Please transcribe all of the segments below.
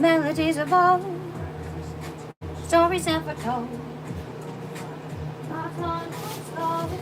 melodies of old, stories never told. Not one was lost.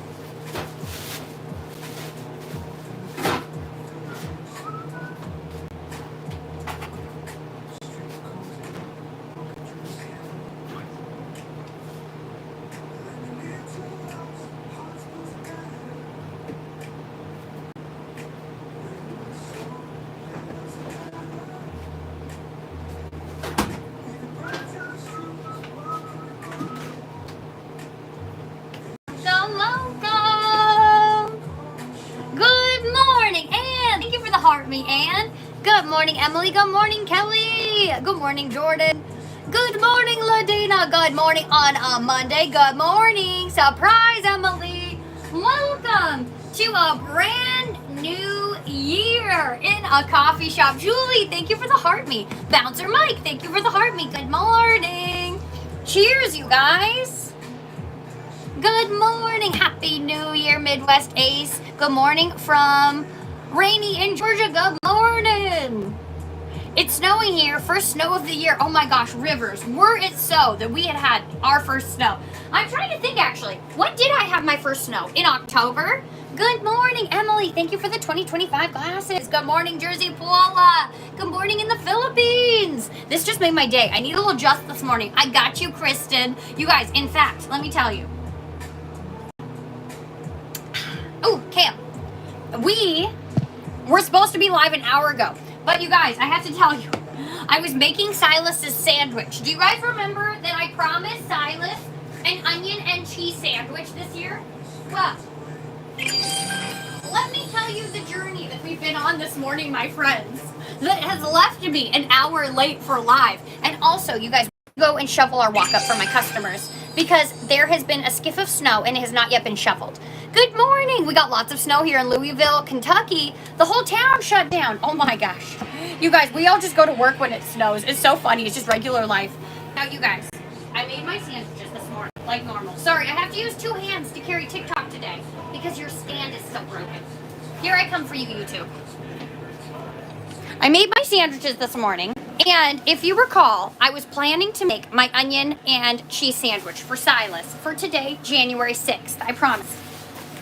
Heart me, Ann. Good morning, Emily. Good morning, Kelly. Good morning, Jordan. Good morning, Ladina. Good morning on a Monday. Good morning. Surprise, Emily. Welcome to a brand new year in a coffee shop. Julie, thank you for the heart me. Bouncer Mike, thank you for the heart me. Good morning. Cheers, you guys. Good morning. Happy New Year, Midwest Ace. Good morning from Rainy in Georgia. Good morning. It's snowing here. First snow of the year. Oh my gosh, Rivers. Were it so that we had our first snow? I'm trying to think actually. When did I have my first snow? In October? Good morning, Emily. Thank you for the 2025 glasses. Good morning, Jersey Paula. Good morning in the Philippines. This just made my day. I need a little just this morning. I got you, Kristen. You guys, in fact, let me tell you. Oh, Cam. We're supposed to be live an hour ago. But you guys, I have to tell you, I was making Silas's sandwich. Do you guys remember that I promised Silas an onion and cheese sandwich this year? Well, let me tell you the journey that we've been on this morning, my friends, that has left me an hour late for live. And also, you guys, go and shovel our walk-up for my customers because there has been a skiff of snow and it has not yet been shoveled. Good morning. We got lots of snow here in Louisville, Kentucky. The whole town shut down. Oh my gosh. You guys, we all just go to work when it snows. It's so funny. It's just regular life. Now, you guys, I made my sandwiches this morning like normal. Sorry, I have to use 2 hands to carry TikTok today because your stand is still broken. Here I come for you, YouTube. I made my sandwiches this morning. And if you recall, I was planning to make my onion and cheese sandwich for Silas for today, January 6th. I promise.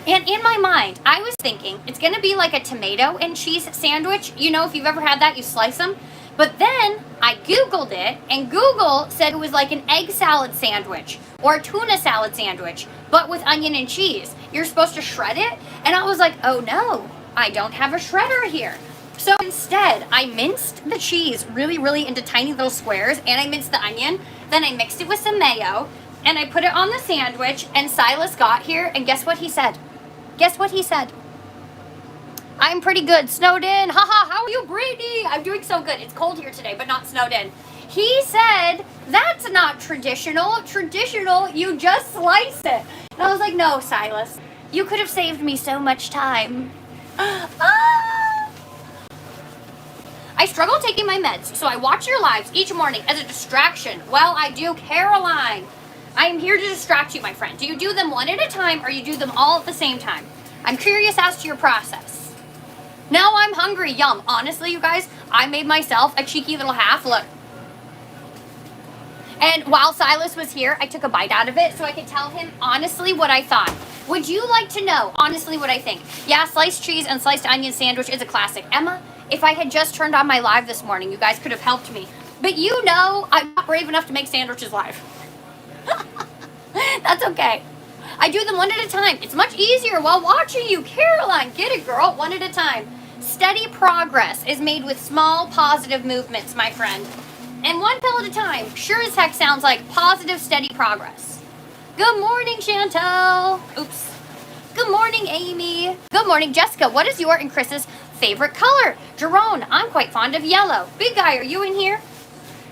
And in my mind, I was thinking it's going to be like a tomato and cheese sandwich. You know, if you've ever had that, you slice them. But then I Googled it, and Google said it was like an egg salad sandwich or a tuna salad sandwich, but with onion and cheese. You're supposed to shred it. And I was like, oh no, I don't have a shredder here. So instead, I minced the cheese really into tiny little squares, and I minced the onion. Then I mixed it with some mayo, and I put it on the sandwich, and Silas got here, and guess what he said? Guess what he said? I'm pretty good. Snowed in. Haha, how are you, Brittany? I'm doing so good. It's cold here today, but not snowed in. He said, that's not traditional. Traditional, you just slice it. And I was like, no, Silas. You could have saved me so much time. I struggle taking my meds, so I watch your lives each morning as a distraction. Well, I do. Caroline, I am here to distract you, my friend. Do you do them one at a time, or you do them all at the same time? I'm curious as to your process. Now I'm hungry. Yum. Honestly, you guys, I made myself a cheeky little half. Look. And while Silas was here, I took a bite out of it so I could tell him honestly what I thought. Would you like to know honestly what I think? Yeah, sliced cheese and sliced onion sandwich is a classic. Emma, if I had just turned on my live this morning, you guys could have helped me. But you know I'm not brave enough to make sandwiches live. That's okay. I do them one at a time. It's much easier while watching you. Caroline, get it, girl. One at a time. Steady progress is made with small positive movements, my friend. And one pill at a time sure as heck sounds like positive, steady progress. Good morning, Chantel. Oops. Good morning, Amy. Good morning, Jessica. What is your and Chris's favorite color? Jerome, I'm quite fond of yellow. Big guy, are you in here?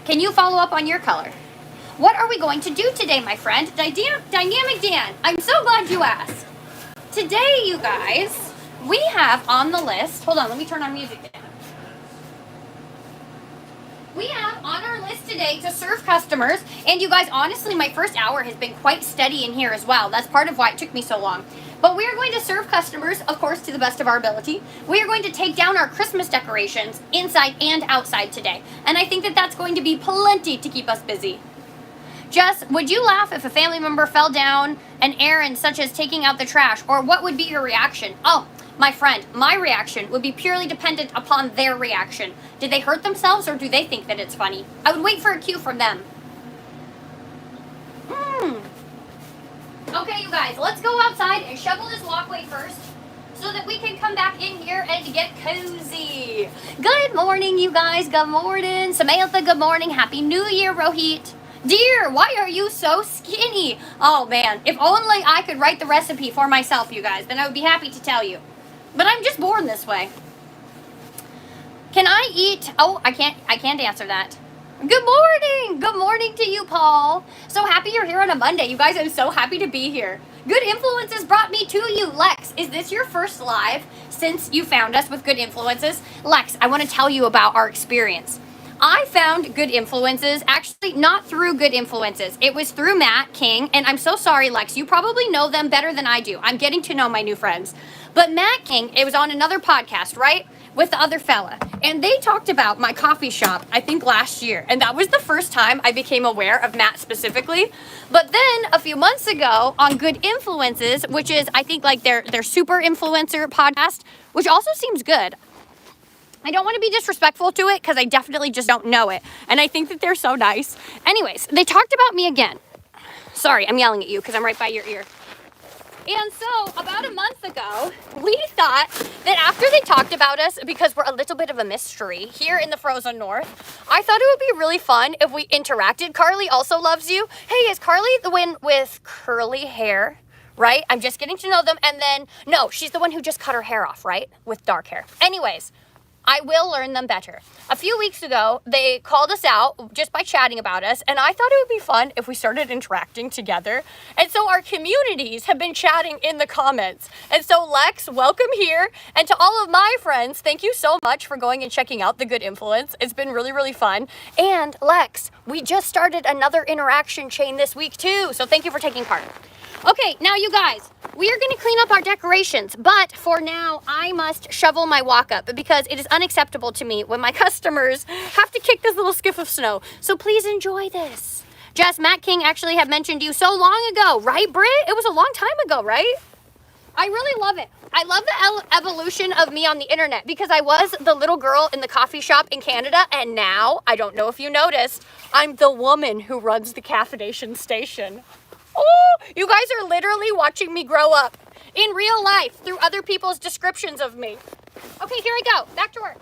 Can you follow up on your color? What are we going to do today, my friend? Dynamic Dan, I'm so glad you asked. Today, you guys, we have on the list, hold on, let me turn on music Dan. We have on our list today to serve customers, and you guys, honestly, my first hour has been quite steady in here as well. That's part of why it took me so long. But we are going to serve customers, of course, to the best of our ability. We are going to take down our Christmas decorations inside and outside today. And I think that that's going to be plenty to keep us busy. Jess, would you laugh if a family member fell down an errand such as taking out the trash? Or what would be your reaction? Oh, my friend, my reaction would be purely dependent upon their reaction. Did they hurt themselves or do they think that it's funny? I would wait for a cue from them. Okay, you guys, let's go outside and shovel this walkway first so that we can come back in here and get cozy. Good morning, you guys. Good morning. Samantha, good morning. Happy New Year, Rohit. Dear, why are you so skinny? Oh, man, if only I could write the recipe for myself, you guys, then I would be happy to tell you. But I'm just born this way. Can I eat? Oh, I can't answer that. Good morning. Good morning to you, Paul. So happy you're here on a Monday. You guys, I'm so happy to be here. Good Influences brought me to you. Lex, is this your first live since you found us with Good Influences? Lex, I want to tell you about our experience. I found Good Influences, actually not through Good Influences. It was through Matt King, and I'm so sorry, Lex. You probably know them better than I do. I'm getting to know my new friends. But Matt King, it was on another podcast, right? With the other fella. And they talked about my coffee shop, I think last year. And that was the first time I became aware of Matt specifically. But then a few months ago on Good Influences, which is I think like their super influencer podcast, which also seems good. I don't want to be disrespectful to it because I definitely just don't know it. And I think that they're so nice. Anyways, they talked about me again. Sorry, I'm yelling at you because I'm right by your ear. And so about a month ago, we thought that after they talked about us, because we're a little bit of a mystery here in the frozen north, I thought it would be really fun if we interacted. Carly also loves you. Hey, is Carly the one with curly hair? Right? I'm just getting to know them. And then, no, she's the one who just cut her hair off, right? With dark hair. Anyways, I will learn them better. A few weeks ago, they called us out just by chatting about us, and I thought it would be fun if we started interacting together. And so our communities have been chatting in the comments. And so Lex, welcome here. And to all of my friends, thank you so much for going and checking out the Good Influence. It's been really, really fun. And Lex, we just started another interaction chain this week too. So thank you for taking part. Okay, now you guys, we are going to clean up our decorations, but for now, I must shovel my walk up because it is unacceptable to me when my customers have to kick this little skiff of snow. So please enjoy this. Jess, Matt King actually had mentioned you so long ago, right, Britt? It was a long time ago, right? I really love it. I love the evolution of me on the internet because I was the little girl in the coffee shop in Canada, and now, I don't know if you noticed, I'm the woman who runs the Caffeination Station. Oh, you guys are literally watching me grow up in real life through other people's descriptions of me. Okay, here I go. Back to work.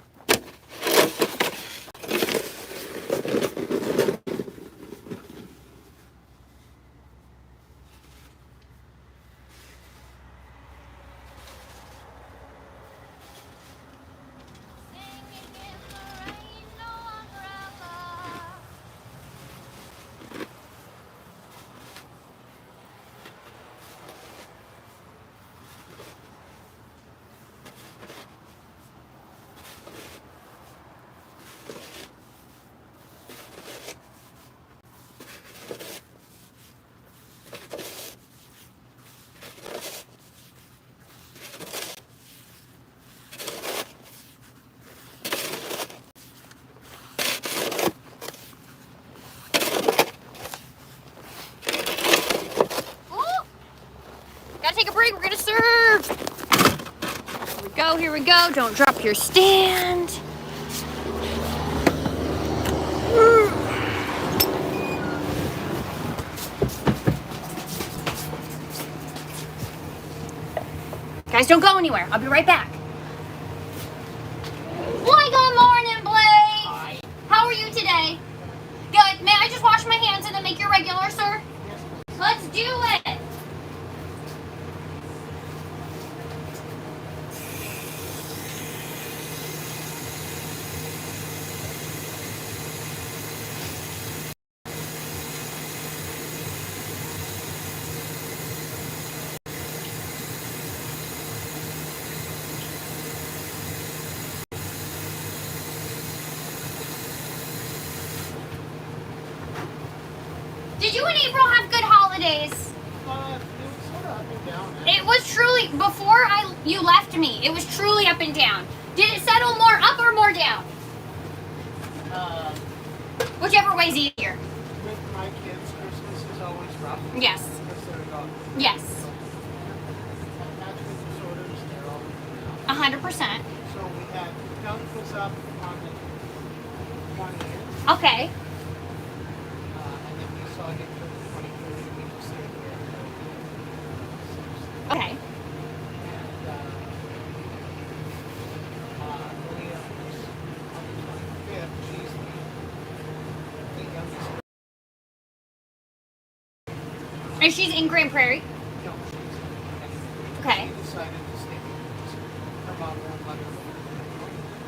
Take a break. We're gonna serve. Here we go. Here we go. Don't drop your stand. Guys, don't go anywhere. I'll be right back. Why, good morning, Blake. Hi. How are you today? Good. May I just wash my hands and then make your regular, sir? Yes. Let's do it. Did you and April have good holidays? Sort of, I think, yeah. down. It was truly, before you left me, it was truly up and down. Did it settle more up or more down? Whichever way's easier. With my kids, Christmas is always rough. Yes. Because they're adults. Yes. Attachment disorders, they're all 100%. So we had, count was up on the 20th. Okay. And then we saw him for the 23rd, and we just stayed here. Okay. And Leah was on the 25th. She's the youngest. And she's in Grand Prairie? No, she's Okay. She decided to stay because her mom won't let her.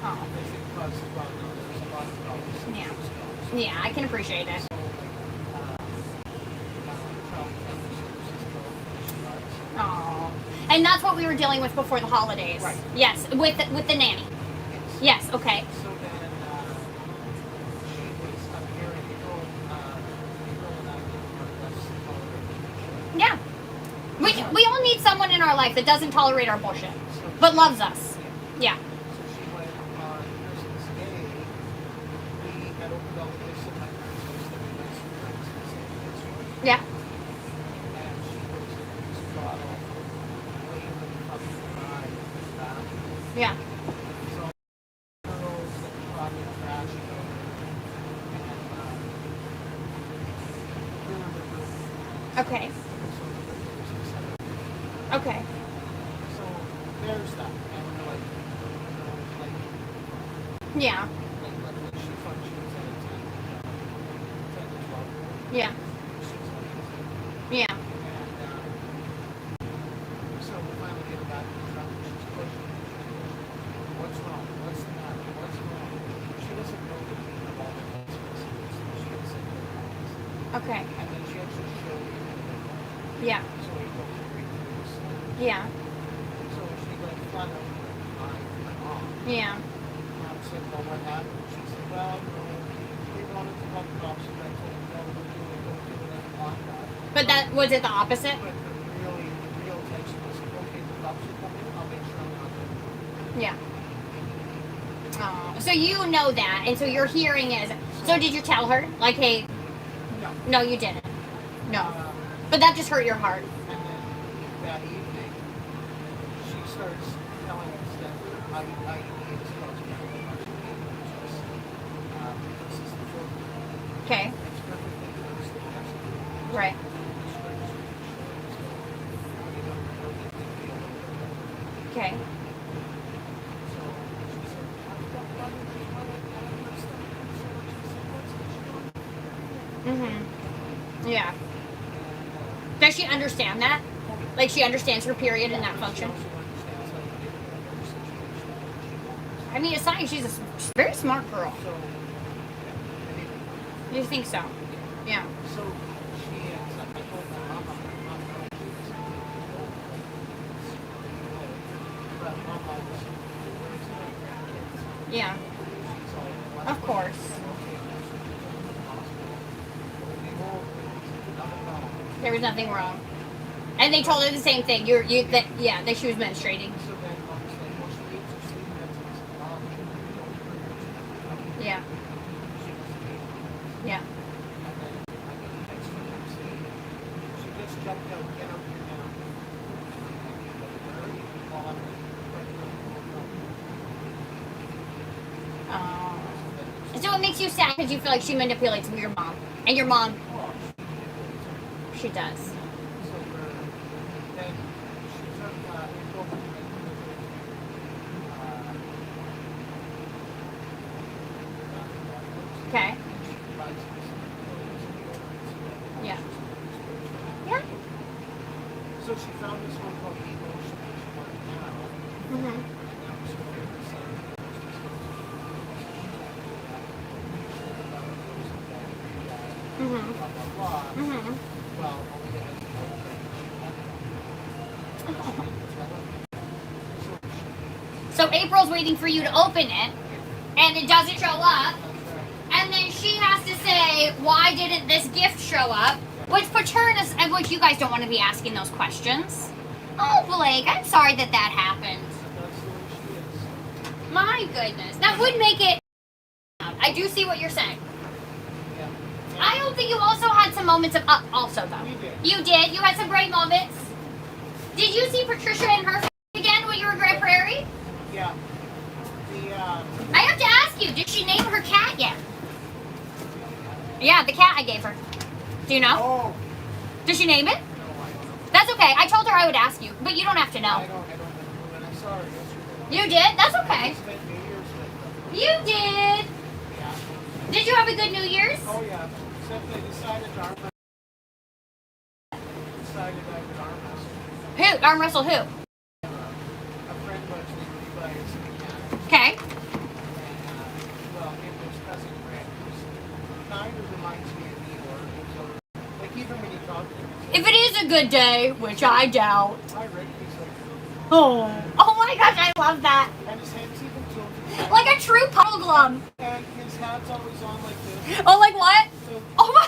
Oh. Because, well, no, there's a lot of problems. Yeah. Yeah, I can appreciate it. Oh. And that's what we were dealing with before the holidays. Right. Yes, with the nanny. Yes, okay. So then she was up here in April, April and I were less tolerant. Yeah. We all need someone in our life that doesn't tolerate our bullshit, but loves us. Yeah. So she went on Christmas Day. We had opened all the gifts at my parents' house that we went to friends and St. Vincent. Yeah. And she was in this bottle way in the fucking cry. Yeah. So girls that probably crashed over. And Okay. Okay. So there's that. And we're like, Yeah. like when she functions at a 10 to 12. Yeah. She's amazing. Yeah. And so we finally get her back in the truck and she's pushing. What's wrong? What's the matter? What's wrong? She doesn't know the meaning of all the things. She had said that. Okay. And then she actually showed me. Yeah. So we go through this. Yeah. So she like flat out my mom. Yeah. Mom said, well, what happened? She said, well, no, they wanted to call the cops and I told them, no, don't do it, I don't want that. But that was it the opposite? But the real tension was, okay, the cops are coming, I'll make sure I'm not there. Yeah. Oh, so you know that, and so you're hearing it. So did you tell her, like, hey? No. No, you didn't. No. But that just hurt your heart. And then that evening, she starts telling us that IUD is causing her this is the fourth. Okay. It's perfectly close to the next. Right. Okay. Mm-hmm. Yeah. Does she understand that? Like she understands her period and that function? I mean, it's not, she's a very smart girl. You think so? Yeah. So she ends up, I told my mom, Yeah. Of course. There was nothing wrong. And they told her the same thing. That she was menstruating. Yeah. Yeah. Oh. So it makes you sad because you feel like she manipulates your mom. And your mom, she does. Okay. Yeah. Yeah. So she found this one called Emotion that she wanted now. Mm-hmm. And that was her favorite song. Mm-hmm. Blah, blah, blah. Mm-hmm. Well, only had So April's waiting for you to open it, and it doesn't show up. And then she has to say, why didn't this gift show up? Which puts her in which you guys don't want to be asking those questions. Oh, Blake, I'm sorry that happened. That's the way she is. My goodness. That would make it... I do see what you're saying. Yeah. I don't think you also had some moments of up also, though. We did. You did. You had some great moments. Did you see Patricia and her again when you were Grand Prairie? Yeah. I have to ask you, did she name her cat yet? Yeah, the cat I gave her. Do you know? Oh. Did she name it? No, I don't know. That's okay. I told her I would ask you, but you don't have to know. I don't know. And I saw her yesterday. You did? That's okay. I spent New Year's with her. You did. Yeah. Did you have a good New Year's? Oh, yeah. Except they decided to arm wrestle. Decided I would arm wrestle. Who? Arm wrestle who? A friend was by his mechanic. Okay. Well, it was cousin Greg. Kind of reminds me of Eeyore. So, like, even when you talk to him, If it is a good day, which I doubt. hi, Rick. He's like, Oh. Oh my gosh, I love that. and his head's even tilted. Like a true puddle glum. And his hat's always on like this. Oh, like what? So, Oh my.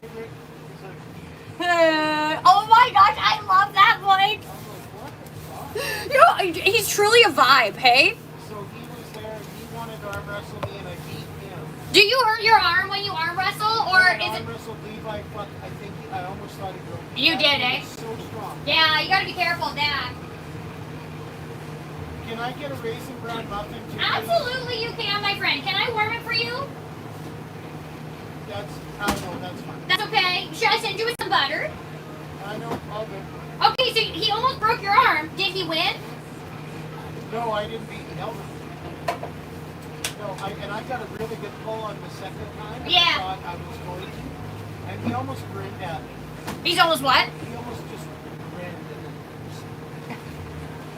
hey, Rick. He's like, Oh my gosh, I love that, Blake. I'm like, what the fuck? You know, he's truly a vibe, hey? So he was there and he wanted to arm wrestle me and I beat him. Do you hurt your arm when you arm wrestle, or And is arm it? wrestled Levi, fuck, I think I almost thought he broke. You That did, thing eh? is so strong. Yeah, you gotta be careful of that. Can I get a raisin bran muffin too? please? Absolutely, you can, my friend. Can I warm it for you? That's, no, that's fine. That's okay. Should I send you with some butter? I know, all good. Okay, so he almost broke your arm. Did he win? No, I didn't beat him. No, and I got a really good pull on the second time. Yeah. I thought I was going to. And he almost grinned at me. He's almost what? He almost just grinned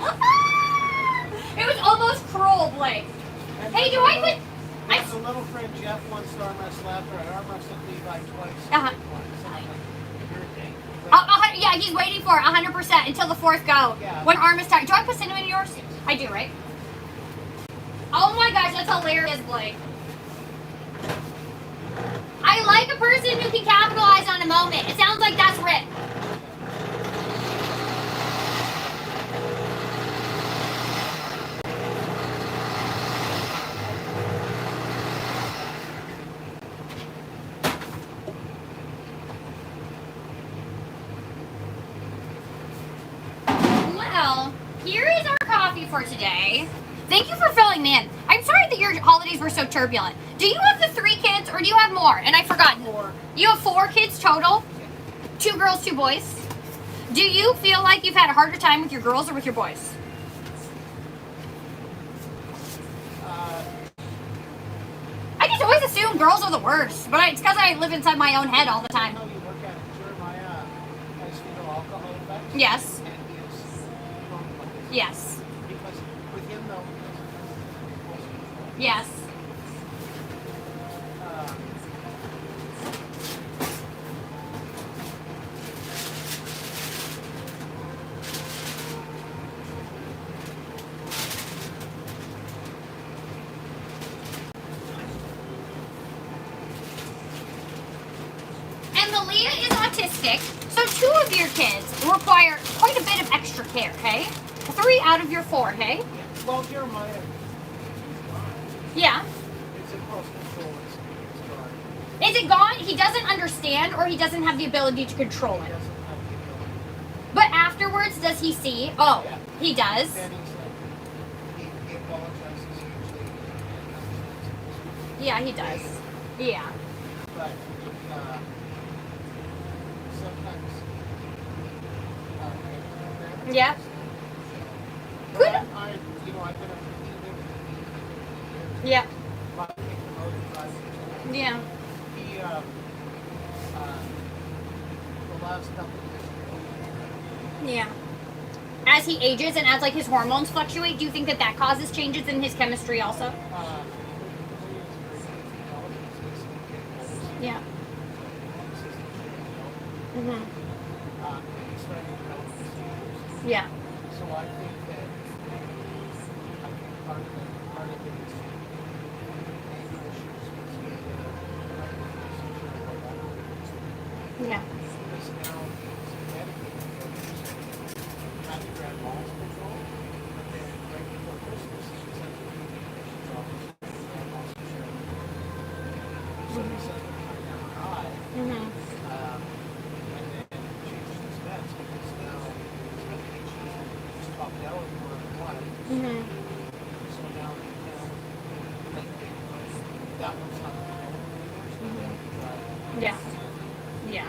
and It was almost cruel, Blake. then... Hey, do I put... There's a little friend Jeff once arm wrestled after I arm wrestled Levi twice. Uh-huh. Once. And I'm like, you're a dang. Yeah, he's waiting for it 100% until the fourth go. Yeah. When arm is tight. Do I put cinnamon in yours? I do, right? Oh my gosh, that's hilarious, Blake. I like a person who can capitalize on a moment. It sounds like that's Rick. Well, here is our coffee for today. Thank you for filling me in. I'm sorry that your holidays were so turbulent. Do you have the 3 kids or do you have more? And I've forgotten. 4. You have 4 kids total? 2 girls, 2 boys? Do you feel like you've had a harder time with your girls or with your boys? I just always assume girls are the worst, but it's because I live inside my own head all the time. How you look at it, Jeremiah has fetal alcohol effects. Yes. And he is prone to this. Yes. Because with him though, he doesn't. Yes. And Malia is autistic, so 2 of your kids require quite a bit of extra care, hey? 3 out of your 4, hey? Well, Jeremiah, Yeah. it's impulse control. It's gone. Is it gone? He doesn't understand or he doesn't have the ability to control He it. doesn't have the ability. But afterwards, does he see? Oh, Yeah. he does. Then he's like, he apologizes usually. Yeah, he does. Yeah. But sometimes. Yeah. But Good. I've been a Yeah. but the Yeah. He, the last couple of years, Yeah. As he ages and as like his hormones fluctuate, do you think that that causes changes in his chemistry also? Yeah. Mhm. Yeah. So I think that part of it is maybe the shoes was Yeah. because now he's medicated. that one's not Yeah. Yeah.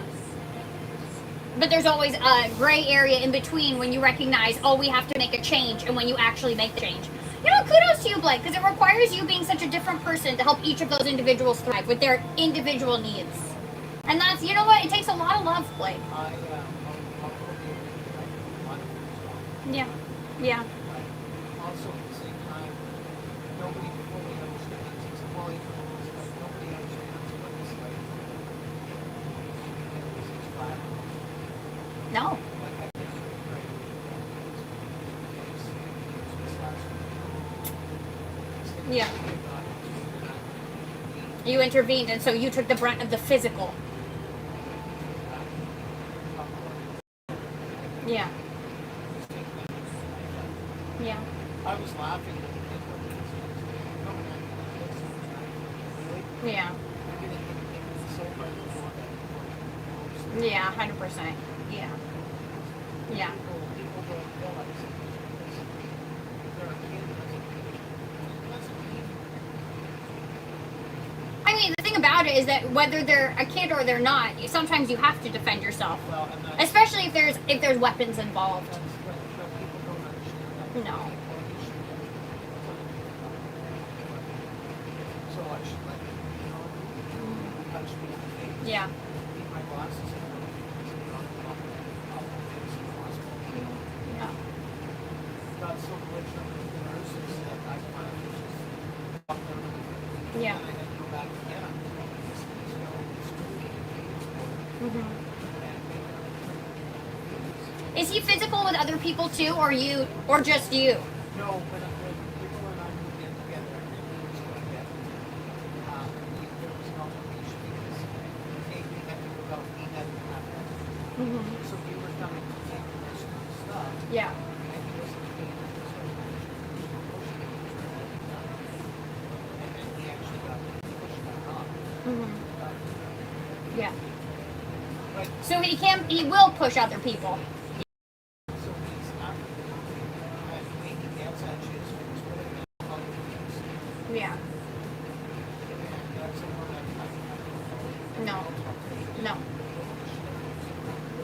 But there's always a gray area in between when you recognize, oh, we have to make a change, and when you actually make the change. You know, kudos to you, Blake, because it requires you being such a different person to help each of those individuals thrive with their individual needs. And that's, you know what, it takes a lot of love, Blake. Yeah. Yeah. Also, at the same time, nobody fully understands. It's a quality control, but nobody understands what it's like. It's flat. No. Like, I think it's great. Yeah. You intervened, and so you took the brunt of the physical. Yeah. Yeah. I was laughing. Yeah. Yeah, 100%. Yeah. Yeah. People don't realize it. They're a kid. I mean, the thing about it is that whether they're a kid or they're not, sometimes you have to defend yourself, Well, and that's, especially if there's weapons involved. but people don't understand that. No. So I should like, touch me in the face. Yeah. Keep my glasses on. Yeah. Got so much of the nurses that I kind of just walked over. Yeah. And I had to go back again. Is he physical with other people too, or just you? No, but people and I moved in together, and he was going to get, there was an altercation because he had to go out, he had to have that. So we were coming to take this stuff, Yeah. and he wasn't paying attention, so he was pushing him, he was trying to get it done. And then he actually got pushed back off. Yeah. But, So he will push other people. so he's not, and making the outside shoes, was really not how he was. Yeah. And that's someone that I No. No.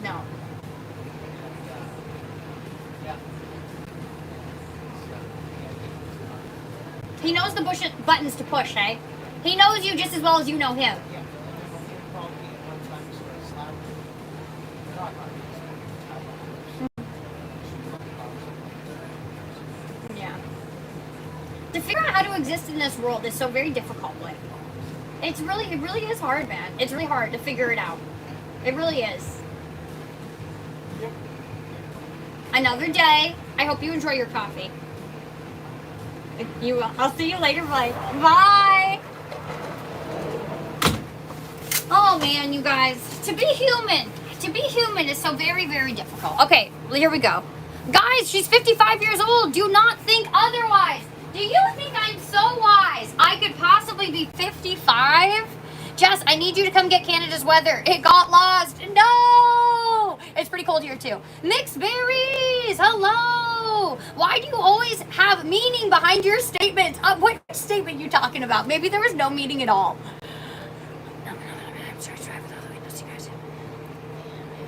No. He knows the buttons to push, hey? He knows you just as well as you know him. Yeah. To figure out how to exist in this world is so very difficult, Blake. It really is hard, man. It's really hard to figure it out. It really is. Another day. I hope you enjoy your coffee. You will. I'll see you later, Blake. Bye. Oh man, you guys. To be human is so very, very difficult. Okay, here we go. Guys, she's 55 years old. Do not think otherwise. Do you think I'm so wise I could possibly be 55? Jess, I need you to come get Canada's weather. It got lost. No! It's pretty cold here too. Mixed berries. Hello. Why do you always have meaning behind your statements? What statement you talking about? Maybe there was no meaning at all.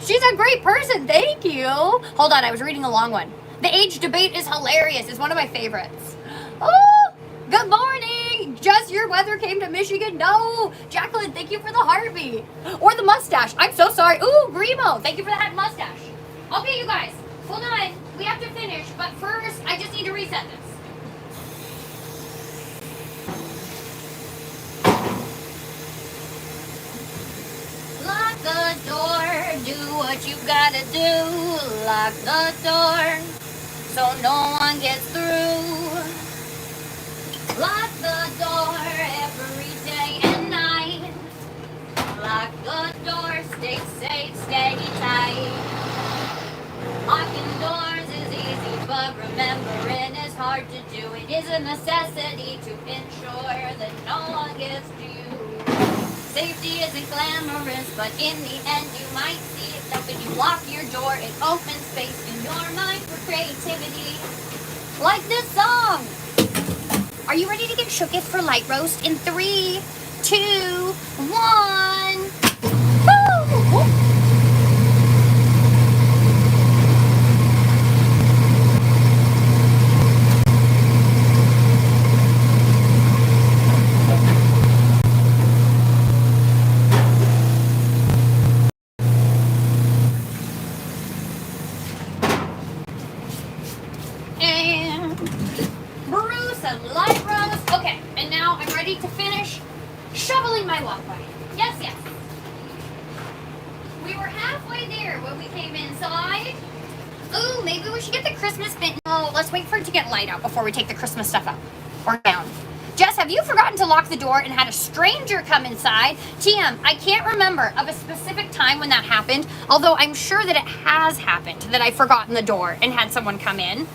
She's a great person. Thank you. Hold on. I was reading a long one. The age debate is hilarious. It's one of my favorites. Oh, good morning. Just your weather came to Michigan. No. Jacqueline, thank you for the heartbeat. Or the mustache. I'm so sorry. Ooh, Grimo. Thank you for the hat mustache. Okay, you guys. Hold on. We have to finish. But first, I just need to reset this. Lock the door, do what you gotta do. Lock the door, so no one gets through. Lock the door every day and night. Lock the door, stay safe, stay tight. Locking doors is easy, but remembering is hard to do. It is a necessity to ensure that no one gets to you. Safety isn't glamorous, but in the end you might see it. That when you lock your door, it opens space in your mind for creativity. Like this song. Are you ready to get shooketh for light roast in 3, 2, 1? Woo! And brew some light roast. Okay, and now I'm ready to finish shoveling my walkway. Yes, yes. We were halfway there when we came inside. Ooh, maybe we should get the Christmas bin. No, let's wait for it to get light out before we take the Christmas stuff up or down. Jess, have you forgotten to lock the door and had a stranger come inside? TM, I can't remember of a specific time when that happened, although I'm sure that it has happened, that I've forgotten the door and had someone come in.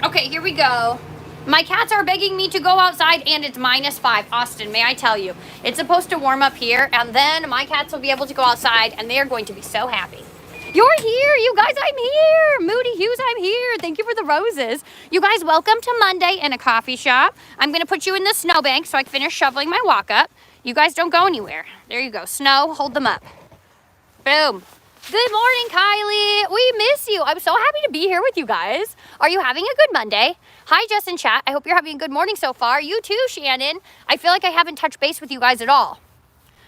Okay, here we go. My cats are begging me to go outside and it's -5. Austin, may I tell you, it's supposed to warm up here and then my cats will be able to go outside and they are going to be so happy. You're here, you guys, I'm here. Moody Hughes, I'm here. Thank you for the roses. You guys, welcome to Monday in a coffee shop. I'm gonna put you in the snowbank so I can finish shoveling my walk up. You guys don't go anywhere. There you go, snow, hold them up. Boom. Good morning, Kylie. We miss you. I'm so happy to be here with you guys. Are you having a good Monday? Hi, Jess in chat. I hope you're having a good morning so far. You too, Shannon. I feel like I haven't touched base with you guys at all.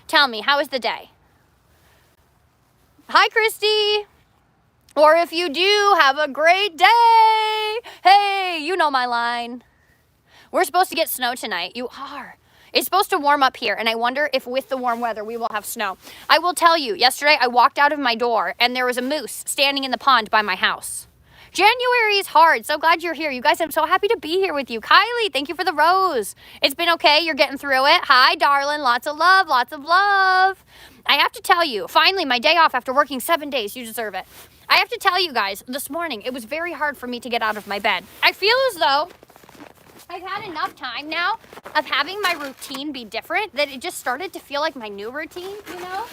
Tell me, how is the day? Hi, Christy. Or if you do, have a great day. Hey, you know my line. We're supposed to get snow tonight. You are. It's supposed to warm up here, and I wonder if with the warm weather we will have snow. I will tell you, yesterday I walked out of my door, and there was a moose standing in the pond by my house. January is hard. So glad you're here. You guys, I'm so happy to be here with you. Kylie, thank you for the rose. It's been okay. You're getting through it. Hi, darling. Lots of love. Lots of love. I have to tell you, finally, my day off after working 7 days. You deserve it. I have to tell you guys, this morning, it was very hard for me to get out of my bed. I feel as though I've had enough time now of having my routine be different that it just started to feel like my new routine, you know?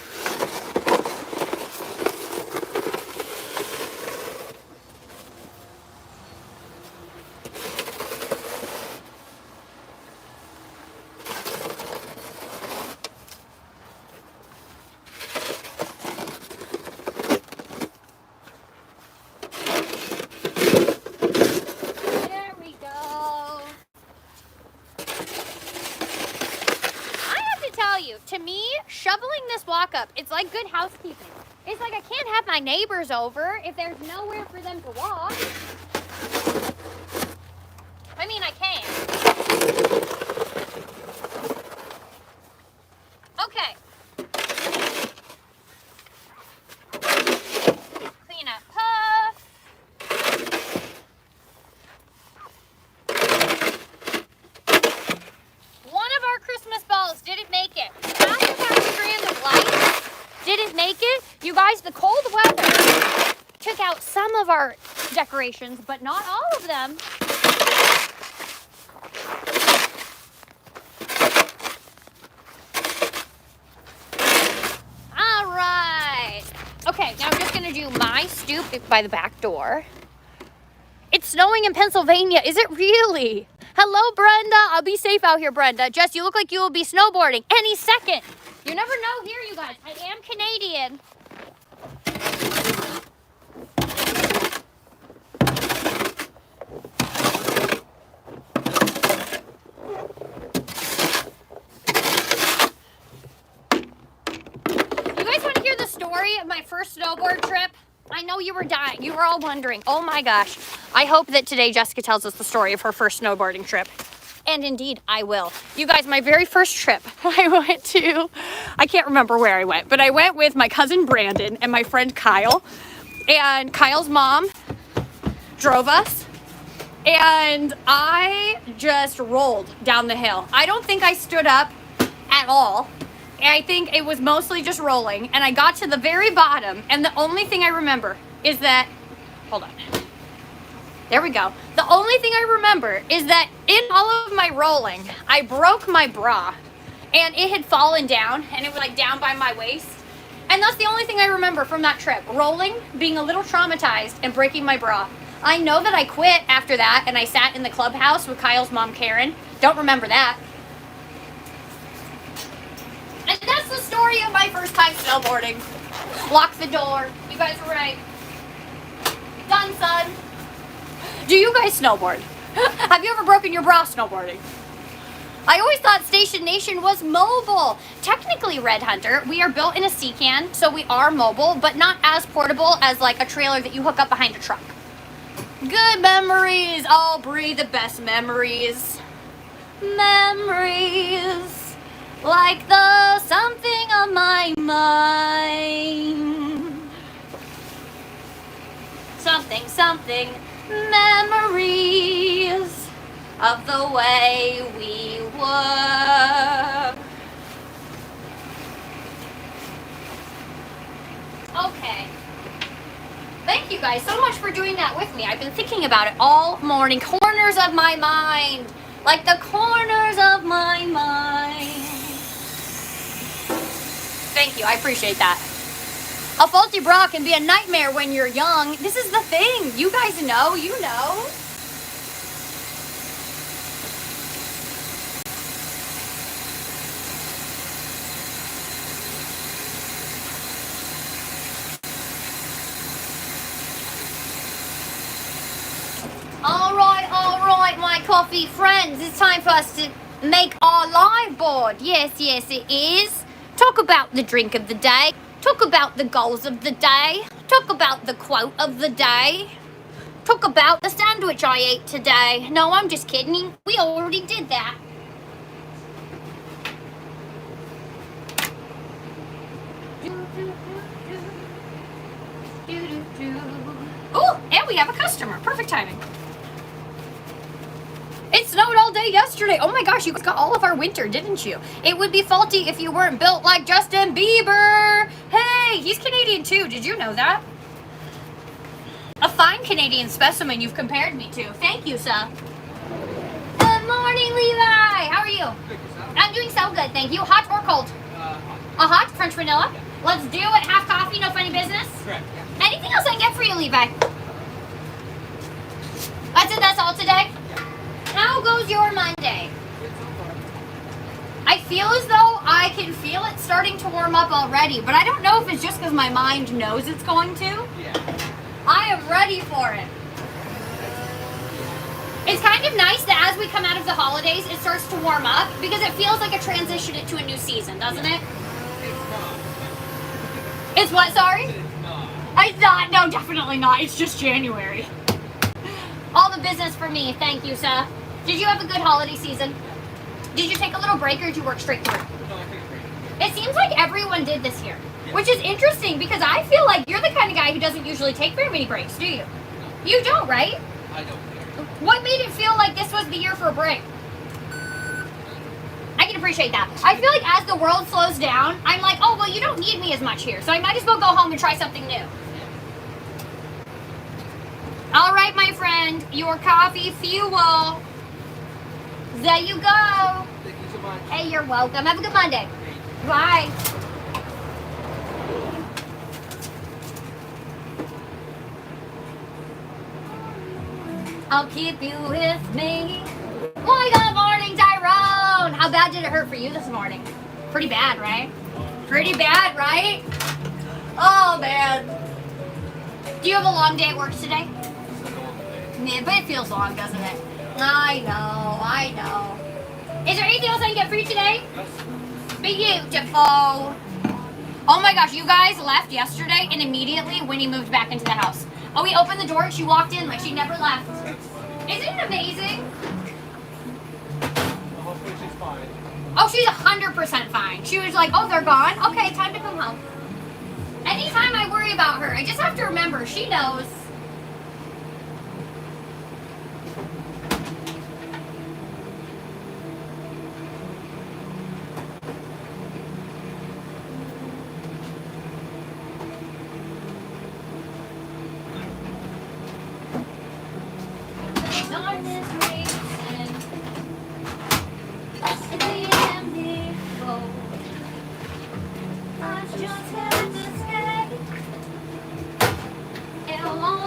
To me, shoveling this walk up, it's like good housekeeping. It's like I can't have my neighbors over if there's nowhere for them to walk. I mean, I can. Okay. Clean up Puff. One of our Christmas balls didn't make it. Didn't make it. You guys, the cold weather took out some of our decorations, but not all of them. All right. Okay, now I'm just gonna do my stoop by the back door. It's snowing in Pennsylvania. Is it really? Hello, Brenda. I'll be safe out here, Brenda. Jess, you look like you will be snowboarding any second. You never know here, you guys. I am Canadian. You guys want to hear the story of my first snowboard trip? I know you were dying. You were all wondering. Oh my gosh. I hope that today Jessica tells us the story of her first snowboarding trip. And indeed, I will. You guys, my very first trip, I can't remember where I went, but I went with my cousin Brandon and my friend Kyle. And Kyle's mom drove us. And I just rolled down the hill. I don't think I stood up at all. I think it was mostly just rolling. And I got to the very bottom. And the only thing I remember is that, hold on. There we go. The only thing I remember is that in all of my rolling, I broke my bra and it had fallen down and it was like down by my waist. And that's the only thing I remember from that trip. Rolling, being a little traumatized and breaking my bra. I know that I quit after that and I sat in the clubhouse with Kyle's mom, Karen. Don't remember that. And that's the story of my first time snowboarding. Lock the door. You guys were right. Done, son. Do you guys snowboard? Have you ever broken your bra snowboarding? I always thought Station Nation was mobile. Technically, Red Hunter, we are built in a sea can, so we are mobile, but not as portable as like a trailer that you hook up behind a truck. Good memories. Oh, Bree, the best memories. Memories like the something on my mind. Something, memories of the way we were. Okay. Thank you guys so much for doing that with me. I've been thinking about it all morning. Corners of my mind. Like the corners of my mind. Thank you. I appreciate that. A faulty bra can be a nightmare when you're young. This is the thing. You guys know. You know. All right, my coffee friends. It's time for us to make our live board. Yes, it is. Talk about the drink of the day. Talk about the goals of the day. Talk about the quote of the day. Talk about the sandwich I ate today. No, I'm just kidding. We already did that. Oh, and we have a customer. Perfect timing. It snowed all day yesterday. Oh my gosh, you got all of our winter, didn't you? It would be faulty if you weren't built like Justin Bieber. Hey, he's Canadian too. Did you know that? A fine Canadian specimen you've compared me to. Thank you, sir. Good morning, Levi. How are you? Good, yourself? I'm doing so good, thank you. Hot or cold? Hot. A hot French vanilla. Let's do it. Half coffee, no funny business. Correct, yeah. Anything else I can get for you, Levi? That's it. That's all today. How goes your Monday? I feel as though I can feel it starting to warm up already, but I don't know if it's just because my mind knows it's going to. Yeah. I am ready for it. It's kind of nice that as we come out of the holidays, it starts to warm up because it feels like a transition into a new season, doesn't it? It's not. It's what, sorry? It's not. It's not. No, definitely not. It's just January. All the business for me. Thank you, sir. Did you have a good holiday season? Did you take a little break or did you work straight through? No, I think it's great. It seems like everyone did this year, Yeah. which is interesting because I feel like you're the kind of guy who doesn't usually take very many breaks, do you? No, You don't, right? I don't care. What made it feel like this was the year for a break? I can appreciate that. I feel like as the world slows down, I'm like, oh, well, you don't need me as much here, so I might as well go home and try something new. All right, my friend, your coffee fuel. There you go. Thank you so much. Hey, you're welcome. Have a good Monday. Hey. Bye. I'll keep you with me. Well, good morning, Tyrone. How bad did it hurt for you this morning? Pretty bad, right? Pretty bad, right? Oh, man. Do you have a long day at work today? It's a normal day. Yeah, but it feels long, doesn't it? I know. Is there anything else I can get for you today? Yes. Beautiful. Oh my gosh, you guys left yesterday and immediately Winnie moved back into the house. Oh, we opened the door and she walked in like she never left. Isn't it amazing? Hopefully she's fine. Oh, she's 100% fine. She was like, oh, they're gone? Okay, time to come home. Anytime I worry about her, I just have to remember, she knows. Darkness racing, in the empty cold. I just had to stay. It won't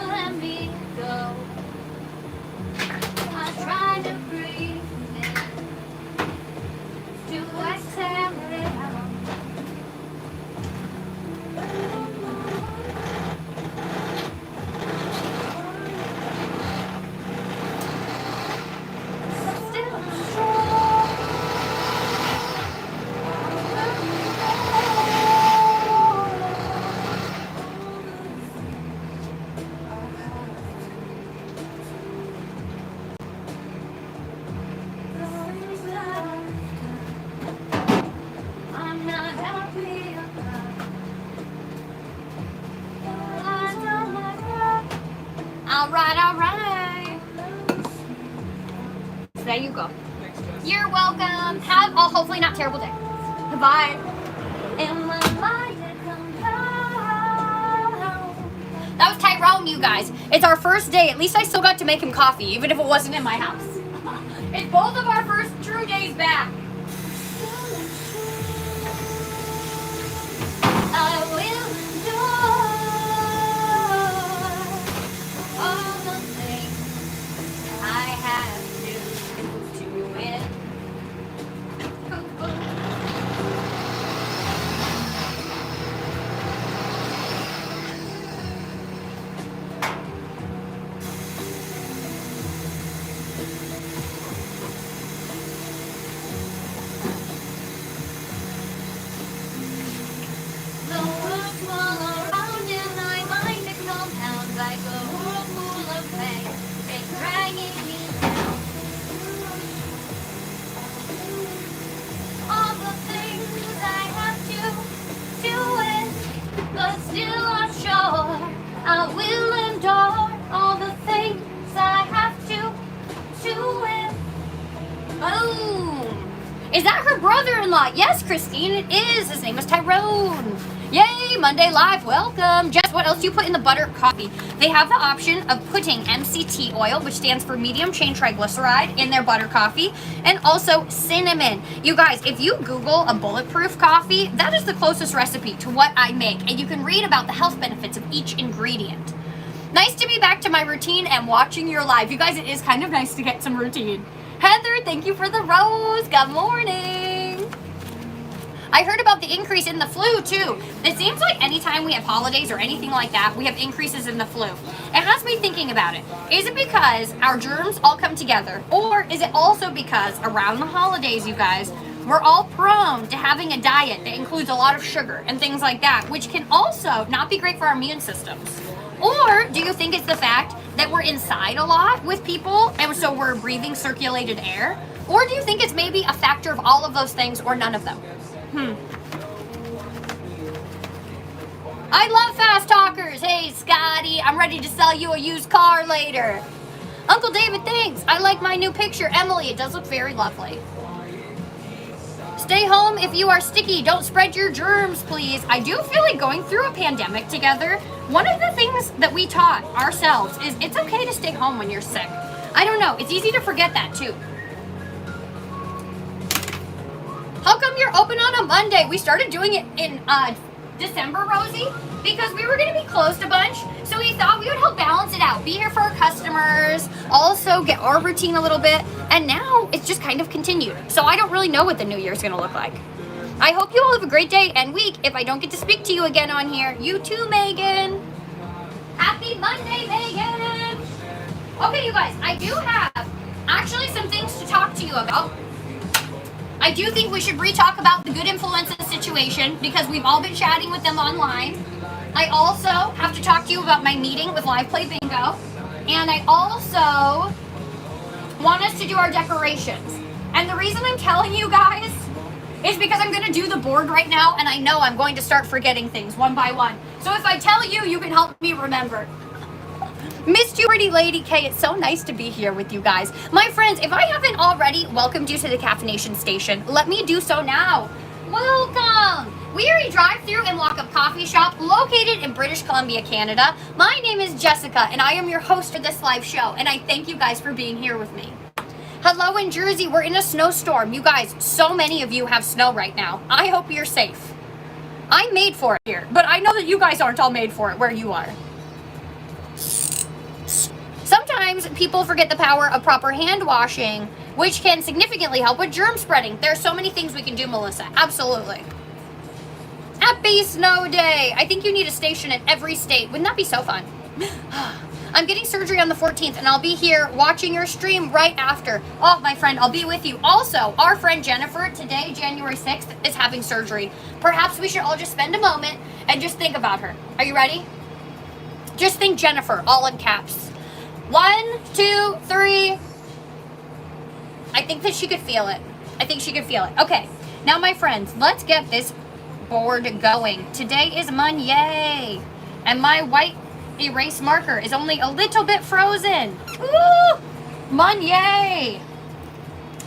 Alright. There you go. You're welcome. Have a hopefully not terrible day. Bye. In my mind it comes down. That was Tyrone, you guys. It's our first day. At least I still got to make him coffee, even if it wasn't in my house. It's both of our first true days back. I will do all the things I have to win. The world swirl around in my mind, it compounds like a whirlpool of pain. It's dragging me down. All the things I have to do it, but still I'm sure I will endure all the things I have to do it. Boom! Is that her brother-in-law? Yes, Christine, it is. His name is Tyrone. Yay, Monday Live, welcome. Jess, what else do you put in the butter coffee? They have the option of putting MCT oil, which stands for medium chain triglyceride, in their butter coffee, and also cinnamon. You guys, if you Google a bulletproof coffee, that is the closest recipe to what I make, and you can read about the health benefits of each ingredient. Nice to be back to my routine and watching your live. You guys, it is kind of nice to get some routine. Heather, thank you for the rose. Good morning. I heard about the increase in the flu too. It seems like anytime we have holidays or anything like that, we have increases in the flu. It has me thinking about it. Is it because our germs all come together? Or is it also because around the holidays, you guys, we're all prone to having a diet that includes a lot of sugar and things like that, which can also not be great for our immune systems? Or do you think it's the fact that we're inside a lot with people and so we're breathing circulated air? Or do you think it's maybe a factor of all of those things or none of them? I love fast talkers. Hey, Scotty, I'm ready to sell you a used car later. Uncle David, thanks. I like my new picture. Emily, it does look very lovely. Stay home if you are sticky. Don't spread your germs, please. I do feel like going through a pandemic together, one of the things that we taught ourselves is it's okay to stay home when you're sick. I don't know. It's easy to forget that too. How come you're open on a Monday? We started doing it in December, Rosie, because we were going to be closed a bunch. So we thought we would help balance it out, be here for our customers, also get our routine a little bit. And now it's just kind of continued. So I don't really know what the new year's going to look like. I hope you all have a great day and week. If I don't get to speak to you again on here, you too, Megan. Happy Monday, Megan. Okay, you guys, I do have actually some things to talk to you about. I do think we should re-talk about the good influenza situation because we've all been chatting with them online. I also have to talk to you about my meeting with Live Play Bingo. And I also want us to do our decorations. And the reason I'm telling you guys is because I'm going to do the board right now, and I know I'm going to start forgetting things one by one. So if I tell you, you can help me remember. Missed you, pretty lady K. It's so nice to be here with you guys. My friends, if I haven't already welcomed you to the Caffeination Station, let me do so now. Welcome! We are a drive-through and walk-up coffee shop located in British Columbia, Canada. My name is Jessica, and I am your host for this live show, and I thank you guys for being here with me. Hello in Jersey, we're in a snowstorm. You guys, so many of you have snow right now. I hope you're safe. I'm made for it here, but I know that you guys aren't all made for it where you are. Sometimes people forget the power of proper hand washing, which can significantly help with germ spreading. There are so many things we can do, Melissa. Absolutely. Happy snow day. I think you need a station in every state. Wouldn't that be so fun? I'm getting surgery on the 14th, and I'll be here watching your stream right after. Oh, my friend, I'll be with you. Also, our friend Jennifer, today, January 6th, is having surgery. Perhaps we should all just spend a moment and just think about her. Are you ready? Just think Jennifer, all in caps. 1, 2, 3. I think that she could feel it. I think she could feel it. Okay, now my friends, let's get this board going. Today is Monday, and my white erase marker is only a little bit frozen. Ooh! Money!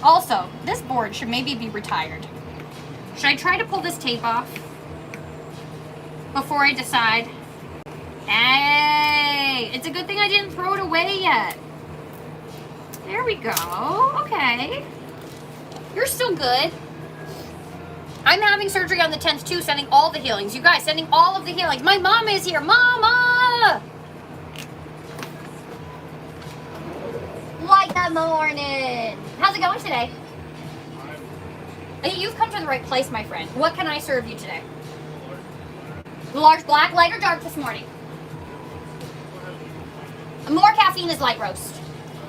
Also, this board should maybe be retired. Should I try to pull this tape off before I decide? Hey! It's a good thing I didn't throw it away yet. There we go. Okay. You're still good. I'm having surgery on the 10th too, sending all the healings. You guys, sending all of the healings. My mom is here. Mama! Like the morning. How's it going today? Hey, you've come to the right place, my friend. What can I serve you today? The large black, light or dark this morning? More caffeine is light roast.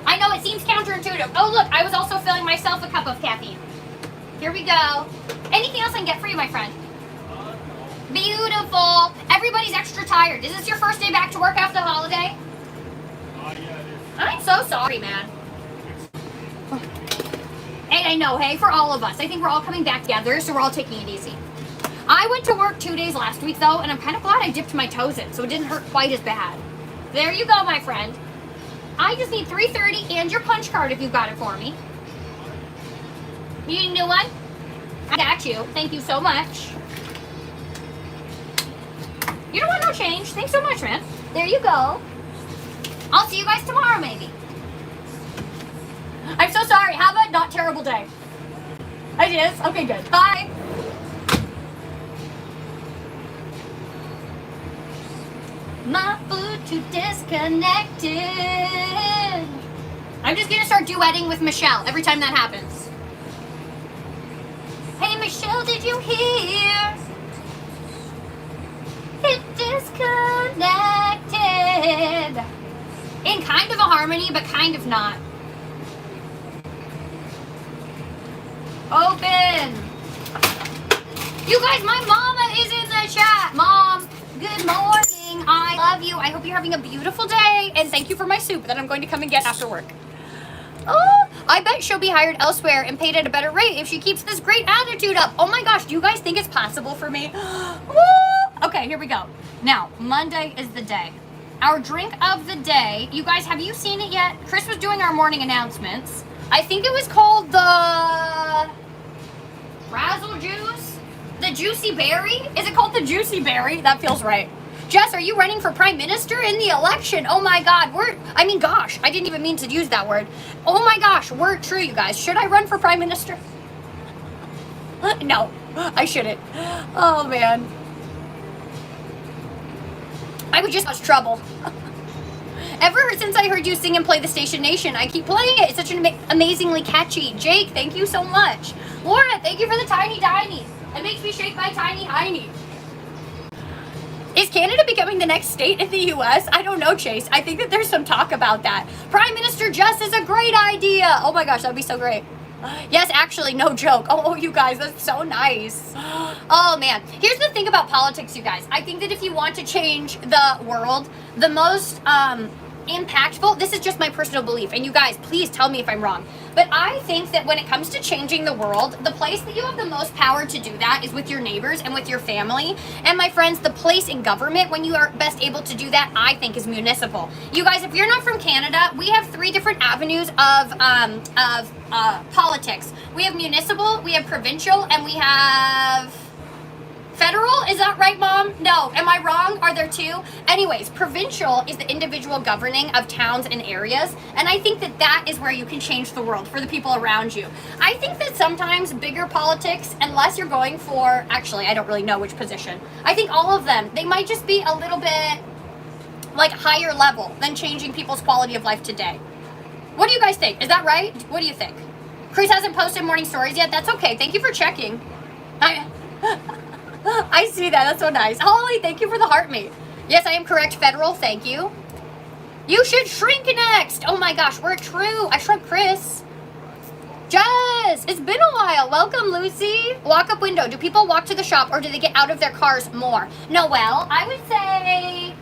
I know it seems counterintuitive. Oh look, I was also filling myself a cup of caffeine. Here we go. Anything else I can get for you, my friend? Beautiful. Everybody's extra tired. Is this your first day back to work after the holiday? Yeah, it is. I'm so sorry, man. Hey, I know, hey, for all of us. I think we're all coming back together, so we're all taking it easy. I went to work 2 days last week, though, and I'm kind of glad I dipped my toes in, so it didn't hurt quite as bad. There you go, my friend. I just need $3.30 and your punch card if you've got it for me. You need a new one? I got you. Thank you so much. You don't want no change. Thanks so much, man. There you go. I'll see you guys tomorrow, maybe. I'm so sorry. Have a not terrible day. It is? Okay, good. Bye. My Bluetooth disconnected. I'm just gonna start duetting with Michelle every time that happens. Hey Michelle, did you hear? It disconnected. In kind of a harmony, but kind of not. Open. You guys, my mama is in the chat. Mom, good morning. I love you. I hope you're having a beautiful day. And thank you for my soup that I'm going to come and get after work. Oh, I bet she'll be hired elsewhere and paid at a better rate if she keeps this great attitude up. Oh my gosh, do you guys think it's possible for me? Woo! Okay, here we go. Now, Monday is the day. Our drink of the day. You guys, have you seen it yet? Chris was doing our morning announcements. I think it was called the Razzle Juice? The Juicy Berry? Is it called the Juicy Berry? That feels right. Jess, are you running for prime minister in the election? Oh my god, gosh, I didn't even mean to use that word. Oh my gosh, word true, you guys. Should I run for prime minister? No, I shouldn't. Oh man. I would just cause trouble. Ever since I heard you sing and play the Station Nation, I keep playing it. It's such an amazingly catchy. Jake, thank you so much. Laura, thank you for the tiny tiny. It makes me shake my tiny hiney. Is Canada becoming the next state in the U.S.? I don't know, Chase. I think that there's some talk about that. Prime Minister Jess is a great idea. Oh my gosh, that'd be so great. Yes, actually, no joke. Oh, you guys, that's so nice. Oh, man. Here's the thing about politics, you guys. I think that if you want to change the world, the most impactful, this is just my personal belief, and you guys, please tell me if I'm wrong, but I think that when it comes to changing the world, the place that you have the most power to do that is with your neighbors and with your family. And my friends, the place in government when you are best able to do that, I think, is municipal. You guys, if you're not from Canada, we have 3 different avenues of politics. We have municipal, we have provincial, and we have federal. Is that right, Mom? No. Am I wrong? Are there 2? Anyways, provincial is the individual governing of towns and areas, and I think that that is where you can change the world for the people around you. I think that sometimes bigger politics, unless you're going for, actually, I don't really know which position. I think all of them, they might just be a little bit like higher level than changing people's quality of life today. What do you guys think? Is that right? What do you think? Chris hasn't posted morning stories yet. That's okay. Thank you for checking. I see that. That's so nice. Holly, thank you for the heart me. Yes, I am correct. Federal. Thank you. You should shrink next. Oh my gosh, we're true. I shrunk Chris. Jess, it's been a while. Welcome, Lucy. Walk-up window. Do people walk to the shop or do they get out of their cars more? Noelle, I would say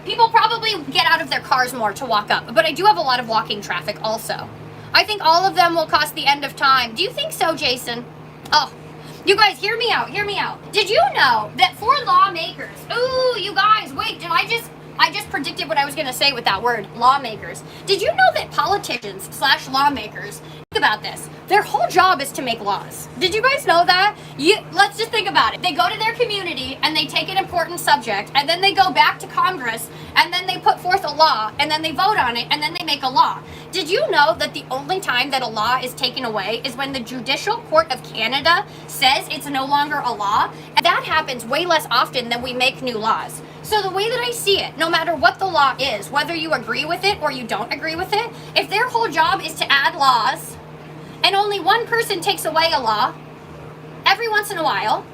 people probably get out of their cars more to walk up, but I do have a lot of walking traffic also. I think all of them will cost the end of time. Do you think so, Jason? Oh. You guys, hear me out, hear me out. Did you know that for lawmakers, ooh, you guys, wait, did I just I just predicted what I was going to say with that word, lawmakers. Did you know that politicians / lawmakers, think about this, their whole job is to make laws? Did you guys know that? Let's just think about it. They go to their community and they take an important subject, and then they go back to Congress, and then they put forth a law, and then they vote on it, and then they make a law. Did you know that the only time that a law is taken away is when the Judicial Court of Canada says it's no longer a law? And that happens way less often than we make new laws. So the way that I see it, no matter what the law is, whether you agree with it or you don't agree with it, if their whole job is to add laws, and only one person takes away a law every once in a while,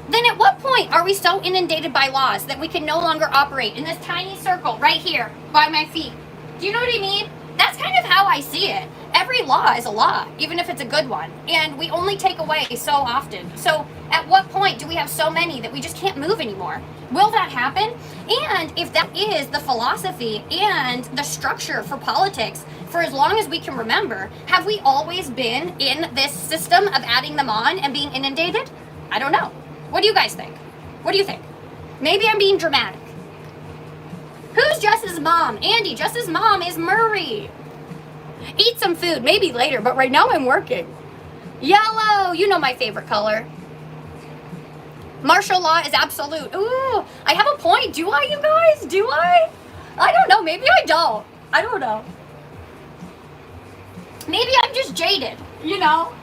then at what point are we so inundated by laws that we can no longer operate in this tiny circle right here by my feet? Do you know what I mean? That's kind of how I see it. Every law is a law, even if it's a good one. And we only take away so often. So at what point do we have so many that we just can't move anymore? Will that happen? And if that is the philosophy and the structure for politics for as long as we can remember, have we always been in this system of adding them on and being inundated? I don't know. What do you guys think? What do you think? Maybe I'm being dramatic. Who's Jess's mom? Andy, Jess's mom is Murray. Eat some food, maybe later, but right now I'm working. Yellow, you know my favorite color. Martial law is absolute. Ooh, I have a point. Do I, you guys? Do I? I don't know. Maybe I don't. I don't know. Maybe I'm just jaded, you know?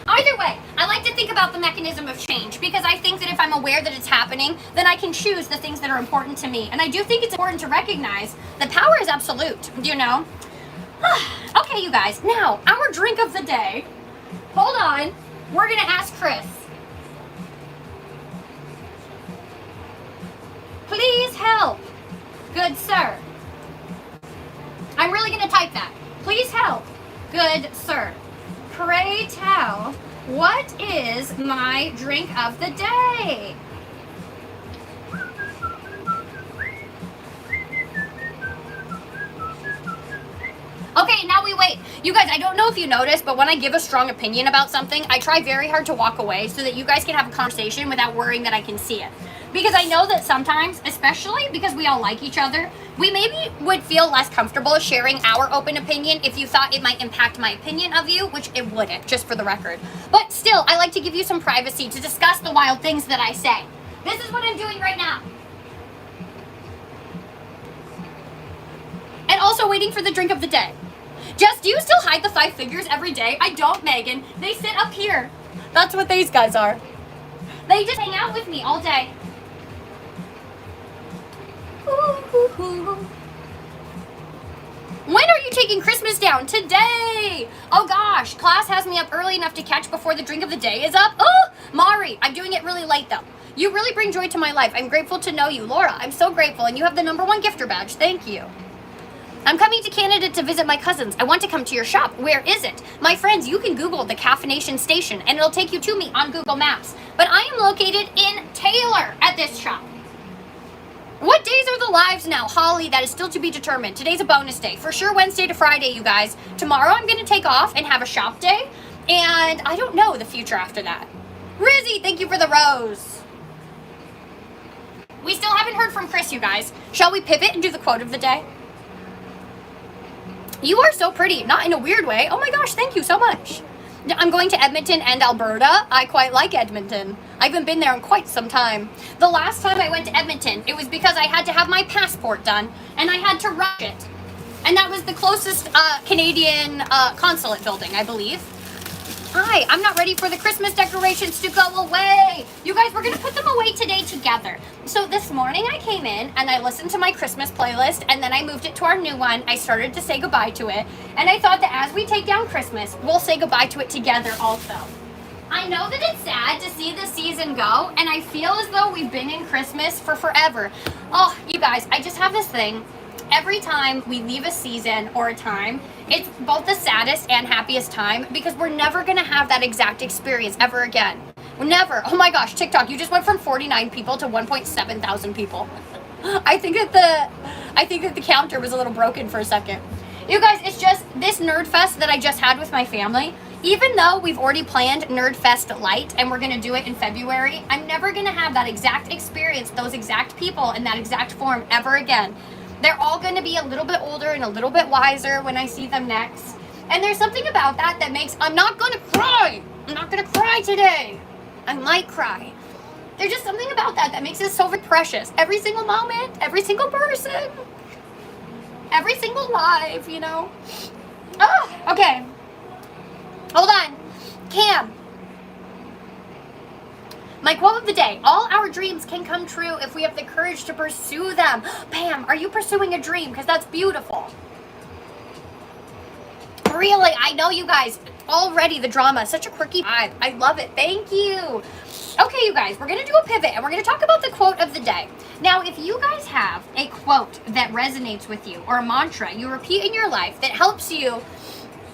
Either way, I like to think about the mechanism of change because I think that if I'm aware that it's happening, then I can choose the things that are important to me. And I do think it's important to recognize that power is absolute, you know? Okay, you guys, now, our drink of the day. Hold on. We're going to ask Chris. Please help. Good sir. I'm really going to type that. Please help. Good sir. Pray tell, what is my drink of the day? Okay, now we wait. You guys, I don't know if you noticed, but when I give a strong opinion about something, I try very hard to walk away so that you guys can have a conversation without worrying that I can see it. Because I know that sometimes, especially because we all like each other, we maybe would feel less comfortable sharing our open opinion if you thought it might impact my opinion of you, which it wouldn't, just for the record. But still, I like to give you some privacy to discuss the wild things that I say. This is what I'm doing right now. And also waiting for the drink of the day. Jess, do you still hide the 5 figures every day? I don't, Megan. They sit up here. That's what these guys are. They just hang out with me all day. When are you taking Christmas down? Today! Oh gosh, class has me up early enough to catch before the drink of the day is up. Oh, Mari, I'm doing it really late though. You really bring joy to my life. I'm grateful to know you. Laura, I'm so grateful, and you have the #1 gifter badge. Thank you. I'm coming to Canada to visit my cousins. I want to come to your shop. Where is it? My friends, you can Google the Caffeination Station, and it'll take you to me on Google Maps. But I am located in Taylor at this shop. What days are the lives now? Holly, that is still to be determined. Today's a bonus day. For sure Wednesday to Friday, you guys. Tomorrow I'm going to take off and have a shop day. And I don't know the future after that. Rizzy, thank you for the rose. We still haven't heard from Chris, you guys. Shall we pivot and do the quote of the day? You are so pretty. Not in a weird way. Oh my gosh, thank you so much. I'm going to Edmonton and Alberta. I quite like Edmonton. I haven't been there in quite some time. The last time I went to Edmonton, it was because I had to have my passport done, and I had to rush it. And that was the closest Canadian consulate building, I believe. Hi, I'm not ready for the Christmas decorations to go away. You guys, we're gonna put them away today together. So this morning I came in and I listened to my Christmas playlist, and then I moved it to our new one. I started to say goodbye to it. And I thought that as we take down Christmas, we'll say goodbye to it together also. I know that it's sad to see the season go, and I feel as though we've been in Christmas for forever. Oh, you guys, I just have this thing. Every time we leave a season or a time, it's both the saddest and happiest time because we're never going to have that exact experience ever again. Never. Oh my gosh, TikTok, you just went from 49 people to 1.7 thousand people. I think that the counter was a little broken for a second. You guys, it's just this nerd fest that I just had with my family. Even though we've already planned Nerdfest Light and we're gonna do it in February, I'm never gonna have that exact experience, those exact people in that exact form ever again. They're all gonna be a little bit older and a little bit wiser when I see them next. And there's something about that that makes, I'm not gonna cry. I'm not gonna cry today. I might cry. There's just something about that that makes it so very precious. Every single moment, every single person, every single life, you know? Oh, okay. Hold on. Cam. My quote of the day: all our dreams can come true if we have the courage to pursue them. Pam, are you pursuing a dream? Because that's beautiful. Really, I know you guys. Already the drama, such a quirky vibe. I love it. Thank you. Okay, you guys, we're going to do a pivot and we're going to talk about the quote of the day. Now, if you guys have a quote that resonates with you or a mantra you repeat in your life that helps you,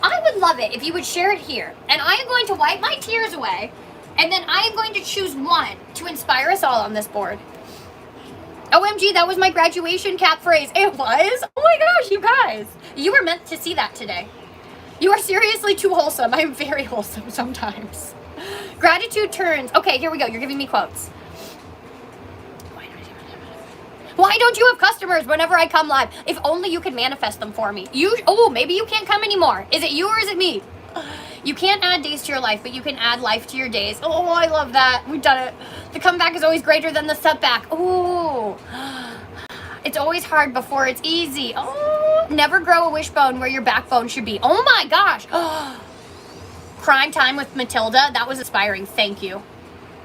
I would love it if you would share it here. And I am going to wipe my tears away, and then I am going to choose one to inspire us all on this board. OMG, that was my graduation cap phrase. It was? Oh my gosh, you guys. You were meant to see that today. You are seriously too wholesome. I am very wholesome sometimes. Gratitude turns. Okay, here we go. You're giving me quotes. Why don't you have customers whenever I come live? If only you could manifest them for me. Maybe you can't come anymore. Is it you or is it me? You can't add days to your life, but you can add life to your days. Oh, I love that. We've done it. The comeback is always greater than the setback. Oh, it's always hard before it's easy. Oh, never grow a wishbone where your backbone should be. Oh my gosh. Crime time with Matilda. That was inspiring. Thank you.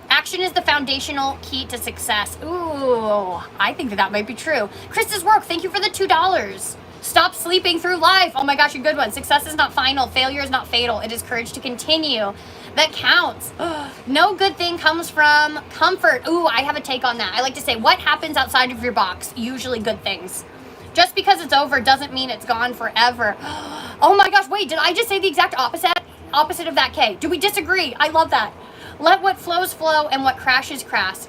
Action is the foundational key to success. Ooh, I think that might be true. Krista's work. Thank you for the $2. Stop sleeping through life. Oh my gosh, a good one. Success is not final. Failure is not fatal. It is courage to continue that counts. No good thing comes from comfort. Ooh, I have a take on that. I like to say, what happens outside of your box? Usually good things. Just because it's over doesn't mean it's gone forever. Oh my gosh, wait, did I just say the exact opposite of that, Kay? Do we disagree? I love that. Let what flows flow and what crashes crash.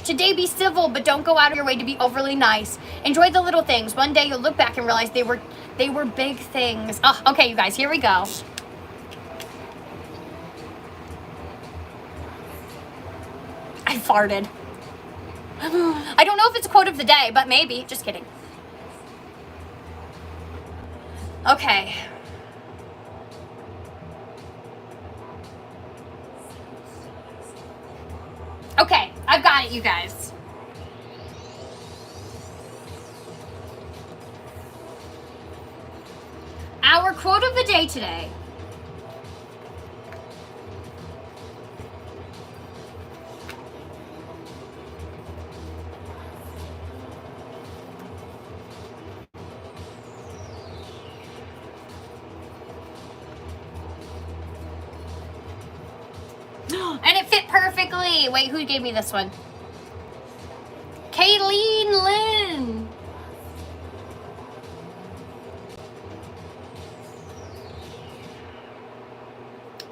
Today be civil, but don't go out of your way to be overly nice. Enjoy the little things. One day you'll look back and realize they were big things. Oh, okay, you guys, here we go. I farted. I don't know if it's a quote of the day, but maybe. Just kidding. Okay. Okay, I've got it, you guys. Our quote of the day today . And it fit perfectly. Wait, who gave me this one? Kayleen Lynn.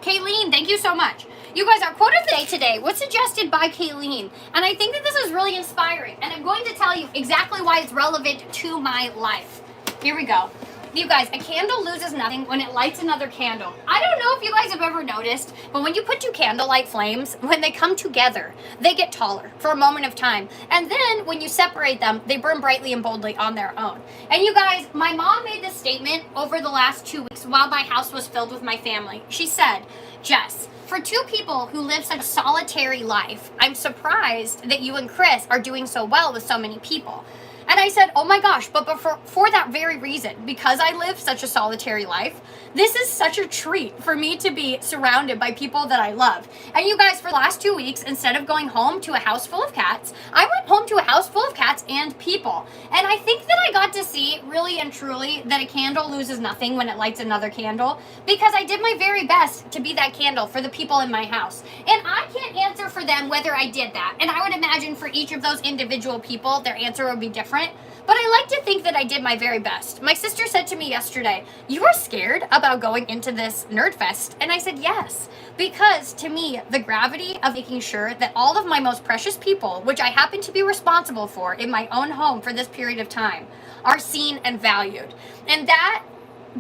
Kayleen, thank you so much. You guys, our quote of the day today was suggested by Kayleen. And I think that this is really inspiring. And I'm going to tell you exactly why it's relevant to my life. Here we go. You guys, a candle loses nothing when it lights another candle. I don't know if you guys have ever noticed, but when you put two candlelight flames, when they come together, they get taller for a moment of time. And then when you separate them, they burn brightly and boldly on their own. And you guys, my mom made this statement over the last 2 weeks while my house was filled with my family. She said, Jess, for two people who live such a solitary life, I'm surprised that you and Chris are doing so well with so many people. And I said, oh my gosh, but for that very reason, because I live such a solitary life, this is such a treat for me to be surrounded by people that I love. And you guys, for the last 2 weeks, instead of going home to a house full of cats, I went home to a house full of cats and people. And I think that I got to see really and truly that a candle loses nothing when it lights another candle, because I did my very best to be that candle for the people in my house. And I can't answer for them whether I did that. And I would imagine for each of those individual people, their answer would be different. But I like to think that I did my very best. My sister said to me yesterday, you are scared about going into this Nerdfest? And I said, yes, because to me, the gravity of making sure that all of my most precious people, which I happen to be responsible for in my own home for this period of time, are seen and valued. And that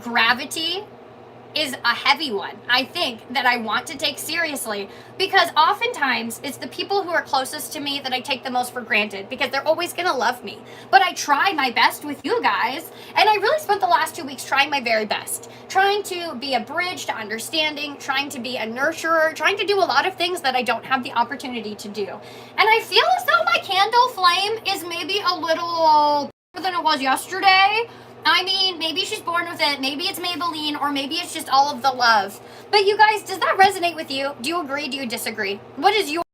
gravity is a heavy one, I think, that I want to take seriously, because oftentimes it's the people who are closest to me that I take the most for granted, because they're always gonna love me. But I try my best with you guys, and I really spent the last 2 weeks trying my very best, trying to be a bridge to understanding, trying to be a nurturer, trying to do a lot of things that I don't have the opportunity to do. And I feel as though my candle flame is maybe a little than it was yesterday. I mean, maybe she's born with it, maybe it's Maybelline, or maybe it's just all of the love. But you guys, does that resonate with you? Do you agree? Do you disagree? What is your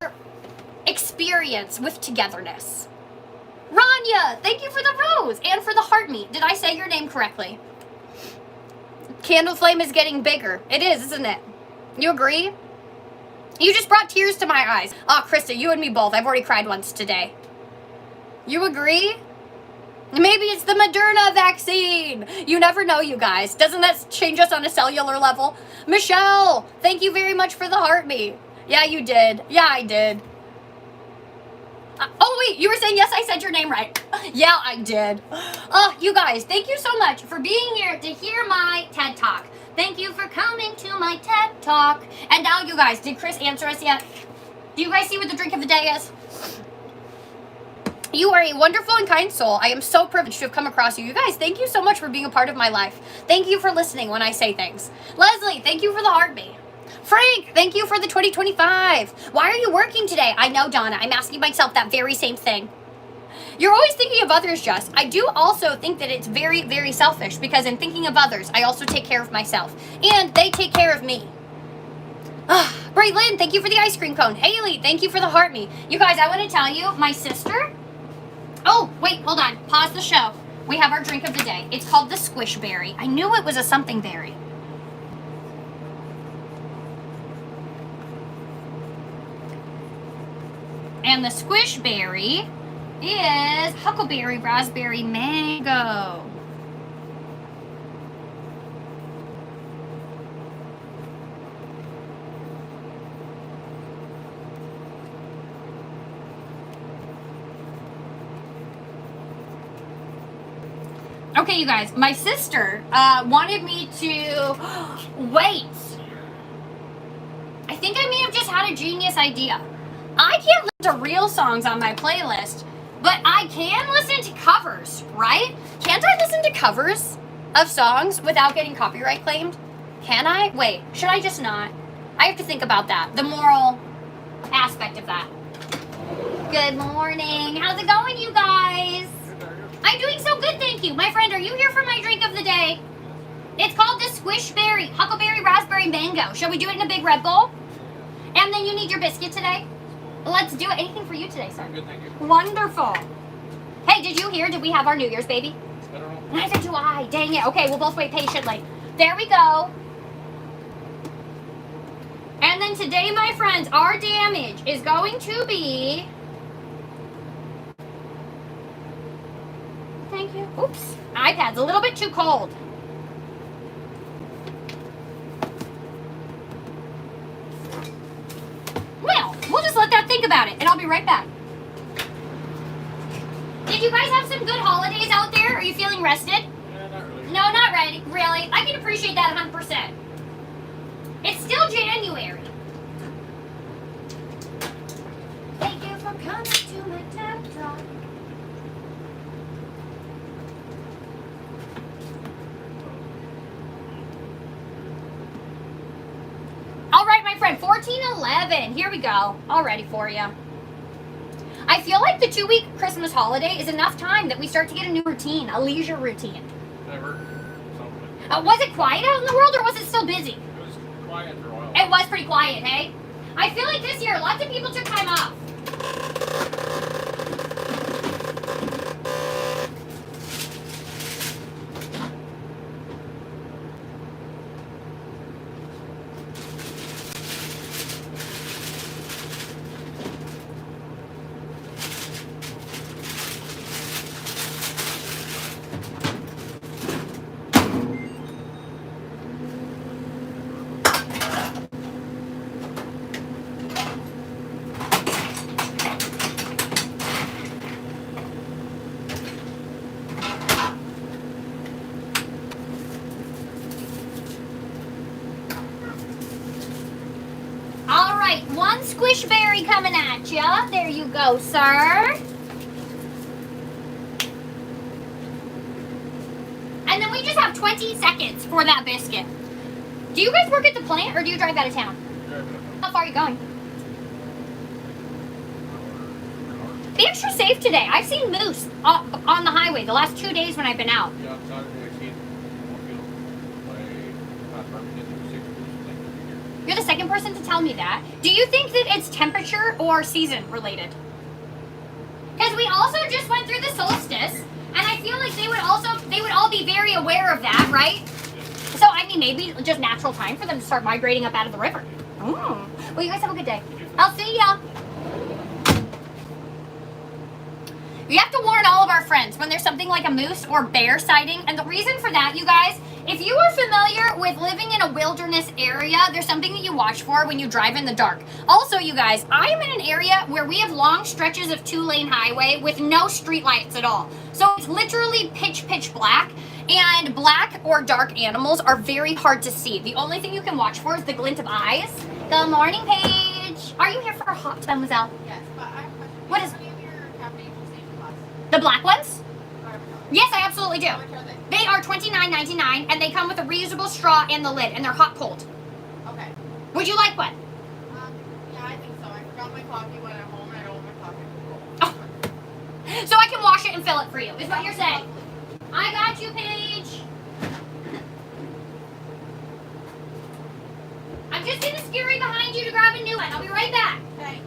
experience with togetherness? Rania, thank you for the rose and for the heart meat. Did I say your name correctly? Candle flame is getting bigger. It is, isn't it? You agree? You just brought tears to my eyes. Oh, Krista, you and me both. I've already cried once today. You agree? Maybe it's the Moderna vaccine. You never know, you guys. Doesn't that change us on a cellular level? Michelle, thank you very much for the heart meat. Yeah, you did. Yeah, I did. Oh, wait, you were saying yes, I said your name right. Yeah, I did. Oh, you guys, thank you so much for being here to hear my TED Talk. Thank you for coming to my TED Talk. And now, you guys, did Chris answer us yet? Do you guys see what the drink of the day is? You are a wonderful and kind soul. I am so privileged to have come across you. You guys, thank you so much for being a part of my life. Thank you for listening when I say things. Leslie, thank you for the heartbeat. Frank, thank you for the 2025. Why are you working today? I know, Donna. I'm asking myself that very same thing. You're always thinking of others, Jess. I do also think that it's very, very selfish, because in thinking of others, I also take care of myself. And they take care of me. Braylon, thank you for the ice cream cone. Haley, thank you for the heart meat. You guys, I want to tell you, my sister... Oh, wait, hold on. Pause the show. We have our drink of the day. It's called the Squish Berry. I knew it was a something berry. And the Squish Berry is Huckleberry Raspberry Mango. Okay, you guys, my sister wanted me to wait. I think I may have just had a genius idea. I can't listen to real songs on my playlist, but I can listen to covers, right? Can't I listen to covers of songs without getting copyright claimed? Can I? Wait, should I just not? I have to think about that, the moral aspect of that. Good morning. How's it going, you guys? I'm doing so good, thank you. My friend, are you here for my drink of the day? It's called the Squish Berry, Huckleberry Raspberry Mango. Shall we do it in a big Red Bull? And then you need your biscuit today? Let's do it. Anything for you today, sir? Good, thank you. Wonderful. Hey, did you hear? Did we have our New Year's baby? I don't know. Neither do I. Dang it. Okay, we'll both wait patiently. There we go. And then today, my friends, our damage is going to be... Thank you. Oops. iPad's a little bit too cold. Well, we'll just let that think about it, and I'll be right back. Did you guys have some good holidays out there? Are you feeling rested? Yeah, not really. No, not ready. Really. I can appreciate that 100%. It's still January. Thank you for coming to my TED Talk. All right, my friend, 1411. Here we go. All ready for you. I feel like the 2-week Christmas holiday is enough time that we start to get a new routine, a leisure routine. Never. Something. Was it quiet out in the world, or was it still busy? It was quiet for a while. It was pretty quiet, hey? I feel like this year, lots of people took time off. right, one squish berry coming at ya. There you go, sir. And then we just have 20 seconds for that biscuit. Do you guys work at the plant or do you drive out of town? How far are you going? Be extra safe today. I've seen moose on the highway the last 2 days when I've been out. Yeah, Saturday I seen You're the second person to tell me that. Do you think that it's temperature or season related? Because we also just went through the solstice, and I feel like they would all be very aware of that, right? So I mean, maybe just natural time for them to start migrating up out of the river. Well, you guys have a good day. I'll see ya. You have to warn all of our friends when there's something like a moose or bear sighting. And the reason for that, you guys, if you are familiar with living in a wilderness area, there's something that you watch for when you drive in the dark. Also, you guys, I am in an area where we have long stretches of 2-lane highway with no street lights at all. So it's literally pitch black. And black or dark animals are very hard to see. The only thing you can watch for is the glint of eyes. Good morning, Paige. Are you here for a hot mademoiselle? Yes, but I have a question. What is- How many of your Caffeination Station classes? The black ones? Are- Yes, I absolutely do. How much are they? They are $29.99 and they come with a reusable straw and the lid and they're hot cold. Okay. Would you like one? Yeah, I think so. I forgot my coffee when I'm home and I don't want my coffee to go. So I can wash it and fill it for you, is what you're saying. I got you, Paige. I'm just gonna scurry behind you to grab a new one. I'll be right back. Okay.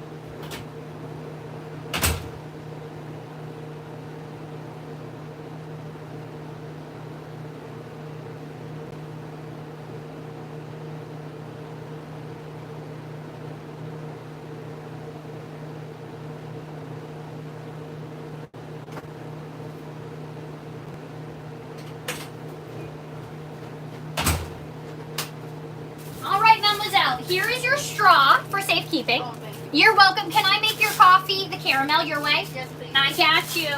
All right, mademoiselle, here is your straw for safekeeping. Oh, thank you. You're welcome. Can I make your coffee, the caramel, your way? Yes, please. I got you.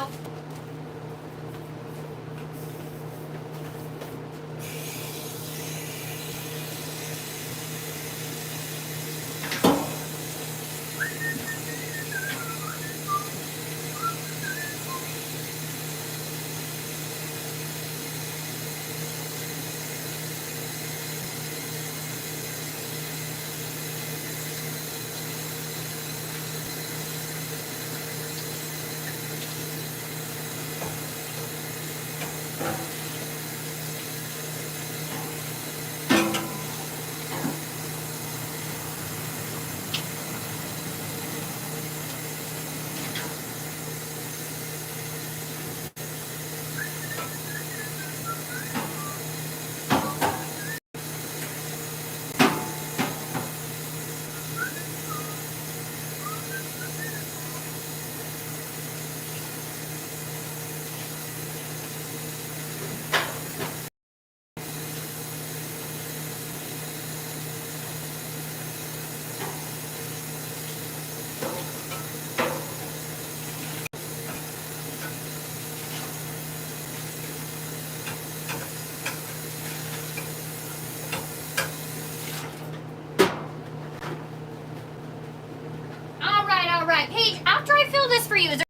All right. Paige, after I fill this for you, is there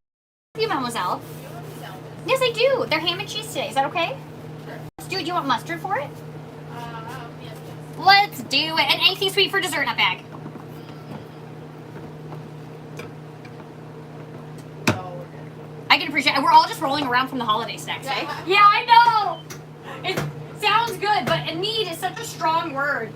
you, mademoiselle? You want me to sell this? Yes, I do. They're ham and cheese today. Is that okay? Sure. Do you want mustard for it? Yes, please. Let's do it. And anything sweet for dessert in that bag. No, we're good. I can appreciate it. We're all just rolling around from the holiday snacks, eh? Yeah. Yeah, I know. It sounds good, but need is such a strong word.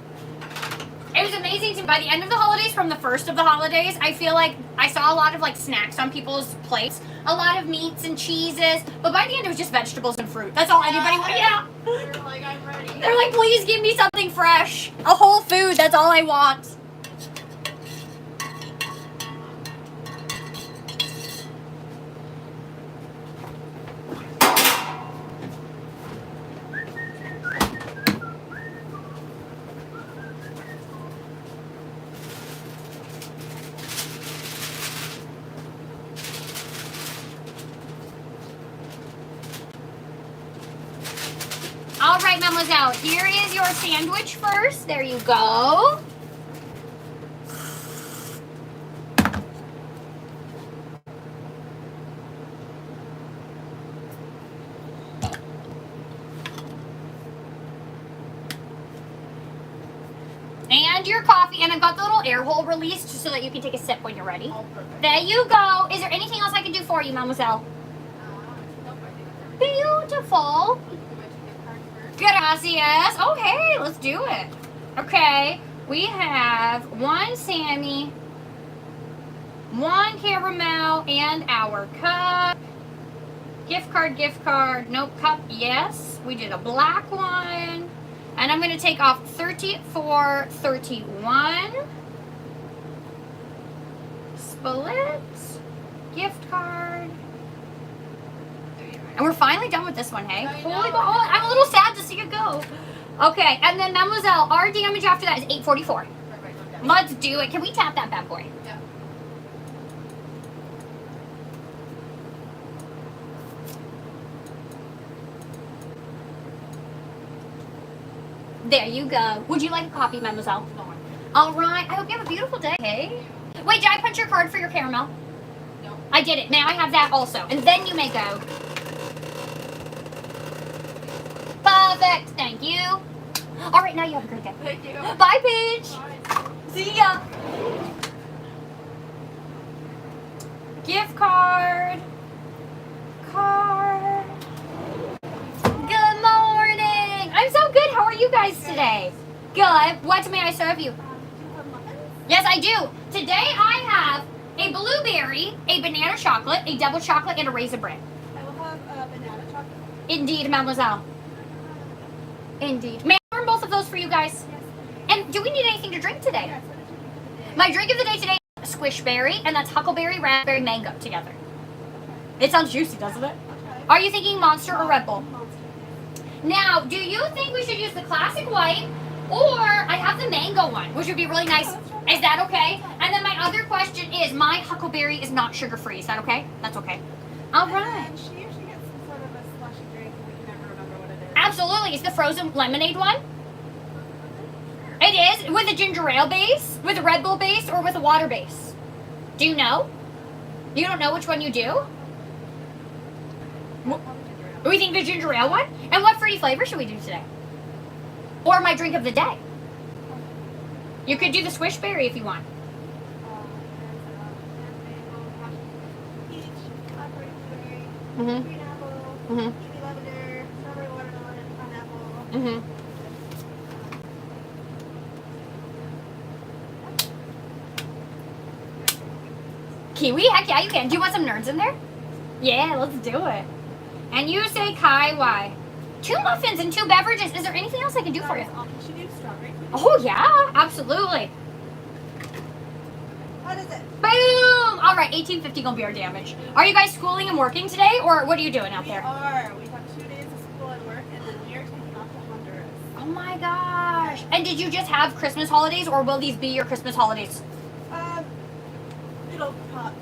It was amazing to by the end of the holidays, from the first of the holidays, I feel like I saw a lot of like snacks on people's plates, a lot of meats and cheeses, but by the end it was just vegetables and fruit. That's all anybody wanted. Yeah. They're like, I'm ready. They're like, please give me something fresh. A whole food, that's all I want. All right, mademoiselle, here is your sandwich first. There you go. and your coffee, and I've got the little air hole released so that you can take a sip when you're ready. All perfect. There you go. Is there anything else I can do for you, mademoiselle? Nope, I think that's Beautiful. everything. Do I take a card first? Gracias. Oh, hey, let's do it. Okay, we have one Sammy, one caramel, and our cup. Gift card. Nope, cup, yes. We did a black one. And I'm going to take off 34.31. Split. Gift card. And we're finally done with this one, hey? I Holy know. moly, I'm a little sad to see it go. Okay, and then Mademoiselle, our damage after that is 844. Perfect, okay. Let's do it. Can we tap that bad boy? Yeah. There you go. Would you like a coffee, Mademoiselle? No, I'm good. All right. I hope you have a beautiful day. Hey. Wait, did I punch your card for your caramel? No. I did it. May I have that also? And then you may go. Perfect. Thank you. All right, now you have a great day. Thank you. Bye, Paige. Bye. See ya. Gift card. Card. Good morning. I'm so good. How are you guys today? Good. What may I serve you? Do you have muffins? Yes, I do. Today I have a blueberry, a banana chocolate, a double chocolate, and a raisin bran. I will have a banana chocolate. Indeed, mademoiselle. Indeed. May I order both of those for you guys? Yes, please. And do we need anything to drink today? Yes, what did you do today? My drink of the day today is squishberry, and that's huckleberry, raspberry, mango together. It sounds juicy, doesn't it? Okay. Are you thinking Monster or Red Bull? Monster. Now, do you think we should use the classic white, or I have the mango one, which would be really nice. Is that okay? And then my other question is, my huckleberry is not sugar-free. Is that okay? That's okay. All right. And she usually gets some sort of a slushy drink, and we can never remember what it is. Absolutely. It's the frozen lemonade one. It is, with a ginger ale base, with a Red Bull base, or with a water base. Do you know? You don't know which one you do? We think the ginger ale one? And what fruity flavor should we do today? Or my drink of the day? You could do the swishberry if you want. Peach, blackberry, blueberry, Mm-hmm. green apple, Mm-hmm. kiwi lavender, strawberry watermelon, and pineapple. Mm-hmm. Kiwi? Heck yeah, you can. Do you want some nerds in there? Yeah, let's do it. And you say Kai Y. 2 muffins and 2 beverages. Is there anything else I can do for you? Should you do strawberry? Oh, yeah, absolutely. What is it? Boom! All right, 1850 gonna be our damage. Are you guys schooling and working today, or what are you doing out We there? are. We have 2 days of school and work, and then we are taking off to Honduras. Oh my gosh. And did you just have Christmas holidays, or will these be your Christmas holidays?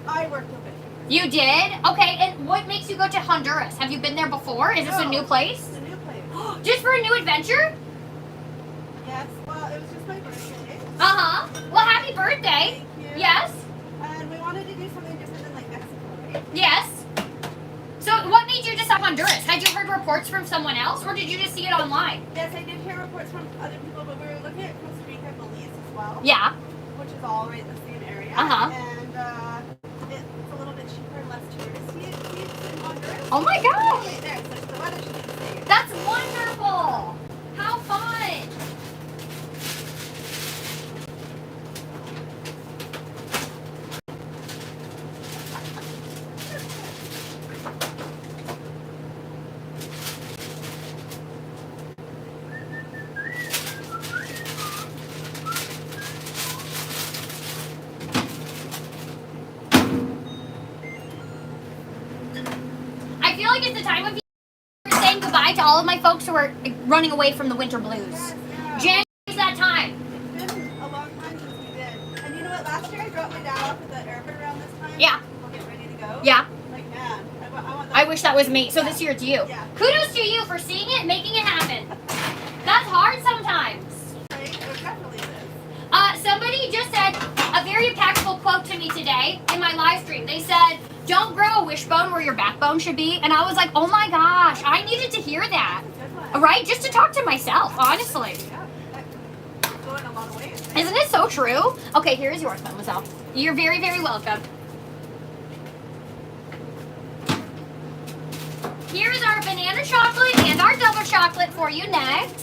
I worked a bit. You did? Okay, and what makes you go to Honduras? Have you been there before? Is this a new place? It's a new place. Just for a new adventure? Yes. Well, it was just my birthday. Uh-huh. Well, happy birthday. Thank you. Yes. And we wanted to do something different than like Mexico, right? Yes. So what made you decide Honduras? Had you heard reports from someone else, or did you just see it online? Yes, I did hear reports from other people, but we were looking at Costa Rica and Belize as well. Yeah. Which is all right in the same area. Uh-huh. And it's a little bit cheaper and less touristy in Honduras. Oh my gosh. Right there, so the weather should be the same. That's wonderful. How fun. I feel like it's the time of year we're saying goodbye to all of my folks who are running away from the winter blues. Yes, yeah. January is that time. It's been a long time since we did. And you know what? Last year I dropped my dad off at the airport around this time. Yeah. We'll get ready to go. Yeah. Like, man, I want that. I wish that was me. So this year it's you. Yeah. Kudos to you for seeing it and making it happen. That's hard sometimes. Right? It definitely is. Somebody just said a very impactful quote to me today in my live stream. They said, "Don't grow a wishbone where your backbone should be." And I was like, oh my gosh, I needed to hear that. That's a good one. Right? Just to talk to myself, honestly. Yeah. That could go in a lot of ways. Isn't it so true? Okay, here's yours, mademoiselle. You're very, very welcome. Here's our banana chocolate and our double chocolate for you next.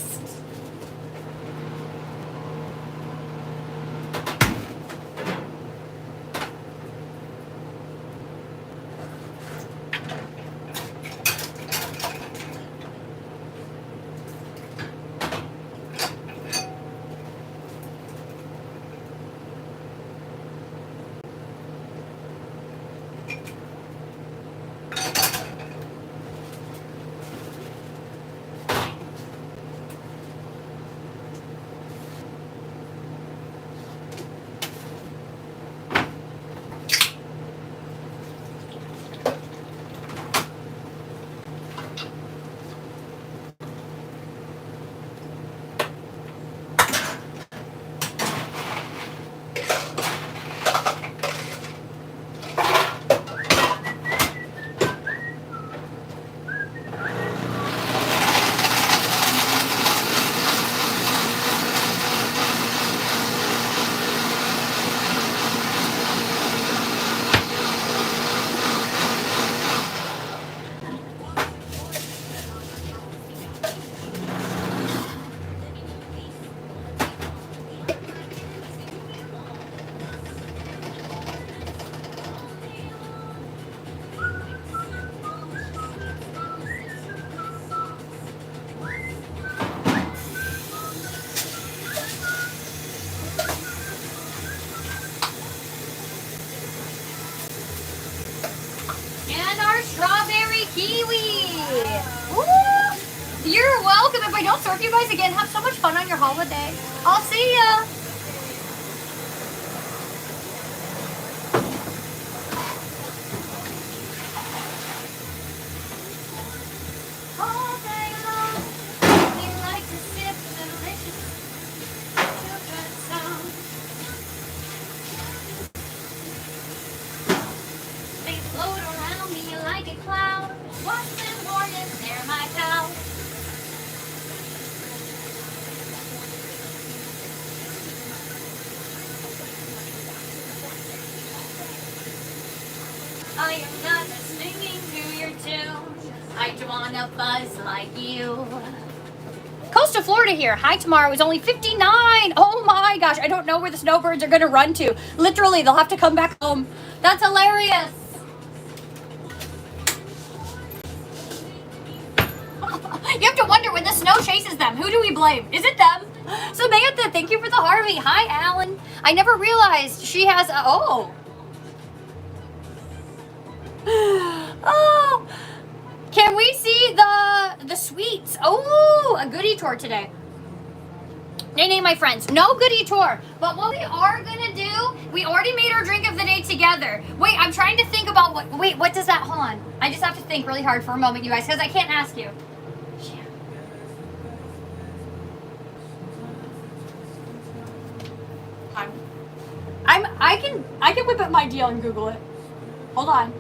And our strawberry kiwi. Ooh, you're welcome. If I don't serve you guys again, have so much fun on your holiday. I'll see ya. All day long, we like to sip delicious chocolate sound. They float around me like a cloud. What's important? They're my pal. I am not singing to your tune. I don't wanna buzz like you. Coastal Florida here. High tomorrow is only 59. Oh my gosh. I don't know where the snowbirds are gonna run to. Literally, they'll have to come back home. That's hilarious. You have to wonder when the snow chases them. Who do we blame? Is it them? Samantha, thank you for the Harvey. Hi, Alan. I never realized she has a... Oh. Oh. Can we see the sweets? Oh, a goodie tour today. Nay, my friends, no goodie tour. But what we are gonna do, we already made our drink of the day together. Wait, I'm trying to think about what does that, hold on. I just have to think really hard for a moment, you guys, because I can't ask you. I can whip up my deal and Google it. Hold on.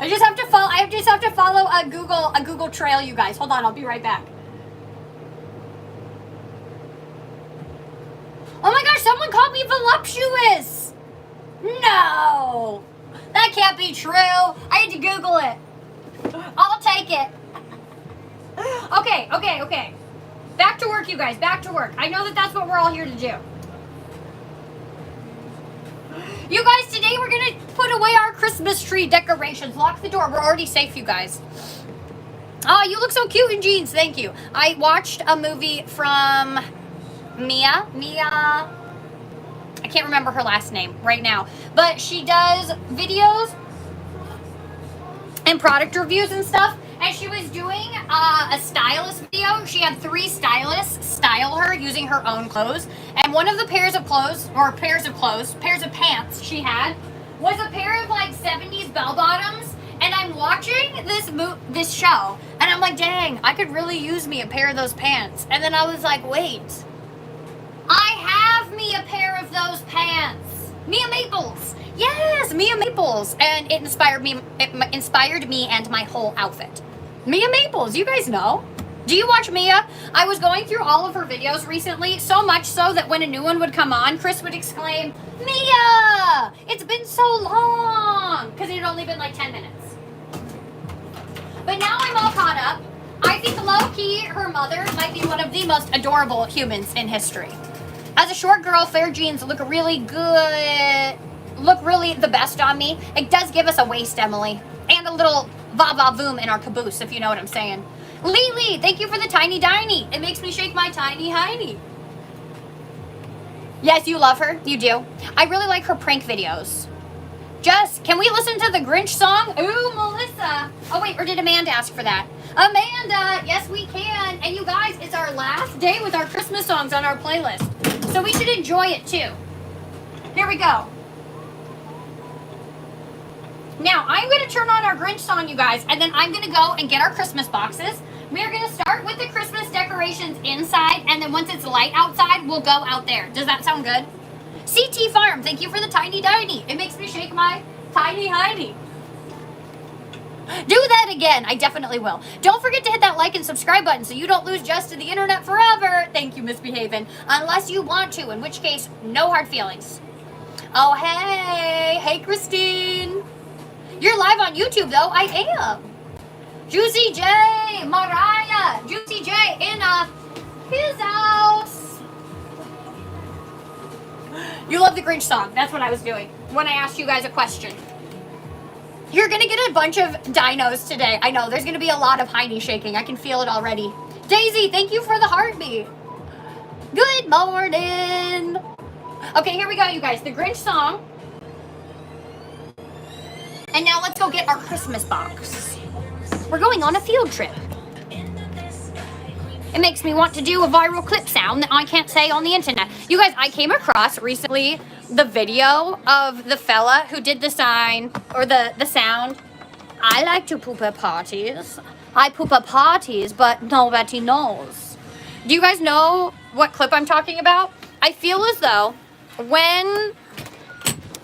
I just have to follow a Google trail, you guys. Hold on, I'll be right back. Oh my gosh, someone called me voluptuous. No, that can't be true. I had to Google it. I'll take it. Okay. Back to work, you guys. Back to work. I know that that's what we're all here to do. You guys, today we're going to put away our Christmas tree decorations. Lock the door. We're already safe, you guys. Oh, you look so cute in jeans. Thank you. I watched a movie from Mia. I can't remember her last name right now. But she does videos and product reviews and stuff. And she was doing a stylist video. She had 3 stylists style her using her own clothes. And one of the pairs of pants she had was a pair of like 70s bell bottoms. And And I'm watching this show, and I'm like, dang, I could really use me a pair of those pants. And then I was like, wait, I have me a pair of those pants. Mia Maples. Yes, Mia Maples. And it inspired me and my whole outfit. Mia Maples, you guys know. Do you watch Mia? I was going through all of her videos recently, so much so that when a new one would come on, Chris would exclaim, Mia! It's been so long! Because it had only been like 10 minutes. But now I'm all caught up. I think low-key, her mother might be one of the most adorable humans in history. As a short girl, fair jeans look really good, look really the best on me. It does give us a waist, Emily, and a little va-va-voom in our caboose, if you know what I'm saying. Lily, thank you for the tiny diny. It makes me shake my tiny hiney. Yes, you love her. You do. I really like her prank videos. Jess, can we listen to the Grinch song? Ooh, Melissa. Oh, wait, or did Amanda ask for that? Amanda, yes, we can. And you guys, it's our last day with our Christmas songs on our playlist. So we should enjoy it, too. Here we go. Now, I'm going to turn on our Grinch song, you guys, and then I'm going to go and get our Christmas boxes. We are going to start with the Christmas decorations inside, and then once it's light outside, we'll go out there. Does that sound good? CT Farm, thank you for the tiny diny. It makes me shake my tiny hiney. Do that again. I definitely will. Don't forget to hit that like and subscribe button so you don't lose Jess to the internet forever. Thank you, Misbehavin'. Unless you want to, in which case, no hard feelings. Oh, hey. Hey, Christine. You're live on YouTube, though. I am. Juicy J, Mariah, Juicy J in his house. You love the Grinch song. That's what I was doing when I asked you guys a question. You're going to get a bunch of dinos today. I know, there's going to be a lot of hiney shaking. I can feel it already. Daisy, thank you for the heartbeat. Good morning. Okay, here we go, you guys. The Grinch song. And now let's go get our Christmas box. We're going on a field trip. It makes me want to do a viral clip sound that I can't say on the internet. You guys, I came across recently the video of the fella who did the sign, or the sound. I like to poop at parties. I poop at parties, but nobody knows. Do you guys know what clip I'm talking about? I feel as though when...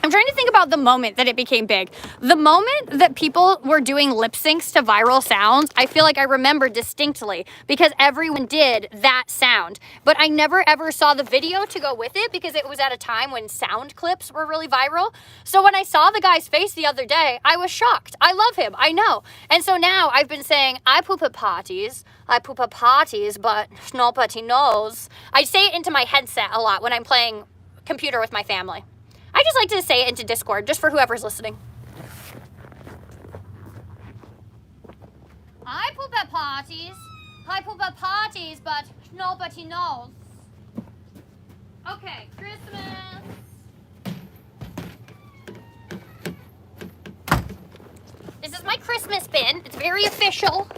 I'm trying to think about the moment that it became big. The moment that people were doing lip syncs to viral sounds, I feel like I remember distinctly because everyone did that sound. But I never ever saw the video to go with it because it was at a time when sound clips were really viral. So when I saw the guy's face the other day, I was shocked. I love him, I know. And so now I've been saying, I poop at parties, but nobody knows. I say it into my headset a lot when I'm playing computer with my family. I just like to say it into Discord, just for whoever's listening. I poop at parties, but nobody knows. Okay, Christmas. This is my Christmas bin. It's very official.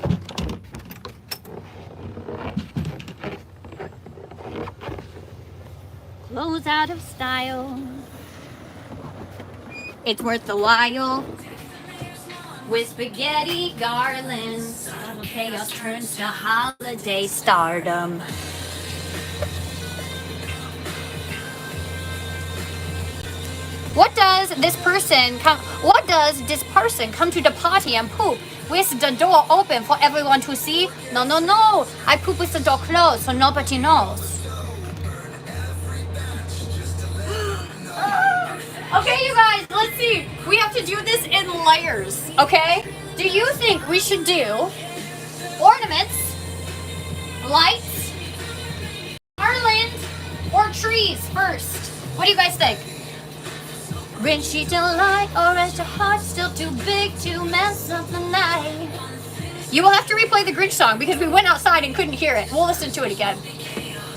Clothes out of style. It's worth the while. With spaghetti garlands, chaos turns to holiday stardom. What does this person come to the party and poop with the door open for everyone to see? No. I poop with the door closed so nobody knows. Okay, you guys, let's see. We have to do this in layers, okay? Do you think we should do ornaments, lights, garland, or trees first? What do you guys think? Grinchy delight, or is your heart still too big to mess up the night? You will have to replay the Grinch song because we went outside and couldn't hear it. We'll listen to it again.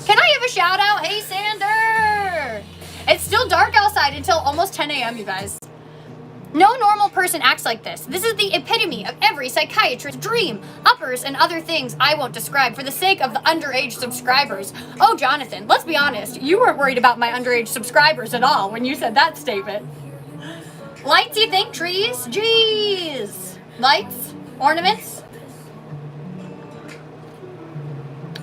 Can I give a shout out? Hey, Sander! It's still dark outside until almost 10 a.m., you guys. No normal person acts like this. This is the epitome of every psychiatrist's dream. Uppers and other things I won't describe for the sake of the underage subscribers. Oh, Jonathan, let's be honest. You weren't worried about my underage subscribers at all when you said that statement. Lights, you think? Trees? Jeez. Lights? Ornaments?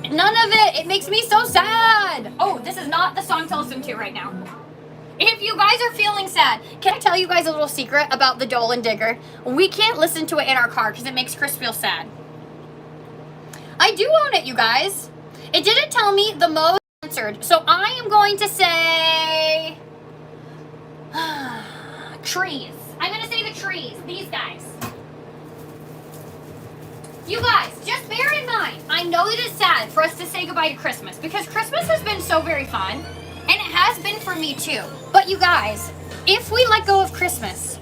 None of it. It makes me so sad. Oh, this is not the song to listen to right now. If you guys are feeling sad, can I tell you guys a little secret about the Dolan Digger? We can't listen to it in our car because it makes Chris feel sad. I do own it, you guys. It didn't tell me the most answered, so I am going to say trees. I'm going to say the trees. These guys. You guys, just bear in mind, I know that it's sad for us to say goodbye to Christmas because Christmas has been so very fun, and it has been for me too. But you guys, if we let go of Christmas,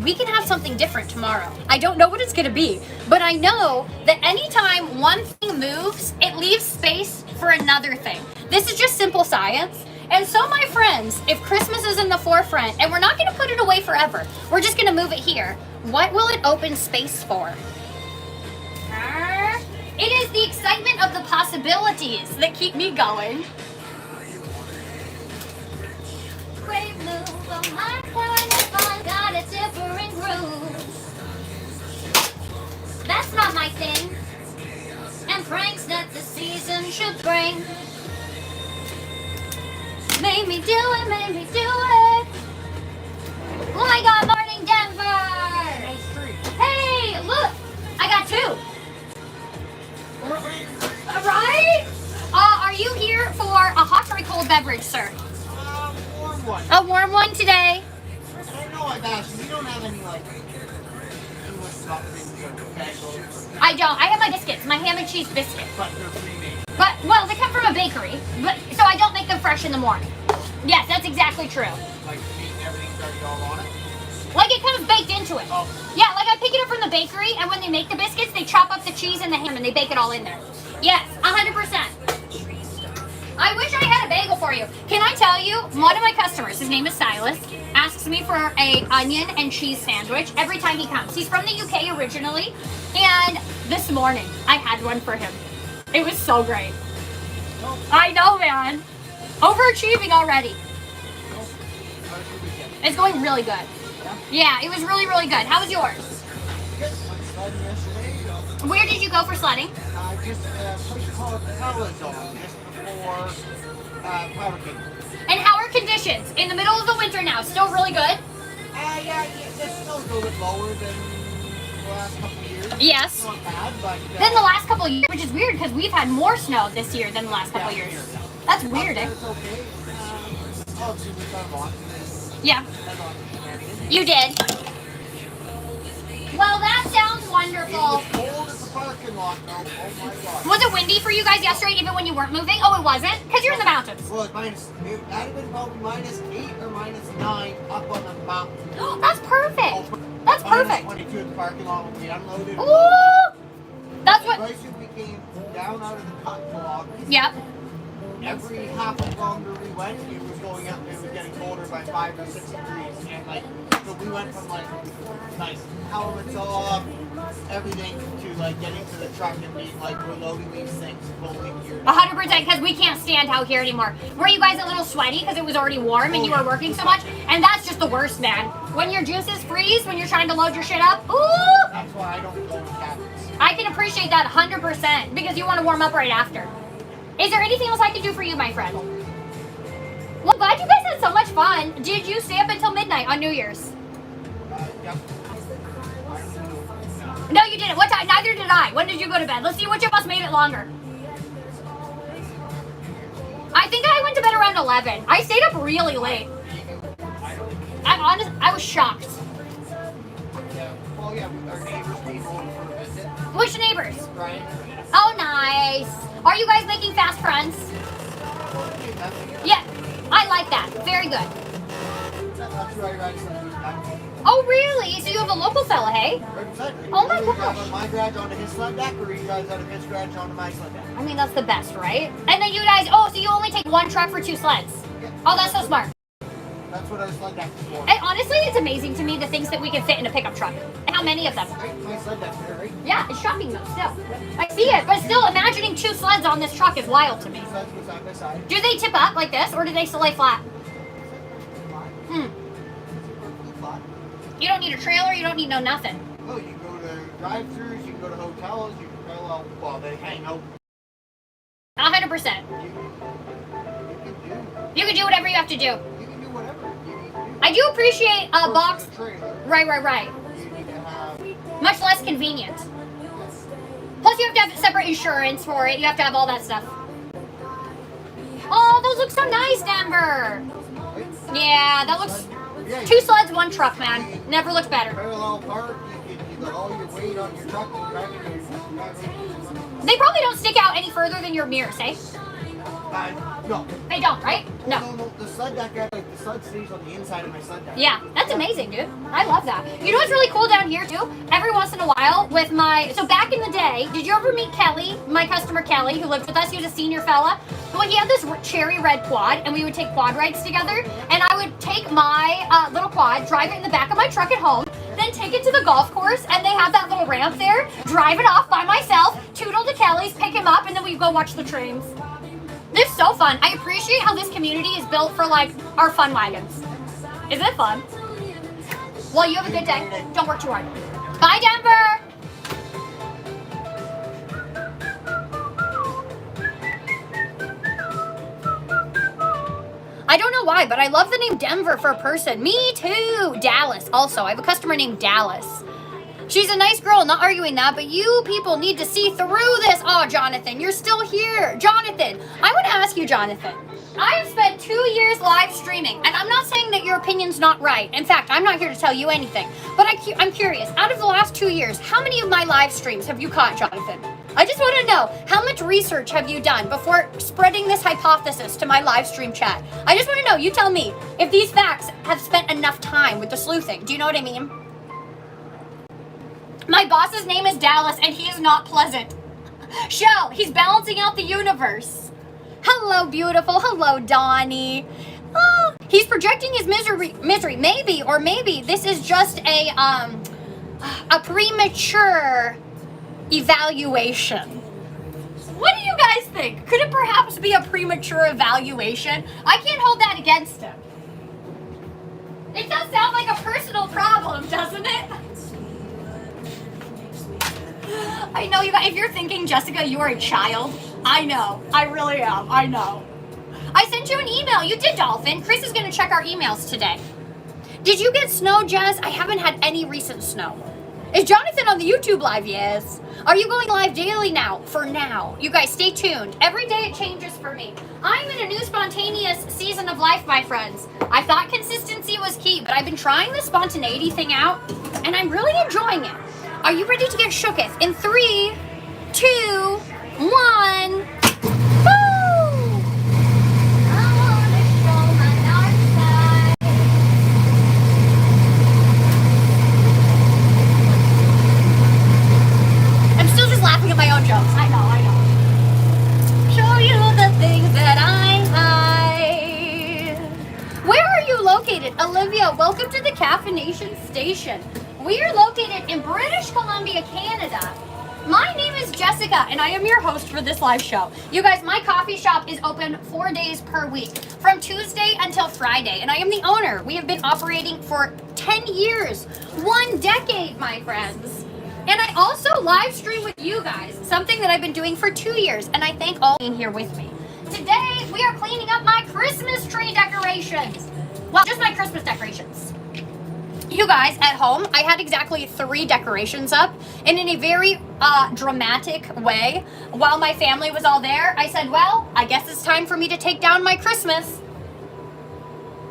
we can have something different tomorrow. I don't know what it's gonna be, but I know that anytime one thing moves, it leaves space for another thing. This is just simple science. And so my friends, if Christmas is in the forefront, and we're not gonna put it away forever, we're just gonna move it here, what will it open space for? It is the excitement of the possibilities that keep me going. Great move on my kind of fun, got a different groove. That's not my thing. And pranks that the season should bring. Made me do it, made me do it. Oh my God, morning Denver. Hey, look, I got two. Right? Are you here for a hot or a cold beverage, sir? Warm one. A warm one today? I don't know, I've asked. We don't have any, like, English toppings or bagels. I don't. I have my biscuits, my ham and cheese biscuits. But they're pre-made. But, well, they come from a bakery, but so I don't make them fresh in the morning. Yes, that's exactly true. Like, meat and everything's already all on it. Like it comes baked into it. Oh. Yeah, like I pick it up from the bakery, and when they make the biscuits, they chop up the cheese and the ham, and they bake it all in there. Yes, 100%. I wish I had a bagel for you. Can I tell you, one of my customers, his name is Silas, asks me for a onion and cheese sandwich every time he comes. He's from the UK originally, and this morning I had one for him. It was so great. I know, man. Overachieving already. How's your weekend? It's going really good. Yeah, it was really, really good. How was yours? Good. Went sledding yesterday. Where did you go for sledding? Just a place called Palazon, just before Power King. And how are conditions? In the middle of the winter now, still really good? Yeah, it's still a little bit lower than the last couple of years. Yes. It's not bad, but... Then the last couple of years, which is weird because we've had more snow this year than the last couple of years. That's weird, eh? It's okay. Obviously, we got lots of this. Yeah, That's all shenanigans. you did. Well, that sounds It wonderful. was cold at the parking lot, though. Oh my God. Was it windy for you guys yesterday even when you weren't moving? Oh, it wasn't? Because you're in the mountains. Well, it might have been probably -8 or -9 up on the mountain. That's perfect. That's perfect. -22 at the parking lot when we unloaded. Ooh! That's what... Right as we came down out of the cut block, Yep. every half a kilometer we went, it was going up, it was getting colder by 5 or 6 degrees. And like, so we went from like helmets off, everything, to like getting to the truck and being like, we're loading these things fully here. 100%, because we can't stand out here anymore. Were you guys a little sweaty because it was already warm and you were working so much? And that's just the worst, man. When your juices freeze, when you're trying to load your shit up, ooh! That's why I don't go with cabins. I can appreciate that 100% because you want to warm up right after. Is there anything else I can do for you, my friend? Well, glad you guys had so much fun. Did you stay up until midnight on New Year's? Yep. No, you didn't. What time? Neither did I. When did you go to bed? Let's see which of us made it longer. I think I went to bed around 11. I stayed up really late. I was shocked. Yeah. Well, yeah, our neighbors came over for a visit. Which neighbors? Brian. Oh, nice. Are you guys making fast friends? Yeah, I like that. Very good. That's where I ride some back. Oh, really? So you have a local fella, hey? Right beside me. Oh my Either we drive gosh. out of my garage onto his sled deck, or he drives out of his garage onto my sled deck. I mean, that's the best, right? And then you guys, oh, so you only take one truck for 2 sleds. Yeah. Oh, that's so smart. That's what our sled deck is for. And honestly, it's amazing to me the things that we can fit in a pickup truck. And how many of them. Right, my sled deck's there, right? Yeah, it's shocking though, still. I see it, but still imagining 2 sleds on this truck is wild to me. Sleds go side by side. Do they tip up like this, or do they still lay flat? Flat. Hmm. Flat. You don't need a trailer, you don't need no nothing. Oh, you go to drive-thrus, you can go to hotels, you can parallel, well, they hang out. 100%. You can do You can do whatever you have to do. You can do whatever you need to do. I do appreciate a First, box. in a trailer, Right. you need to have, Much less convenient. Plus, you have to have separate insurance for it. You have to have all that stuff. Oh, those look so nice, Denver. Yeah, that looks... yeah, 2 sleds, 1 truck, man. Never looked better. parallel park, you got all your weight on your truck, and drive it. They probably don't stick out any further than your mirrors, eh? No. They don't, right? No. No, the sled deck, the sled stays on the inside of my sled deck. Yeah, that's amazing, dude. I love that. You know what's really cool down here, too? Every once in a while with my... So back in the day, did you ever meet Kelly, my customer Kelly, who lived with us? He was a senior fella. Well, he had this cherry red quad, and we would take quad rides together. And I would take my little quad, drive it in the back of my truck at home, then take it to the golf course, and they have that little ramp there, drive it off by myself, tootle to Kelly's, pick him up, and then we go watch the trains. This is so fun. I appreciate how this community is built for, like, our fun wagons. Isn't it fun? Well, you have a good day. Don't work too hard. Bye, Denver! I don't know why, but I love the name Denver for a person. Me too. Dallas also. I have a customer named Dallas. She's a nice girl, not arguing that, but you people need to see through this. Oh, Jonathan, you're still here. Jonathan, I want to ask you, Jonathan. I have spent 2 years live streaming, and I'm not saying that your opinion's not right. In fact, I'm not here to tell you anything. But I'm curious, out of the last 2 years, how many of my live streams have you caught, Jonathan? I just want to know, how much research have you done before spreading this hypothesis to my live stream chat? I just want to know, you tell me, if these facts have spent enough time with the sleuthing. Do you know what I mean? My boss's name is Dallas, and he is not pleasant. Shell, he's balancing out the universe. Hello, beautiful. Hello, Donnie. Oh, he's projecting his misery. Maybe, or maybe this is just a premature evaluation. What do you guys think? Could it perhaps be a premature evaluation? I can't hold that against him. It does sound like a personal problem, doesn't it? I know you guys, if you're thinking, Jessica, you are a child. I know. I really am. I know. I sent you an email. You did, Dolphin. Chris is going to check our emails today. Did you get snow, Jess? I haven't had any recent snow. Is Jonathan on the YouTube live? Yes. Are you going live daily now? For now. You guys, stay tuned. Every day it changes for me. I'm in a new spontaneous season of life, my friends. I thought consistency was key, but I've been trying the spontaneity thing out, and I'm really enjoying it. Are you ready to get shooketh? In 3, 2, 1. Woo! I wanna show my dark side. I'm still just laughing at my own jokes. I know. Show you the things that I hide. Where are you located? Olivia, welcome to the Caffeination Station. We are located in British Columbia, Canada. My name is Jessica, and I am your host for this live show. You guys, my coffee shop is open 4 days per week, from Tuesday until Friday, and I am the owner. We have been operating for 10 years, 1 decade, my friends. And I also live stream with you guys, something that I've been doing for 2 years, and I thank all being here with me. Today, we are cleaning up my Christmas tree decorations. Well, just my Christmas decorations. You guys, at home, I had exactly 3 decorations up, and in a very dramatic way, while my family was all there, I said, well, I guess it's time for me to take down my Christmas.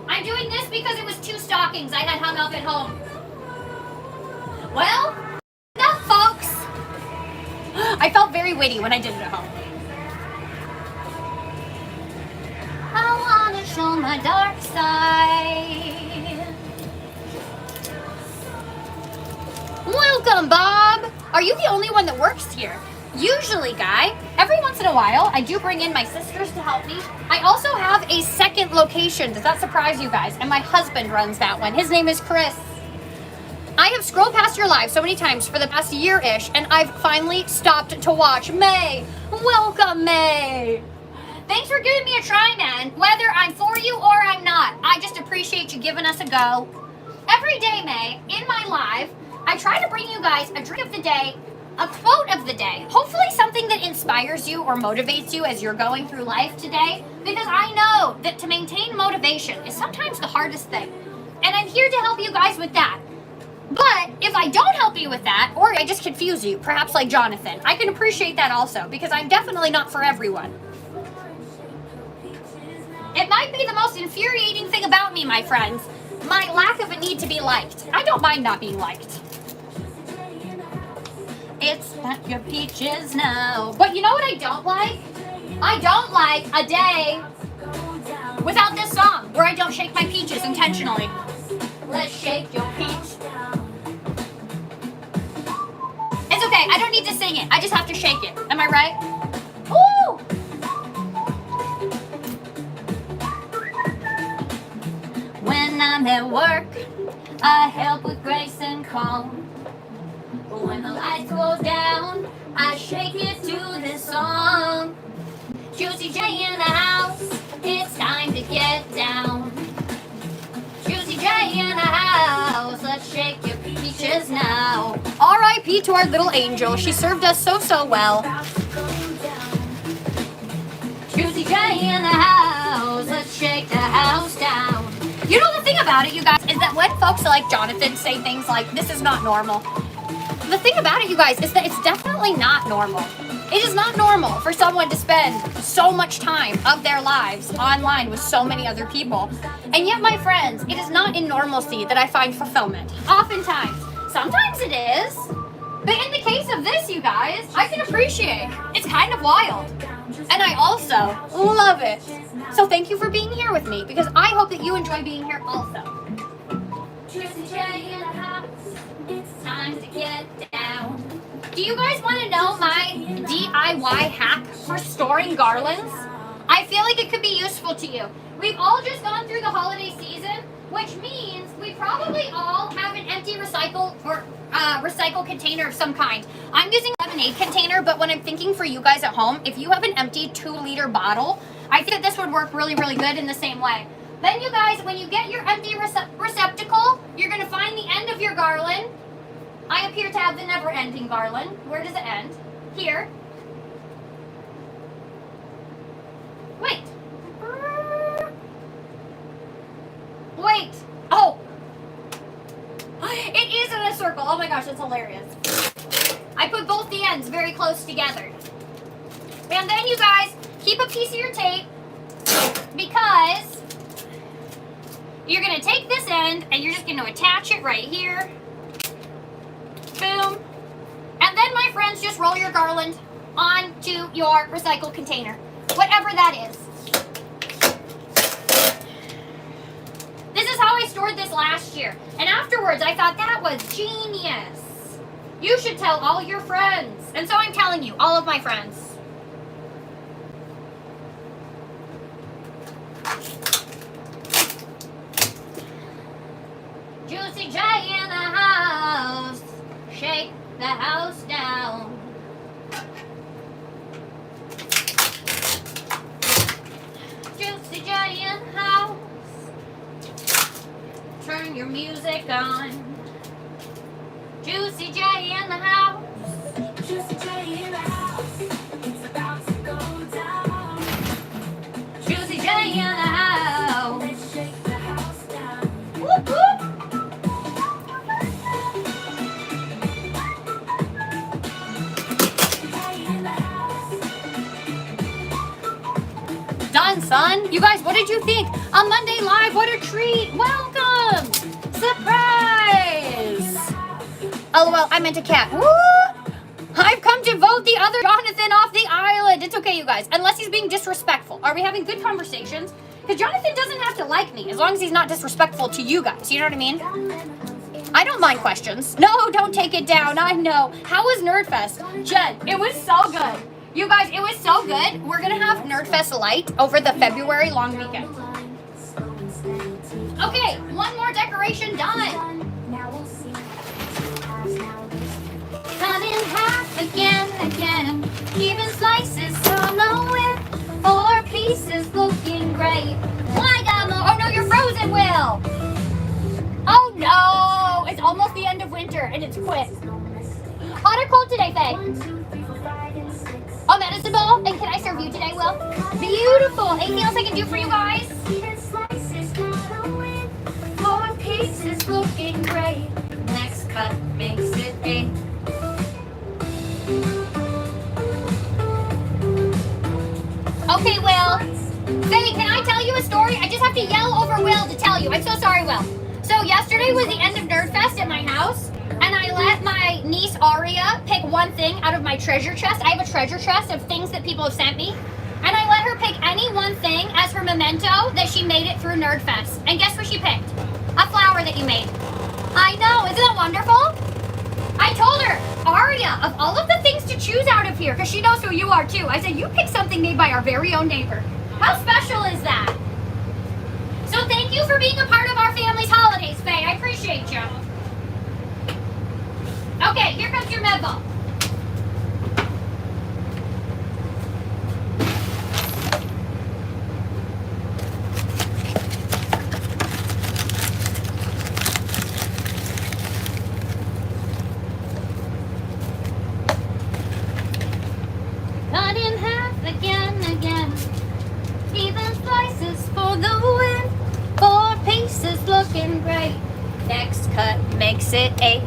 I'm doing this because it was 2 stockings I had hung up at home. Well, enough, folks. I felt very witty when I did it at home. I want to show my dark side. Welcome, Bob. Are you the only one that works here? Usually, Guy. Every once in a while, I do bring in my sisters to help me. I also have a second location. Does that surprise you guys? And my husband runs that one. His name is Chris. I have scrolled past your live so many times for the past year-ish, and I've finally stopped to watch. May. Welcome, May. Thanks for giving me a try, man. Whether I'm for you or I'm not, I just appreciate you giving us a go. Every day, May, in my live, I try to bring you guys a drink of the day, a quote of the day, hopefully something that inspires you or motivates you as you're going through life today, because I know that to maintain motivation is sometimes the hardest thing. And I'm here to help you guys with that. But if I don't help you with that, or I just confuse you, perhaps like Jonathan, I can appreciate that also, because I'm definitely not for everyone. It might be the most infuriating thing about me, my friends, my lack of a need to be liked. I don't mind not being liked. It's not your peaches now. But you know what I don't like? I don't like a day without this song, where I don't shake my peaches intentionally. Let's shake your peach. It's okay, I don't need to sing it. I just have to shake it. Am I right? Woo! When I'm at work, I help with grace and calm. But when the lights go down, I shake it to this song. Juicy J in the house, it's time to get down. Juicy J in the house, let's shake your peaches now. R.I.P. to our little angel, she served us so well. Juicy J in the house, let's shake the house down. You know the thing about it, you guys, is that when folks like Jonathan say things like, this is not normal, the thing about it, you guys, is that it's definitely not normal. It is not normal for someone to spend so much time of their lives online with so many other people. And yet, my friends, it is not in normalcy that I find fulfillment. Oftentimes. Sometimes it is. But in the case of this, you guys, I can appreciate. It's kind of wild. And I also love it. So thank you for being here with me, because I hope that you enjoy being here also. Juicy J in the house. It's time to get down. Do you guys want to know my DIY hack for storing garlands? I feel like it could be useful to you. We've all just gone through the holiday season, which means we probably all have an empty recycle container of some kind. I'm using a lemonade container, but when I'm thinking for you guys at home, if you have an empty 2-liter bottle, I think that this would work really, really good in the same way. Then you guys, when you get your empty receptacle, you're going to find the end of your garland. I appear to have the never-ending garland. Where does it end? Here. Wait. Wait. Oh. It is in a circle. Oh my gosh, that's hilarious. I put both the ends very close together. And then you guys, keep a piece of your tape, because you're going to take this end and you're just going to attach it right here. Boom. And then, my friends, just roll your garland onto your recycle container. Whatever that is. This is how I stored this last year. And afterwards, I thought that was genius. You should tell all your friends. And so I'm telling you, all of my friends. Juicy J in the house. Shake the house down. Juicy J in the house. Turn your music on. Juicy J in the house. Juicy J in the house. It's about to go down. Juicy J in the house. Let's shake the house down. Whoop whoop. Done, son. You guys, what did you think? A Monday Live, what a treat. Welcome. Surprise. LOL, I meant a cat. Woo! I've come to vote the other Jonathan off the island. It's okay, you guys, unless he's being disrespectful. Are we having good conversations? Because Jonathan doesn't have to like me, as long as he's not disrespectful to you guys. You know what I mean? I don't mind questions. No, don't take it down. I know. How was Nerdfest? Jen, it was so good. You guys, it was so good. We're going to have Nerdfest Light over the February long weekend. Okay, one more decoration done. Cut in half again. Even slices solo with 4 pieces looking great. Well, I got more. Oh no, you're frozen, Will. Oh no, it's almost the end of winter and it's quit. Hot or cold today, Faye? Oh, medicine ball? And can I serve you today, Will? Beautiful. Anything else I can do for you guys? 4 pieces looking great. Next cut makes it 8. Okay, Will. Faye, can I tell you a story? I just have to yell over Will to tell you. I'm so sorry, Will. So yesterday was the end of Nerd Fest at my house, and I let my niece Aria pick one thing out of my treasure chest. I have a treasure chest of things that people have sent me, and I let her pick any one thing as her memento that she made it through Nerd Fest. And guess what she picked? A flower that you made. I know, isn't that wonderful? I told her, Aria, of all of the things to choose out of here, because she knows who you are too, I said, you pick something made by our very own neighbor. How special is that? So thank you for being a part of our family's holidays, Faye. I appreciate you. Okay, here comes your med ball. Cut in half again. Even slices for the win. 4 pieces looking great. Next cut makes it 8.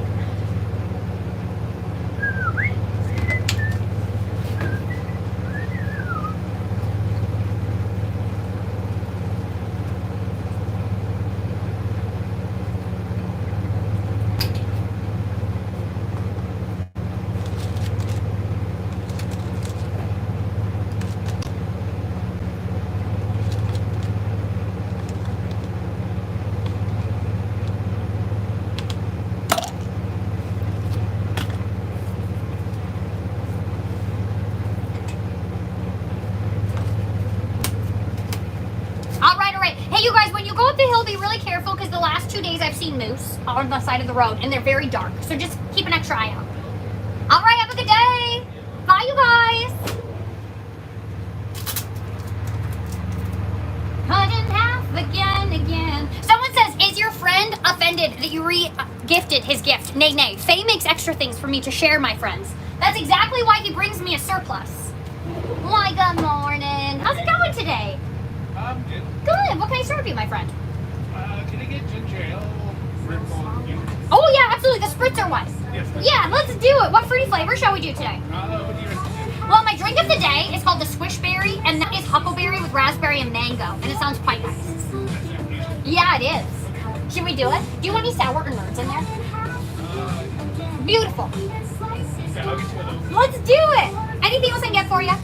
Hey, you guys, when you go up the hill, be really careful because the last 2 days I've seen moose on the side of the road and they're very dark. So just keep an extra eye out. All right, have a good day. Bye, you guys. Cut in half again. Someone says, is your friend offended that you re-gifted his gift? Nay, nay. Faye makes extra things for me to share, my friends. That's exactly why he brings me a surplus. Why, good morning. How's it going today? Good. Good. What can I serve you, my friend? Can I get ginger ale? Oh, yeah, absolutely. The spritzer one. Yes. Yeah, let's do it. What fruity flavor shall we do today? What do you recommend? Well, my drink of the day is called the Squishberry, and that is huckleberry with raspberry and mango, and it sounds quite nice. Yeah, it is. Should we do it? Do you want any sour or nerds in there? Beautiful. Yeah, I'll get you one of those. Let's do it. Anything else I can get for you?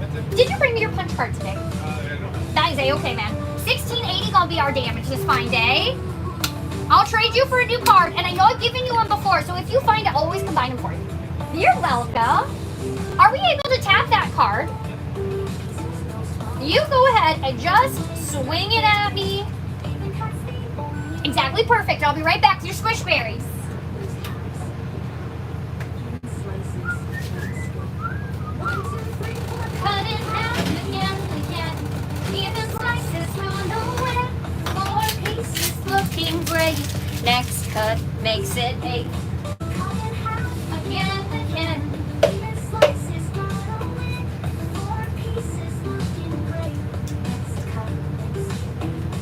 That's it. Did you bring me your punch card today? No. That is a-okay, man. 1680 gonna be our damage this fine day. I'll trade you for a new card, and I know I've given you one before, so if you find it, I'll always combine them for you. You're welcome. Are we able to tap that card? You go ahead and just swing it at me. Exactly perfect. I'll be right back with your squishberries. Cut in half again. Even slices on the wet. 4 pieces looking great. Next cut makes it 8. Cut in half again. Even slices on the wet. 4 pieces looking great. Next cut makes it 8.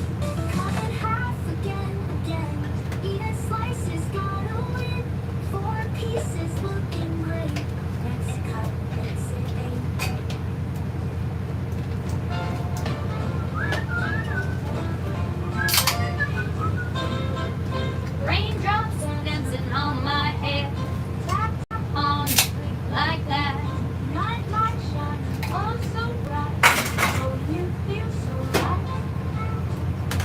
Cut in half again. Even slices got a win. 4 pieces looking great. Next cut makes it 8. Raindrops dancing on my head. Tap on me like that. Night light shine on so bright. Oh, you feel so right.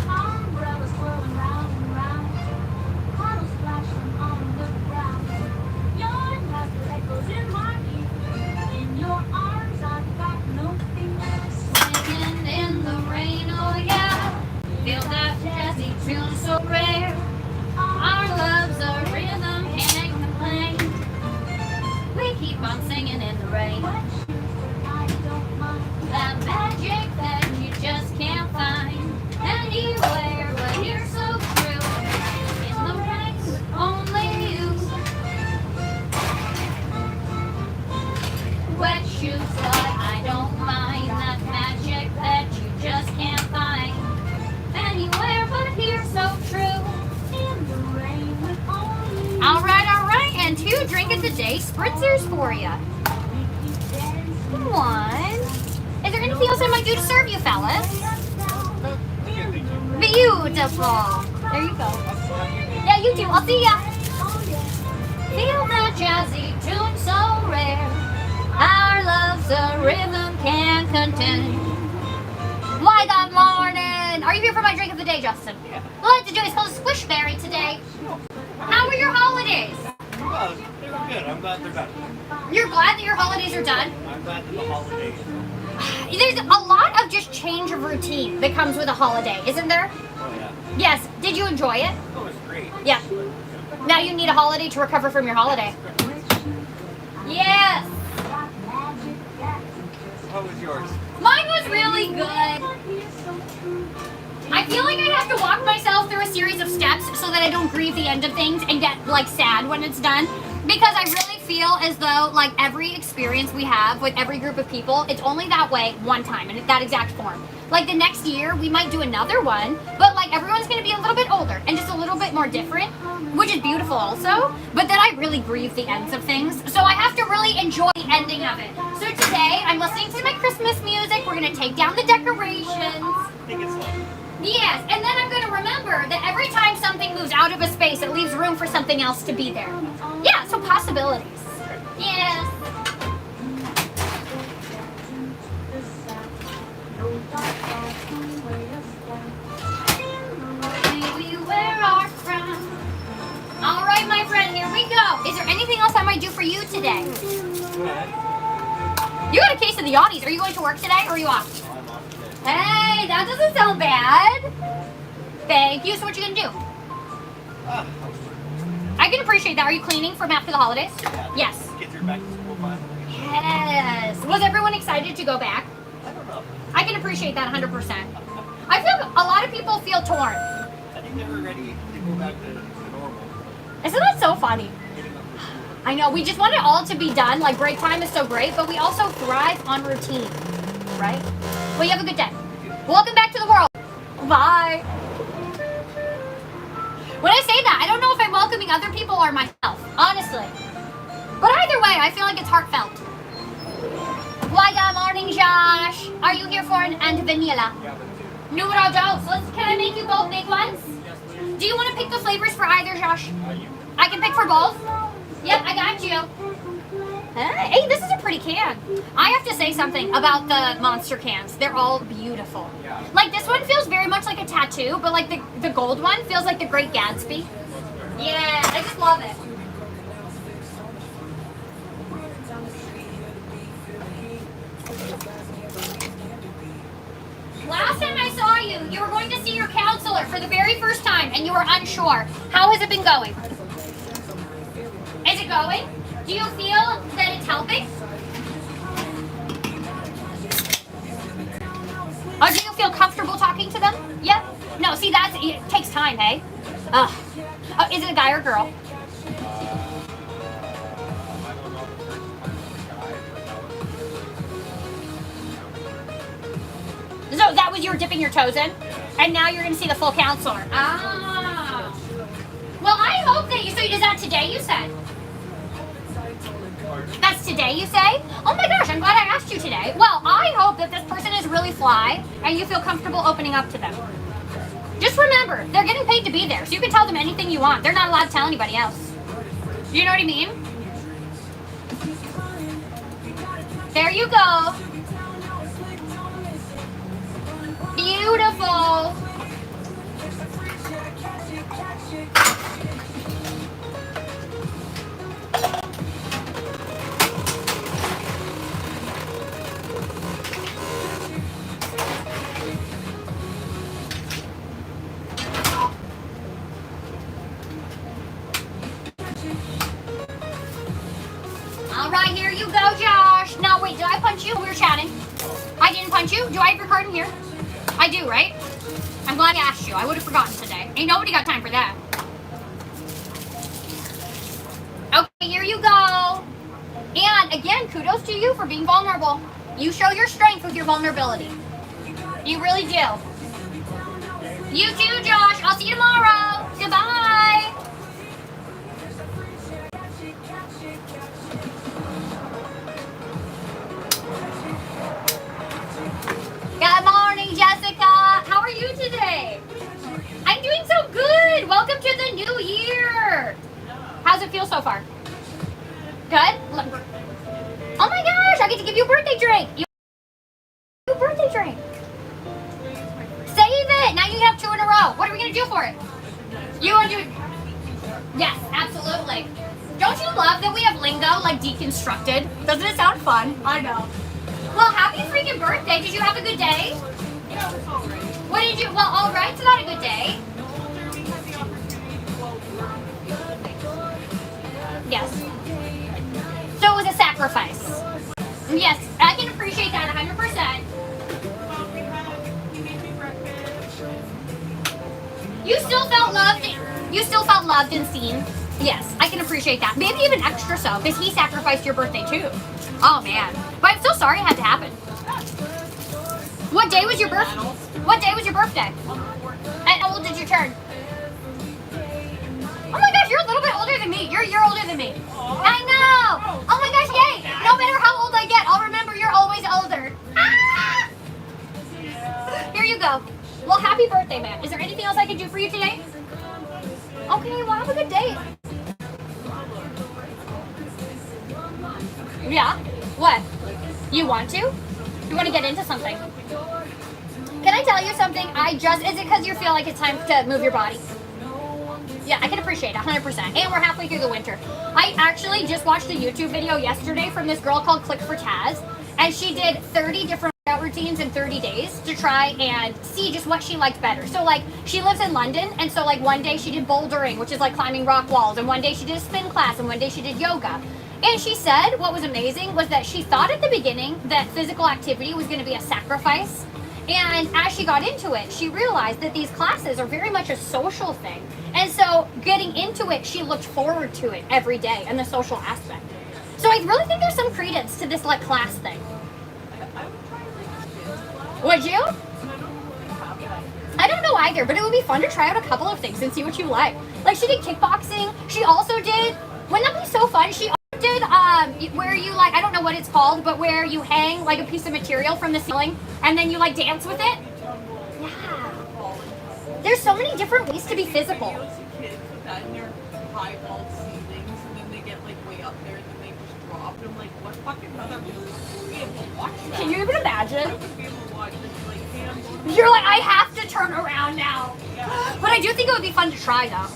Umbrellas swirling round and round. Puddles splashing on the ground. Your laughter echoes in my ear. In your arms I've got no fear. Singing in the rain, oh yeah. Feel that jazzy tune so rare. Our love's a rhythm, can't complain. We keep on singing in the rain. That magic that you just can't find anywhere, but you're so true. In shoes, but I don't mind that magic that you just can't find anywhere but here, so true. All right, and 2 drink of the day spritzers for you. One. Is there anything else I might do to serve you, fellas? Beautiful. There you go. Yeah, you too. I'll see ya. Feel that jazzy tune so rare. Our love's a rhythm can't contend. Why, good morning. Are you here for my drink of the day, Justin? Yeah. Let's enjoy this called Squishberry today. How were your holidays? Well, they were good. I'm glad they're done. You're glad that your holidays are done? I'm glad that the holidays are done. There's a lot of just change of routine that comes with a holiday, isn't there? Oh, yeah. Yes. Did you enjoy it? Oh, it's great. Yeah. Now you need a holiday to recover from your holiday. Yes. How was yours? Mine was really good. I feel like I have to walk myself through a series of steps so that I don't grieve the end of things and get like sad when it's done. Because I really feel as though like every experience we have with every group of people, it's only that way one time in that exact form. Like the next year we might do another one, but like everyone's gonna be a little bit older and just a little bit more different, which is beautiful also. But then I really grieve the ends of things. So I have to really enjoy the ending of it. So today I'm listening to my Christmas music. We're gonna take down the decorations. Take it slow. Yes, and then I'm going to remember that every time something moves out of a space, it leaves room for something else to be there. Yeah, so possibilities. Yes. Maybe wear our crown. All right, my friend, here we go. Is there anything else I might do for you today? Go ahead. You got a case of the Audis. Are you going to work today or are you off? Oh, I'm off today. Hey, that doesn't sound bad. Thank you. So what you gonna do? Ah, I can appreciate that. Are you cleaning from after the holidays? yeah. Yes. Kids are back to school finally. Yes. Was everyone excited to go back? I don't know. I can appreciate that 100%. I feel a lot of people feel torn. I think they were ready to go back to normal. Isn't that so funny? Getting up for school. I know. We just want it all to be done. Like break time is so great, but we also thrive on routine, right? Well, you have a good day. Welcome back to the world. Bye. When I say that, I don't know if I'm welcoming other people or myself, honestly. But either way, I feel like it's heartfelt. Why, good morning, Josh. Are you here for an and vanilla? Yeah, but Numero dos. Can I make you both big ones? yes, please. Do you want to pick the flavors for either, Josh? You. I can pick for both? Yep, I got you. Hey, this is a pretty can. I have to say something about the monster cans. They're all beautiful. Yeah. Like this one feels very much like a tattoo, but like the gold one feels like the Great Gatsby. Yeah, I just love it. Last time I saw you, you were going to see your counselor for the very first time and you were unsure. How has it been going? Is it going? Do you feel that it's helping? Or do you feel comfortable talking to them? Yeah? No, see, it takes time, hey? Ugh. Oh, is it a guy or girl? So that was you were dipping your toes in? And now you're going to see the full counselor. Ah. Well, I hope that so is that today you said? That's today, you say? Oh my gosh, I'm glad I asked you today. Well, I hope that this person is really fly and you feel comfortable opening up to them. Just remember, they're getting paid to be there, so you can tell them anything you want. They're not allowed to tell anybody else. You know what I mean? There you go. Beautiful. All right, here you go, Josh. Now, wait, did I punch you? We were chatting. I didn't punch you? Do I have your card in here? I do, right? I'm glad I asked you. I would have forgotten today. Ain't nobody got time for that. Okay, here you go. And again, kudos to you for being vulnerable. You show your strength with your vulnerability. You really do. You too, Josh. I'll see you tomorrow. Goodbye. Good morning, Jessica. How are you today? I'm doing so good. Welcome to the new year. How's it feel so far? Good? Oh my gosh, I get to give you a birthday drink. You birthday drink. Save it. Now you have 2 in a row. What are we going to do for it? You want to do it? Yes, absolutely. Don't you love that we have lingo like deconstructed? Doesn't it sound fun? I know. Well, happy freaking birthday. Did you have a good day? Yeah, it was alright. What did you, well, all right's not a good day. We had the opportunity to go Yes. So it was a sacrifice. Yes, I can appreciate that 100%. we made me breakfast. You still felt loved. You still felt loved and seen. Yes, I can appreciate that. Maybe even extra so, because he sacrificed your birthday too. Oh man. But I'm so sorry it had to happen. What day was your birthday? What day was your birthday? And how old did you turn? Oh my gosh, you're a little bit older than me. You're a year older than me. I know. Oh my gosh, yay. No matter how old I get, I'll remember you're always older. Ah! Here you go. Well, happy birthday, man. Is there anything else I can do for you today? Okay, well, have a good day. Yeah? What? You want to? You want to get into something? Can I tell you something? Is it because you feel like it's time to move your body? Yeah, I can appreciate it, 100%. And we're halfway through the winter. I actually just watched a YouTube video yesterday from this girl called Click for Taz, and she did 30 different workout routines in 30 days to try and see just what she liked better. So like, she lives in London, and so like one day she did bouldering, which is like climbing rock walls, and one day she did a spin class, and one day she did yoga. And she said what was amazing was that she thought at the beginning that physical activity was going to be a sacrifice. And as she got into it, she realized that these classes are very much a social thing. And so getting into it, she looked forward to it every day and the social aspect. So I really think there's some credence to this like class thing. I would try like spin class. Would you? I don't really have that. I don't know either, but it would be fun to try out a couple of things and see what you like. Like she did kickboxing. She also did, wouldn't that be so fun? She also did where you like, I don't know what it's called, but where you hang like a piece of material from the ceiling and then you like dance with it. Yeah. There's so many different ways to be physical. Videos of kids with that in their high vault ceilings, and then they get like way up there, and then they just drop. And I'm like, what fucking other movies would be able to watch that? Can you even I imagine? would be able to watch this like hands. You're like, I have to turn around now. Yeah. But I do think it would be fun to try though.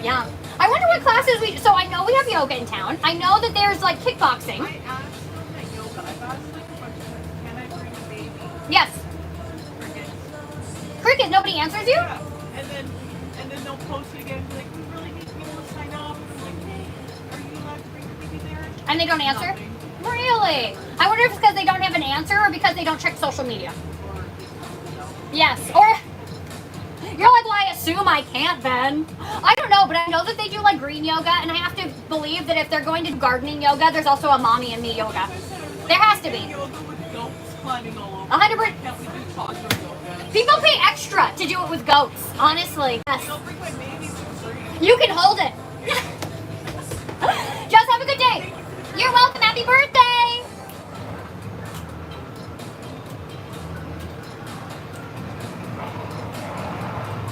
Yeah. I wonder what classes so I know we have yoga in town. I know that there's like kickboxing. I asked them at yoga. I've asked like a bunch of times, can I bring a baby? Yes. Crickets. Cricket, nobody answers you? Yeah. And then they'll post it again. Like, we really need people to sign up. And I'm like, hey, are you allowed to bring the baby there? And they don't answer? Nothing. Really? I wonder if it's because they don't have an answer or because they don't check social media. Or just, no. Yes. Or you're like, well, I assume I can't then. I don't know, but I know that they do like green yoga, and I have to believe that if they're going to do gardening yoga, there's also a mommy and me yoga. There has to be. Yoga with goats climbing all over. 100%. Can't we do taco yoga? People pay extra to do it with goats, honestly. Yes. I'll bring my baby for free. You can hold it. Just have a good day. You're welcome. Happy birthday.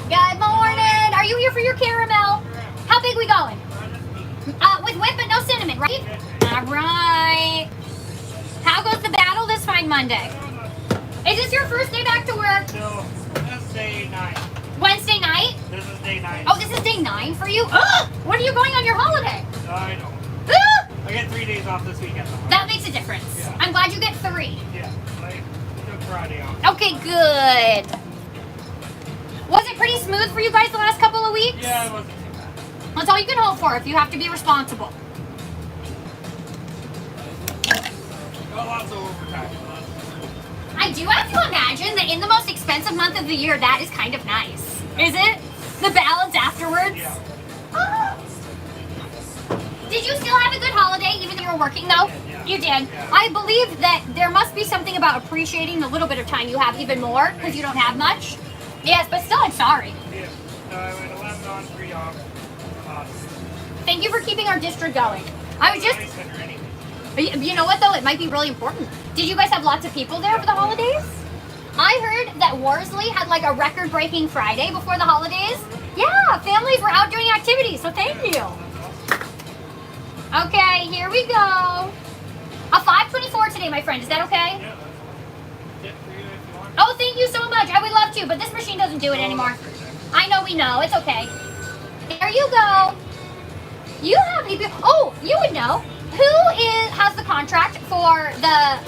Good morning. Are you here for your caramel? How big we going? With whip but no cinnamon, right? All right. How goes the battle this fine Monday? Is this your first day back to work? No, that's day 9. Wednesday night? This is day 9. Oh, this is day 9 for you? Ugh! When are you going on your holiday? I know. Ugh! I get 3 days off this weekend. Though. That makes a difference. Yeah. I'm glad you get 3. Yeah, I took Friday off. Okay, good. Was it pretty smooth for you guys the last couple of weeks? Yeah, it wasn't too bad. That's all you can hope for if you have to be responsible. Got lots of overtime. I do have to imagine that in the most expensive month of the year, that is kind of nice. Is it? The balance afterwards? Yeah. Ah. Did you still have a good holiday even though you were working though? Yeah. You did. I believe that there must be something about appreciating the little bit of time you have even more because you don't have much. Yes, but still, I'm sorry. Yeah. I went 11 on, 3 off. Thank you for keeping our district going. I was just, Nice dinner anyway. you know what though? It might be really important. Did you guys have lots of people there for the holidays? I heard that Worsley had like a record-breaking Friday before the holidays. Yeah, families were out doing activities, so thank you. Okay, here we go. A 524 today, my friend. Is that okay? Yeah, that's it for you if you want. Oh, thank you so much. I would love to, but this machine doesn't do it anymore. I know, we know. It's okay. There you go. You have a you would know. Has the contract for the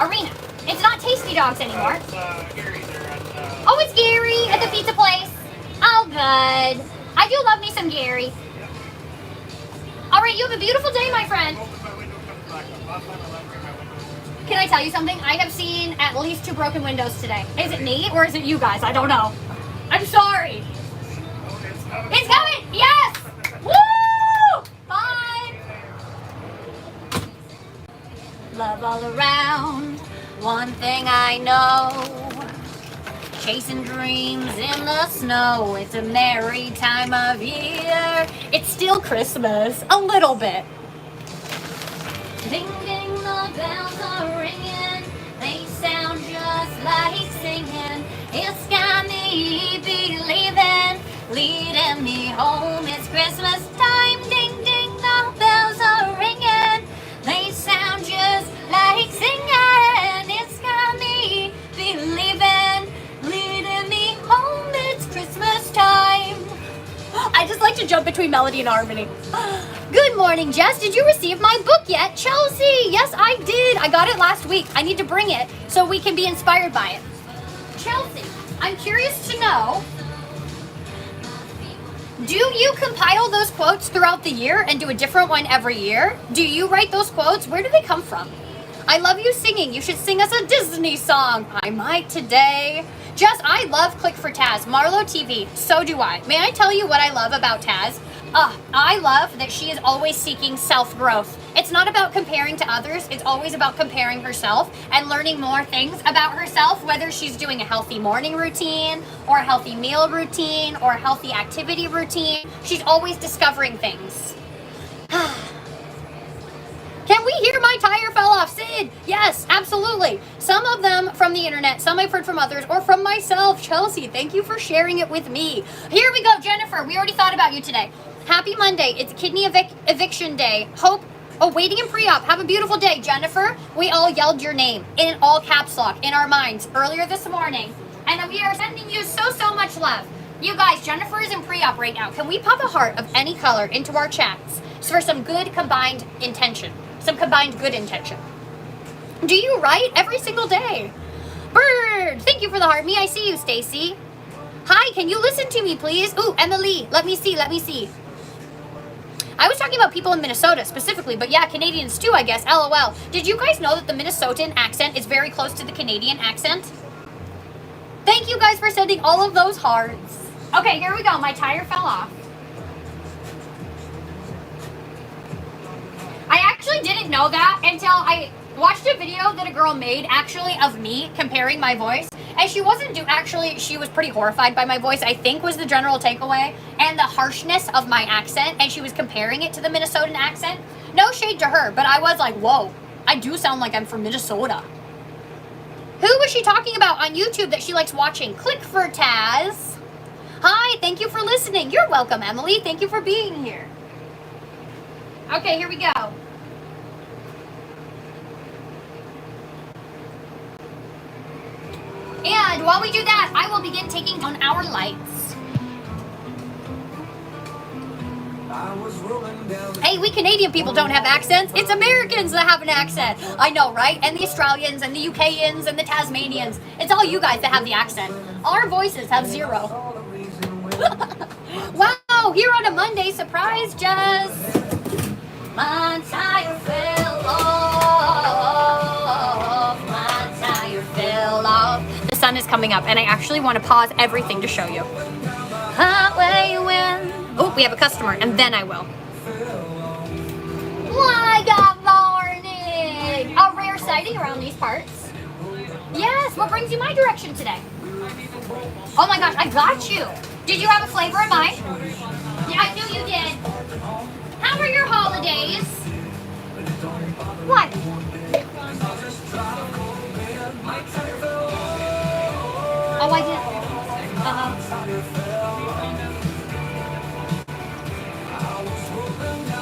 arena? It's not Tasty Dogs anymore. It's Gary there at Oh, it's Gary at the pizza place. Oh, good. I do love me some Gary. All right, you have a beautiful day, my friend. Open my window, comes back up. Last time I left here, my window. Can I tell you something? I have seen at least 2 broken windows today. Is it me or is it you guys? I don't know. I'm sorry. Oh, it's coming. It's coming! Yes! Woo! Bye! Love all around. One thing I know. Chasing dreams in the snow. It's a merry time of year. It's still Christmas. A little bit. Ding ding, the bells are ringing. They sound just like singing. It's got me believing, leading me home. It's Christmas time. Ding ding, the bells are ringing. They sound just like singing. It's got me believing, leading me home. It's Christmas time. I just like to jump between melody and harmony. Good morning, Jess. Did you receive my book yet? Chelsea, yes, I did. I got it last week. I need to bring it so we can be inspired by it. Chelsea, I'm curious to know, do you compile those quotes throughout the year and do a different one every year? Do you write those quotes? Where do they come from? I love you singing. You should sing us a Disney song. I might today. Jess, I love Click for Taz. Marlo TV, so do I. May I tell you what I love about Taz? I love that she is always seeking self-growth. It's not about comparing to others. It's always about comparing herself and learning more things about herself, whether she's doing a healthy morning routine or a healthy meal routine or a healthy activity routine. She's always discovering things. Can we hear my tire fell off, Sid? Yes, absolutely. Some of them from the internet, some I've heard from others, or from myself. Chelsea, thank you for sharing it with me. Here we go, Jennifer. We already thought about you today. Happy Monday. It's kidney eviction day. Hope waiting in pre-op. Have a beautiful day, Jennifer. We all yelled your name in all caps lock in our minds earlier this morning. And we are sending you so much love. You guys, Jennifer is in pre-op right now. Can we pop a heart of any color into our chats for some good combined intention? Some combined good intention. Do you write every single day? Bird, thank you for the heart. Me, I see you, Stacy. Hi, can you listen to me, please? Ooh, Emily, let me see. I was talking about people in Minnesota specifically, but yeah, Canadians too, I guess. LOL. Did you guys know that the Minnesotan accent is very close to the Canadian accent? Thank you guys for sending all of those hearts. Okay, here we go. My tire fell off. I actually didn't know that until I watched a video that a girl made actually of me comparing my voice. And she she was pretty horrified by my voice, I think was the general takeaway, and the harshness of my accent, and she was comparing it to the Minnesotan accent. No shade to her, but I was like, whoa, I do sound like I'm from Minnesota. Who was she talking about on YouTube that she likes watching? Click for Taz. Hi, thank you for listening. You're welcome, Emily. Thank you for being here. Okay, here we go. And while we do that, I will begin taking down our lights. Hey, we Canadian people don't have accents. It's Americans that have an accent. I know, right? And the Australians and the UKians and the Tasmanians. It's all you guys that have the accent. Our voices have zero. Wow, here on a Monday, surprise, Jess. My tire fell off. My tire fell off. The sun is coming up, and I actually want to pause everything to show you. Highway wind. Oh, we have a customer, and then I will. Why, good morning. exciting around these parts. Yes, what brings you my direction today? Oh my gosh, I got you. Did you have a flavor in mind? Yeah, I knew you did. How are your holidays? What? Oh, I did.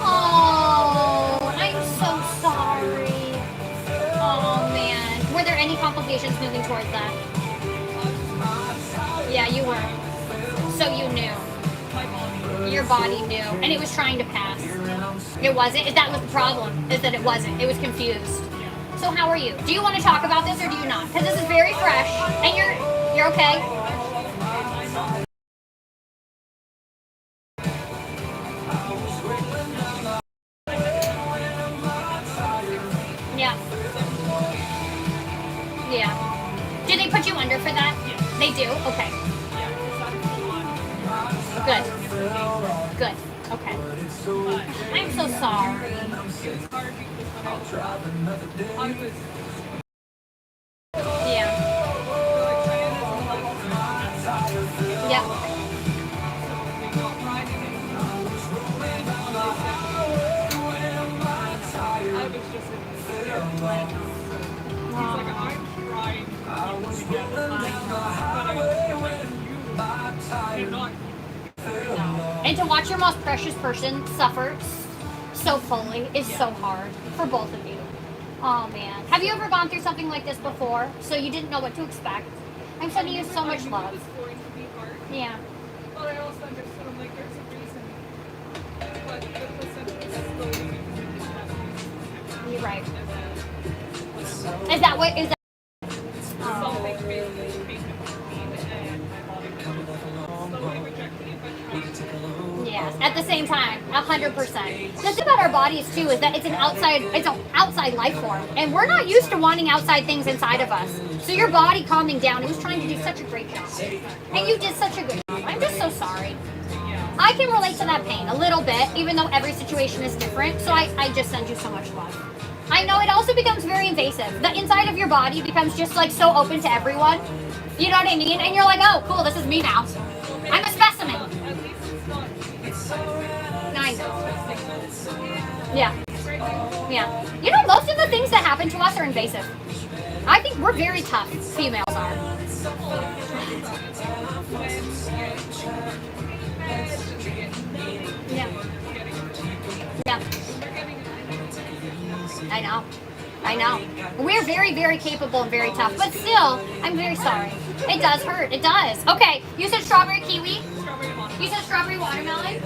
Oh, I'm so sorry. Oh man. Were there any complications moving towards that? Yeah, you were. So you knew. Your body knew. And it was trying to pass. It wasn't? That was the problem, is that it wasn't. It was confused. So how are you? Do you want to talk about this or do you not? Because this is very fresh. And you're okay? Yeah. Yeah. Do they put you under for that? They do? Okay. Good. Good. Okay. I'm so sorry. Yeah. Yeah. And to watch your most precious person suffer so fully is so hard for both of you. Oh man. Have you ever gone through something like this before? So you didn't know what to expect? I'm sending you so much love. Yeah. But I also understood, I'm like, there's a reason. But the percentage is slowly You're right. Is that what is that? something basically making me and my body slowly rejecting it, but trying. Yes. At the same time, 100%. The thing about our bodies too is that it's an outside life form, and we're not used to wanting outside things inside of us. So your body calming down, it was trying to do such a great job, and you did such a good job. I'm just so sorry. I can relate to that pain a little bit, even though every situation is different. So I just send you so much love. I know it also becomes very invasive. The inside of your body becomes just like so open to everyone. You know what I mean? And you're like, oh, cool, this is me now. I'm a specimen. At least it's not. Nice. Yeah. Yeah. You know, most of the things that happen to us are invasive. I think we're very tough, females are. Yeah. Yeah. I know. We're very, very capable and very tough, but still, I'm very sorry. It does hurt. It does. Okay, you said strawberry kiwi? You said strawberry watermelon?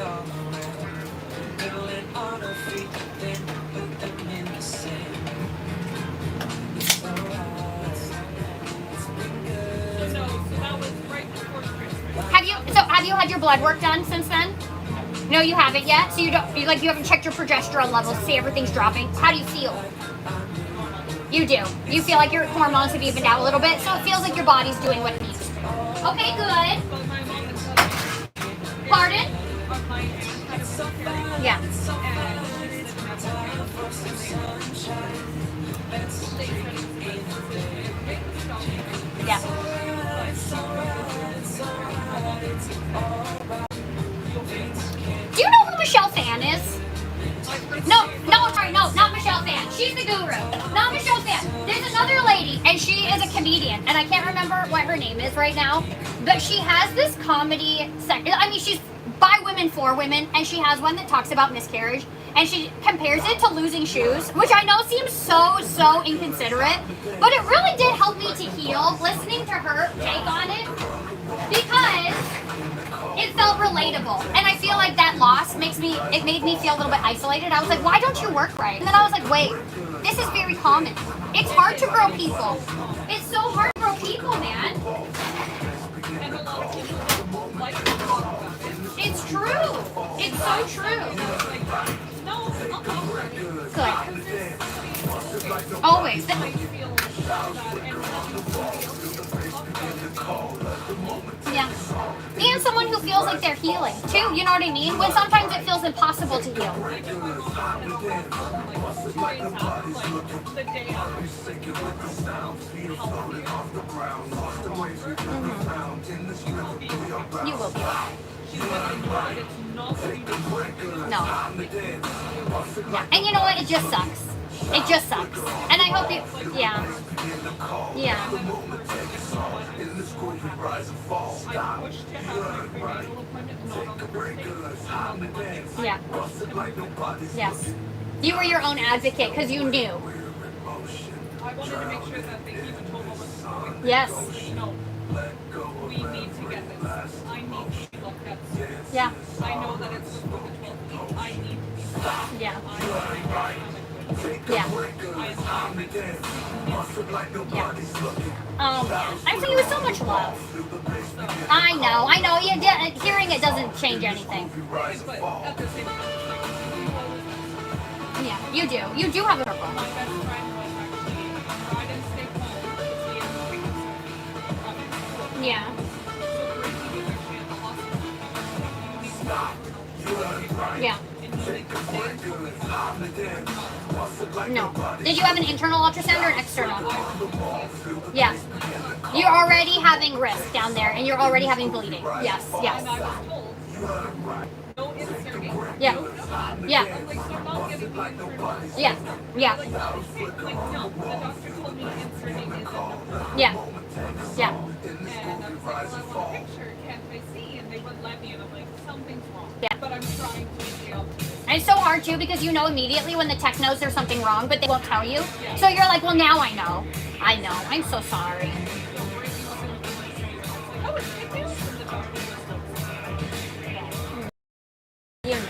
Have you had your blood work done since then? No, you haven't yet. So you haven't checked your progesterone levels to see everything's dropping. How do you feel? You do. You feel like your hormones have evened out a little bit, so it feels like your body's doing what it needs to. Okay, good. Pardon? Yeah. Yeah. Do you know who Michelle Fan is? No, sorry, no, not Michelle Fan. She's the guru. Not Michelle Fan. There's another lady, and she is a comedian, and I can't remember what her name is right now, but she has this comedy she's by women for women, and she has one that talks about miscarriage, and she compares it to losing shoes, which I know seems so inconsiderate, but it really did help me to heal listening to her take on it, because it felt relatable. And I feel like that loss made me feel a little bit isolated. I was like, why don't you work right? And then I was like, wait, this is very common. It's hard to grow people. It's so hard to grow people, man. It's true. It's so true. Good. Always. I feel that, and somebody else Yeah. And someone who feels like they're healing too, you know what I mean? When sometimes it feels impossible to heal. like if my mom had a like 2 days after, like the day after, You will be. she's been like, but it's not what you do. No. Yeah. And you know what? It just sucks. It just sucks. And I hope you, yeah. Yeah. I wish to have my prenatal appointment not on the Thursday, on the Monday. Yeah. Yes. You were your own advocate because you knew. I wanted to make sure that they even told what was going. Yes. No. We need to get this. I need to be looked at soon. Yeah. I know that it's before the 12th week. I need to be stopped. Yeah. I am Yeah. I'm saying it was so much love. I know. Yeah, hearing it doesn't change anything. but at the same time, Yeah, you do. You do have a circle. my best friend was actually tried and stayed home because he had pregnancy. Yeah. So Gracie was actually at the hospital. We stopped. Yeah. And he didn't stay until we had No. Did you have an internal ultrasound or an external? Yeah. You're already having risk down there, and you're already having bleeding. Yes. And I Yes. was told, no inserting. Yeah. No, Yeah. like, so I'm not getting the internal. Yeah. Yeah. Like, no, the doctor told me inserting is a Yeah. Yeah. And I was like, well, I want a picture. Can't I see? And they wouldn't let me. And I'm like, something's wrong. Yeah. But I'm trying to stay optimistic. And it's so hard too because you know immediately when the tech knows there's something wrong, but they won't tell you. So you're like, well, now I know. I know. I'm so sorry. So Gracie was in the like, oh, it's good news. And the doctor was like, You know.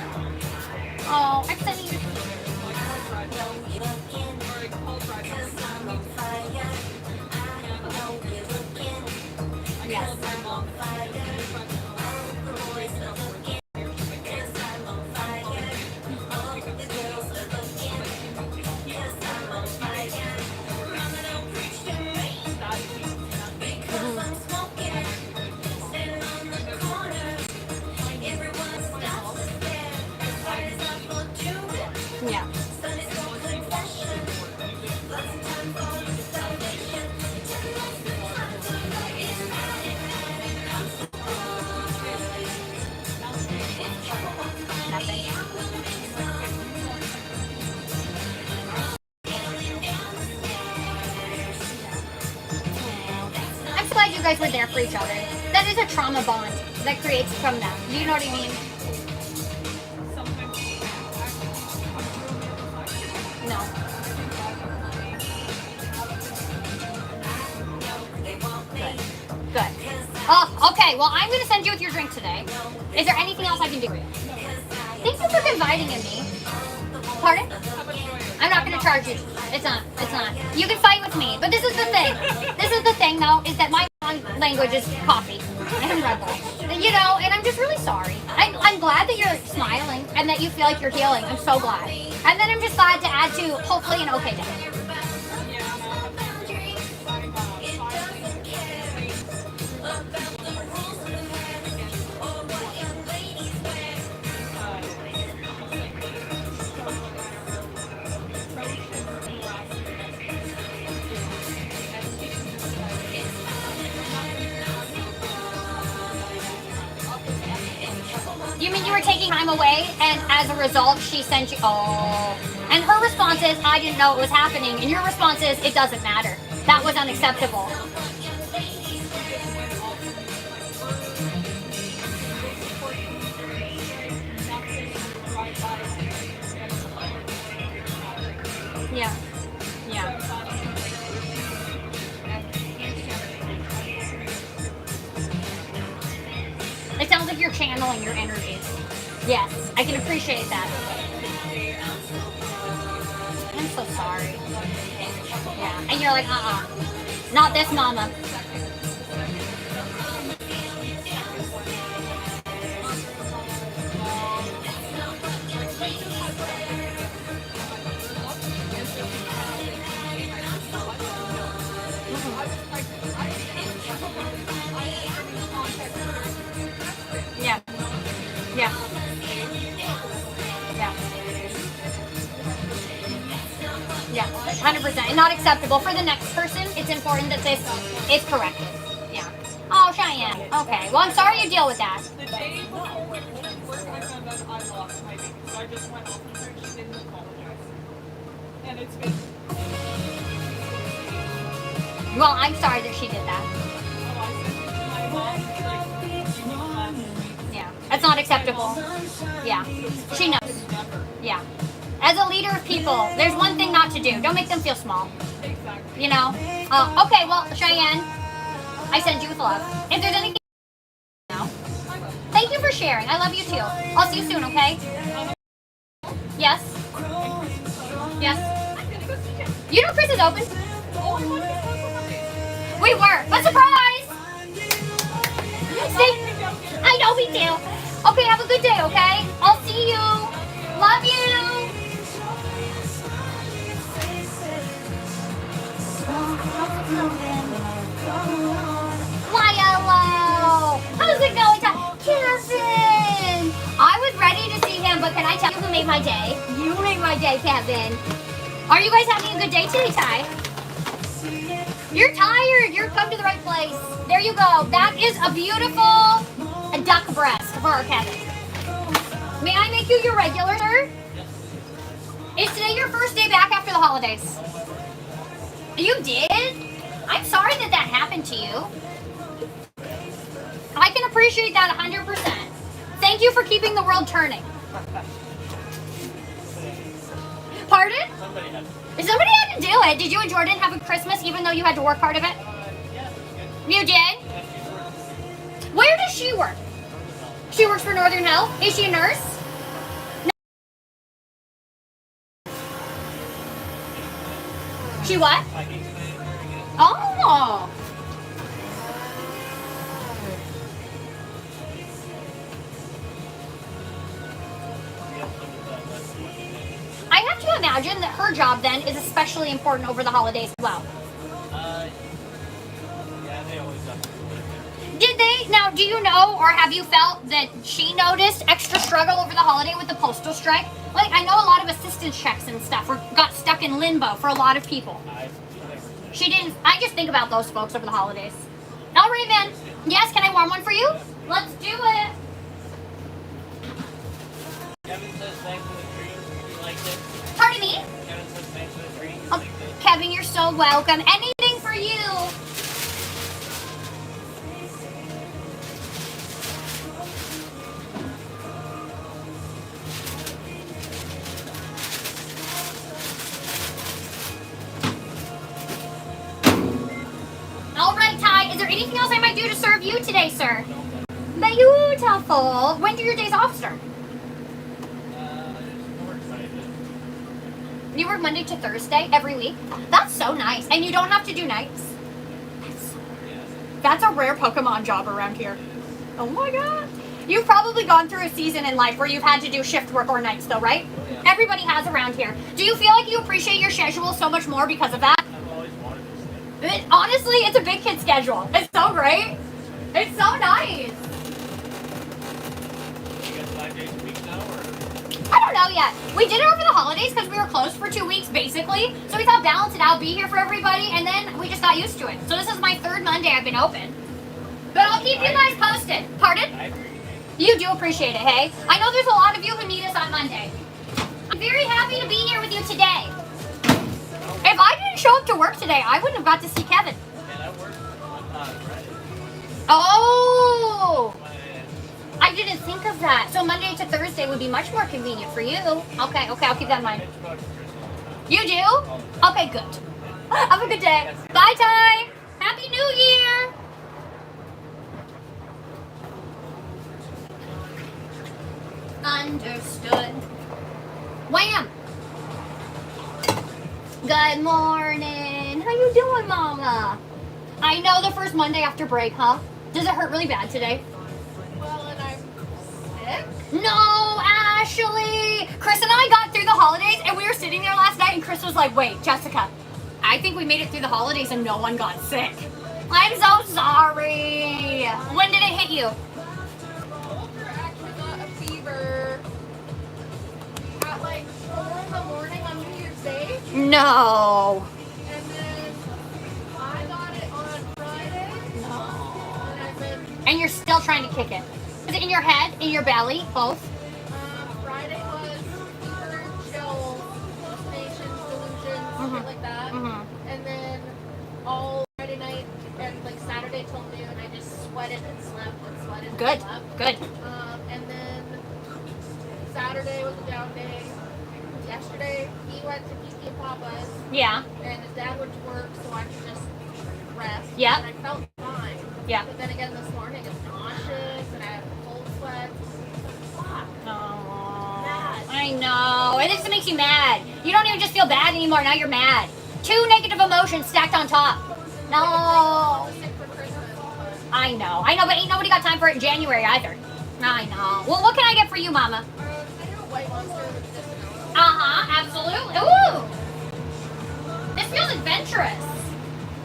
Oh, I'm sending you. Yes. Yeah. Nothing. I'm so glad you guys were there for each other. That is a trauma bond that creates from that. Do you know what I mean? No. Good. Oh, okay. Well, I'm going to send you with your drink today. Is there anything else I can do for you? Thank you for confiding in me. Pardon? I'm not going to charge you. It's not. It's not. You can fight with me. But this is the thing. This is the thing, though, is that my language is coffee and Red Bull. You know, and I'm just really sorry. I'm glad that you're smiling and that you feel like you're healing. I'm so glad. And then I'm just glad to add to, hopefully, an okay day. You mean you were taking time away, and as a result, she sent you? Oh. And her response is, I didn't know it was happening. And your response is, it doesn't matter. That was unacceptable. Yeah. Yeah. It sounds like you're channeling your energies. Yes, I can appreciate that. I'm so sorry. Yeah, and you're like, not this mama. 100%. And not acceptable. For the next person, it's important that this is corrected. Yeah. Oh, Cheyenne. Okay. Well, I'm sorry you deal with that. The day before work, I found out I lost my baby, so I just went off with her. She didn't apologize, and it's been. Well, I'm sorry that she did that. Oh, I sent it to my mom. She's like, you need to laugh at me. Yeah. That's not acceptable. Yeah. She knows. Never. Yeah. As a leader of people, there's one thing not to do. Don't make them feel small. Exactly. You know? Okay, well, Cheyenne, I send you with love. If there's anything now, thank you for sharing. I love you too. I'll see you soon, okay? Yes? Yes? I'm gonna go see him. You know Chris is open? Oh, I want to go on Monday. We were. But surprise! Stay. I know, me too. Okay, have a good day, okay? I'll see you. Love you. Why, hello. How's it going, Ty? Kevin. I was ready to see him, but can I tell you who made my day? You made my day, Kevin. Are you guys having a good day today, Ty? You're tired. You're come to the right place. There you go. That is a beautiful duck breast for our Kevin. May I make you your regular, sir? Is today your first day back after the holidays? You did? I'm sorry that that happened to you. I can appreciate that 100%. Thank you for keeping the world turning. Pardon? Somebody had Somebody had to do it. Did you and Jordan have a Christmas even though you had to work part of it? yeah, it was You did? good. Yeah, she's working. Where does she work? She works for Northern Health. Is she a nurse? No. She what? I can explain it very good. Oh. I have to imagine that her job then is especially important over the holidays as well. Yeah, they always have to do it. Did they? Now, do you know or have you felt that she noticed extra struggle over the holiday with the postal strike? Like, I know a lot of assistance checks and stuff got stuck in limbo for a lot of people. She didn't. I just think about those folks over the holidays. All right, man. Yes, can I warm one for you? Let's do it. Kevin says thanks for the tree. You liked it? Pardon me? Kevin says thanks for the tree. You Oh, liked it? Kevin, you're so welcome. Anything for you. All right, Ty. Is there anything else I might do to serve you today, sir? Beautiful. When do your days off start? It's more excited. You work Monday to Thursday every week? That's so nice. And you don't have to do nights? That's a rare Pokemon job around here. Oh my god. You've probably gone through a season in life where you've had to do shift work or nights though, right? Yeah. Everybody has around here. Do you feel like you appreciate your schedule so much more because of that? I've always wanted this thing. Honestly, it's a big kid schedule. It's so great. It's so nice. You got 5 days a week now, or? I don't know yet. We did it over the holidays because we were closed for 2 weeks basically. So we thought balance it out, be here for everybody, and then we just got used to it. So this is my third Monday I've been open. But I'll keep you guys posted. Pardon? I agree. You do appreciate it, hey? I know there's a lot of you who need us on Monday. I'm very happy to be here with you today. If I didn't show up to work today, I wouldn't have got to see Kevin. And I work on Friday. Oh! My- I didn't think of that. So Monday to Thursday would be much more convenient for you. Okay, I'll keep that in mind. It's about Christmas. You do? Okay, good. Have a good day. Bye, Ty. Happy New Year. Understood. Wham! Good morning. How you doing, Mama? I know the first Monday after break, huh? Does it hurt really bad today? Well, and I'm sick. No, Ashley! Chris and I got through the holidays and we were sitting there last night and Chris was like, wait, Jessica, I think we made it through the holidays and no one got sick. I'm so sorry. When did it hit you? Older actually got a fever at like 4 in the morning on New Year's Day. No. And then I got it on Friday. And I've been, And you're still trying to kick it. Is it in your head, in your belly, both? Friday was fever, chills, hallucinations, delusions, shit like that. And then all Friday night and like Saturday till noon, I just sweated and slept and sweated and Good, slept. good. And then Saturday was a down day. Yesterday, he went to Kiki and Papa's, Yeah, and his dad went to work, so I could just rest. Yeah. And I felt fine. yeah. But then again, this morning, it's nauseous, and I have cold sweats. Fuck. Oh, Mad. I know. And this makes you mad. You don't even just feel bad anymore. Now you're mad. 2 negative emotions stacked on top. No. I was sick for Christmas. But, I know, but ain't nobody got time for it in January either. I know. Well, what can I get for you, Mama? I do a white monster with this milk. Absolutely. Ooh. This feels adventurous.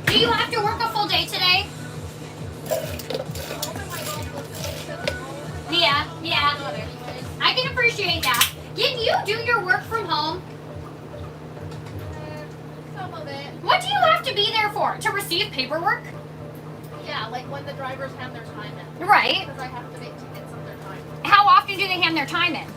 Do you have to work a full day today? Yeah. Not anyways. I can appreciate that. Can you do your work from home? Some of it. What do you have to be there for? To receive paperwork? Yeah, like when the drivers hand their time in. Right. Because I have to make tickets on their time. How often do they hand their time in?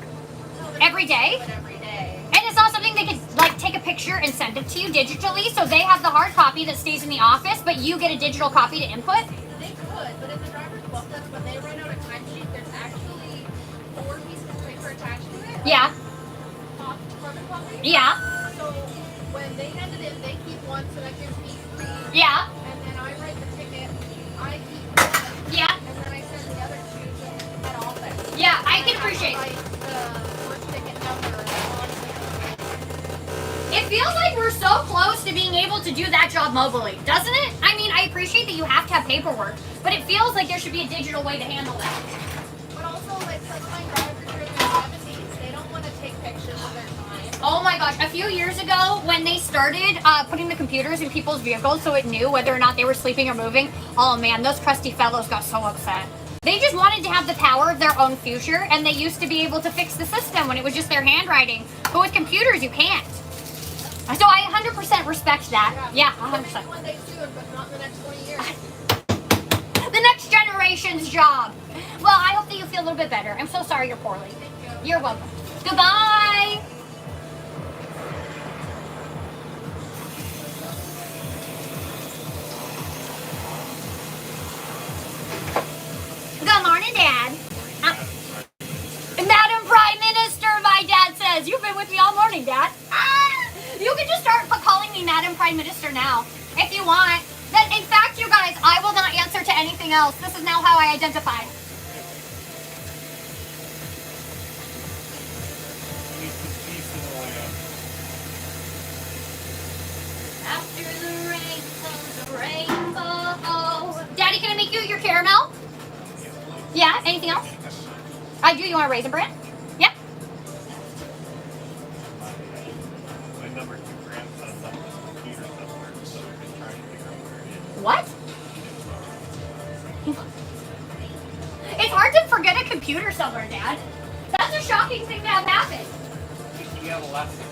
No, they Every day? do it every day. And it's not something they could like take a picture and send it to you digitally, so they have the hard copy that stays in the office, but you get a digital copy to input? They could, but in the driver's booklet, when they write out a timesheet, there's actually 4 pieces of paper attached to it. Yeah. Carbon copy. Yeah. So when they hand it in, they keep one, so that gives me 3. Yeah. And then I write the ticket, I keep 1. Yeah. And then I send the other 2 to head office. Yeah, I can have to appreciate. write the work ticket number on It feels like we're so close to being able to do that job mobily, doesn't it? I mean, I appreciate that you have to have paperwork, but it feels like there should be a digital way to handle that. But also, like my drivers are in their 70s, they don't want to take pictures of their time. Oh my gosh, a few years ago when they started putting the computers in people's vehicles so it knew whether or not they were sleeping or moving, oh man, those crusty fellows got so upset. They just wanted to have the power of their own future, and they used to be able to fix the system when it was just their handwriting. But with computers, you can't. So I 100% respect that. Yeah, 100%. Maybe one day soon, but not in the next 20 years. The next generation's job. Well, I hope that you feel a little bit better. I'm so sorry you're poorly. Thank you. You're welcome. Goodbye. Good morning, Dad. Madam Prime Minister, my dad says. You've been with me all morning, Dad. You can just start calling me Madam Prime Minister now, if you want. Then, in fact, you guys, I will not answer to anything else. This is now how I identify. Need some peace in the way up. After the rain comes a rainbow. Daddy, can I make you your caramel? Yeah, anything else? I do. You want a raisin bran? Yeah. My number 2 grandson's up on the computer somewhere, so we've been trying to figure out where it is. What? It's hard to forget a computer somewhere, Dad. That's a shocking thing to have happen. I think he had a lesson.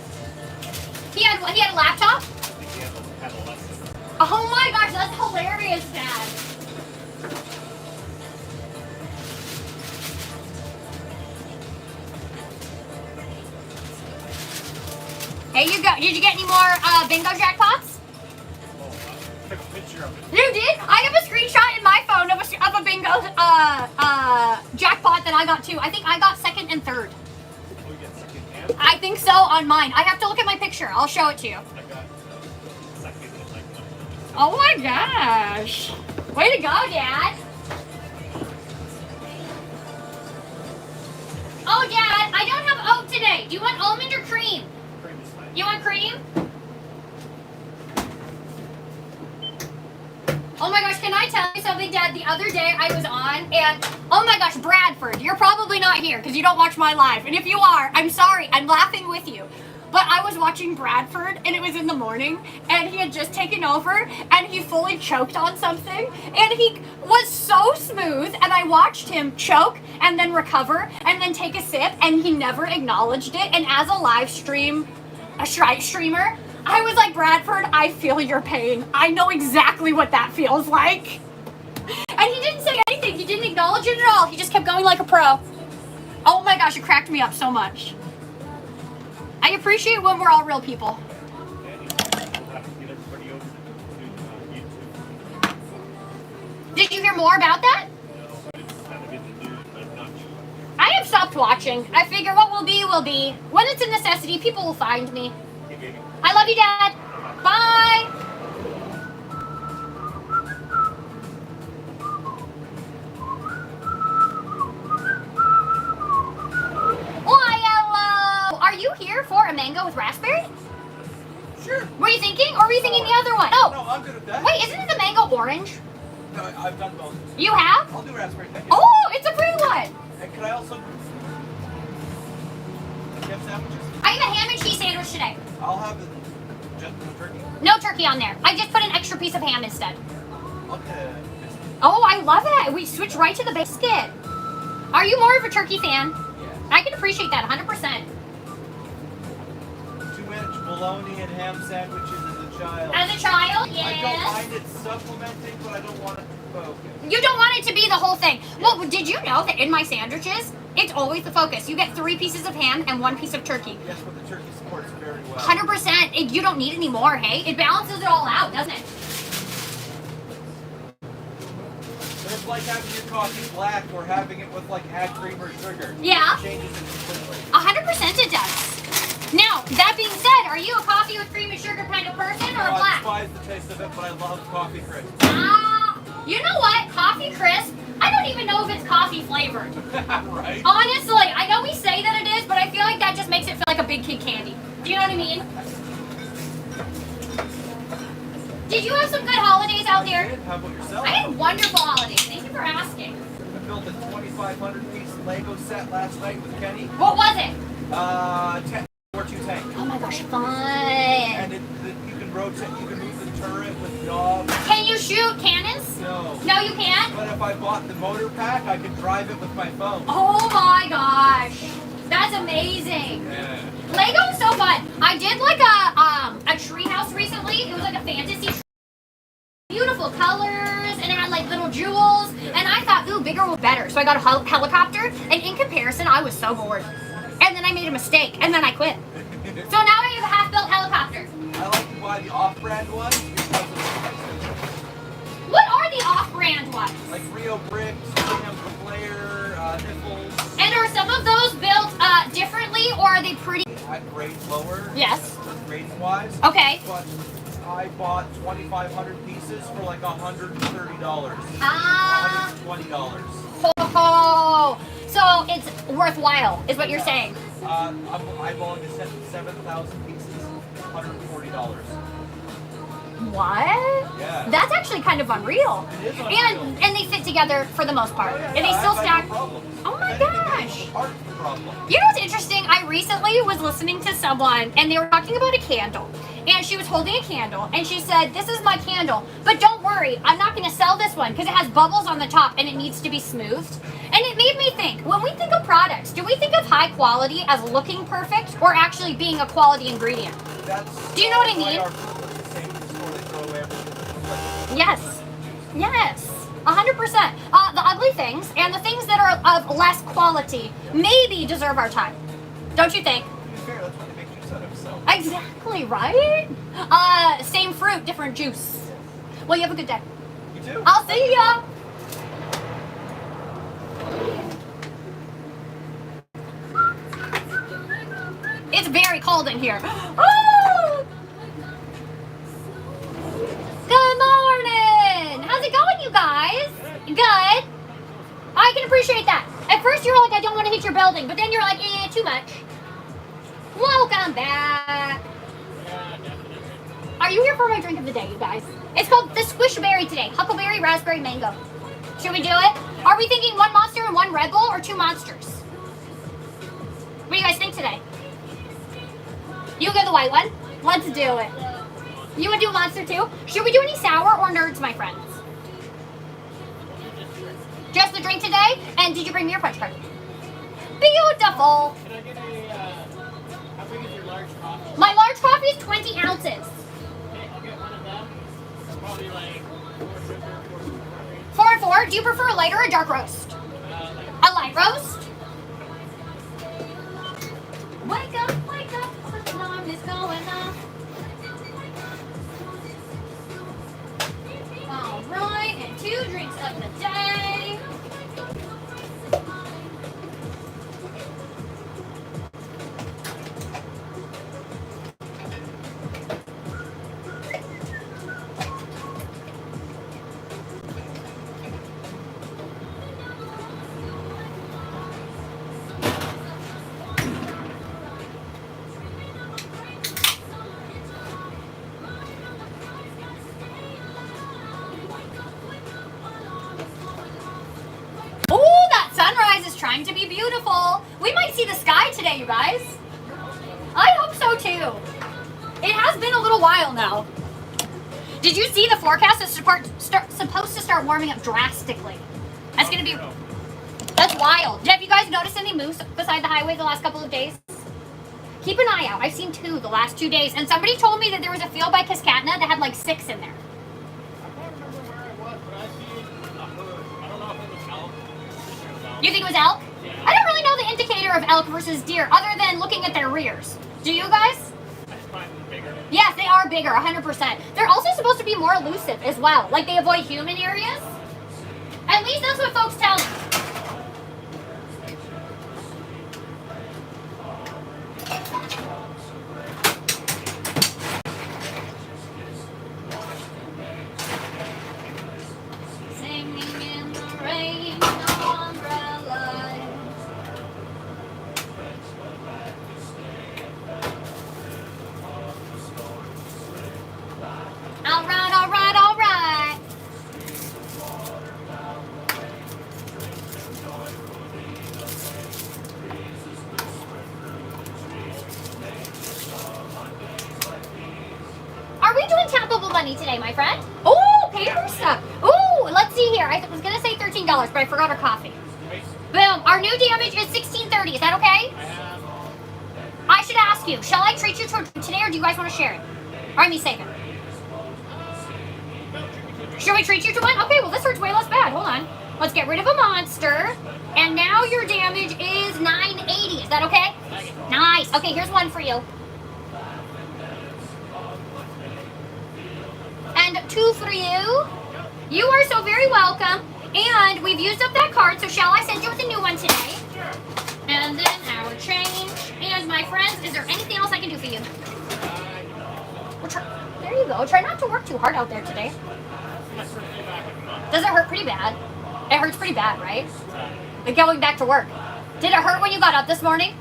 He had a laptop? I think he had a lesson. Oh my gosh, that's hilarious, Dad. Here you go. Did you get any more bingo jackpots? Oh, I took a picture of it. You did? I have a screenshot in my phone of a bingo jackpot that I got too. I think I got 2nd and 3rd. Oh, you got second hand? I think so on mine. I have to look at my picture. I'll show it to you. I got second and like Oh my gosh. Way to go, Dad. Oh, Dad, I don't have oat today. Do you want almond or cream? cream is fine. You want cream? Oh my gosh, can I tell you something, Dad? The other day I was on and, oh my gosh, Bradford, you're probably not here because you don't watch my live. And if you are, I'm sorry, I'm laughing with you. But I was watching Bradford and it was in the morning and he had just taken over and he fully choked on something and he was so smooth and I watched him choke and then recover and then take a sip and he never acknowledged it. And as a live streamer, I was like, Bradford, I feel your pain. I know exactly what that feels like. And he didn't say anything. He didn't acknowledge it at all. He just kept going like a pro. Oh my gosh, it cracked me up so much. I appreciate when we're all real people. We'll have to get everybody over to YouTube. Did you hear more about that? No, but it's kind of in the news, but I'm not sure. I have stopped watching. I figure what will be, will be. When it's a necessity, people will find me. Hey, baby. I love you, Dad. Bye. Why, hello. Are you here for a mango with raspberry? Sure. Were you thinking, or were you thinking the other one? No, Oh, I'm good at that. wait, isn't it the mango orange? No, I've done both. You have? I'll do raspberry. Thank you. Oh, it's a free one. And can I also... You have sandwiches? I have a ham and cheese sandwich today. I'll have the just the turkey. No turkey on there. I just put an extra piece of ham instead. Okay. Oh, I love it. We switch right to the biscuit. Are you more of a turkey fan? Yeah. I can appreciate that 100%. 2-inch bologna and ham sandwiches as a child. As a child, I don't yes. mind it supplementing, but I don't want it to focus. You don't want it to be the whole thing. Well, did you know that in my sandwiches, it's always the focus. You get 3 pieces of ham and 1 piece of turkey. Yes, but the turkey supports very well. 100%. You don't need any more, hey? It balances it all out, doesn't it? It's like having your coffee black or having it with like add cream or sugar. Yeah. It changes it completely. 100% it does. Now, that being said, are you a coffee with cream and sugar kind of person or a I black? despise the taste of it, but I love coffee crisp. You know what? Coffee crisp, I don't even know if it's coffee flavored. Right? Honestly, I know we say that it is, but I feel like that just makes it feel like a big kid candy. Do you know what I mean? Did you have some good holidays out there? How about yourself? I had wonderful holidays. Thank you for asking. I built a 2,500 piece Lego set last night with Kenny. What was it? 10 or 2 tank. Oh my gosh, fun. And you can rotate, you can move the turret with knobs. Can you shoot cannons? No. No, you can't? But if I bought the motor pack, I could drive it with my phone. Oh my gosh. That's amazing. Yeah. Lego is so fun. I did like a tree house recently. It was like a fantasy tree. Beautiful colors, and it had like little jewels. And I thought, ooh, bigger was better. So I got a helicopter, and in comparison, I was so bored. And then I made a mistake, and then I quit. So now I have a half-built helicopter. I like to buy the off-brand ones because of the What are the off-brand ones? like Rio Bricks, Premium Player, Nipples. And are some of those built differently, or are they pretty? At grade lower. Yes. Rating wise. Okay. But I bought 2,500 pieces for like $130. Ah. $120. Oh, so it's worthwhile, is what you're saying. I'm eyeballing a set of 7,000 pieces, $140. What? Yeah. That's actually kind of unreal. It is unreal. And they fit together for the most part. Oh, yeah, And they yeah, still I have stack. no problems. Oh my If anything, gosh. it's part of the problem. You know what's interesting? I recently was listening to someone and they were talking about a candle. And she was holding a candle and she said, "This is my candle, but don't worry, I'm not going to sell this one because it has bubbles on the top and it needs to be smoothed." And it made me think, when we think of products, do we think of high quality as looking perfect or actually being a quality ingredient? That's Do you know what I why mean? our food is the same before they throw away everything. Yes. Yes. 100%. The ugly things and the things that are of less quality maybe deserve our time. Don't you think? To be fair, that's what they make juice out of, so. Exactly, right? Same fruit, different juice. Well, you have a good day. You too? I'll see ya. It's very cold in here. Oh! Good morning. How's it going, you guys? Good. I can appreciate that. At first, you're like, I don't want to hit your building, but then you're like, too much. Welcome back. Are you here for my drink of the day, you guys? It's called the Squishberry today. Huckleberry, raspberry, mango. Should we do it? Are we thinking 1 monster and 1 Red Bull or 2 monsters? What do you guys think today? You get the white one. Let's do it. You would do a monster too? Should we do any sour or nerds, my friends? Just the drink today? And did you bring me your punch card? Beautiful. Can I get a, how big is your large coffee. My large coffee is 20 ounces. Okay, I'll get one of them. It's probably like 4 sugar, 4 coffee. 4 and 4. Do you prefer a light or a dark roast? Like, A light roast? Wake up, the alarm is going off. All right, and 2 drinks of the day. Oh, that sunrise is trying to be beautiful. We might see the sky today, you guys. I hope so too. It has been a little while now. Did you see the forecast is supposed to start warming up drastically? That's gonna be, that's wild. Have you guys noticed any moose beside the highway the last couple of days? Keep an eye out. I've seen 2 the last 2 days, and somebody told me that there was a field by Kiskatna that had like 6 in there. I can't remember where I was, but I seen a herd. I don't know if it was elk. It was elk. You think it was elk? Yeah. I don't really know the indicator of elk versus deer other than looking at their rears. Do you guys? I just find them bigger. Yes, they are bigger, 100%. They're also supposed to be more elusive as well. Like they avoid human areas. At least that's what folks tell me. Singing in the rain, no umbrella. All right, all right, all right. Are we doing tappable money today, my friend? Oh, paper stuff. Oh, let's see here. I was gonna say $13, but I forgot our coffee. Boom. Our new damage is $16.30. Is that okay? I should ask you. Shall I treat you to today, or do you guys want to share it? Or I mean, save it. Should we treat you to one? Okay, well, this hurts way less bad. Hold on. Let's get rid of a monster. And now your damage is $9.80. Is that okay? Nice. Okay, here's one for you. And 2 for you. You are so very welcome. And we've used up that card, so shall I send you with a new one today? And then our change. And my friends, is there anything else I can do for you? There you go. Try not to work too hard out there today. Does it hurt pretty bad? It hurts pretty bad, right? Like going back to work. Did it hurt when you got up this morning?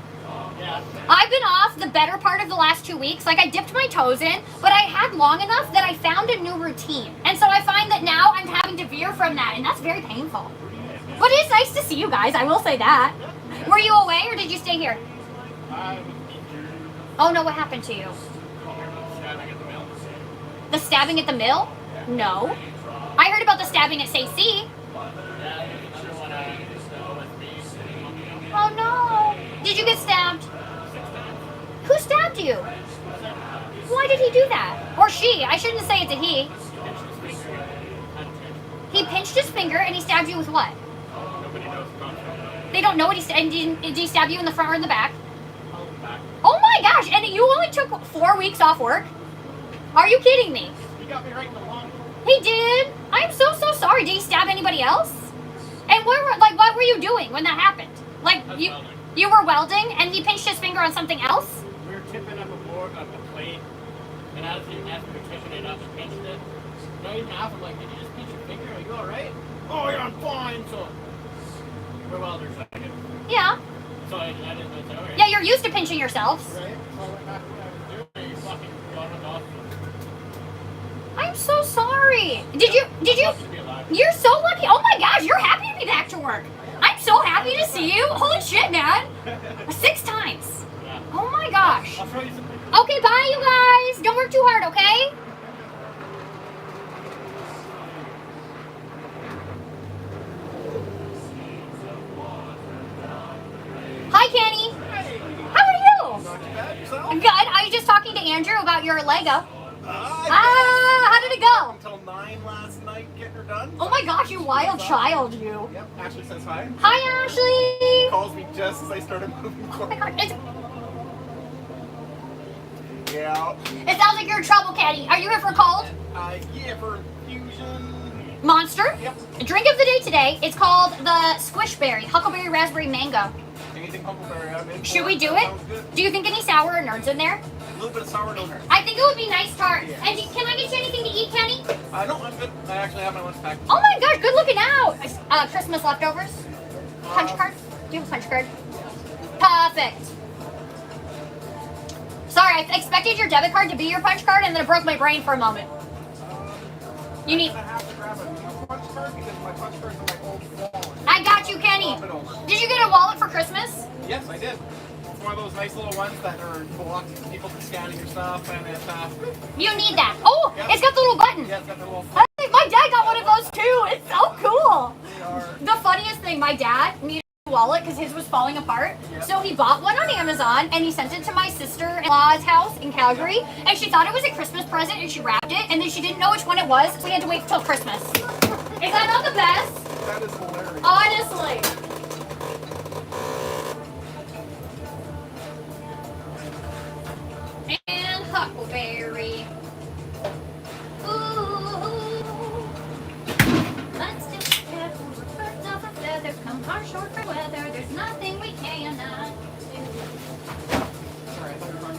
Yeah. I've been off the better part of the last 2 weeks. Like I dipped my toes in, but I had long enough that I found a new routine. And so I find that now I'm having to veer from that, and that's very painful. But it's nice to see you guys, I will say that. Were you away or did you stay here? I was injured. Oh no, what happened to you? Stabbing at the mill. The stabbing at the mill? No. I heard about the stabbing at St. C. Yeah, there's another one out in the snow with me. Oh no. Did you get stabbed? Who stabbed you? Why did he do that? Or she? I shouldn't say it's a he. He pinched his finger and he stabbed you with what? Nobody knows the concept. They don't know what he stabbed. Did he stab you in the front or in the back? Back. Oh my gosh, and you only took 4 weeks off work? Are you kidding me? He got me right in the lung. He did? I'm so sorry. Did he stab anybody else? And what were you doing when that happened? Like you were welding and he pinched his finger on something else? We were tipping up a board up a plate, and as we were tipping it up and pinched it, not even half. I'm like, did you just pinch your finger? Are you all right? Oh, yeah, I'm fine. So we're welders, I guess. Yeah. So I didn't know. All right. Yeah, you're used to pinching yourselves. Right. So I went back to what I was doing. You fucking got it off. I'm so sorry. Did you? Lucky to be alive. You're so lucky. Oh my gosh, you're happy to be back to work. I'm so happy to see you. Holy shit, man. 6 times. Yeah. Oh my gosh. I'll show you some pictures. Okay, bye you guys. Don't work too hard, okay? Hi, Kenny. Hey, How are you? not too bad yourself? Good. I just Andrew, about your Lego. Ah, how did it go? Until 9 last night getting her done. Oh my gosh, you wild child, you. Yep, Ashley says hi. Hi, Ashley. Calls me just as I started moving Oh my forward. God, Yeah. it sounds like you're in trouble, Kenny. Are you here for a cold? Yeah, for infusion. Monster? Yep. The drink of the day today is called the Squishberry, Huckleberry Raspberry Mango. Anything huckleberry, I'm in. Should for we do That it? sounds good. Do you think any sour or nerds in there? A little bit of sourdough. I think it would be nice tart. Yeah. And can I get you anything to eat, Kenny? No, I'm good. I actually have my lunch packed. Oh my gosh, good looking out. Christmas leftovers? Punch card? Do you have a punch card? Perfect. Sorry, I expected your debit card to be your punch card and then it broke my brain for a moment. You need... I have to grab a punch card because my punch card's in my old wallet. I got you, Kenny. Did you get a wallet for Christmas? Yes, I did. It's one of those nice little ones that are blocked people from scanning your stuff, and it's You need that. Oh, Yep. It's got the little button. yeah, it's got the little. I think my dad got one of those too. It's so cool. They are. The funniest thing, my dad needed a wallet because his was falling apart. Yep. So he bought one on Amazon and he sent it to my sister-in-law's house in Calgary. And she thought it was a Christmas present and she wrapped it. And then she didn't know which one it was. So we had to wait till Christmas. Is that not the best? That is hilarious. Honestly. And Huckleberry. Ooh. Let's just get birds of a feather, come far short for weather. There's nothing we cannot do. Sorry, I thought we were going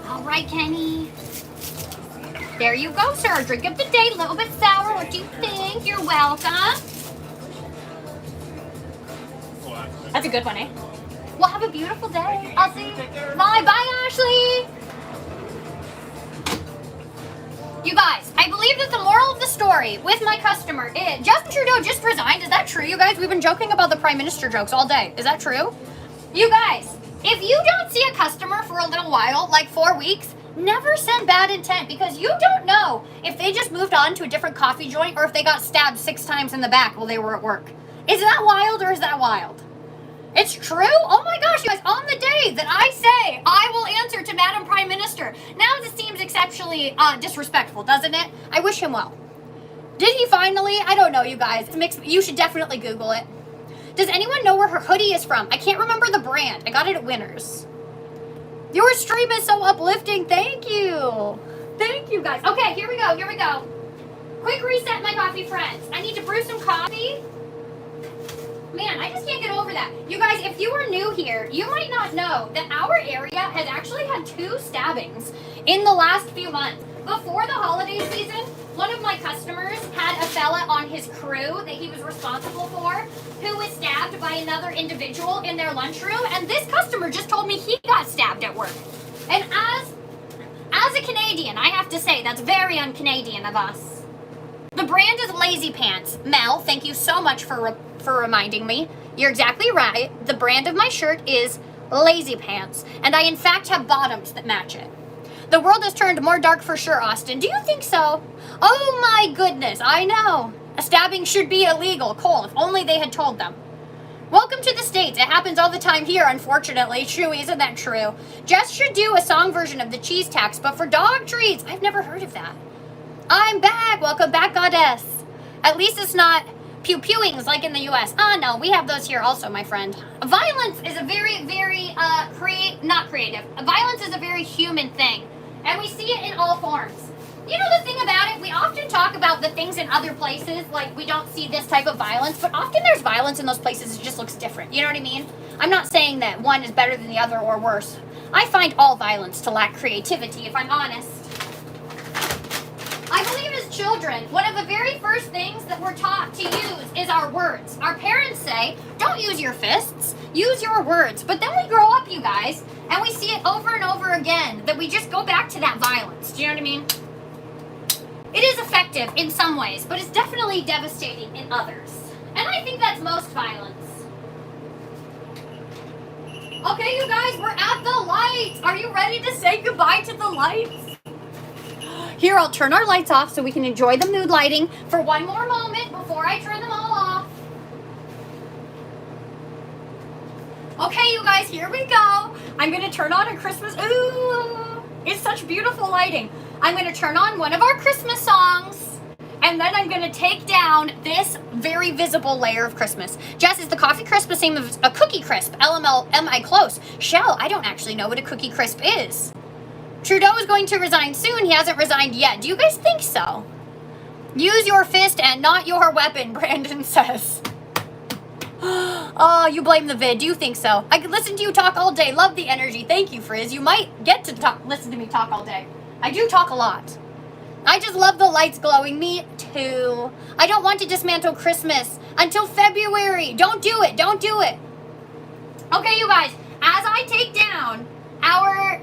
All right, Kenny. There you go, sir. Drink of the day, a little bit sour. What do you think? You're welcome. That's a good one, eh? Well, have a beautiful day. I'll see you. Bye. Bye, Ashley. You guys, I believe that the moral of the story with my customer is Justin Trudeau just resigned. Is that true, you guys? We've been joking about the Prime Minister jokes all day. Is that true? You guys, if you don't see a customer for a little while, like 4 weeks, never send bad intent because you don't know if they just moved on to a different coffee joint or if they got stabbed 6 times in the back while they were at work. Is that wild or is that wild? It's true? Oh my gosh, you guys, on the day that I say I will answer to Madam Prime Minister. Now this seems exceptionally disrespectful, doesn't it? I wish him well. Did he finally? I don't know, you guys. It's mixed. You should definitely Google it. Does anyone know where her hoodie is from? I can't remember the brand. I got it at Winners. Your stream is so uplifting. Thank you. Thank you, guys. Okay, here we go. Here we go. Quick reset, my coffee friends. I need to brew some coffee. Man, I just can't get over that. You guys, if you are new here, you might not know that our area has actually had 2 stabbings in the last few months. Before the holiday season, one of my customers had a fella on his crew that he was responsible for who was stabbed by another individual in their lunchroom, and this customer just told me he got stabbed at work. And as a Canadian, I have to say that's very un-Canadian of us. The brand is Lazy Pants. Mel, thank you so much for reminding me. You're exactly right. The brand of my shirt is Lazy Pants, and I in fact have bottoms that match it. The world has turned more dark for sure, Austin. Do you think so? Oh my goodness, I know. A stabbing should be illegal. Cole, if only they had told them. Welcome to the States. It happens all the time here, unfortunately. Chewy, isn't that true? Jess should do a song version of the cheese tax, but for dog treats. I've never heard of that. I'm back. Welcome back, goddess. At least it's not pew-pewings like in the U.S. No, we have those here also, my friend. Violence is a very, very, not creative. Violence is a very human thing, and we see it in all forms. You know the thing about it, we often talk about the things in other places, like we don't see this type of violence, but often there's violence in those places, it just looks different. You know what I mean? I'm not saying that one is better than the other or worse. I find all violence to lack creativity, if I'm honest. children, one of the very first things that we're taught to use is our words. Our parents say, don't use your fists, use your words. But then we grow up, you guys, and we see it over and over again, that we just go back to that violence. Do you know what I mean? It is effective in some ways, but it's definitely devastating in others. And I think that's most violence. Okay, you guys, we're at the lights. Are you ready to say goodbye to the lights? Here, I'll turn our lights off so we can enjoy the mood lighting for one more moment before I turn them all off. Okay, you guys, here we go. I'm going to turn on a Christmas... Ooh, it's such beautiful lighting. I'm going to turn on one of our Christmas songs. And then I'm going to take down this very visible layer of Christmas. Jess, is the coffee crisp the same as a cookie crisp? LML, am I close? Shell, I don't actually know what a cookie crisp is. Trudeau is going to resign soon. He hasn't resigned yet. Do you guys think so? Use your fist and not your weapon, Brandon says. Oh, you blame the vid. Do you think so? I could listen to you talk all day. Love the energy. Thank you, Frizz. You might get to listen to me talk all day. I do talk a lot. I just love the lights glowing. Me too. I don't want to dismantle Christmas until February. Don't do it. Don't do it. Okay, you guys. As I take down our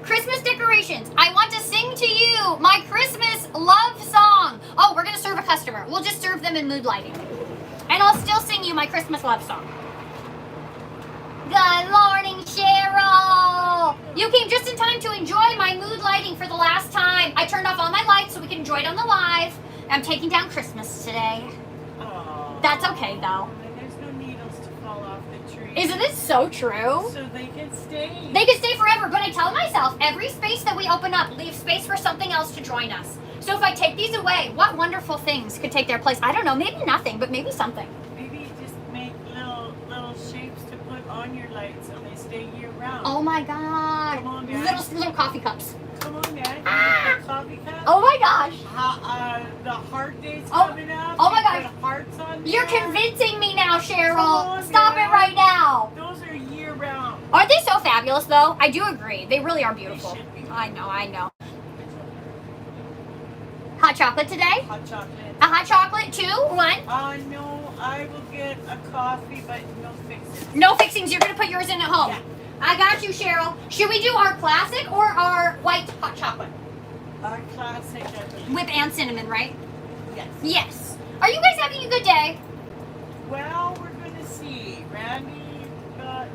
Christmas decorations, I want to sing to you my Christmas love song. Oh, we're going to serve a customer. We'll just serve them in mood lighting. And I'll still sing you my Christmas love song. Good morning, Cheryl. You came just in time to enjoy my mood lighting for the last time. I turned off all my lights so we can enjoy it on the live. I'm taking down Christmas today. Aww. That's okay, though. There's no needles to fall off the tree. Isn't it so true? So they can stay. They can stay forever, but I tell myself, every space that we open up, leave space for something else to join us. So if I take these away, what wonderful things could take their place? I don't know, maybe nothing, but maybe something. Maybe just make little shapes to put on your lights so they stay year round. Oh my god. Come on, guys. Little coffee cups. Come on, Dad. Ah! The coffee cup. Oh my gosh. The heart day's Oh. coming up. Oh my You gosh. put hearts on You're there. convincing me now, Come Cheryl. on, Stop man. it right now. Those are year round. Aren't they so fabulous, though? I do agree. They really are They beautiful. should be. I know. Hot chocolate today? Hot chocolate. A hot chocolate, 2, 1. No, I will get a coffee, but no fixings. No fixings. You're going to put yours in at home. Yeah. I got you, Cheryl. Should we do our classic or our white hot chocolate? Our classic, I believe. Whip and cinnamon, right? Yes. Yes. Are you guys having a good day? Well, we're going to see. Randy got,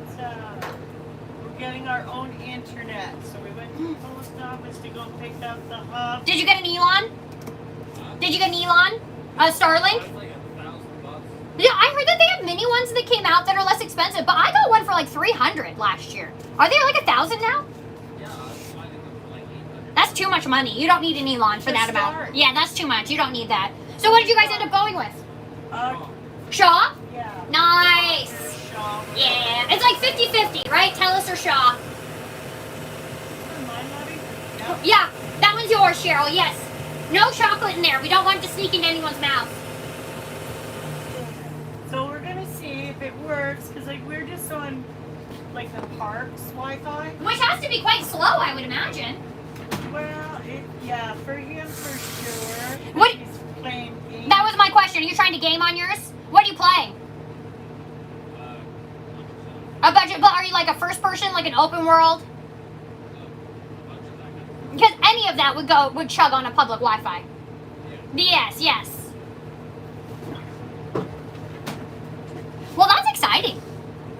we're getting our own internet. So we went to the post office to go pick up the hub. Did you get an Elon? Did you get an Elon? A Starlink? That's like $1,000. Yeah, I heard that they have mini ones that came out that are less expensive, but I got one for like $300 last year. Are they like $1,000 now? Yeah, I was finding them for like $800. That's too much money. You don't need an Elon for To that start. amount. Yeah, that's too much. You don't need that. So what did you guys end up going with? Shaw? Yeah. Nice. Shaw. Yeah, it's like 50-50, right? Telus or Shaw. Mine, Lovey? Yeah. Yeah, that one's yours, Cheryl. Yes. No chocolate in there. We don't want it to sneak into anyone's mouth. So we're going to see if it works, because like we're just on like the park's Wi-Fi. Which has to be quite slow, I would imagine. Well, yeah, for him for sure. What- He's playing games. That was my question. Are you trying to game on yours? What are you playing? A budget, but are you like a first person, like an open world? Because any of that would chug on a public Wi-Fi. Yes. Well, that's exciting.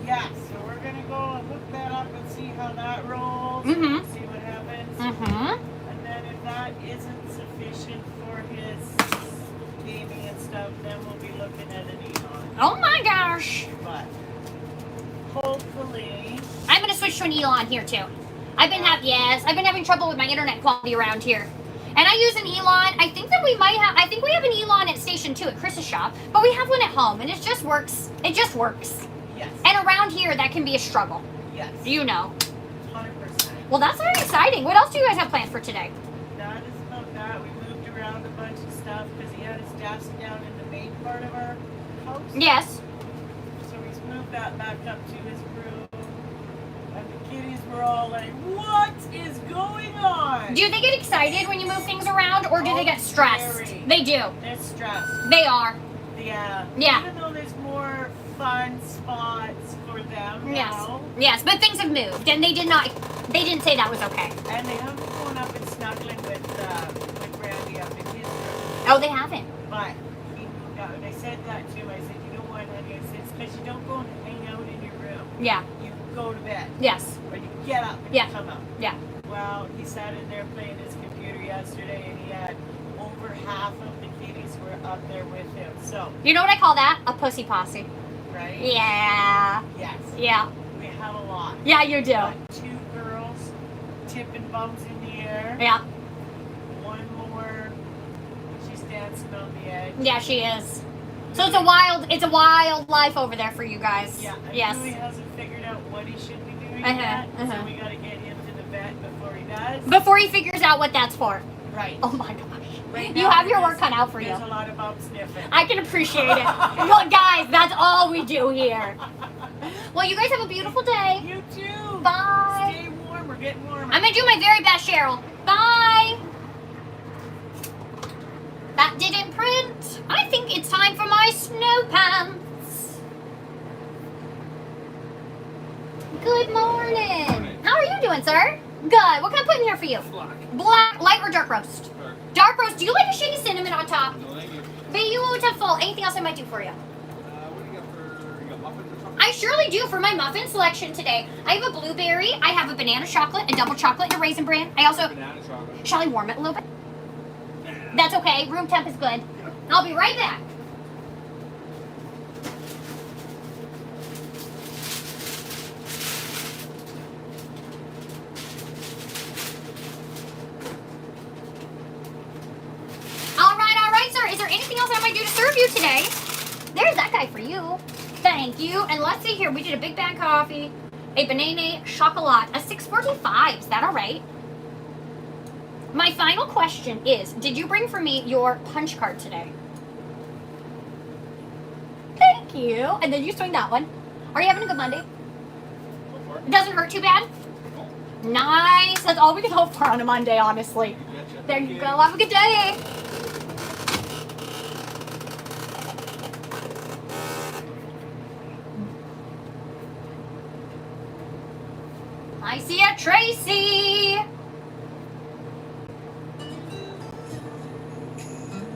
Yeah, so we're going to go and look that up and see how that rolls. Mhm. See what happens. Mm-hmm. And then if that isn't sufficient for his gaming and stuff, then we'll be looking at an Elon. Oh my gosh. But hopefully, I'm gonna switch to an Elon here too. I've been having trouble with my internet quality around here. And I use an Elon. I think we have an Elon at Station 2 at Chris's shop, but we have one at home and it just works. It just works. yes, And around here that can be a struggle. yes, You know. 100%. Well, that's very exciting. What else do you guys have planned for today? That is about that. We moved around a bunch of stuff because he had his desk down in the main part of our house. Yes. So he's moved that back up to his room. And the kitties were were all like, what is going on? Do they get excited when you move things around, or do they get stressed? Very. They do. They're stressed. They are. Yeah. Yeah. Even though there's more fun spots for them Yes. now. Yes, but things have moved, and they didn't say that was okay. And they haven't gone up and snuggling with Randy up in his room. Oh, they haven't. But and I said that to him. I said, you know what, honey? I said, it's because you don't go and hang out in your room. Yeah. You go to bed. Yes. Or you get up and Yeah. you come out. Yeah. Well, he sat in there playing his computer yesterday, and he had over half of the kitties were up there with him. So, You know what I call that? A pussy posse. right? Yeah. Yes. Yeah. We have a lot. Yeah, you do. Got 2 girls tipping bums in the air. Yeah. One more. She's dancing on the edge. Yeah, she is. So it's a wild life over there for you guys. Yeah. And Yes. Louis hasn't figured out what he should be doing Uh-huh, yet. uh-huh. So we got to get him to the vet before he does. Before he figures out what that's for. Right. Oh my gosh. Right You now, have your there's- work cut out for you. There's a lot of bum sniffing. I can appreciate it. Well, guys, that's all we do here. Well, you guys have a beautiful day. You too. Bye. Stay warm. We're getting warmer. I'm gonna do my very best, Cheryl. Bye. That didn't print. I think it's time for my snow pants. Good morning. How are you doing, sir? Good. What can I put in here for you? Black, light or dark roast? Dark roast. Do you like a shady cinnamon on top? No, thank you. Beautiful. Anything else I might do for you? What do you got for, you got muffins or something? I surely do for my muffin selection today. I have a blueberry, I have a banana chocolate, a double chocolate, and a raisin bran. I also, Banana chocolate. shall I warm it a little bit? That's okay, room temp is good. I'll be right back. All right, sir. Is there anything else I might do to serve you today? There's that guy for you. Thank you. And let's see here. We did a big bag coffee, a banana chocolat, a 645. Is that all right? My final question is, did you bring for me your punch card today? Thank you. And then you swing that one. Are you having a good Monday? Go for it. It doesn't hurt too bad? No. Nice. That's all we can hope for on a Monday, honestly. You betcha. There Thank you go. Have a good day. I see a Tracy.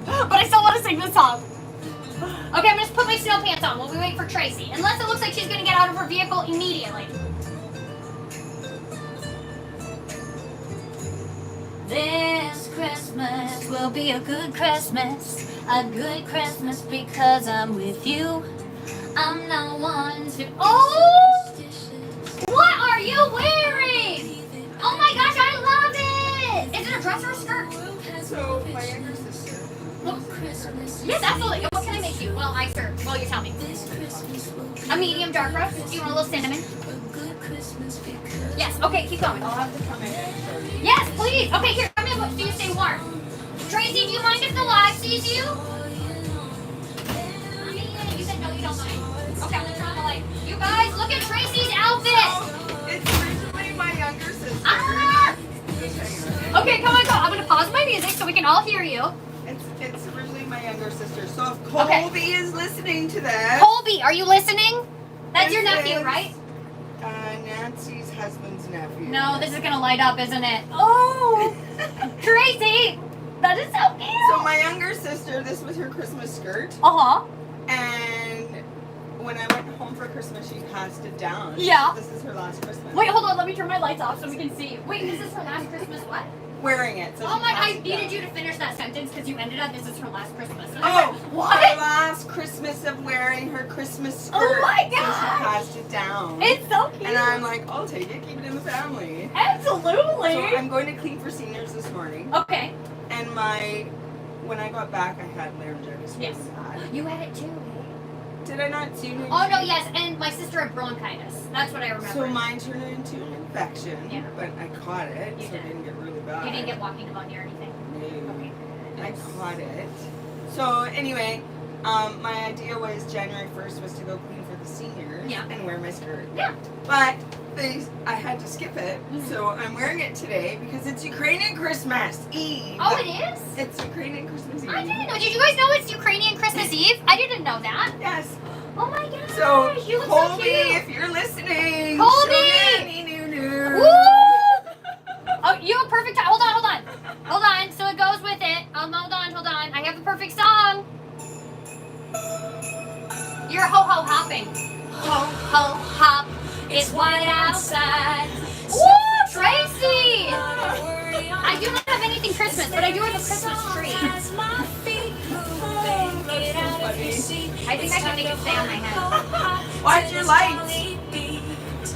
But I still want to sing this song. Okay, I'm just put my snow pants on while we wait for Tracy. Unless it looks like she's gonna get out of her vehicle immediately. This Christmas will be a good Christmas because I'm with you. I'm not one to. Oh! What are you wearing? Oh my gosh, I love it! Is it a dress or a skirt? So, my younger sister. Yes, absolutely. What can I make you? Well, I serve. Well, you tell me. A medium dark roast. Do you want a little cinnamon? Yes. Okay, keep going. I'll have to come in and show you. Yes, please. Okay, here. Come in. So you stay warm. Tracy, do you mind if the live sees you? You said no, you don't mind. Okay, I'm gonna turn on the light. You guys, look at Tracy's outfit. It's originally my younger sister. Ah! Just hang on. Okay, come on, go. I'm gonna pause my music so we can all hear you. It's originally my younger sister. So if Okay. Colby is listening to this, Colby, are you listening? That's your This nephew, is- right? Nancy's husband's nephew. No, this is gonna light up, isn't it? Oh, Tracy, that is so cute. So my younger sister, this was her Christmas skirt, Uh-huh. and when I went home for Christmas, she passed it down. Yeah. This is her last Christmas. Wait, hold on. Let me turn my lights off so we can see. Wait, this is her last Christmas. What? Wearing it. So Oh she my! passed I it needed down. you to finish that sentence because you ended up. This is her last Christmas. And I Oh, went, her what? last Christmas of wearing her Christmas skirt. Oh my So she gosh. passed it down. It's so cute. And I'm like, I'll take it, keep it in the family. Absolutely. So I'm going to clean for seniors this morning. Okay. And when I got back, I had laryngitis really Yes. bad. You had it too. Did I not see you? Oh no, yes, and my sister had bronchitis. That's what I remember. So mine turned into an infection, Yeah. but I caught it, You so did. it didn't get really bad. You didn't get walking pneumonia or anything. No. Okay. I caught it. So anyway, my idea was January 1st was to go clean for the seniors Yeah. and wear my skirt. Yeah. But I had to skip it, so I'm wearing it today because it's Ukrainian Christmas Eve. Oh, it is? It's Ukrainian Christmas Eve. I didn't know. Did you guys know it's Ukrainian Christmas Eve? I didn't know that. Yes. Oh my gosh. So, you look so Colby, cute. if you're listening, Colby! Shonani-noo-noo. Woo! Oh, you have a perfect time. Hold on. Hold on. So it goes with it. Hold on. I have the perfect song. You're ho-ho hopping. Ho-ho hop. It's white outside. Woo, Tracy! I do not have anything Christmas, but I do have a Christmas tree. I think I can make it stay on my head. Watch your lights.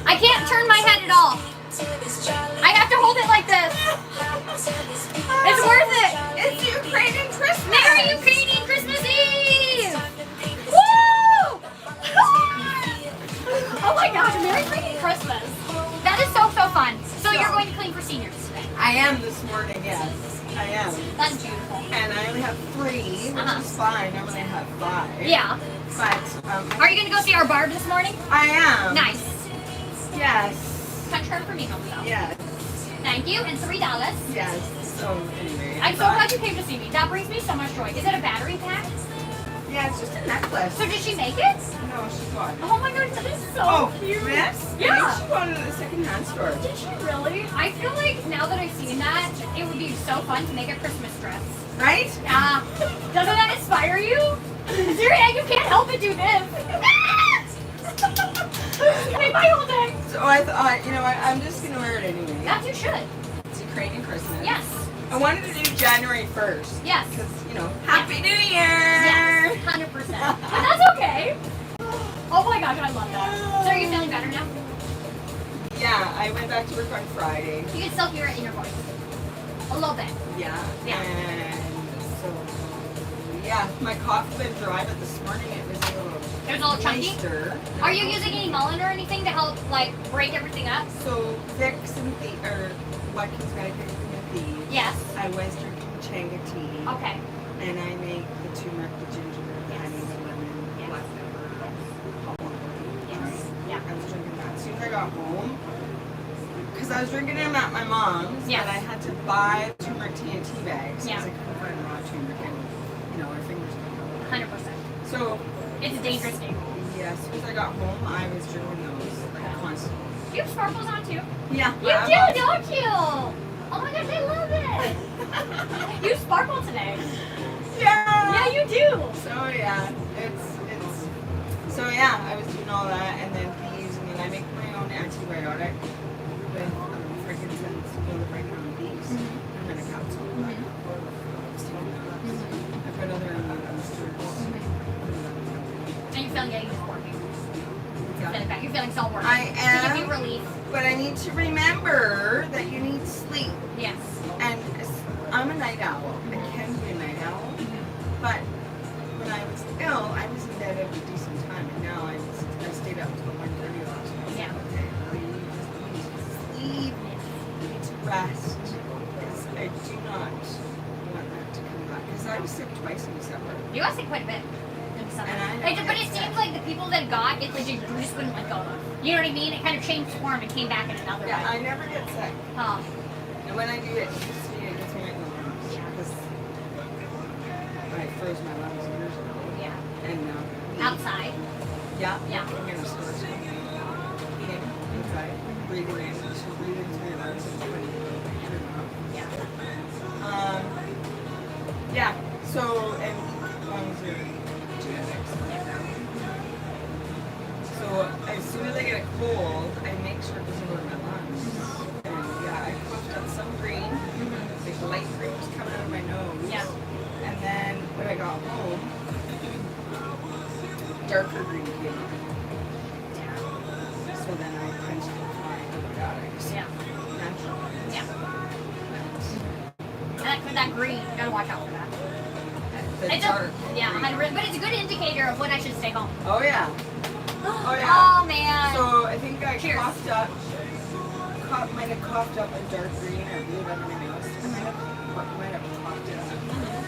I can't turn my head at all. I have to hold it like this. It's worth it. It's Ukrainian Christmas. Merry Ukrainian Christmas Eve! Woo! Oh my gosh, Merry Ukrainian Christmas. That is so fun. So you're going to clean for seniors today. I am this morning, yes. I am. That's beautiful. And I only have 3, which Uh-huh. is fine. Normally I have 5. Yeah. But Are you going to go see our Barb this morning? I am. Nice. Yes. Punch her for me, home though. Yes. Thank you, and $3. Yes. So anyway. I'm so glad you came to see me. That brings me so much joy. Is it a battery pack? Yeah, it's just a necklace. So did she make it? No, she got it. Oh my god, that is so Oh, cute. this? Yeah. I think she got it at the secondhand store. Did she really? I feel like now that I've seen that, it would be so fun to make a Christmas dress. Right? Yeah. Doesn't that inspire you? Seriously, you can't help but do this. Make my whole day. So I thought, you know what, I'm just going to wear it anyway. That you should. It's Ukrainian Christmas. Yes. I wanted to do January 1st. Yes. Because, you know, Happy New Year! Yes. 100%. And that's okay. Oh my gosh, I love that. So are you feeling better now? Yeah, I went back to work on Friday. You can still hear it in your voice. A little bit. Yeah. Yeah. And so, yeah, my cough had been dry, but this morning it was a little It was a little chunky. moister. Are you using any mullen or anything to help, like, break everything up? So, Vicks and Watkins Medicated and Thieves. Yes. I was drinking Changa tea. Okay. And I make the turmeric, the ginger, the honey, the lemon, Yes. black pepper, hot water. Yes. Yeah. I was drinking that. As soon as I got home, because I was drinking them at my mom's, Yes. but I had to buy turmeric tea in tea bags Yeah. because I couldn't find raw turmeric and, you know, our fingers don't know. 100%. So, It's a dangerous game. yeah, as soon as I got home, I was drinking those like constantly. You have sparkles on too. Yeah. You do, don't you? Oh my gosh, I love it. You sparkle today. Yeah. Yeah, you do. So yeah, so yeah, I was doing all that and then thieves and then I make my own antibiotic with frankincense, philodendron leaves, and then a capsule. I've got other boosters. And you feel getting this working. Yeah. You're feeling so working. I To give you am, relief. but I need to remember that you need sleep. Yes. And I'm a night owl. I can be a night owl. But when I was ill, I was in bed at a decent time. And now I stayed up until 1:30 last night. Yeah. Okay. You need to sleep. You need to rest. Because I do not want that to come back. Because I was sick twice in December. You got sick quite a bit. In summer. And I But it seems like the people that got it, like, you just couldn't let go of. You know what I mean? It kind of changed form and came back in another Yeah, way. I never get sick. And when I do it, it gets me right in the lungs. Yeah. Because I froze my lungs years ago. Yeah. And Outside. yeah, Yeah. I'm gonna start eating inside, breathing in, so breathing through your lungs and putting it out. Yeah. Yeah. So and lungs are genetics. So as soon as I get a cold, I make sure it doesn't go to my lungs. And yeah, I coughed up some green, like light green was coming out of my nose. Yeah. And then when I got home, darker green came out. So then I quenched it with my antibiotics. Yeah. Naturally. Yeah. That green, you gotta watch out for that. The It's dark. yeah, green. 100, but it's a good indicator of when I should stay home. Oh yeah. Oh yeah. Oh man. So I think I Cheers. might have coughed up a dark green or blue under my nose. I might have coughed it up.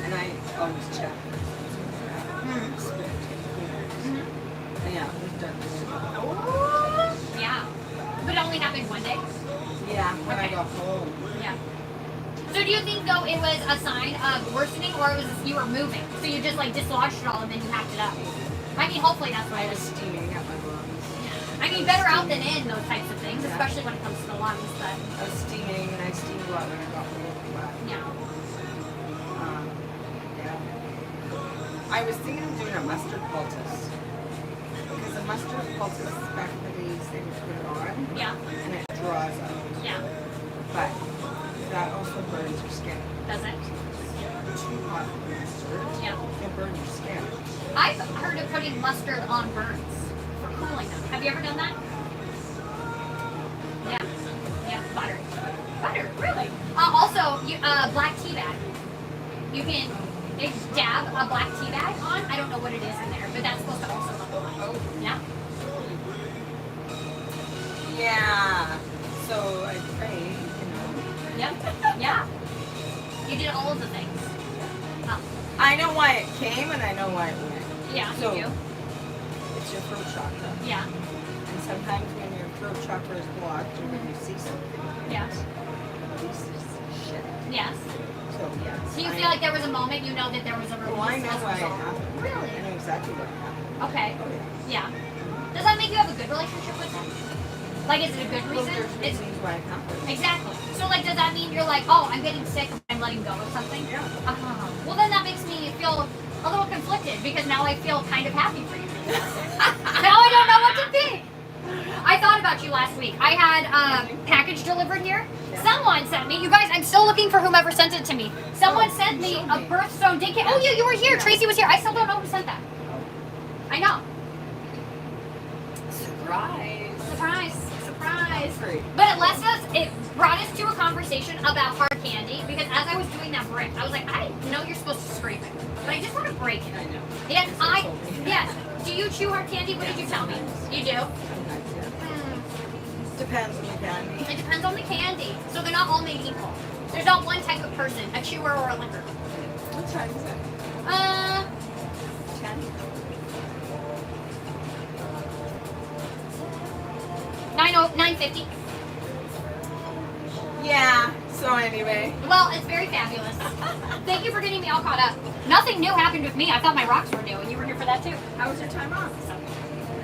And I always check. Spit. And yeah, it was dark green. home. Yeah. So do you think though it was a sign of worsening, or it was you were moving? So you just like dislodged it all and then you packed it up? I mean, hopefully that's what I it was is. steaming at my lungs. I mean, better out than in those types of things, Yeah. especially when it comes to the lungs. But I was steaming and I steamed a lot when I got home. But, yeah, yeah. I was thinking of doing a mustard poultice. Because a mustard poultice, back in the days, they would put it on yeah, and it draws out. yeah. But that also burns your skin. Does it? Too hot mustard Yeah. can burn your skin. I've heard of putting mustard on burns for cooling them. Have you ever done that? Yeah. Yeah. Butter. Butter. Really? Also, black tea bag. You can dab a black tea bag on. I don't know what it is in there, but that's supposed to also help a lot. Yeah. Yeah. So I pray, you know. Yep. Yeah. You did all of the things. Oh, I know why it came and I know why it went. yeah, So- you do. It's your throat chakra. Yeah. And sometimes when your throat chakra is blocked or when you see something, Yeah. this is shit. Yes. So yes. So you feel like there was a moment you know that there was a release Oh, I know as a why it result? happened. Really? I know exactly what happened. Okay. Oh yeah. Yeah. Does that make you have a good relationship with him? Like, is it a good Well, reason? there's It's, reasons why it happened. exactly. So, like, does that mean you're like, oh, I'm getting sick, I'm letting go of something? Yeah. Well, then that makes me feel a little conflicted because now I feel kind of happy for you. Now I don't know what to think. I thought about you last week. I had a package delivered here. Yeah. Someone sent me, you guys, I'm still looking for whomever sent it to me. Someone Oh, sent me show a me. birthstone daycare. Oh, yeah, you were here. Tracy was here. I still don't know who sent that. I know. Surprise. Surprise. Surprise. Great. But it brought us to a conversation about hard candy because as I was doing that brick, I was like, I know you're supposed to scrape it, but I just want to break it. I know. Yes, That's what you told me. yes. Do you chew hard candy? What did you tell me? You do? Sometimes, yeah. Hmm. Depends on the candy. It depends on the candy. So they're not all made equal. There's not one type of person, a chewer or a licker. What time is it? 10? 9:50. Yeah. So anyway. Well, it's very fabulous. Thank you for getting me all caught up. Nothing new happened with me. I thought my rocks were new, and you were here for that too. How was your time off? So,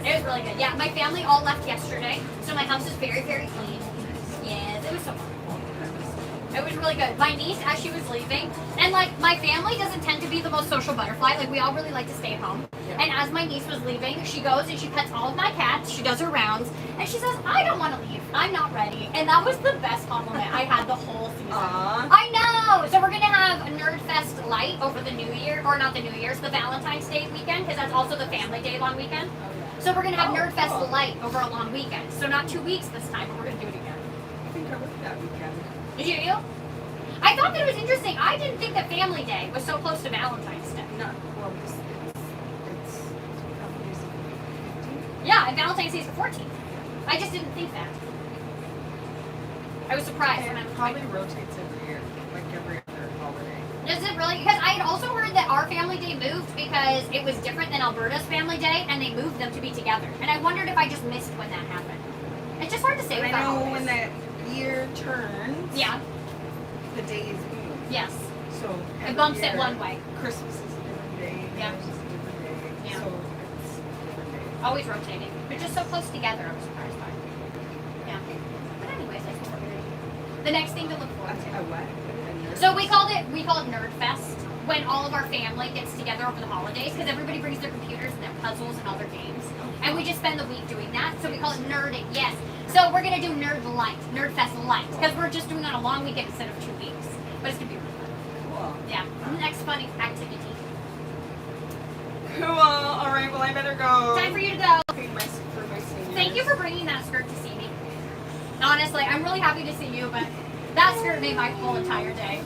it was really good. Yeah, my family all left yesterday, so my house is very, very clean. Yes, it was so fun. It was really good. My niece, as she was leaving, and like my family doesn't tend to be the most social butterfly. Like we all really like to stay at home. And as my niece was leaving, she goes and she pets all of my cats. She does her rounds, and she says, "I don't want to leave. I'm not ready." And that was the best compliment I had the whole season. Aww. I know. So we're gonna have a Nerd Fest light over the New Year, or not the New Year's, the Valentine's Day weekend, because that's also the Family Day long weekend. So we're gonna have Nerd Fest light over a long weekend. So not 2 weeks this time, but we're gonna do it again. I think I worked that weekend. Did you? I thought that it was interesting. I didn't think that Family Day was so close to Valentine's Day. Not well. It's companies. Yeah, and Valentine's Day is the 14th. I just didn't think that. I was surprised when I It was probably rotates every year, like every other holiday. Does it really? Because I had also heard that our Family Day moved because it was different than Alberta's Family Day, and they moved them to be together. And I wondered if I just missed when that happened. It's just hard to say. But with I the know holidays. when that year turns, Yeah. the days move. Yes. So It every bumps it year, one way. Christmas is a different day. Yeah. New Year's is a different day. Yeah. So it's a different day. Always rotating. They're just so close together. I was surprised by. Yeah. But anyways, that's what we're gonna do. The next thing to look forward to. A what? A nerd? So we call it Nerd Fest when all of our family gets together over the holidays because everybody brings their computers and their puzzles and all their games, and we just spend the week doing that. So we call it Nerding. Yes. So we're gonna do Nerd Fest Light, because we're just doing it on a long weekend instead of 2 weeks. But it's gonna be really fun. Cool. Yeah. Next fun activity. Cool. All right. Well, I better go. Time for you to go. Pay my seniors. Thank you for bringing that skirt to see me. Honestly, I'm really happy to see you, but that skirt made my whole entire day.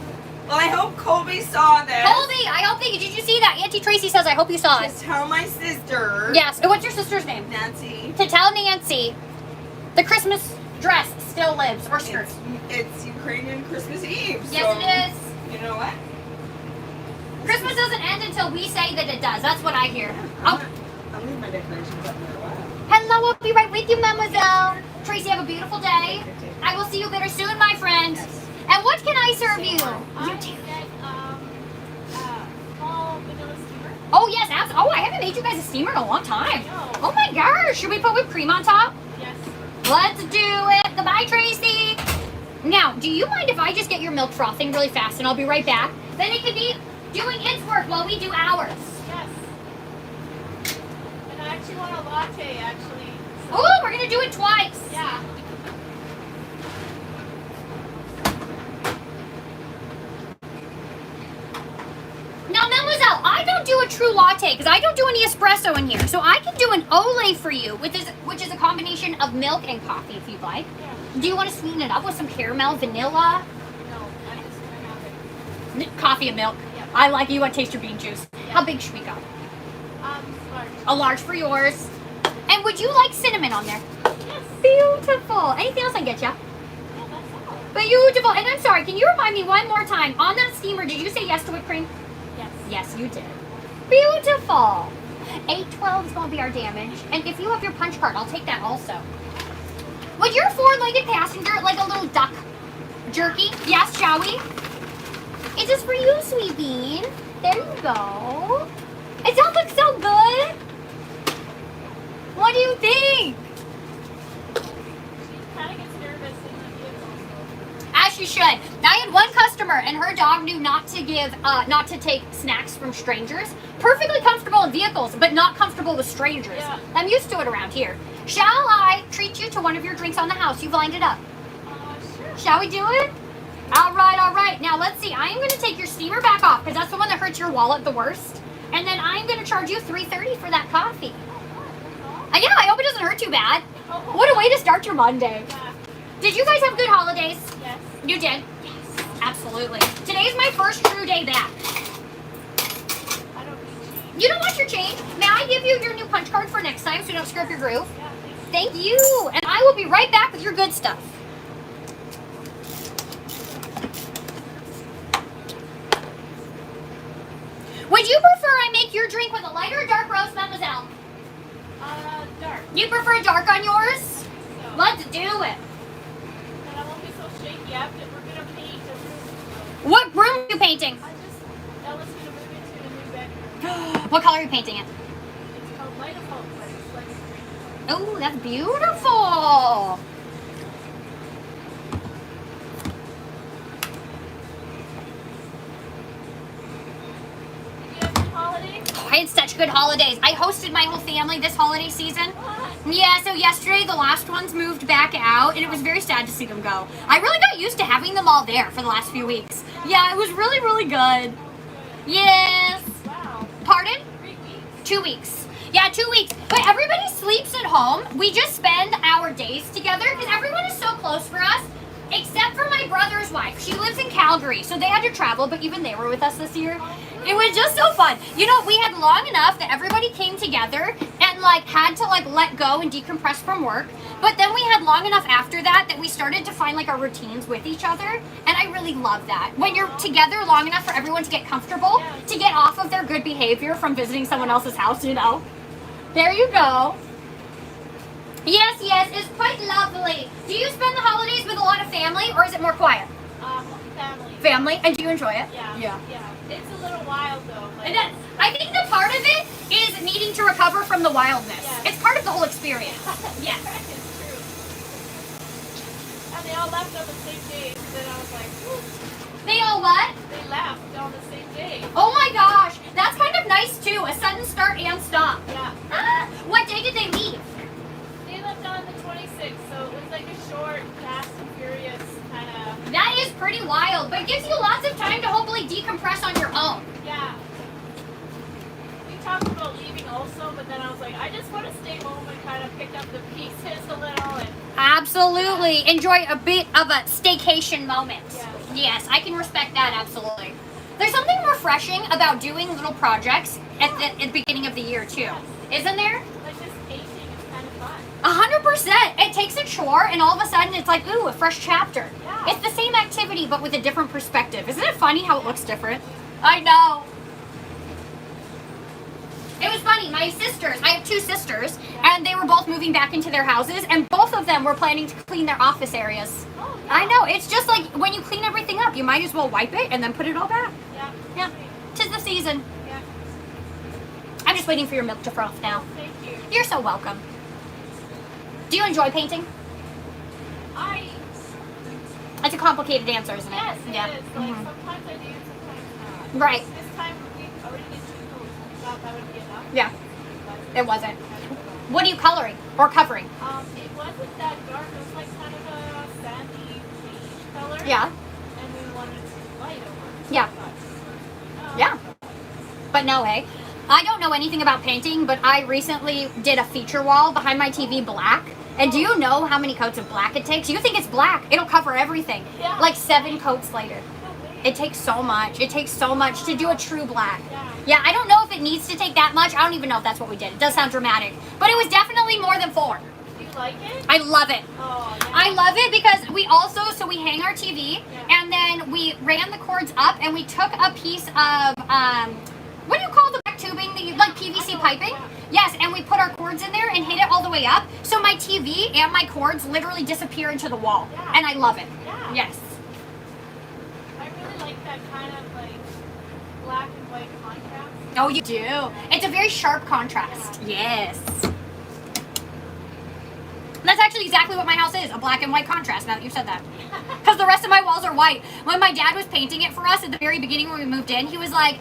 Well, I hope Colby saw this. Colby, I hope did you see that? Auntie Tracy says I hope you saw it. Just tell my sister. Yes. What's your sister's name? Nancy. To tell Nancy, the Christmas dress still lives, or skirt. It's Ukrainian Christmas Eve. Yes, so, it is. You know what? Christmas doesn't end until we say that it does. That's what I hear. Oh, I'll leave my decorations up there a while. hello, I'll be right with you, mademoiselle. Tracy, have a beautiful day. I will see you better soon, my friend. And what can I serve you? I get small vanilla steamer. Oh, yes, oh, I haven't made you guys a steamer in a long time. No. Oh my gosh, should we put whipped cream on top? Yes. Let's do it. Goodbye, Tracy. Now, do you mind if I just get your milk frothing really fast and I'll be right back? Then it can be doing its work while we do ours. Yes. And I actually want a latte, actually. So, Oh, we're gonna do it twice. yeah. Now, mademoiselle, I don't do a true latte because I don't do any espresso in here. So I can do an Olay for you, which is a combination of milk and coffee if you'd like. Yeah. Do you want to sweeten it up with some caramel, vanilla, No, I just have it. coffee and milk? Yeah. I like you want to taste your bean juice. How big should we go? Large. A large for yours. And would you like cinnamon on there? Yes. Beautiful. Anything else I can get you? Yeah, that's all. Beautiful. And I'm sorry, can you remind me one more time? On that steamer, did you say yes to whipped cream? Yes. Yes, you did. Beautiful. 812 is going to be our damage. And if you have your punch card, I'll take that also. Would your four-legged passenger like a little duck jerky? Yes, shall we? Is this for you, sweet bean? There you go. It does look so good. What do you think? She kind of gets nervous in the vehicle. As she should. I had one customer and her dog knew not to take snacks from strangers. Perfectly comfortable in vehicles, but not comfortable with strangers. Yeah. I'm used to it around here. Shall I treat you to one of your drinks on the house? You've lined it up. Sure. Shall we do it? All right. Now let's see. I am going to take your steamer back off because that's the one that hurts your wallet the worst. And then I'm going to charge you $3.30 for that coffee. Yeah, I hope it doesn't hurt too bad. What a way to start your Monday. Yeah. Did you guys have good holidays? Yes. You did? Yes. Absolutely. Today's my first true day back. I don't need change. You don't want your change? May I give you your new punch card for next time so you don't screw up your groove? Yeah, thanks. Thank you. And I will be right back with your good stuff. Would you prefer I make your drink with a light or a dark roast, mademoiselle? Dark. You prefer dark on yours? So, Let's do it. but I won't be so shaky after we're gonna paint the room. What room are you painting? Ella's gonna move into the new bedroom. What color are you painting it? It's called Light of Hope, but it's like a green. Oh, that's beautiful. Did you have a good holiday? I had such good holidays. I hosted my whole family this holiday season. Yeah, so yesterday the last ones moved back out and it was very sad to see them go. I really got used to having them all there for the last few weeks. Yeah, it was really, really good. Yes. Wow. Pardon? 3 weeks. 2 weeks. Yeah, 2 weeks. But everybody sleeps at home. We just spend our days together because everyone is so close for us. Except for my brother's wife. She lives in Calgary, so they had to travel, but even they were with us this year. It was just so fun. You know, we had long enough that everybody came together and had to let go and decompress from work. But then we had long enough after that we started to find our routines with each other. And I really love that. When you're together long enough for everyone to get comfortable, to get off of their good behavior from visiting someone else's house, you know. There you go. Yes, it's quite lovely. Do you spend the holidays with a lot of family or is it more quiet? Family. Family? And do you enjoy it? Yeah. It's a little wild though. And then, I think the part of it is needing to recover from the wildness. Yeah. It's part of the whole experience. Yes. It's true. And they all left on the same day. So then I was like, whew. They all what? They left on the same day. Oh my gosh. That's kind of nice too. A sudden start and stop. Yeah. What day did they leave? They left on the 26th, so it was like a short, fast and furious kind of. That is pretty wild, but it gives you lots of time to hopefully decompress on your own. Yeah. We talked about leaving also, but then I was like, I just want to stay home and kind of pick up the pieces a little. And Absolutely. Enjoy a bit of a staycation moment. Yeah. Yes, I can respect that, absolutely. There's something refreshing about doing little projects at the beginning of the year, too. Isn't there? like just painting is kind of fun. 100%. It takes a chore, and all of a sudden it's like, ooh, a fresh chapter. Yeah. It's the same activity, but with a different perspective. Isn't it funny how it looks different? I know. It was fun funny. My sisters, I have 2 sisters, and they were both moving back into their houses, and both of them were planning to clean their office areas. Oh, yeah. I know. It's just like when you clean everything up, you might as well wipe it and then put it all back. Yeah. Yeah. 'Tis the season. Yeah. I'm just waiting for your milk to froth now. Thank you. You're so welcome. Do you enjoy painting? It's a complicated answer, isn't it? Yes, it Yeah. is. Like, sometimes I do, sometimes not. Right. This time, we already did 2 coats. We thought that would be enough. Yeah. But It wasn't. What are you coloring or covering? it wasn't that dark. It was like kind of a sandy beige color. Yeah. And we wanted to light over. Yeah. But, Yeah. But no, hey. I don't know anything about painting, but I recently did a feature wall behind my TV black. And do you know how many coats of black it takes? You think it's black. It'll cover everything. Yeah. Like 7 coats later. It takes so much. It takes so much to do a true black. Yeah, I don't know if it needs to take that much. I don't even know if that's what we did. It does sound dramatic. But it was definitely more than 4. Do you like it? I love it. Oh, yeah. I love it because we also, so we hang our TV Yeah. and then we ran the cords up and we took a piece of, what do you call the black tubing, that you, like PVC piping? Yes, and we put our cords in there and hit it all the way up. So my TV and my cords literally disappear into the wall. Yeah. And I love it. Yeah. Yes. I really like that kind of like black and white contrast. Oh, you do. It's a very sharp contrast. Yes. That's actually exactly what my house is, a black and white contrast, now that you said that. Because the rest of my walls are white. When my dad was painting it for us at the very beginning when we moved in, he was like,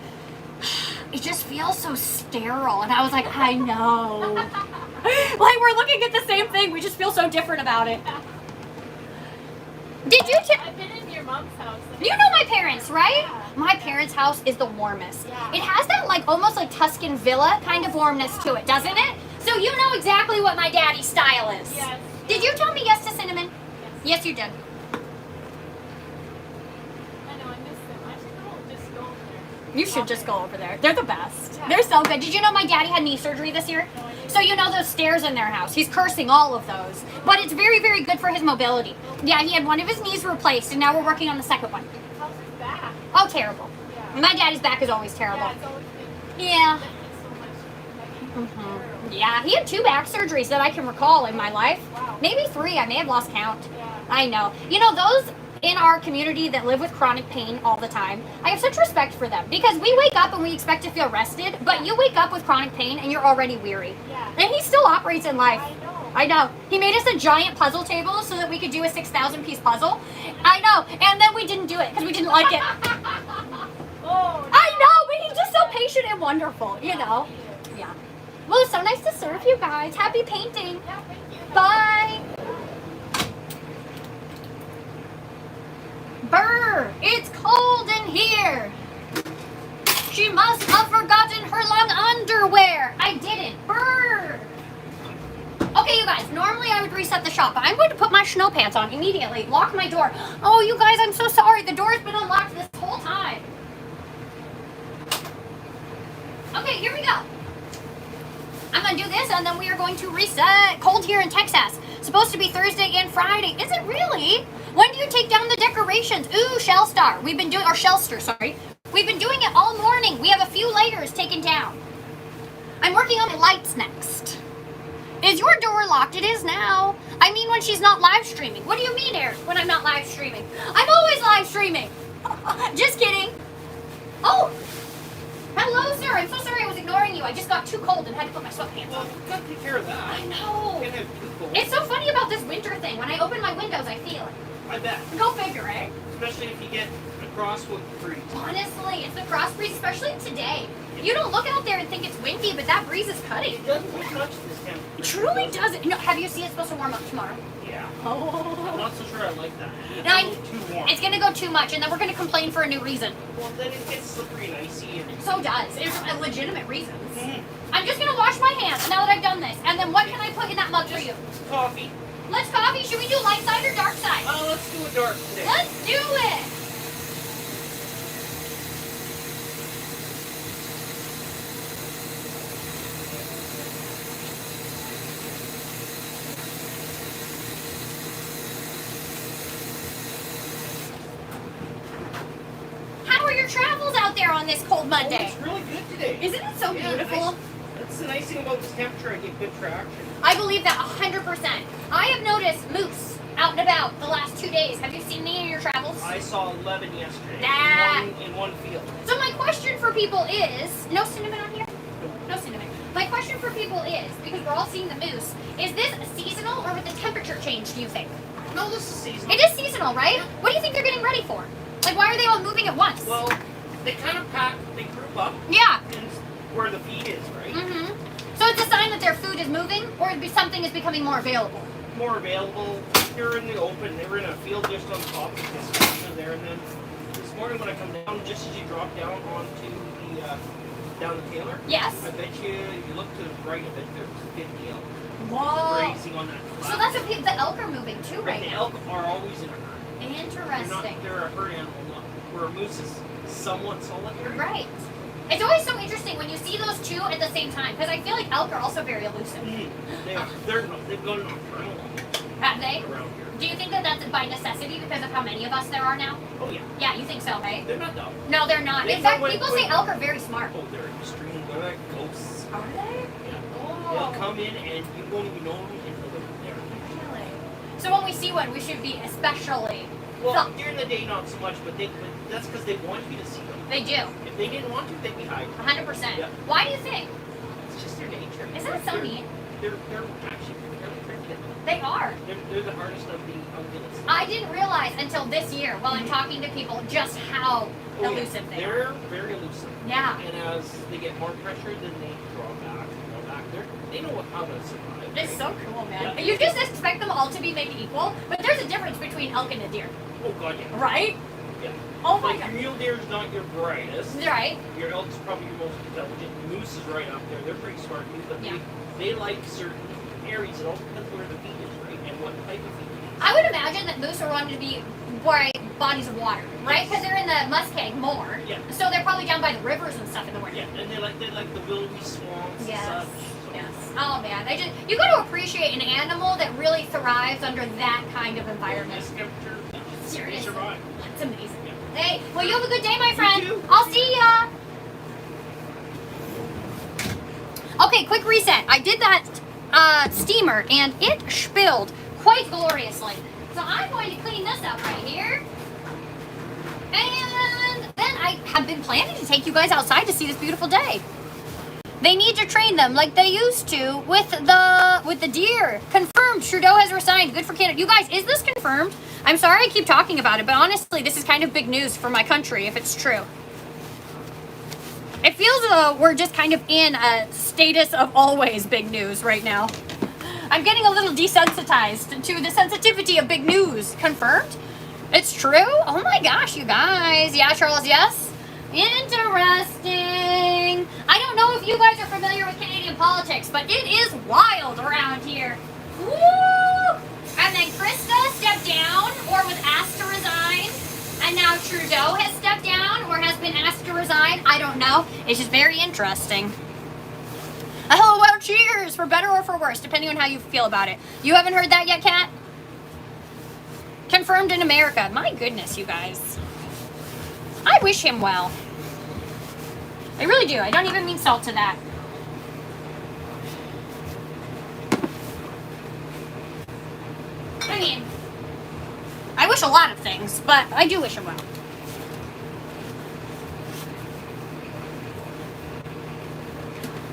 it just feels so sterile. And I was like, I know. Like, we're looking at the same thing. We just feel so different about it. Did you... I've been in your mom's house. You know my parents, right? Yeah. My parents' house is the warmest. Yeah. It has that like almost like Tuscan villa kind of warmness to it, doesn't it? So you know exactly what my daddy's style is. Yes. Did you tell me yes to cinnamon? Yes, you did. I know, I miss them. I should just go over there. You should just go over there. They're the best. Yeah. They're so good. Did you know my daddy had knee surgery this year? No, I didn't. So you know those stairs in their house. He's cursing all of those. But it's very, very good for his mobility. Yeah, he had one of his knees replaced and now we're working on the second one. How's his back? Oh, terrible. Yeah. My daddy's back is always terrible. Yeah, it's always been Yeah. so much. Like, Yeah, he had 2 back surgeries that I can recall in my life. Wow. Maybe 3. I may have lost count. Yeah. I know. You know, those in our community that live with chronic pain all the time, I have such respect for them because we wake up and we expect to feel rested, but you wake up with chronic pain and you're already weary. Yeah. And he still operates in life. I know. I know. He made us a giant puzzle table so that we could do a 6,000 piece puzzle. I know. And then we didn't do it because we didn't like it. Oh, I know, but he's just so patient and wonderful, you know. Yeah. Well, it's so nice to serve you guys. Happy painting. yeah, thank you. Bye. Brr, it's cold in here. She must have forgotten her long underwear. I didn't. Brr. Okay, you guys, normally I would reset the shop, but I'm going to put my snow pants on immediately. Lock my door. Oh, you guys, I'm so sorry. The door's been unlocked this whole time. Okay, here we go. I'm going to do this, and then we are going to reset. Cold here in Texas. Supposed to be Thursday and Friday. Is it really? When do you take down the decorations? Ooh, Shellstar. We've been doing, or Shellster, sorry. We've been doing it all morning. We have a few layers taken down. I'm working on the lights next. Is your door locked? It is now. I mean when she's not live streaming. What do you mean, Eric, when I'm not live streaming? I'm always live streaming. Just kidding. Oh, hello, sir. I'm so sorry I was ignoring you. I just got too cold and had to put my sweatpants Well, on. you gotta take care of that. I know. You can't have too cold. It's so funny about this winter thing. When I open my windows, I feel it. I bet. Go figure, eh? Especially if you get a crosswind breeze. Honestly, it's the cross breeze, especially today. You don't look out there and think it's windy, but that breeze is cutting. It doesn't look much this time. It truly doesn't. No, have you seen it's supposed to warm up tomorrow? Yeah. Oh. I'm not so sure I like that. It's No, a little too warm. It's gonna go too much, and then we're gonna complain for a new reason. Well, then it gets slippery and icy and... So does. There's legitimate reasons. Mhm. I'm just gonna wash my hands now that I've done this, and then what can I put in that mug for you? Coffee. Let's coffee. Should we do light side or dark side? Let's do a dark today. Let's do it. How are your travels out there on this cold Oh, Monday? it's really good today. Isn't it so Yeah, beautiful? It's That's the nice thing about this temperature. I get good traction. I believe that 100%. I have noticed moose out and about the last 2 days. Have you seen any in your travels? I saw 11 yesterday in one field. So my question for people is, no cinnamon on here? No cinnamon. My question for people is, because we're all seeing the moose, is this seasonal or with the temperature change, do you think? No, this is seasonal. It is seasonal, right? What do you think they're getting ready for? Like, why are they all moving at once? Well, they kind of they group up Yeah. in where the feed is, right? Mm-hmm. So it's a sign that their food is moving, or something is becoming more available. More available. They're in the open. They were in a field just on top of this station there, and then this morning when I come down, just as you drop down onto the down the Taylor, Yes. I bet you look to the right of it, there's 50 elk Whoa. grazing on that. So that's what the elk are moving too right The now. elk are always in a herd. Interesting. They're a herd animal, not where a moose is somewhat solitary. Right. It's always so interesting when you see those two at the same time, because I feel like elk are also very elusive. They've gone nocturnal Have they? around here. Do you think that that's by necessity because of how many of us there are now? Oh yeah. Yeah, you think so, hey? They're not dumb. No, they're not. They In fact, know when- people say elk are very smart. Oh, they're extremely. They're like ghosts. Are they? Yeah. Oh. They'll come in and you won't even know them until they're there. Really? So when we see one, we should be especially. Well, during the day not so much, but that's because they want you to see them. They do. If they didn't want to, they'd be hiding. 100%. Yeah. Why do you think? It's just their nature. Isn't that so neat? They're actually fairly primitive. They are. They're the hardest of the ungulates. I didn't realize until this year, while I'm talking to people, just how elusive they are. They're very elusive. Yeah. And as they get more pressure, then they draw back. They know how to survive. It's so cool, man. Yeah. You just expect them all to be maybe equal, but there's a difference between elk and a deer, Oh god, yeah. right? Yeah. Oh my Like god. your mule deer is not your brightest. Right? Your elk's probably your most intelligent. Moose is right up there. They're pretty smart too, but Yeah. they like certain areas. It all depends where the feed is, right? And what type of feed it is. I would imagine that moose are wanting to be by bodies of water, right? Because they're in the muskeg more. Yeah. So they're probably down by the rivers and stuff in the winter. Yeah, and they like the willowy swamps Yes. and such. Yes. Oh man, you got to appreciate an animal that really thrives under that kind of environment. This temperature, they Seriously. survive. That's amazing. Yeah. Hey, well you have a good day, my friend. too. I'll see ya. Okay, quick reset. I did that steamer and it spilled quite gloriously. So I'm going to clean this up right here. And then I have been planning to take you guys outside to see this beautiful day. They need to train them like they used to with the deer. Confirmed. Trudeau has resigned. Good for Canada. You guys, is this confirmed? I'm sorry I keep talking about it, but honestly, this is kind of big news for my country if it's true. It feels as though we're just kind of in a status of always big news right now. I'm getting a little desensitized to the sensitivity of big news. Confirmed? It's true? Oh my gosh, you guys. Yeah, Charles, yes? Interesting. I don't know if you guys are familiar with Canadian politics, but it is wild around here. Woo! And then Krista stepped down or was asked to resign. And now Trudeau has stepped down or has been asked to resign. I don't know. It's just very interesting. Oh, well, cheers, for better or for worse, depending on how you feel about it. You haven't heard that yet, Kat? Confirmed in America. My goodness, you guys. I wish him well. I really do. I don't even mean salt to that. I mean, I wish a lot of things, but I do wish him well.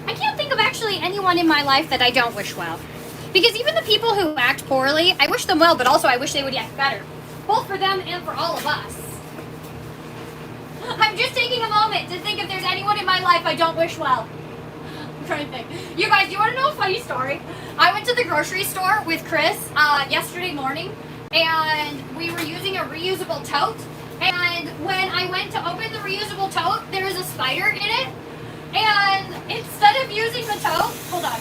I can't think of actually anyone in my life that I don't wish well. Because even the people who act poorly, I wish them well, but also I wish they would act better. Both for them and for all of us. I'm just taking a moment to think if there's anyone in my life I don't wish well. I'm trying to think. You guys, do you want to know a funny story? I went to the grocery store with Chris yesterday morning, and we were using a reusable tote. And when I went to open the reusable tote, there was a spider in it. And instead of using the tote, hold on.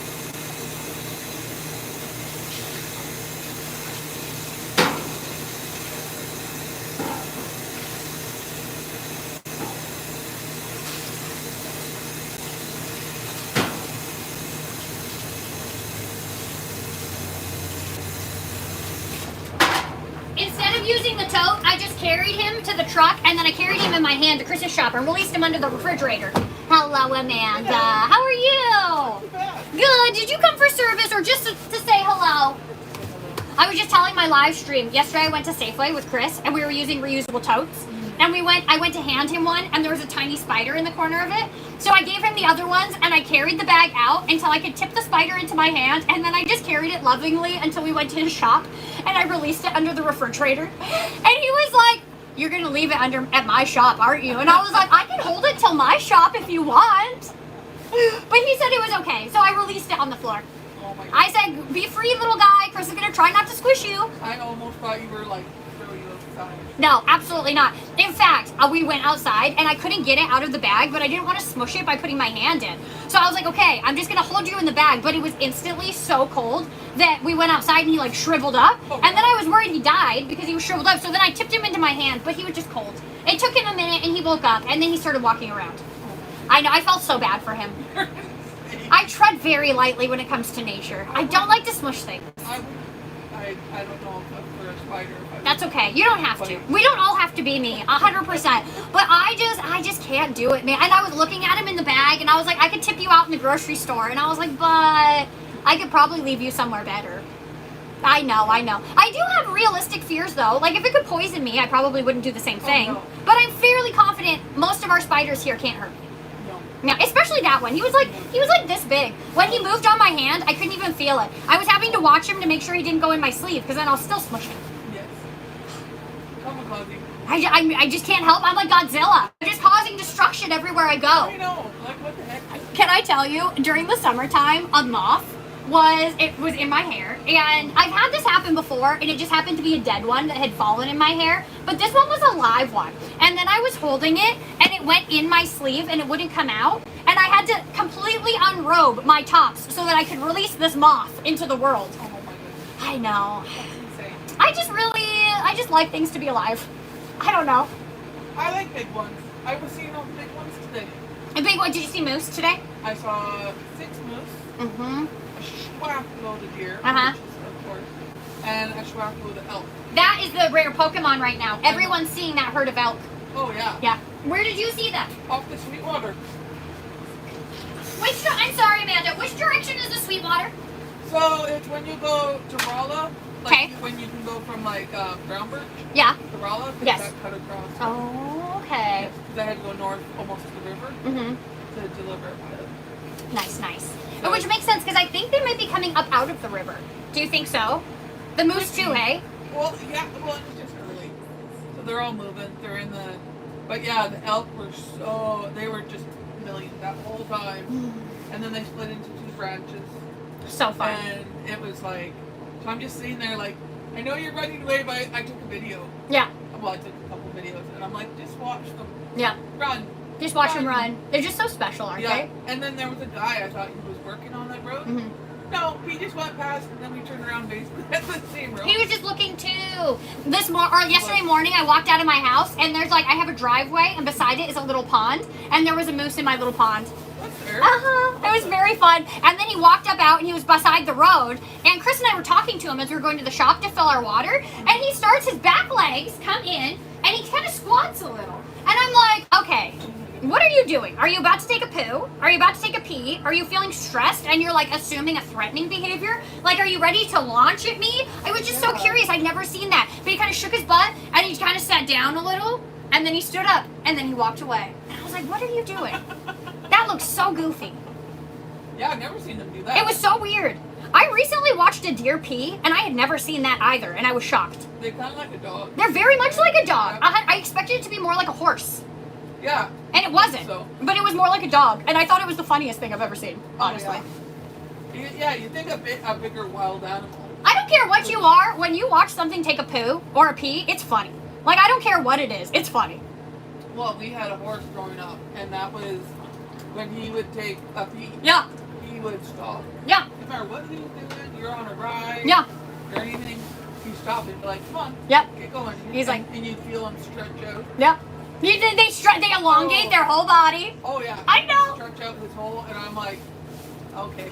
Instead of using the tote, I just carried him to the truck, and then I carried him in my hand to Chris's shop and released him under the refrigerator. Hello? hello, Amanda. How are you? Good. Did you come for service or just to say hello? I was just telling my live stream. Yesterday I went to Safeway with Chris and we were using reusable totes. And I went to hand him one and there was a tiny spider in the corner of it. So I gave him the other ones and I carried the bag out until I could tip the spider into my hand. And then I just carried it lovingly until we went to his shop and I released it under the refrigerator. And he was like, "You're going to leave it at my shop, aren't you?" And I was like, "I can hold it till my shop if you want." But he said it was okay. So I released it on the floor. Oh my God. I said, "Be free, little guy. Chris is going to try not to squish you." I almost thought you were like throwing you outside. No, absolutely not. In fact, we went outside and I couldn't get it out of the bag, but I didn't want to smush it by putting my hand in. So I was like, okay, I'm just going to hold you in the bag. But it was instantly so cold that we went outside and he like shriveled up. And then I was worried he died because he was shriveled up. So then I tipped him into my hand, but he was just cold. It took him a minute and he woke up and then he started walking around. I know, I felt so bad for him. I tread very lightly when it comes to nature. I don't like to smush things. I don't know if for a spider. That's okay. You don't have to. We don't all have to be me, 100%. But I just can't do it, man. And I was looking at him in the bag, and I was like, I could tip you out in the grocery store. And I was like, but I could probably leave you somewhere better. I know. I do have realistic fears, though. Like, if it could poison me, I probably wouldn't do the same thing. No. But I'm fairly confident most of our spiders here can't hurt me. No, especially that one. He was like this big. When he moved on my hand, I couldn't even feel it. I was having to watch him to make sure he didn't go in my sleeve, because then I'll still smush him. Yes. Come on, Claudia. I just can't help. I'm like Godzilla. I'm just causing destruction everywhere I go. I know. Like, what the heck? Can I tell you, during the summertime, a moth was in my hair, and I've had this happen before, and it just happened to be a dead one that had fallen in my hair, but this one was a live one. And then I was holding it, and it went in my sleeve, and it wouldn't come out, and I had to completely unrobe my tops so that I could release this moth into the world. Oh my goodness. I know. That's insane. I just like things to be alive. I don't know. I like big ones. I was seeing all the big ones today. A big one. Did you see moose today? I saw 6 moose, Mm-hmm. a schwack load of deer, Uh-huh. which is, of course, and a schwack load of elk. That is the rare Pokemon right now. Everyone's seeing that herd of elk. Oh yeah. Yeah. Where did you see them? Off the Sweetwater. I'm sorry, Amanda. Which direction is the Sweetwater? So it's when you go to Rolla, like Okay. when you can go from like Brownbirch Yeah. to Rolla, Yes. that cut across. Oh, okay. Because I had to go north almost to the river Mm-hmm. to deliver it. Nice. So- Which makes sense because I think they might be coming up out of the river. Do you think so? The moose too, hey? Well, yeah, well, it's just early. So they're all moving. They're in the, but yeah, the elk they were just millions that whole time. And then they split into 2 branches. So fun. And it was like, so I'm just sitting there like, I know you're running away, but I took a video. Yeah. Well, I took a couple videos, and I'm like, just watch them Yeah. run. Just watch them run. They're just so special, aren't Yeah. they? And then there was a guy, I thought he was working on that road. Mm-hmm. No, he just went past, and then we turned around basically at the same road. He was just looking too. Yesterday morning, I walked out of my house, and there's I have a driveway, and beside it is a little pond, and there was a moose in my little pond. What's there? It was very fun. And then he walked up out and he was beside the road. And Chris and I were talking to him as we were going to the shop to fill our water. And he starts, his back legs come in and he kind of squats a little. And I'm like, okay, what are you doing? Are you about to take a poo? Are you about to take a pee? Are you feeling stressed and you're assuming a threatening behavior? Are you ready to launch at me? I was just so curious. I'd never seen that. But he kind of shook his butt and he kind of sat down a little. And then he stood up and then he walked away. And I was like, what are you doing? That looks so goofy. Yeah, I've never seen them do that. It was so weird. I recently watched a deer pee, and I had never seen that either, and I was shocked. They kind of like a dog. They're very much like a dog. I expected it to be more like a horse, Yeah. and it wasn't. So. But it was more like a dog, and I thought it was the funniest thing I've ever seen, honestly. Oh, yeah, you think a bigger wild animal. I don't care what you are. When you watch something take a poo or a pee, it's funny. I don't care what it is. It's funny. Well, we had a horse growing up, and that was when he would take a pee. Yeah. He would stop. Yeah. No matter what he was doing, you're on a ride. Yeah. Or anything, you stop and be like, come on. Yep. Get going. He's like- and you feel him stretch out. Yeah. They elongate their whole body. Oh yeah. I know. Stretch out his whole, and I'm like, okay,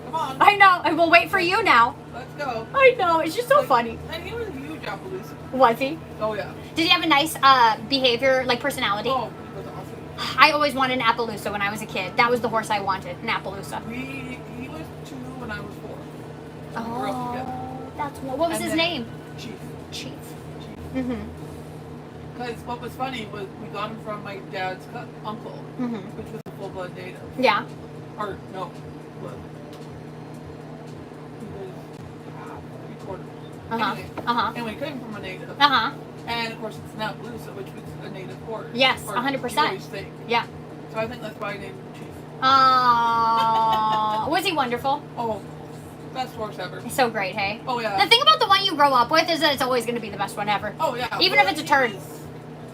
come on, I know. And we'll wait for you now. let's go. I know. It's just so Like, funny. And he was a huge Appaloosa. Was he? Oh yeah. Did he have a nice behavior, personality? Oh, he was awesome. I always wanted an Appaloosa when I was a kid. That was the horse I wanted, an Appaloosa. He was 2 when I was 4. So we grew up together. That's what was And his then name? Chief. Chief. Chief. Mhm. Because what was funny was we got him from my dad's uncle, Mhm. which was a full-blood native. Yeah. Or, no, blood. He was half, 3/4. Anyway, he came from a native. And of course, it's an Appaloosa, which was a native horse. Yes, Or 100%. you always think. Yeah. So I think that's why I named him Chief. Was he wonderful? Oh, best horse ever. So great, hey? Oh, yeah. The thing about the one you grow up with is that it's always going to be the best one ever. Oh, yeah. Even if it's a turd. He was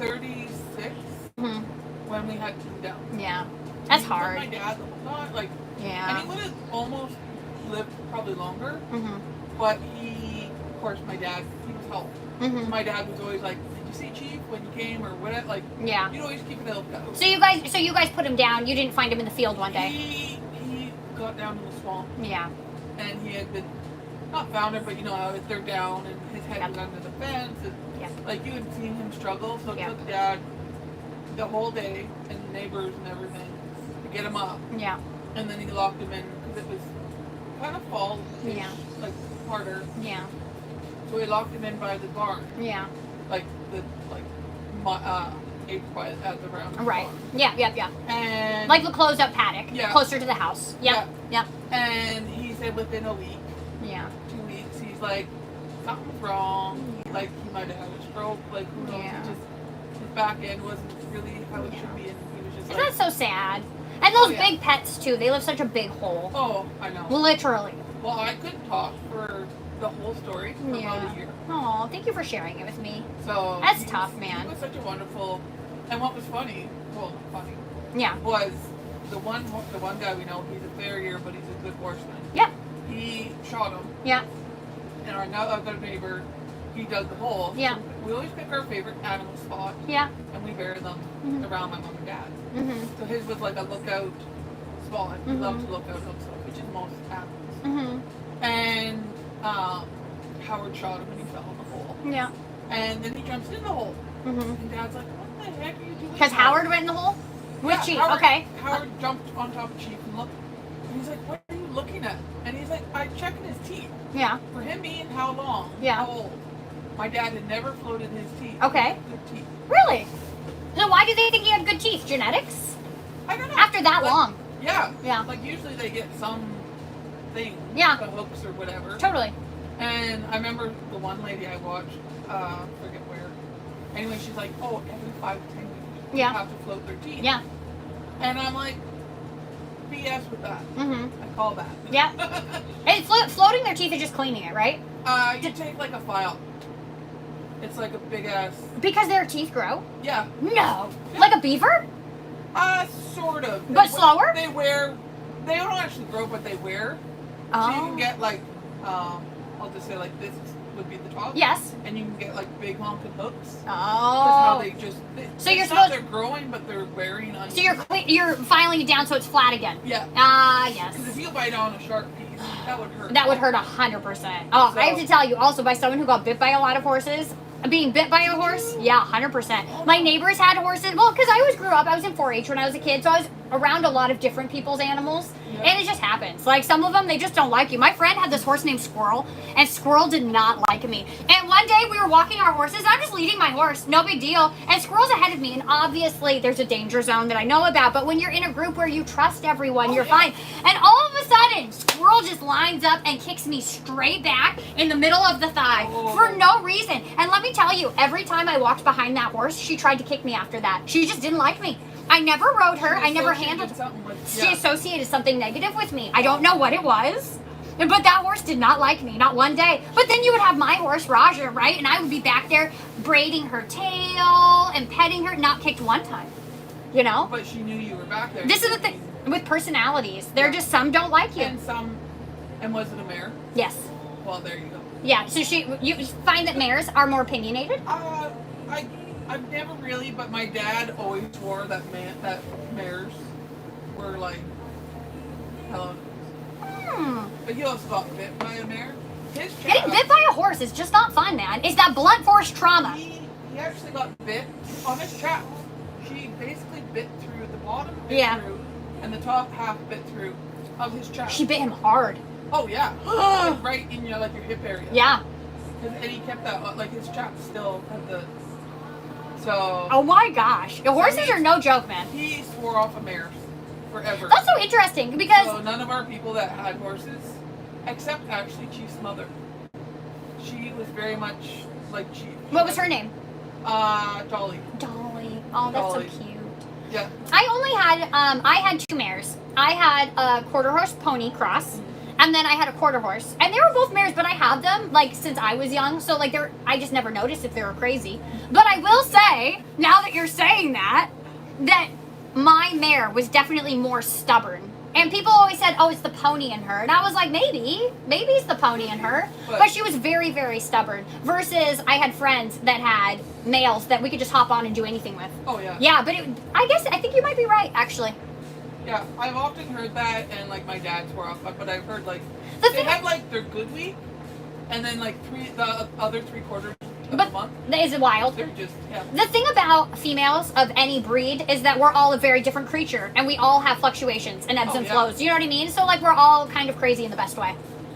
36 Mhm. when we had him down. Yeah. That's He was with hard. My dad, the whole time, like, and Yeah. he would have almost lived probably longer, Mhm. but he, of course, my dad, he was helped. Mhm. My dad was always like, "Did you see Chief when you came or whatever?" Like, Yeah. you'd always keep an lookout. So you guys put him down. You didn't find him in the field one day. He got down in the swamp, Yeah. and he had been not found it, but you know how they're down and his head Yep. was under the fence, and Yeah. like you had seen him struggle. So it Yeah. took Dad the whole day and the neighbors and everything to get him up, Yeah. and then he locked him in because it was kind of fall, Yeah. like harder. Yeah. So he locked him in by the barn, Yeah. like by at the round. Right. barn. Yeah. And Like the closed up paddock. Yeah. Closer to the house. Yep. Yep. and he said within a week, Yeah. 2 weeks, he's like, something's wrong. Like he might have had a stroke. Like who knows? Yeah. He just his back end wasn't really how it Yeah. should be, and he was just Isn't like, that so sad? And those Oh, yeah. big pets too. They live such a big hole. oh, I know. Literally. Well, I couldn't talk for the whole story for about a year. Oh, thank you for sharing it with me. So That's he tough, was- man. He was such a wonderful. And what was funny, well, funny, Yeah. was the one guy we know. He's a farrier, but he's a good horseman. Yeah. He shot him, Yeah. and our other neighbor, he dug the hole. Yeah. So we always pick our favorite animal spot, Yeah. and we bury them Mhm. around my mom and dad. Mhm. So his was like a lookout spot. He Mhm. loved to look out also, which is most animals. Mhm. And Howard shot him and he fell in the hole. Yeah. And then he jumps in the hole. Mhm. And Dad's like, what the heck are you doing? Because Howard went in the hole with Yeah, Chief. Howard, Okay. Howard jumped on top of Chief and looked. And he's like, what are you looking at? And he's like, I'm checking his teeth. Yeah. For him being how long? Yeah. How old? My dad had never floated his teeth. Okay. Good teeth. Really? So why do they think he had good teeth? Genetics? I don't know. After that Like, long. Yeah. Yeah. Like usually they get some thing. Yeah. The hooks or whatever. Totally. And I remember the one lady I watched, forget where. Anyway, she's like, oh, every 5 to 10 years, Yeah. you have to float their teeth. Yeah. And I'm like, BS with that. Mhm. I call that. Yeah. And floating their teeth is just cleaning it, right? You take like a file. It's like a big ass. Because their teeth grow? Yeah. No. Like a beaver? Sort of. But slower? They wear. They don't actually grow, but they wear. Oh. So you can get like, I'll just say like this would be the top. Yes. And you can get like big honking hooks. That's Oh. how they just. So you're it's not supposed- they're growing, but they're wearing. So you're filing it down so it's flat again. Yeah. Ah, yes. Because if you bite on a sharp piece, that would hurt. That would hurt 100%. Oh, I have to tell you also by someone who got bit by a lot of horses. Being bit by a horse? Yeah, 100%. My neighbors had horses. Well, because I always grew up, I was in 4-H when I was a kid, so I was around a lot of different people's animals. Yeah. And it just happens. Like, some of them, they just don't like you. My friend had this horse named Squirrel, and Squirrel did not like me. And one day, we were walking our horses. I'm just leading my horse. No big deal. And Squirrel's ahead of me. And obviously, there's a danger zone that I know about. But when you're in a group where you trust everyone, you're fine. And all of a sudden, Squirrel just lines up and kicks me straight back in the middle of the thigh for no reason. And let me tell you, every time I walked behind that horse, she tried to kick me after that. She just didn't like me. I never rode her. I never handled her. She associated something negative with me. I don't know what it was. But that horse did not like me, not one day. But then you would have my horse, Raja, right? And I would be back there braiding her tail and petting her, not kicked one time. You know? But she knew you were back there. This is the thing with personalities. They're just, some don't like you. And was it a mare? Yes. Well, there you go. Yeah, so you find that mares are more opinionated? I've never really, but my dad always swore that mares were like, hello. But he also got bit by a mare. Getting bit by a horse is just not fun, man. It's that blunt force trauma. He actually got bit on his trap. she basically bit through the bottom, Yeah. through, and the top half bit through of his chest. She bit him hard. Oh yeah, like right in your your hip area. Yeah. And he kept that like his chest still had the. So. Oh my gosh. The horses are no joke, man. He swore off a mare forever. That's so interesting because So none of our people that had horses, except actually Chief's mother, she was very much like Chief. what was her name? Dolly. Dolly. Oh, that's Dolly. so cute. Yeah. I only had I had 2 mares. I had a quarter horse pony cross, and then I had a quarter horse, and they were both mares. But I had them like since I was young, so like I just never noticed if they were crazy. But I will say, now that you're saying that my mare was definitely more stubborn. And people always said, "Oh, it's the pony in her," and I was like, maybe it's the pony in her. But she was very, very stubborn. Versus, I had friends that had males that we could just hop on and do anything with. Oh yeah. Yeah, but I think you might be right, actually. Yeah, I've often heard that, and like my dad swore off, but I've heard like The they thing- have like their good week, and then like the other 3/4 of But the month, is it wild? they're just The thing about females of any breed is that we're all a very different creature, and we all have fluctuations and ebbs Oh, and yeah. flows. You know what I mean? So like we're all kind of crazy in the best way.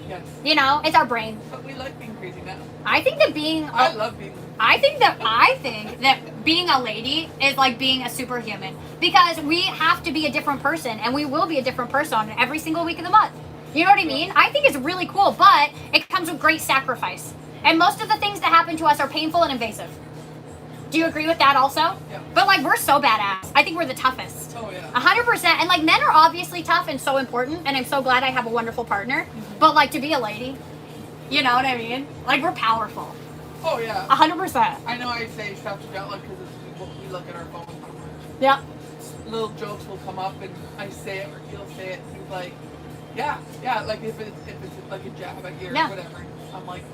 yes. You know, it's our brain. But we like being crazy now. I think that being I love being. I think that being a lady is like being a superhuman because we have to be a different person, and we will be a different person every single week of the month. You know what I mean? I think it's really cool, but it comes with great sacrifice. And most of the things that happen to us are painful and invasive. Do you agree with that also? Yeah. But like we're so badass. I think we're the toughest. Oh yeah. 100%. And like men are obviously tough and so important, and I'm so glad I have a wonderful partner. But like to be a lady, you know what I mean? Like we're powerful. Oh yeah. 100%. I know I say stuff to Jella because we look at our phone. Yeah. Little jokes will come up and I say it or he'll say it. He's like, yeah, like if it's like a jab at you or Yeah. whatever. I'm like,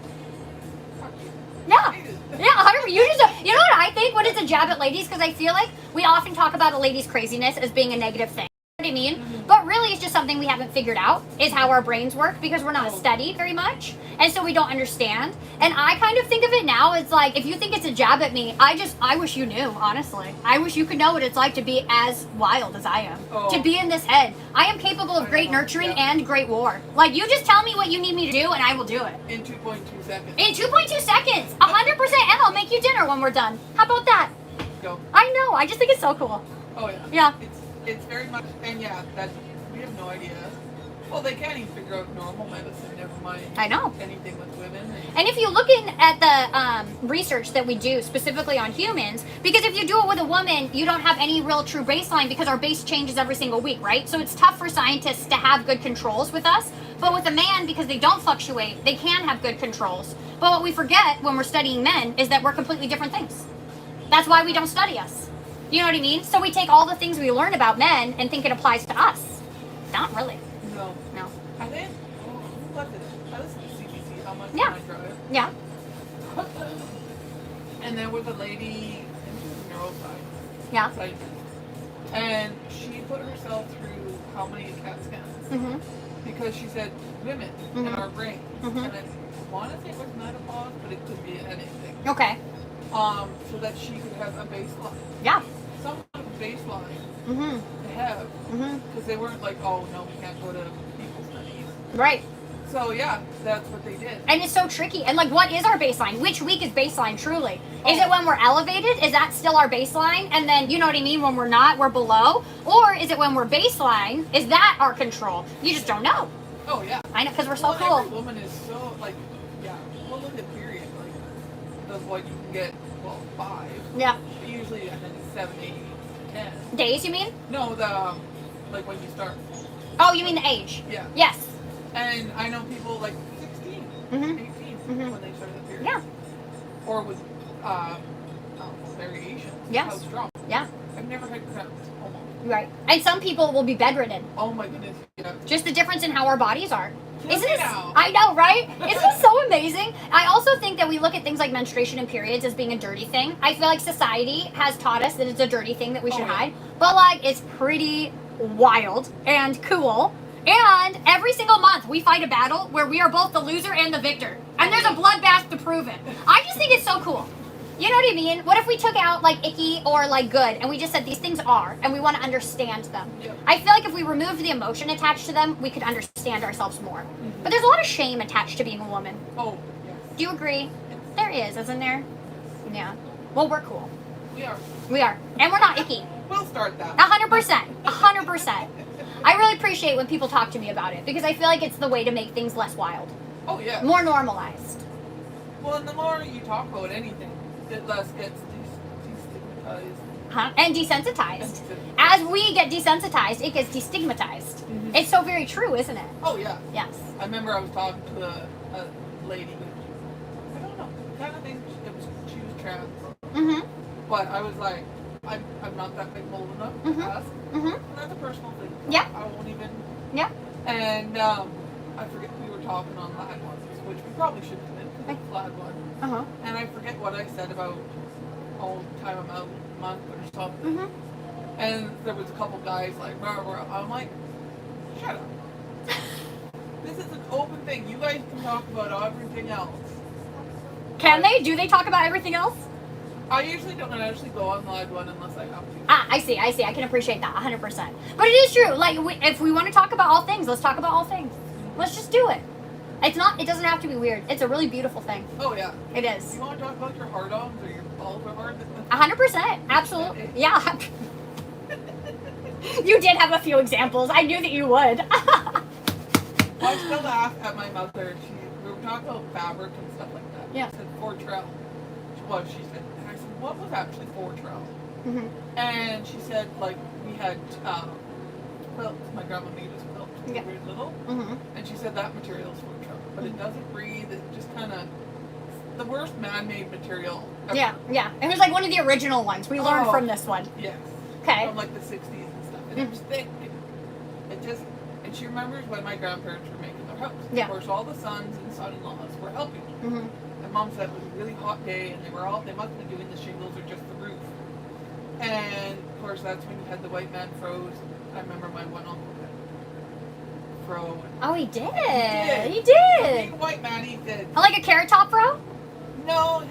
fuck you. Yeah. Yeah, 100%. You know what I think when it's a jab at ladies? Because I feel like we often talk about a lady's craziness as being a negative thing. You know what I mean? But really, it's just something we haven't figured out is how our brains work because we're not studied very much, and so we don't understand. And I kind of think of it now as like if you think it's a jab at me, I wish you knew. Honestly, I wish you could know what it's like to be as wild as I am. Oh. To be in this head, I am capable of great nurturing and great war. Like you just tell me what you need me to do, and I will do it. In 2.2 seconds. In 2.2 seconds, 100%, and I'll make you dinner when we're done. How about that? Go. I know. I just think it's so cool. Oh yeah. Yeah. It's very much, and yeah, that we have no idea. Well, they can't even figure out normal medicine. Never mind. I know. Anything with women. And if you look at the research that we do specifically on humans, because if you do it with a woman, you don't have any real true baseline because our base changes every single week, right? So it's tough for scientists to have good controls with us. But with a man, because they don't fluctuate, they can have good controls. But what we forget when we're studying men is that we're completely different things. That's why we don't study us. You know what I mean? So we take all the things we learn about men and think it applies to us. Not really. No. No. I think. Oh, who left it? I listened to CBC. How much Yeah. can I drive? Yeah. And there was a lady, and she was a neuroscientist. Yeah. Scientist. And she put herself through how many CAT scans? Mm-hmm. Because she said women Mhm. in our brain. Mhm. And I want to say it was menopause, but it could be anything. Okay. So that she could have a baseline. Yeah. Some kind of baseline Mm-hmm. to have. Mm-hmm. Because they weren't like, oh no, we can't go to people studies. Right. So yeah, that's what they did. And it's so tricky. And like, what is our baseline? Which week is baseline truly? Is Oh. it when we're elevated? Is that still our baseline? And then, you know what I mean? When we're not, we're below? Or is it when we're baseline? Is that our control? You just don't know. Oh yeah. I know, because we're so Well, cool. every woman is so like, yeah. Well, look at period. Like, the what you can get. Well, 5. Yeah. But usually, I think 7, 8, 10. Days, you mean? No, the like when you start. Oh, you mean the age? Yeah. Yes. And I know people like 16, Mhm. 18 Mhm. when they start the period. Yeah. Or with variations. Yes. How strong. Yeah. I've never had cramps. Almost. Right. And some people will be bedridden. Oh my goodness. Yeah. Just the difference in how our bodies are. Isn't Look this, now. I know, right? Isn't this so amazing? I also think that we look at things like menstruation and periods as being a dirty thing. I feel like society has taught us that it's a dirty thing that we should Oh, yeah. hide. But like, it's pretty wild and cool. And every single month we fight a battle where we are both the loser and the victor. And there's a bloodbath to prove it. I just think it's so cool. You know what I mean? What if we took out like icky or like good and we just said these things are and we want to understand them? Yep. I feel like if we removed the emotion attached to them, we could understand ourselves more. But there's a lot of shame attached to being a woman. Oh, yes. Do you agree? There is, isn't there? Yeah. Well, we're cool. We are. We are. And we're not icky. We'll start that. 100%. 100%. I really appreciate when people talk to me about it because I feel like it's the way to make things less wild, Oh, yeah. more normalized. Well, and the more you talk about anything, it less gets destigmatized. Huh? And desensitized. As we get desensitized, it gets destigmatized. Mhm. It's so very true, isn't it? Oh, yeah. Yes. I remember I was talking to a lady who, I don't know, kind of think she was trans. Mm-hmm. But I was like, I'm not that big bold enough to Mhm. ask. Mm-hmm. And that's a personal thing. Yeah. I won't even. Yeah. And I forget, we were talking on Lad once, which we probably shouldn't have been because it's Lad one. Uh-huh. And I forget what I said about time I'm out month or something. Mm-hmm. And there was a couple guys like, rah. I'm like, shut up. This is an open thing. You guys can talk about everything else. Can they? Do they talk about everything else? I usually don't actually go on Live One unless I have to. Ah, I see. I can appreciate that 100%. But it is true. Like, if we want to talk about all things, let's talk about all things. Let's just do it. It doesn't have to be weird. It's a really beautiful thing. Oh, yeah. It is. You want to talk about your hard-ons or your balls are hard? 100%. Absolutely. Yeah. You did have a few examples. I knew that you would. I still laugh at my mother. We were talking about fabric and stuff like that. Yeah. She said Fortrell. She said, and I said, what was actually Fortrell? Mm-hmm. And she said, like, we had quilts. My grandma made us quilts when Yeah. we were little. Mm-hmm. And she said that material is Fortrell. But it doesn't breathe. It just kind of, the worst man-made material ever. Yeah. It was like one of the original ones. We learned Oh. from this one. Yes. Okay. From like the 60s and stuff. And it was thick. It just, and she remembers when my grandparents were making their house. Yeah. Of course, all the sons and son-in-laws were helping. Mm-hmm. And Mom said it was a really hot day and they must have been doing the shingles or just the roof. And of course, that's when you had the white man froze. I remember my one uncle had fro. Oh, he did. He Being did. a white man, he did. Like a carrot top fro? No,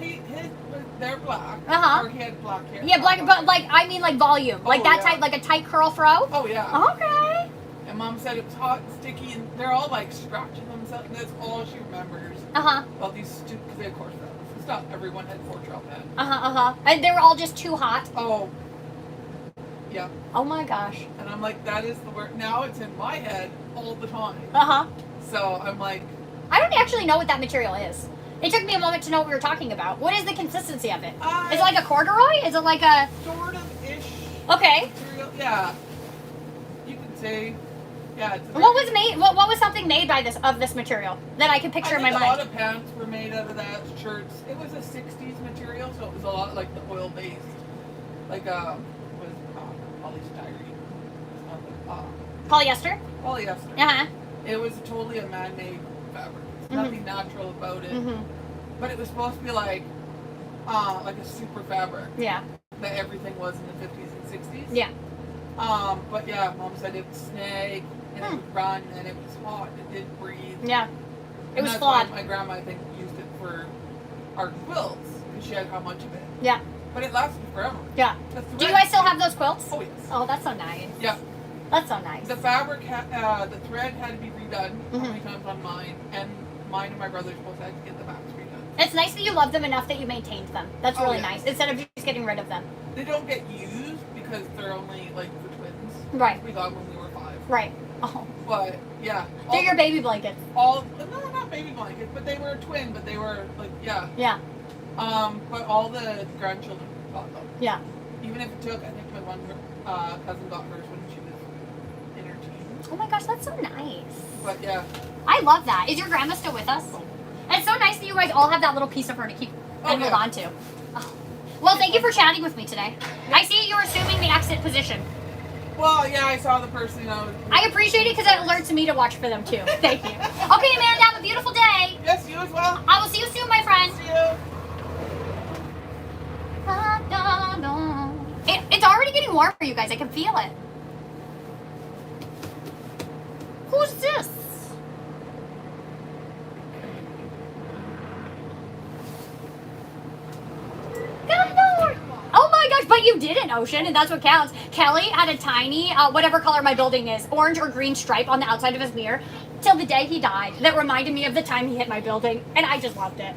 they're black. Uh-huh. Or he had black hair. Yeah, black, but like, I mean like volume. Like Oh, that yeah. type, like a tight curl fro? Oh, yeah. Okay. And Mom said it was hot and sticky, and they're all like scratching themselves. And that's all she remembers. Uh-huh. Well, these stupid, because of course it's not everyone had Fortrell pants. Uh-huh. And they were all just too hot. Oh, yeah. Oh my gosh. And I'm like, that is the word. Now it's in my head all the time. Uh-huh. So I'm like, I don't actually know what that material is. It took me a moment to know what we were talking about. What is the consistency of it? Is it like a corduroy? Is it like a... sort of ish Okay. material. Yeah. You could say, yeah. It's a What was made? What was something made by this material that I could picture in my a mind? lot of pants were made out of that. Shirts. It was a 60s material, so it was a lot like the oil based. Like, was polystyrene. Polyester? Polyester. Uh-huh. It was totally a man-made fabric. There's nothing natural about it. Mm-hmm. But it was supposed to be like a super fabric Yeah. that everything was in the 50s and 60s. Yeah. But yeah, Mom said it would snag and it would run and it was hot. It didn't breathe. Yeah. It And was that's flawed. why my grandma, I think, used it for our quilts because she had how much of it. Yeah. But it lasted forever. Yeah. The Do you thread- guys still have those quilts? Oh yes. Oh, that's so nice. Yeah. That's so nice. The fabric, the thread had to be redone how many times on mine, and mine and my brothers both had to get the backs redone. It's nice that you love them enough that you maintained them. That's Oh, really yeah. nice. Instead of just getting rid of them. They don't get used because they're only like for twins. Right. We got when we were 5. Right. Oh. But yeah. They're your baby blankets. No, not baby blankets, but they were a twin, but they were like, yeah. Yeah. But all the grandchildren got them. Yeah. Even if it took, I think my one cousin got hers when she was in her teens. Oh my gosh, that's so nice. But yeah. I love that. Is your grandma still with us? It's so nice that you guys all have that little piece of her to keep and hold yeah. on to. Oh. Well, thank you for chatting with me today. I see you're assuming the exit position. Well, yeah, I saw the person I appreciate it because it alerts me to watch for them too. Thank you. Okay, Amanda, have a beautiful day. Yes, you as well. I will see you soon, my friend. See you. It's already getting warm for you guys. I can feel it. Who's this? But you didn't, Ocean, and that's what counts. Kelly had a tiny, whatever color my building is, orange or green stripe on the outside of his mirror till the day he died that reminded me of the time he hit my building, and I just loved it.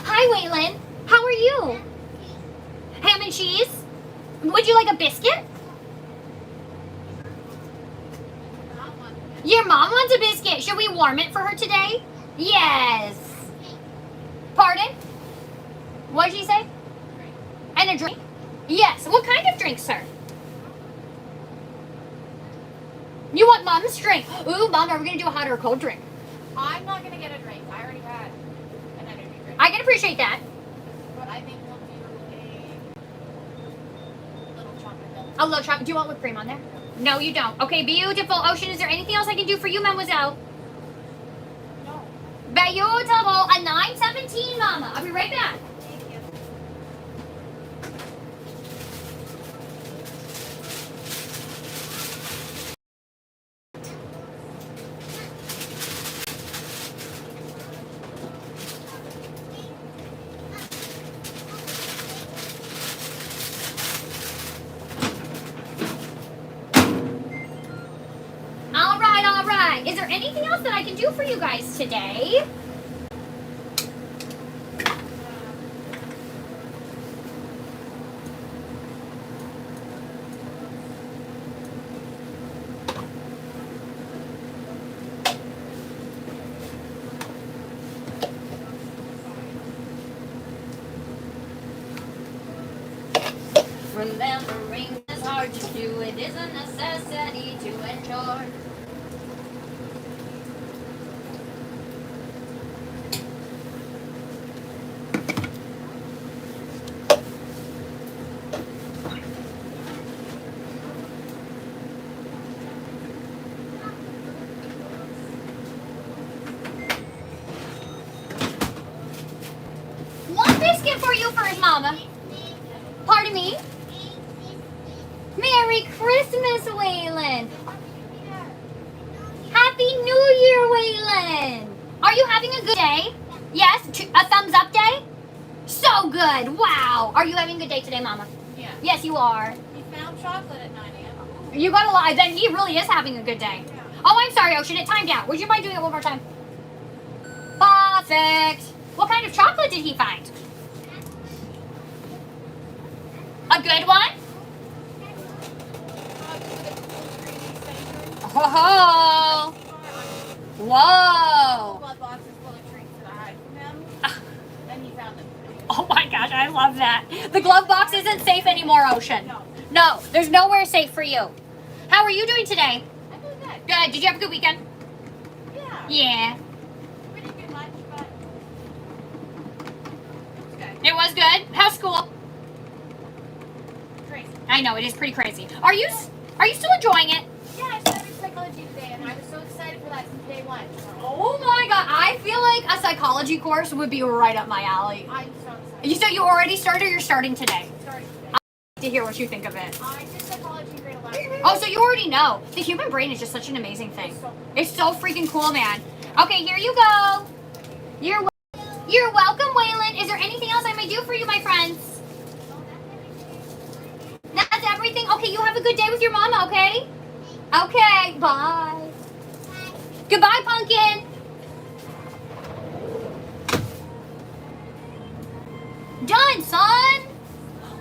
Hi, Waylon. How are you? Ham and cheese? Would you like a biscuit? Your mom wants a biscuit. Should we warm it for her today? Yes. Pardon? What did she say? And a drink? Yes. What kind of drink, sir? You want mom's drink? Ooh, mom, are we going to do a hot or a cold drink? I'm not gonna get a drink. I already had an energy drink. I can appreciate that. But I think we'll do a little chocolate milk. A little chocolate. Do you want whipped cream on there? No, you don't. Okay, beautiful. Ocean, is there anything else I can do for you, mademoiselle? No. Beautiful. A 917, mama. I'll be right back. Thank you. All right, all right. Is there anything else that I can do for you guys today? Remembering is hard to do. It is a necessity to enjoy. One biscuit for you first, Mama. Pardon me? Merry Christmas, Waylon. Happy New Year, Waylon. Are you having a good day? Yes? A thumbs up day? So good. Wow. Are you having a good day today, Mama? Yeah. Yes, you are. We found chocolate at 9 a.m. You got a lot. Then he really is having a good day. Yeah. Oh, I'm sorry, Ocean. It timed out. Would you mind doing it one more time? Perfect. What kind of chocolate did he find? A good one? Ho ho! Whoa! Blood boxes full of treats that I hide from him. And he found them. Oh my gosh, I love that. The glove box isn't safe anymore, Ocean. No. No, there's nowhere safe for you. How are you doing today? I'm doing good. Good. Did you have a good weekend? Yeah. Yeah. We didn't get much, but it was good. It was good. How's school? Crazy. I know, it is pretty crazy. Are you still enjoying it? Yeah, I studied psychology today, and I was so excited for that since day one. Oh my god, I feel like a psychology course would be right up my alley. I'm so excited. So you already started or you're starting today? Starting today. I'd like to hear what you think of it. I did psychology in grade 11. Oh, so you already know. The human brain is just such an amazing thing. It's so freaking cool, man. Okay, here you go. You're welcome, Waylon. Is there anything else I may do for you, my friends? That's everything? Okay, you have a good day with your mama, okay? Okay, bye. Goodbye, Pumpkin. Done, son.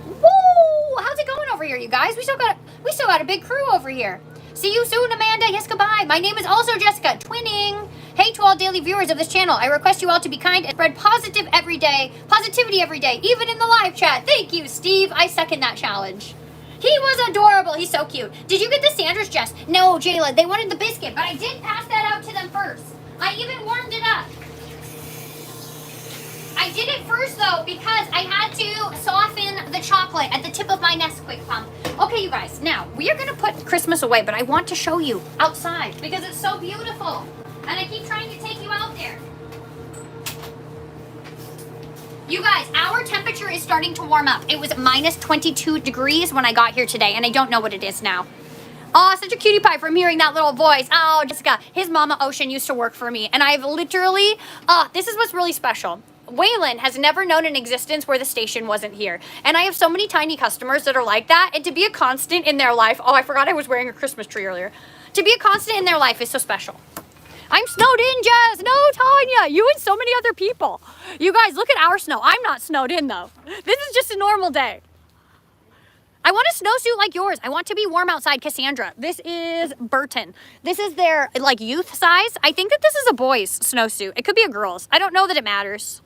Woo! How's it going over here, you guys? We still got a big crew over here. See you soon, Amanda. Yes, goodbye. My name is also Jessica, twinning. Hey to all daily viewers of this channel. I request you all to be kind and spread positivity every day, even in the live chat. Thank you, Steve. I second that challenge. He was adorable. He's so cute. Did you get the sandwich, Jess? No, Jayla. They wanted the biscuit, but I did pass that out to them first. I even warmed it up. I did it first, though, because I had to soften the chocolate at the tip of my Nesquik pump. Okay, you guys. Now, we are going to put Christmas away, but I want to show you outside because it's so beautiful. And I keep trying to take you out there. You guys, our temperature is starting to warm up. It was minus 22 degrees when I got here today, and I don't know what it is now. Oh, such a cutie pie from hearing that little voice. Oh, Jessica, his mama Ocean used to work for me, and I've literally, this is what's really special. Waylon has never known an existence where the station wasn't here. And I have so many tiny customers that are like that. And to be a constant in their life, oh, I forgot I was wearing a Christmas tree earlier. To be a constant in their life is so special. I'm snowed in, Jess. No, Tanya. You and so many other people. You guys, look at our snow. I'm not snowed in, though. This is just a normal day. I want a snowsuit like yours. I want to be warm outside. Cassandra, this is Burton. This is their like youth size. I think that this is a boy's snowsuit. It could be a girl's. I don't know that it matters.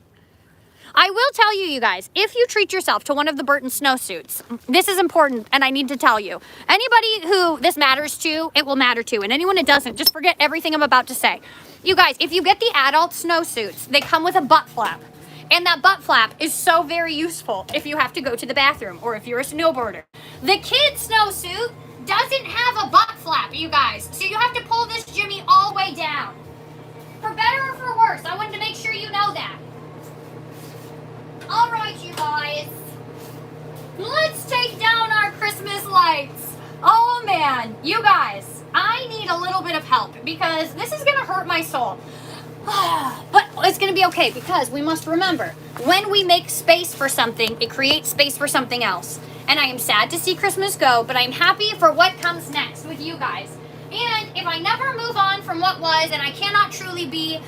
I will tell you, you guys, if you treat yourself to one of the Burton snowsuits, this is important and I need to tell you. Anybody who this matters to, it will matter to. And anyone it doesn't, just forget everything I'm about to say. You guys, if you get the adult snowsuits, they come with a butt flap. And that butt flap is so very useful if you have to go to the bathroom or if you're a snowboarder. The kid's snowsuit doesn't have a butt flap, you guys. So you have to pull this Jimmy all the way down. For better or for worse, I wanted to make sure you know that. All right, you guys. Let's take down our Christmas lights. Oh, man. You guys, I need a little bit of help because this is going to hurt my soul. But it's going to be okay because we must remember, when we make space for something, it creates space for something else. And I am sad to see Christmas go, but I'm happy for what comes next with you guys. And if I never move on from what was, and I cannot truly be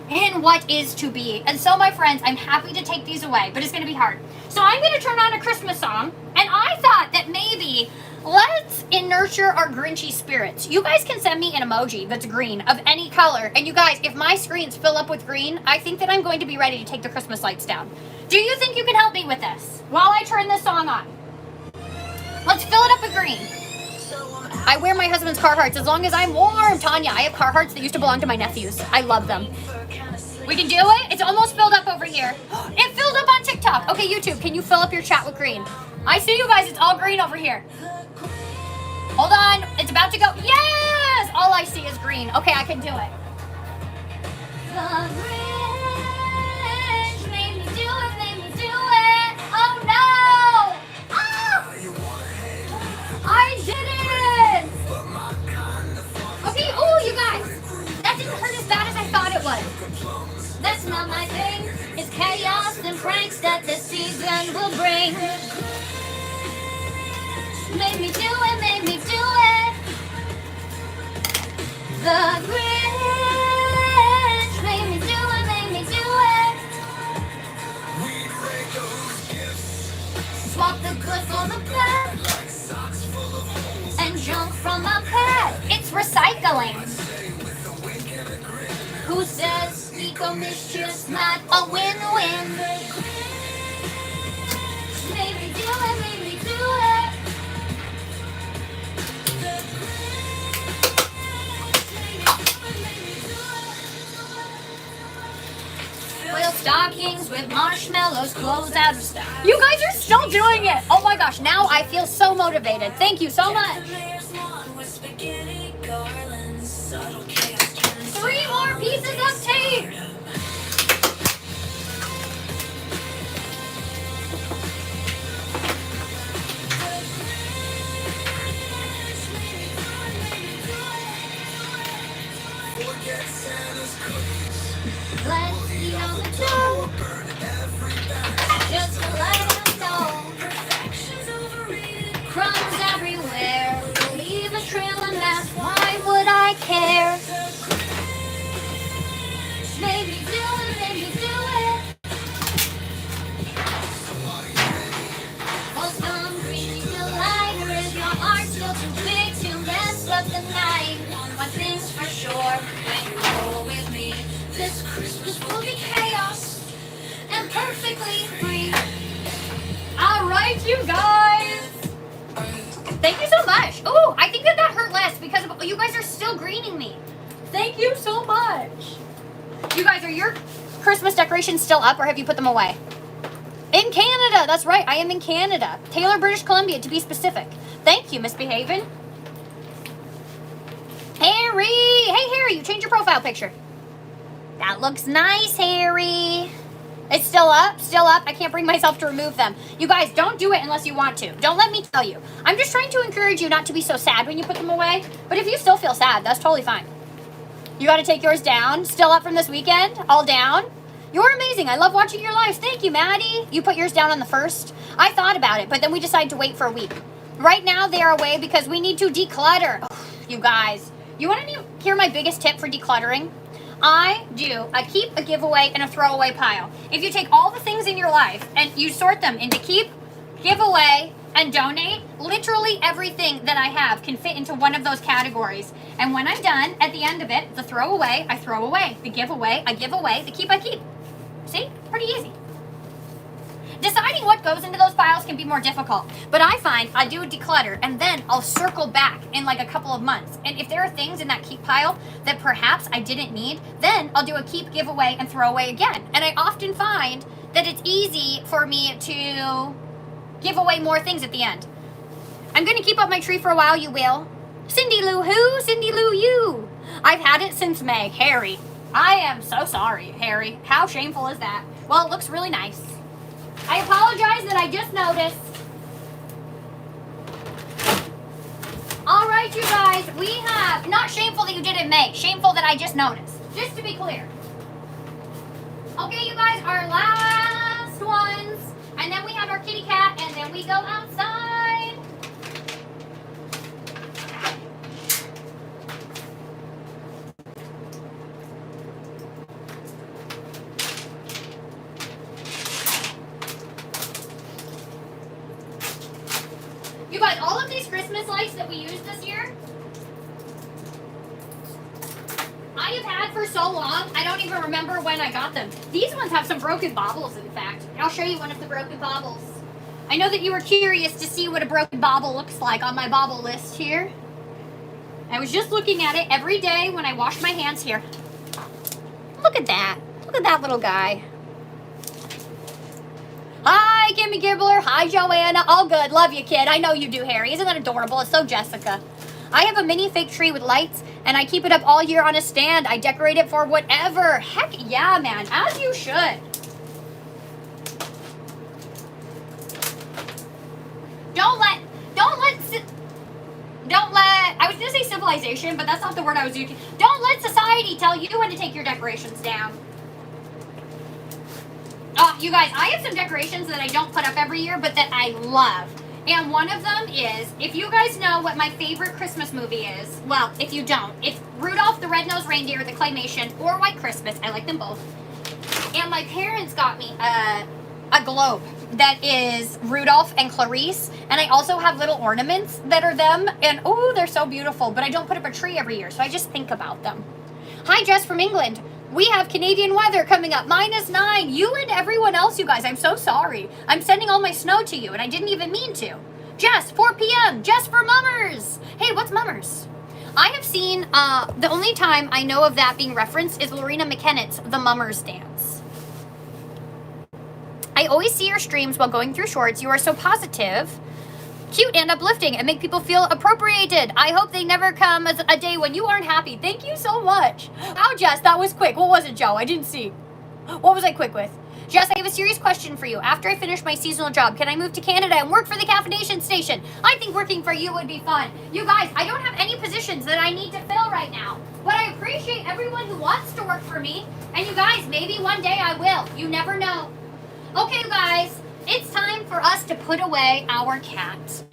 in what is to be. And so, my friends, I'm happy to take these away, but it's going to be hard. So I'm going to turn on a Christmas song, and I thought that maybe let's nurture our Grinchy spirits. You guys can send me an emoji that's green of any color. And you guys, if my screens fill up with green, I think that I'm going to be ready to take the Christmas lights down. Do you think you can help me with this while I turn this song on? Let's fill it up with green. I wear my husband's Carhartts as long as I'm warm. Tanya, I have Carhartts that used to belong to my nephews. I love them. We can do it? It's almost filled up over here. It filled up on TikTok. Okay, YouTube, can you fill up your chat with green? I see you guys. It's all green over here. Hold on. It's about to go. Yes! All I see is green. Okay, I can do it. The Grinch made me do it, made me do it. Oh, no! Ah! I did it! Okay, oh, you guys. That didn't hurt as bad as I thought it would. That's not my thing. It's chaos and pranks that this season will bring. Made me do it, made me do it. The Grinch made me do it, made me do it. Swap the good for the bad and jump from a pad. It's recycling. Who says eco mischief's not a win-win? Made me do it, made me do it. Well, stockings with marshmallows close out of stock. You guys are still doing it. Oh my gosh, now I feel so motivated. Thank you so much. 3 more pieces of tape. Let's eat on the dough. Just to let them know. Crumbs everywhere. Leave a trail of mess. Why would I care? Maybe do it, maybe do it. Oh, some greedy delight. Or is your heart still too big to mess up the night? One thing's for sure, when you roll with me, this Christmas will be chaos and perfectly free. All right, you guys. Thank you so much. Oh, I think that hurt less because of, you guys are still greening me. Thank you so much. You guys, are your Christmas decorations still up or have you put them away? In Canada, that's right. I am in Canada. Taylor, British Columbia, to be specific. Thank you, Misbehaving. Harry! Hey, Harry, you changed your profile picture. That looks nice, Harry. It's still up? Still up? I can't bring myself to remove them. You guys, don't do it unless you want to. Don't let me tell you. I'm just trying to encourage you not to be so sad when you put them away. But if you still feel sad, that's totally fine. You got to take yours down. Still up from this weekend? All down? You're amazing. I love watching your lives. Thank you, Maddie. You put yours down on the 1st. I thought about it, but then we decided to wait for a week. Right now, they are away because we need to declutter. Oh, you guys, you want to hear my biggest tip for decluttering? I do a keep, a giveaway, and a throwaway pile. If you take all the things in your life and you sort them into keep, giveaway, and donate, literally everything that I have can fit into one of those categories. And when I'm done, at the end of it, the throwaway, I throw away. The giveaway, I give away. The keep, I keep. See? Pretty easy. Deciding what goes into those piles can be more difficult, but I find I do a declutter and then I'll circle back in like a couple of months. And if there are things in that keep pile that perhaps I didn't need, then I'll do a keep, giveaway, and throw away again. And I often find that it's easy for me to give away more things at the end. I'm going to keep up my tree for a while, you will. Cindy Lou who? Cindy Lou you. I've had it since May. Harry. I am so sorry, Harry. How shameful is that? Well, it looks really nice. I apologize that I just noticed. All right, you guys, we have, not shameful that you did it in May, shameful that I just noticed, just to be clear. Okay, you guys, our last ones, and then we have our kitty cat, and then we go outside. You guys, all of these Christmas lights that we used this year, I have had for so long, I don't even remember when I got them. These ones have some broken baubles, in fact. I'll show you one of the broken baubles. I know that you were curious to see what a broken bauble looks like on my bauble list here. I was just looking at it every day when I wash my hands here. Look at that. Look at that little guy. Hi, Kimmy Gibbler. Hi, Joanna. All good. Love you, kid. I know you do, Harry. Isn't that adorable? It's so Jessica. I have a mini fig tree with lights, and I keep it up all year on a stand. I decorate it for whatever. Heck yeah, man. As you should. I was going to say civilization, but that's not the word I was using. Don't let society tell you when to take your decorations down. You guys, I have some decorations that I don't put up every year, but that I love. And one of them is, if you guys know what my favorite Christmas movie is, well, if you don't, it's Rudolph the Red-Nosed Reindeer, the claymation, or White Christmas. I like them both. And my parents got me a globe that is Rudolph and Clarice. And I also have little ornaments that are them. And, oh, they're so beautiful. But I don't put up a tree every year, so I just think about them. Hi, Jess from England. We have Canadian weather coming up, -9. You and everyone else, you guys, I'm so sorry. I'm sending all my snow to you, and I didn't even mean to. Jess, 4 p.m., Jess for Mummers. Hey, what's Mummers? I have seen, the only time I know of that being referenced is Lorena McKennett's The Mummers Dance. I always see your streams while going through shorts. You are so positive, cute, and uplifting, and make people feel appropriated. I hope they never come as a day when you aren't happy. Thank you so much. Wow, Jess, that was quick. What was it, Joe? I didn't see. What was I quick with? Jess, I have a serious question for you. After I finish my seasonal job, can I move to Canada and work for the Caffeination Station? I think working for you would be fun. You guys, I don't have any positions that I need to fill right now, but I appreciate everyone who wants to work for me. And you guys, maybe one day I will. You never know. Okay, you guys, it's time for us to put away our cat.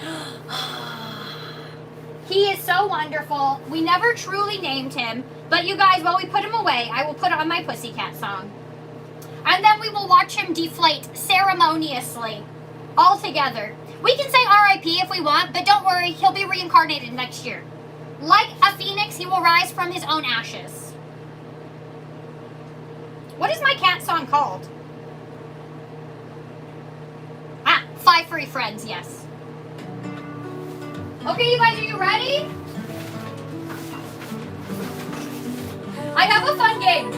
He is so wonderful. We never truly named him, but you guys, while we put him away, I will put on my Pussycat song. And then we will watch him deflate ceremoniously, all together. We can say R.I.P. if we want, but don't worry, he'll be reincarnated next year. Like a phoenix, he will rise from his own ashes. What is my cat song called? 5 Furry Friends, yes. Okay, you guys, are you ready? I have a fun game.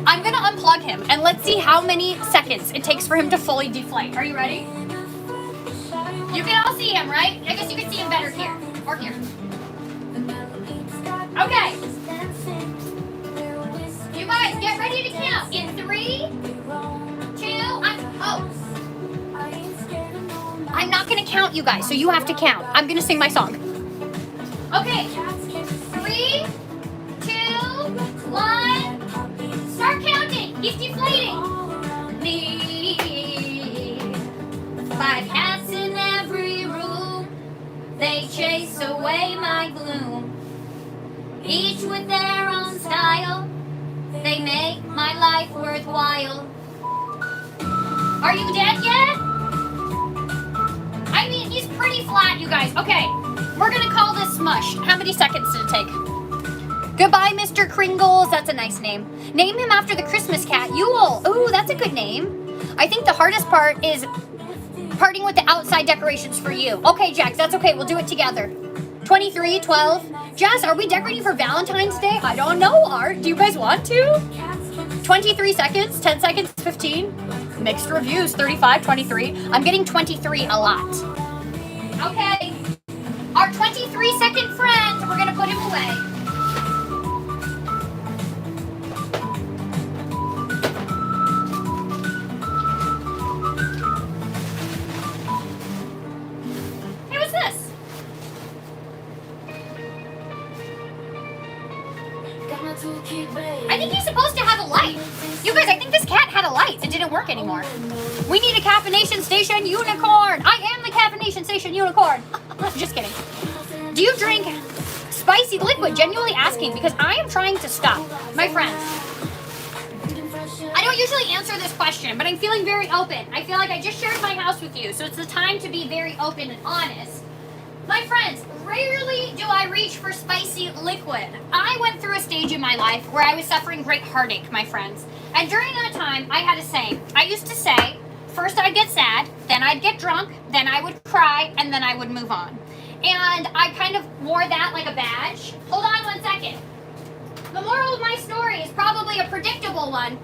I'm gonna unplug him and let's see how many seconds it takes for him to fully deflate. Are you ready? You can all see him, right? I guess you can see him better here or here. Okay. You guys, get ready to count in 3, 2, I'm not gonna count, you guys, so you have to count. I'm gonna sing my song. Okay. 3, 2, 1. Start counting. He's deflating. me. 5 cats in every room, they chase away my gloom. Each with their own style, they make my life worthwhile. Are you dead yet? I mean, he's pretty flat, you guys. Okay, we're gonna call this Smush. How many seconds did it take? Goodbye, Mr. Kringles. That's a nice name. Name him after the Christmas cat, Yule. Ooh, that's a good name. I think the hardest part is parting with the outside decorations for you. Okay, Jax, that's okay. We'll do it together. 23, 12. Jazz, are we decorating for Valentine's Day? I don't know, Art. Do you guys want to? 23 seconds, 10 seconds, 15. Mixed reviews, 35, 23. I'm getting 23 a lot. Okay. Our 23-second friend, we're going to put him away. Hey, what's this? I think he's supposed to have a light. You guys, I think this cat had a light. It didn't work anymore. We need a Caffeination Station unicorn. I am the Caffeination Station unicorn. Just kidding. Do you drink spicy liquid? Genuinely asking because I am trying to stop. My friends, I don't usually answer this question, but I'm feeling very open. I feel like I just shared my house with you, so it's the time to be very open and honest. My friends, rarely do I reach for spicy liquid. I went through a stage in my life where I was suffering great heartache, my friends. And during that time, I had a saying. I used to say, first I'd get sad, then I'd get drunk, then I would cry, and then I would move on. And I kind of wore that like a badge. Hold on 1 second. The moral of my story is probably a predictable one.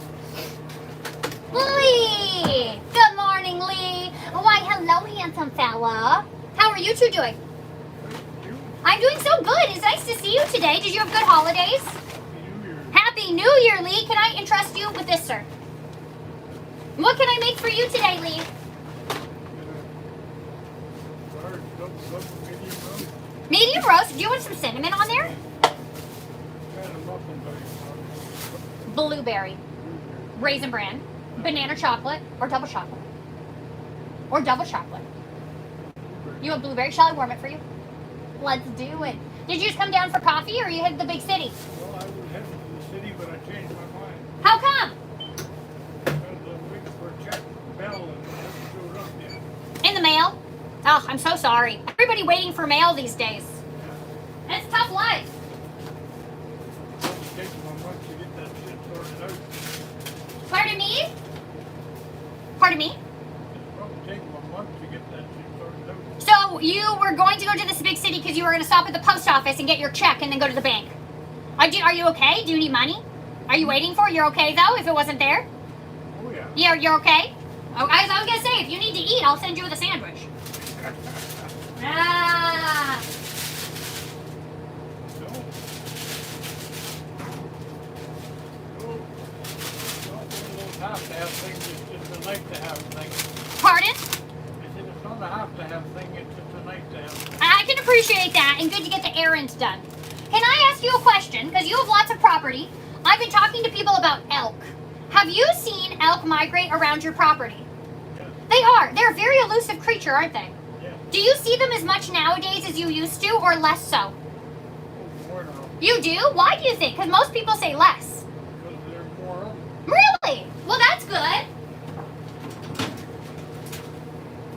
Lee! Good morning, Lee. Why, hello, handsome fella. How are you two doing? I'm doing so good. It's nice to see you today. Did you have good holidays? Happy New Year, Lee. Can I entrust you with this, sir? What can I make for you today, Lee? Medium roast. Do you want some cinnamon on there? Blueberry, raisin bran, banana chocolate, or double chocolate? Or double chocolate. You want blueberry? Shall I warm it for you? Let's do it. Did you just come down for coffee or you hit the big city? Well, I was headed to the city, but I changed my mind. How come? Because I'm waiting for a check mail and it hasn't showed up yet. In the mail? Oh, I'm so sorry. Everybody waiting for mail these days. It's tough life. It'll take me a month to get that shit sorted out. Pardon me? Pardon me? It'll probably take me a month to get that shit sorted out. So you were going to go to this big city because you were going to stop at the post office and get your check and then go to the bank. Are you okay? Do you need money? Are you waiting for it? You're okay though if it wasn't there? Oh, yeah. You're okay? Oh, I was going to say, if you need to eat, I'll send you with a sandwich. Ah. No. It's not one of those have-to-have things. It's just a nice-to-have thing. Pardon? I said it's not a have-to-have thing. It's just a nice-to-have thing. I can appreciate that and good to get the errands done. Can I ask you a question? Because you have lots of property. I've been talking to people about elk. Have you seen elk migrate around your property? Yes. They are. They're a very elusive creature, aren't they? Yes. Do you see them as much nowadays as you used to or less so? Oh, more now. You do? Why do you think? Because most people say less. Because there's more of them. Really? Well, that's good.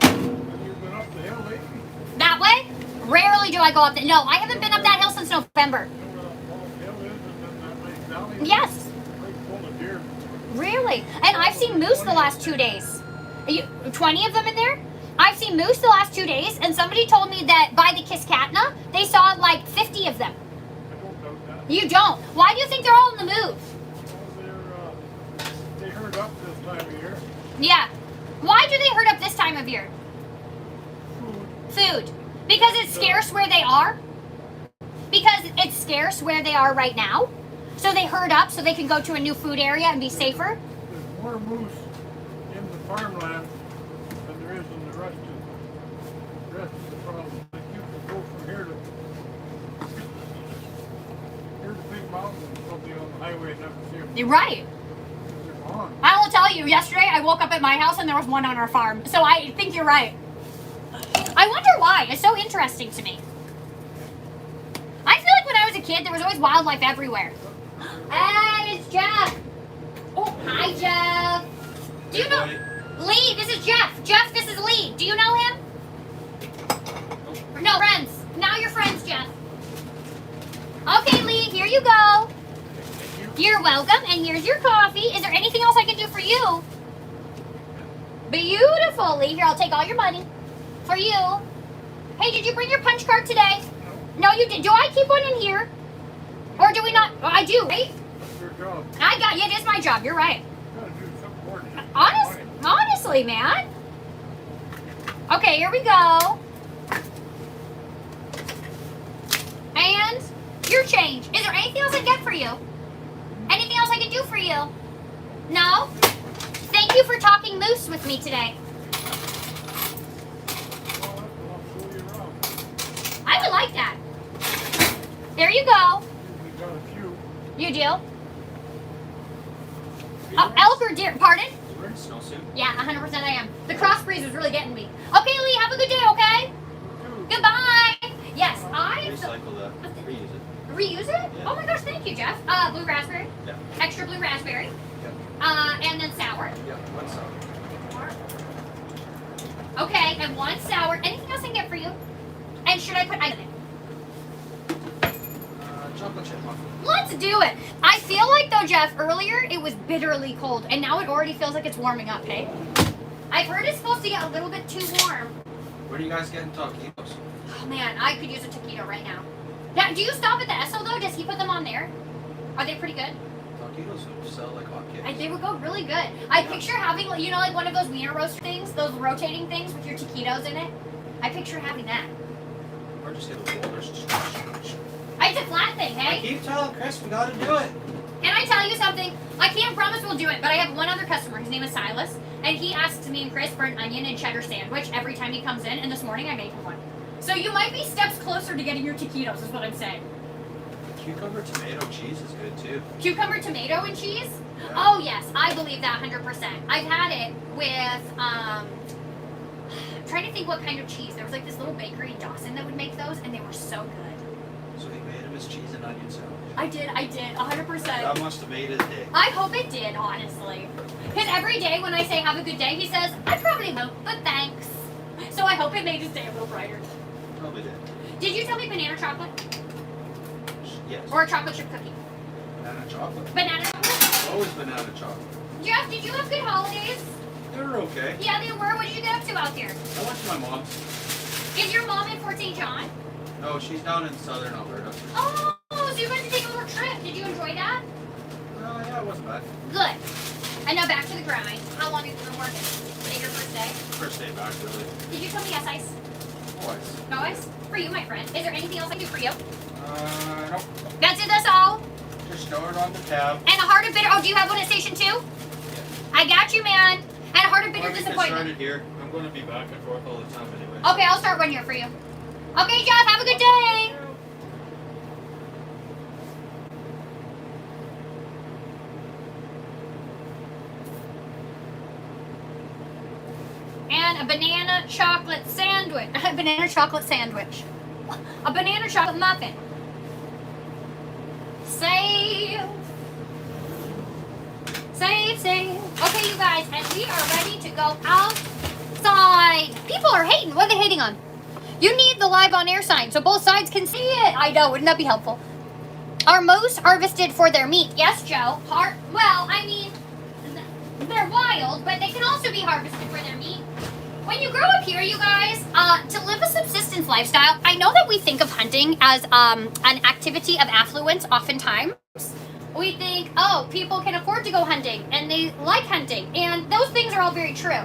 Have you been up the hill lately? That way? Rarely do I go up there. No, I haven't been up that hill since November. You know where that long hill is and then that nice valley? Yes. Right full of deer. Really? And I've seen moose the last 2 days. 20 of them in there? I've seen moose the last 2 days, and somebody told me that by the Kiskatna, they saw like 50 of them. I don't doubt that. You don't. Why do you think they're all on the move? Well, they herd up this time of year. Yeah. Why do they herd up this time of year? Food. Because it's scarce where they are? Because it's scarce where they are right now? So they herd up so they can go to a new food area and be safer? There's more moose in the farmland than there is in the rest of the problem. Like you can go from here to Big Mountain and probably on the highway and never see them. You're right. They're on. I will tell you, yesterday I woke up at my house and there was one on our farm. So I think you're right. I wonder why. It's so interesting to me. I feel like when I was a kid, there was always wildlife everywhere. Hey, it's Jeff. Oh, hi, Jeff. Do you know Lee? This is Jeff. Jeff, this is Lee. Do you know him? No, friends. Now you're friends, Jeff. Okay, Lee, here you go. You're welcome, and here's your coffee. Is there anything else I can do for you? Beautiful, Lee. Here, I'll take all your money for you. Hey, did you bring your punch card today? No, you did. Do I keep one in here? Or do we not? Oh, I do, right? That's your job. I got it is my job. You're right. You gotta do something more than that. Honestly, man. Okay, here we go. And your change. Is there anything else I can get for you? Anything else I can do for you? No? Thank you for talking moose with me today. Well, I'll show you around. I would like that. There you go. Usually got a few. You do? Oh, elk or deer? Pardon? You wearing a snowsuit? Yeah, 100% I am. The cross breeze was really getting me. Okay, Lee, have a good day, okay? Goodbye. Yes, I... Recycle that. Reuse it. Reuse it? Yeah. Oh my gosh, thank you, Jeff. Blue raspberry. Yeah. Extra blue raspberry. Yeah. And then sour. Yeah. One sour. Okay, and one sour. Anything else I can get for you? And should I put ice in it? Chocolate chip muffin. Let's do it. I feel like though, Jeff, earlier it was bitterly cold, and now it already feels like it's warming up, hey? I've heard it's supposed to get a little bit too warm. Where are you guys getting taquitos? Oh man, I could use a taquito right now. Now, do you stop at the Esso though? Does he put them on there? Are they pretty good? Taquitos would sell like hotcakes. They would go really good. I picture having, you know, like one of those wiener roaster things, those rotating things with your taquitos in it. I picture having that. Or just hit the rollers. It's a flat thing, I hey? keep telling Chris we gotta do it. Can I tell you something? I can't promise we'll do it, but I have one other customer. His name is Silas, and he asks me and Chris for an onion and cheddar sandwich every time he comes in, and this morning I made him one. So you might be steps closer to getting your taquitos, is what I'm saying. Cucumber tomato cheese is good too. Cucumber, tomato, and cheese? Yeah. Oh yes, I believe that 100%. I've had it with, I'm trying to think what kind of cheese. There was like this little bakery in Dawson that would make those, and they were so good. So he made him his cheese and onion sandwich. I did, 100%. That must have made his day. I hope it did, honestly. Because every day when I say have a good day, he says, I probably won't, but thanks. So I hope it made his day a little brighter. Probably did. Did you tell me banana chocolate? Yes. Or a chocolate chip cookie? Banana chocolate. Banana chocolate? Always banana chocolate. Jeff, did you have good holidays? They were okay. Yeah, they were. What did you get up to out there? I went to my mom's. Is your mom in Fort St. John? No, she's down in southern Alberta. Oh, so you got to take a little trip. Did you enjoy that? Yeah, it wasn't bad. Good. And now back to the grind. How long have you been working? Today your first day? First day back, really. Did you tell me yes, ice? Twice. No ice? For you, my friend. Is there anything else I can do for you? Nope. That's it, that's all? Just throw it on the tab. And a heart of bitter. Oh, do you have one at station 2? Yeah. I got you, man. And a heart of bitter Or we can disappointment. start it here. I'm going to be back and forth all the time anyway. Okay, I'll start one here for you. Okay, Jeff, have a good day. And a banana chocolate sandwich. A banana chocolate sandwich. A banana chocolate muffin. Save. Save, save. Okay, you guys, and we are ready to go outside. People are hating. What are they hating on? You need the live on air sign so both sides can see it. I know, wouldn't that be helpful? Are moose harvested for their meat? Yes, Joe. Well, I mean, they're wild, but they can also be harvested for their meat. When you grow up here, you guys, to live a subsistence lifestyle, I know that we think of hunting as an activity of affluence oftentimes. We think, oh, people can afford to go hunting, and they like hunting, and those things are all very true.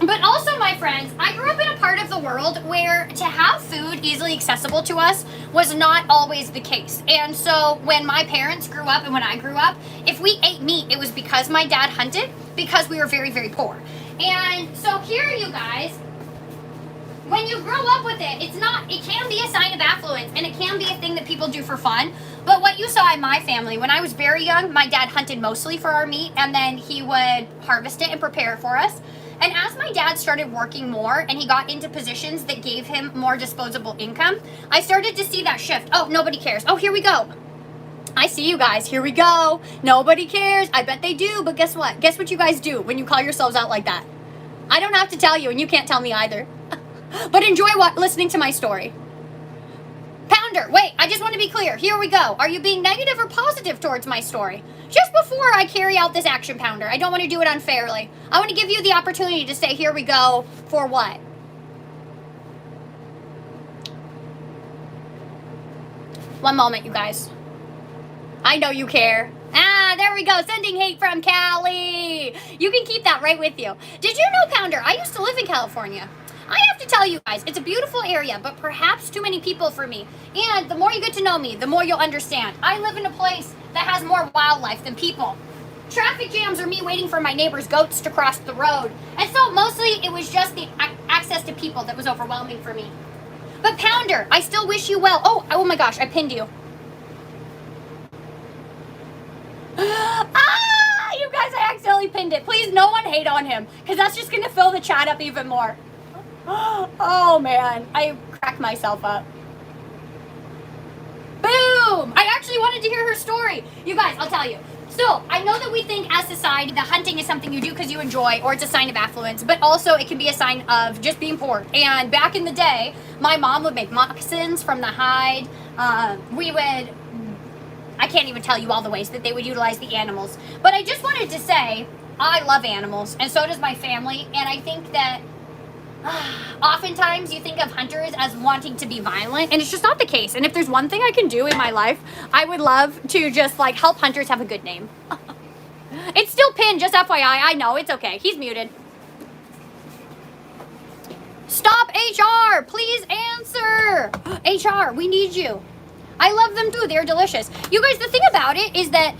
But also, my friends, I grew up in a part of the world where to have food easily accessible to us was not always the case. And so when my parents grew up and when I grew up, if we ate meat, it was because my dad hunted, because we were very, very poor. And so here, you guys, when you grow up with it, it can be a sign of affluence, and it can be a thing that people do for fun. But what you saw in my family, when I was very young, my dad hunted mostly for our meat, and then he would harvest it and prepare it for us. And as my dad started working more and he got into positions that gave him more disposable income, I started to see that shift. Oh, nobody cares. Oh, here we go. I see you guys. Here we go. Nobody cares. I bet they do. But guess what? Guess what you guys do when you call yourselves out like that? I don't have to tell you, and you can't tell me either. But enjoy listening to my story. Pounder, wait, I just want to be clear. Here we go. Are you being negative or positive towards my story? Just before I carry out this action, Pounder, I don't want to do it unfairly. I want to give you the opportunity to say, here we go, for what? One moment, you guys. I know you care. Ah, there we go. Sending hate from Cali. You can keep that right with you. Did you know, Pounder, I used to live in California. I have to tell you guys, it's a beautiful area, but perhaps too many people for me. And the more you get to know me, the more you'll understand. I live in a place that has more wildlife than people. Traffic jams are me waiting for my neighbor's goats to cross the road. And so mostly it was just the access to people that was overwhelming for me. But Pounder, I still wish you well. Oh my gosh, I pinned you. You guys, I accidentally pinned it. Please, no one hate on him, because that's just going to fill the chat up even more. Oh man, I cracked myself up. Boom! I actually wanted to hear her story. You guys, I'll tell you. So, I know that we think as society that hunting is something you do because you enjoy or it's a sign of affluence, but also it can be a sign of just being poor. And back in the day, my mom would make moccasins from the hide. I can't even tell you all the ways that they would utilize the animals. But I just wanted to say, I love animals, and so does my family, and I think that oftentimes you think of hunters as wanting to be violent, and it's just not the case. And if there's one thing I can do in my life, I would love to just like help hunters have a good name. It's still pinned, just FYI. I know, it's okay. He's muted. Stop, HR! Please answer! HR, we need you. I love them too. They're delicious. You guys, the thing about it is that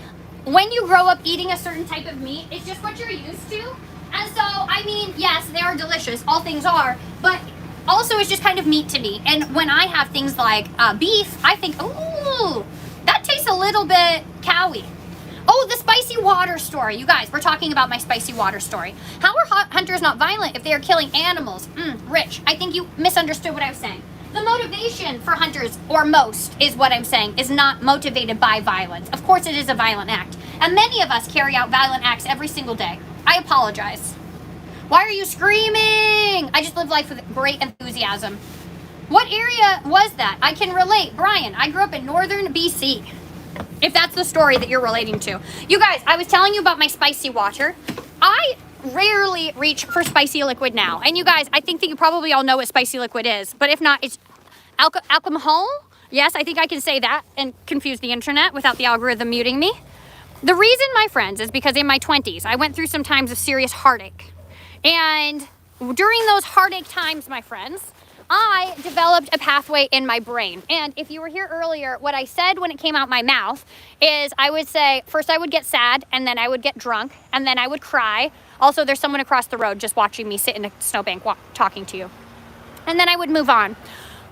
when you grow up eating a certain type of meat, it's just what you're used to. And so, I mean, yes, they are delicious. All things are. But also, it's just kind of meat to me. And when I have things like beef, I think, ooh, that tastes a little bit cowy. Oh, the spicy water story. You guys, we're talking about my spicy water story. How are hunters not violent if they are killing animals? Rich, I think you misunderstood what I was saying. The motivation for hunters, or most, is what I'm saying, is not motivated by violence. Of course it is a violent act. And many of us carry out violent acts every single day. I apologize. Why are you screaming? I just live life with great enthusiasm. What area was that? I can relate. Brian, I grew up in northern BC. If that's the story that you're relating to. You guys, I was telling you about my spicy water. I rarely reach for spicy liquid now. And you guys, I think that you probably all know what spicy liquid is. But if not, it's alcohol. Yes, I think I can say that and confuse the internet without the algorithm muting me. The reason, my friends, is because in my 20s, I went through some times of serious heartache. And during those heartache times, my friends, I developed a pathway in my brain. And if you were here earlier, what I said when it came out my mouth is I would say, first I would get sad, and then I would get drunk, and then I would cry. Also, there's someone across the road just watching me sit in a snowbank talking to you. And then I would move on.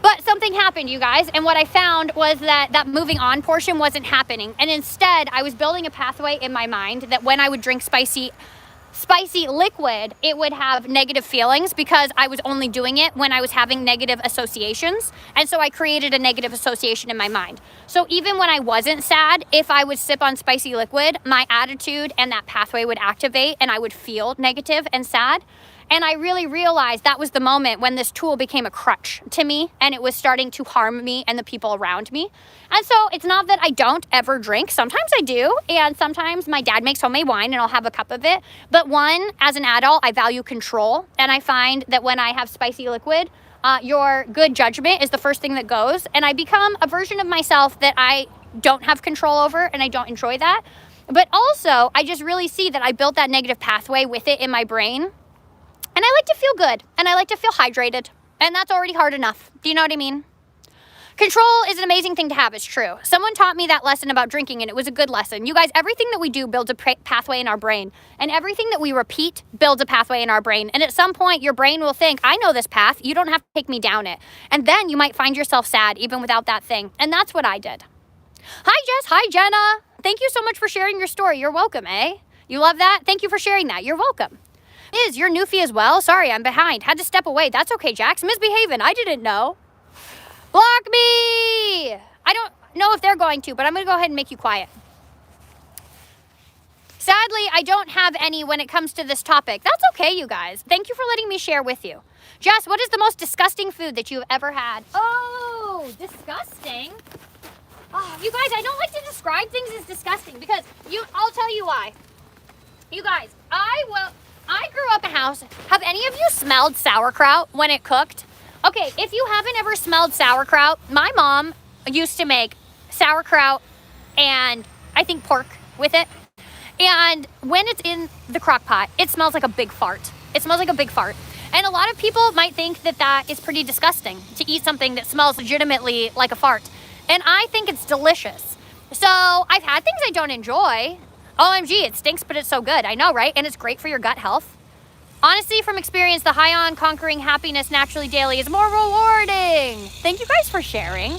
But something happened, you guys, and what I found was that moving on portion wasn't happening. And instead, I was building a pathway in my mind that when I would drink spicy liquid, it would have negative feelings because I was only doing it when I was having negative associations. And so I created a negative association in my mind. So even when I wasn't sad, if I would sip on spicy liquid, my attitude and that pathway would activate and I would feel negative and sad. And I really realized that was the moment when this tool became a crutch to me and it was starting to harm me and the people around me. And so it's not that I don't ever drink. Sometimes I do. And sometimes my dad makes homemade wine and I'll have a cup of it. But one, as an adult, I value control. And I find that when I have spicy liquid, your good judgment is the first thing that goes. And I become a version of myself that I don't have control over and I don't enjoy that. But also, I just really see that I built that negative pathway with it in my brain. And I like to feel good, and I like to feel hydrated, and that's already hard enough. Do you know what I mean? Control is an amazing thing to have, it's true. Someone taught me that lesson about drinking, and it was a good lesson. You guys, everything that we do builds a pathway in our brain, and everything that we repeat builds a pathway in our brain. And at some point, your brain will think, I know this path, you don't have to take me down it. And then you might find yourself sad, even without that thing. And that's what I did. Hi, Jess. Hi, Jenna. Thank you so much for sharing your story. You're welcome, eh? You love that? Thank you for sharing that. You're welcome. You're Newfie as well? Sorry, I'm behind. Had to step away. That's okay, Jax. Misbehaving. I didn't know. Block me! I don't know if they're going to, but I'm going to go ahead and make you quiet. Sadly, I don't have any when it comes to this topic. That's okay, you guys. Thank you for letting me share with you. Jess, what is the most disgusting food that you've ever had? Oh, disgusting? Oh, you guys, I don't like to describe things as disgusting because I'll tell you why. You guys, I grew up in a house. Have any of you smelled sauerkraut when it cooked? Okay, if you haven't ever smelled sauerkraut, my mom used to make sauerkraut and I think pork with it. And when it's in the crock pot, it smells like a big fart. It smells like a big fart. And a lot of people might think that that is pretty disgusting to eat something that smells legitimately like a fart. And I think it's delicious. So I've had things I don't enjoy. OMG, it stinks, but it's so good. I know, right? And it's great for your gut health. Honestly, from experience, the high on conquering happiness naturally daily is more rewarding. Thank you guys for sharing.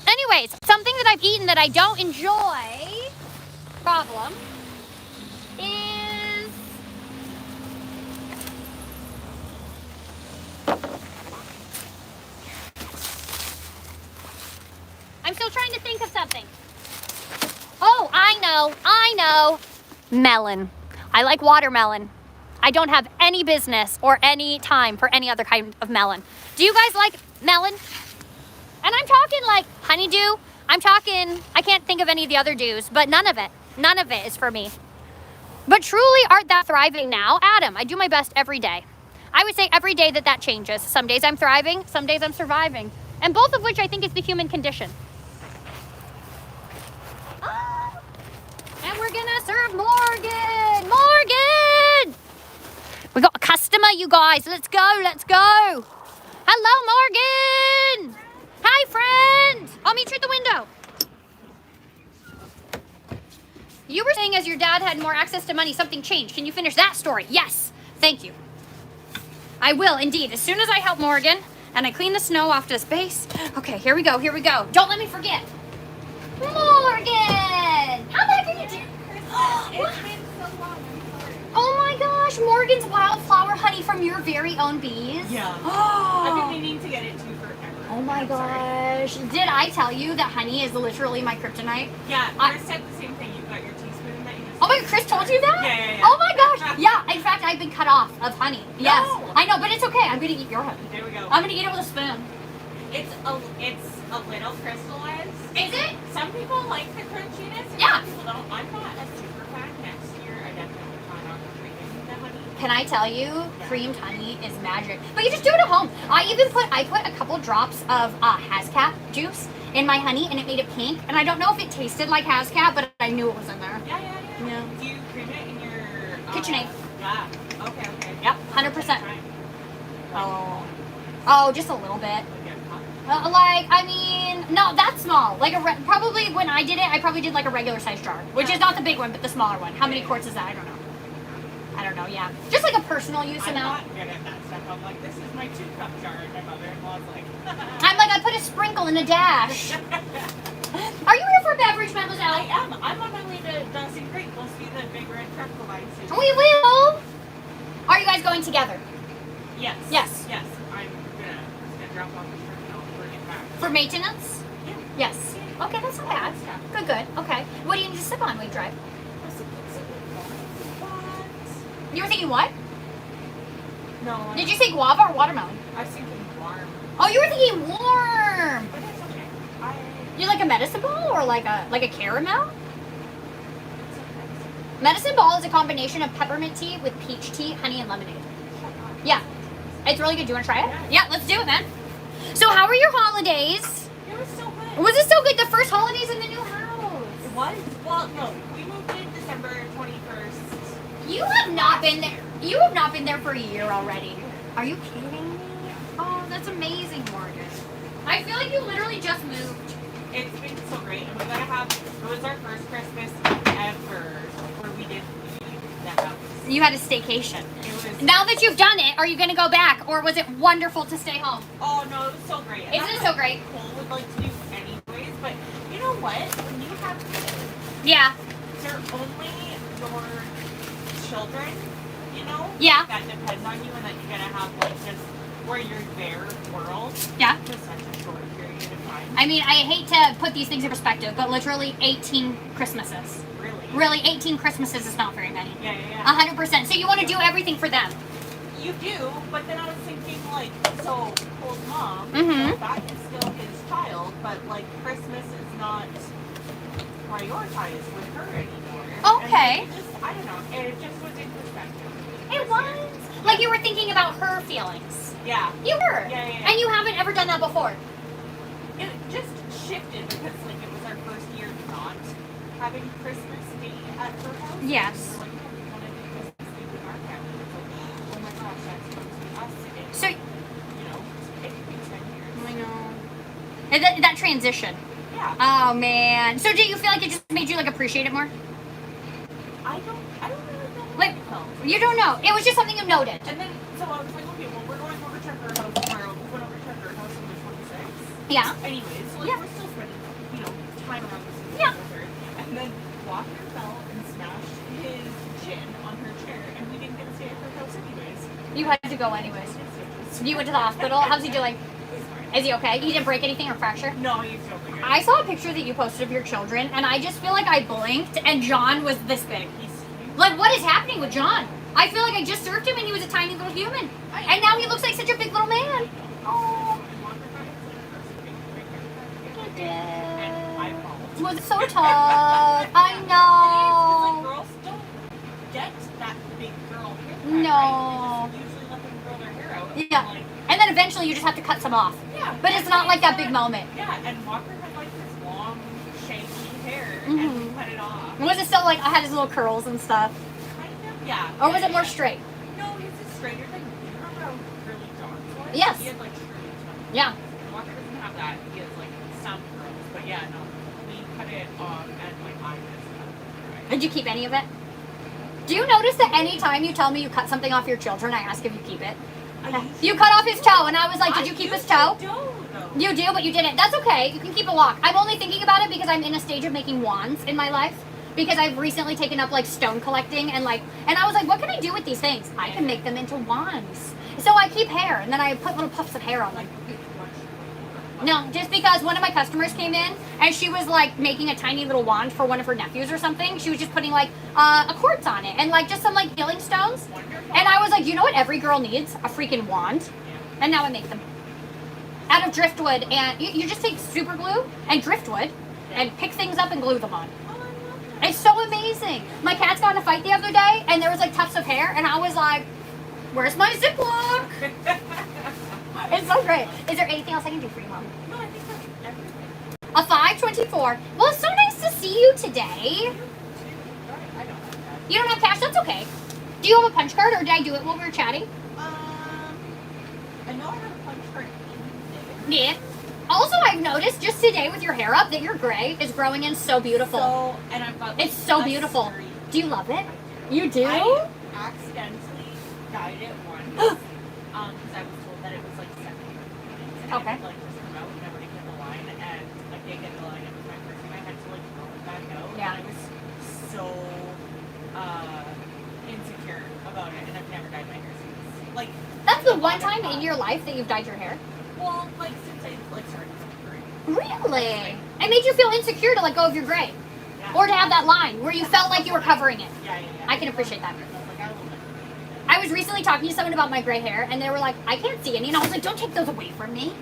Anyways, something that I've eaten that I don't enjoy, problem, is I'm still trying to think of something. Oh, I know. Melon. I like watermelon. I don't have any business or any time for any other kind of melon. Do you guys like melon? And I'm talking like honeydew. I can't think of any of the other dews, but none of it is for me. But truly art thou thriving now? Adam, I do my best every day. I would say every day that changes. Some days I'm thriving, some days I'm surviving. And both of which I think is the human condition. And we're gonna serve Morgan! Morgan! We got a customer, you guys. Let's go. Hello, Morgan! Hi, friend! I'll meet you at the window. You were saying as your dad had more access to money, something changed. Can you finish that story? Yes. Thank you. I will, indeed. As soon as I help Morgan and I clean the snow off this base. Okay, here we go. Don't let me forget. Morgan! How the heck are you doing? It's been so long. I'm sorry. Oh my gosh, Morgan's wildflower honey from your very own bees? Yeah. I've been Oh, meaning to get it too forever. oh my I'm sorry. gosh. Did I tell you that honey is literally my kryptonite? Yeah, I- Chris said the same thing. You've got your teaspoon that you just. Oh my god, Chris told you that? Yeah. Oh my gosh. Yeah, in fact, I've been cut off of honey. Yes. No. I know, but it's okay. I'm gonna eat your honey. There we go. I'm gonna eat it with a spoon. It's a little crystallized. Is it? Some people like the crunchiness. And Yeah. Some people don't. I'm not a super fan. Next year, I definitely plan on drinking the honey. Can I tell you, creamed honey is magic. But you just do it at home. I put a couple drops of Hascap juice in my honey, and it made it pink. And I don't know if it tasted like Hascap, but I knew it was in there. Yeah. Yeah. Do you cream it in your KitchenAid. Yeah. Okay. Yep, 100%. Oh, just a little bit. No, that's small. Like probably when I did it, I probably did like a regular size jar, which is not the big one, but the smaller one. How many quarts is that? I don't know. Yeah, just like a personal use I'm amount. not good at that stuff. I'm like, this is my 2-cup jar, and my mother-in-law's like. I'm like, I put a sprinkle and a dash. Are you here for a beverage, mademoiselle? I am. I'm on my way to Dawson Creek. We'll see the big red truck go by soon. We will. Are you guys going together Yes. Yes. Yes. I'm gonna drop off the truck and I'll bring it back. for maintenance? Yeah. Yes. Okay, that's not bad. Good. Okay. What do you need to sip on when you drive? You were thinking what? No. Did you say guava or watermelon? I was thinking warm. Oh, you were thinking warm. But it's okay. You like a medicine ball or like a caramel? Medicine ball is a combination of peppermint tea with peach tea, honey, and lemonade. Yeah. It's really good. Do you want to try it? Yeah, let's do it, man. So how were your holidays? It was so good. Was it so good? The first holidays in the new house. It was? Well, no. We moved in December 21st. You have not been there. You have not been there for a year already. Are you kidding me? Oh, that's amazing, Morgan. I feel like you literally just moved. It's been so great. And it was our first Christmas ever where we did leave the house. You had a staycation. It was. Now that you've done it, are you going to go back, or was it wonderful to stay home? Oh no, it was so great. And Isn't that's it so what great? Cole would like to do anyways, but what? When you have kids, Yeah. they're only your children, you know? Yeah. That depend on you and that you're gonna have like just where you're their world Yeah. for such a short period of time. I mean, I hate to put these things in perspective, but literally 18 Christmases. Really? Really, 18 Christmases is not very many. Yeah, yeah, yeah. 100%. So you want to do everything for them. You do, but then I was thinking like, so Cole's mom, Mhm. that is still his child, but like Christmas is not prioritized with her anymore. Okay. And it just, I don't know, it just was in perspective. It was. Like you were thinking about her feelings. Yeah. You were. Yeah, yeah, yeah. And you haven't ever done that before. It just shifted because like it was our first year not having Christmas Day at her house. Yes. We were like, oh, we want to do Christmas Day with our family. It's like, oh my gosh, that's going to be us. And, So- you know, it could be 10 years. I know. And that transition. Yeah. Oh man. So do you feel like it just made you like appreciate it more? I don't really know how Like, it felt. you don't know. It was just something you noted. And then, so I was like, okay, well, we're going over to her house tomorrow. We went over to her house on the 26th. Yeah. Anyways, so like, Yeah. we're still spending, you know, time around the season Yeah. with her. And then Walker fell and smashed his chin on her chair, and we didn't get to stay at her house anyways. You had to go anyways. You went to the hospital. How's he doing? He's fine. Is he okay? He didn't break anything or fracture? No, he's totally good. I saw a picture that you posted of your children, and I just feel like I blinked, and John was this big. He's Like, what is happening with John? I feel like I just served him, and he was a tiny little human, and now he looks like such a big little man. Oh, and I followed. it was so tough. I know. Girls don't get that big girl haircut. No. Right? They just usually let them grow their hair out. Yeah. Like, And then eventually you just have to cut some off. yeah. But it's not like that big moment. Yeah, and Walker had like this long, shaggy hair, Mhm. and we cut it off. Was it still like I had his little curls and stuff? Kind of, yeah. Or was Yeah, it more yeah. straight? No, his is straighter than you remember how curly John's was? Yes. He had like curly John's. Yeah. Walker doesn't have that. He has like some curls, but yeah, no. We cut it off, and like I just cut it. Did you keep any of it? Do you notice that any time you tell me you cut something off your children, I ask if you keep it? You cut off his toe, and I was like, did you keep his toe? You do, but you didn't. That's okay. You can keep a lock. I'm only thinking about it because I'm in a stage of making wands in my life. Because I've recently taken up like stone collecting and I was like, what can I do with these things? I can make them into wands. So I keep hair, and then I put little puffs of hair on them. No, just because one of my customers came in and she was like making a tiny little wand for one of her nephews or something. She was just putting like a quartz on it and like just some like healing stones. And I was like, you know what every girl needs? A freaking wand. And now I make them. Out of driftwood, and you just take super glue and driftwood and pick things up and glue them on. It's so amazing. My cats got in a fight the other day and there was like tufts of hair and I was like, where's my Ziploc? It's so great. Is there anything else I can do for you, Mom? No, I think that's everything. A 524. Well, it's so nice to see you today. I don't have that. You don't have cash? That's okay. Do you have a punch card or did I do it while we were chatting? I know I have a punch card in there. Yeah. Also, I've noticed just today with your hair up that your gray is growing in so beautiful. So, and I've got It's so a beautiful. streak. Do you love it? You do? I accidentally dyed it once. Because I was told that it was like 7 minutes. Okay. And like just come out and never get the line. And I did get the line. It was my first time. I had to like roll it back out. Yeah. And I was so insecure about it. And I've never dyed my hair since. Like, That's the one time in your life that you've dyed your hair? well, like since I like started growing. Really? It made you feel insecure to let go of your gray. Yeah. Or to have that line where you felt like you were covering it. Yeah. I can appreciate that. I was like, I will never. I was recently talking to someone about my gray hair, and they were like, I can't see any. And I was like, don't take those away from me.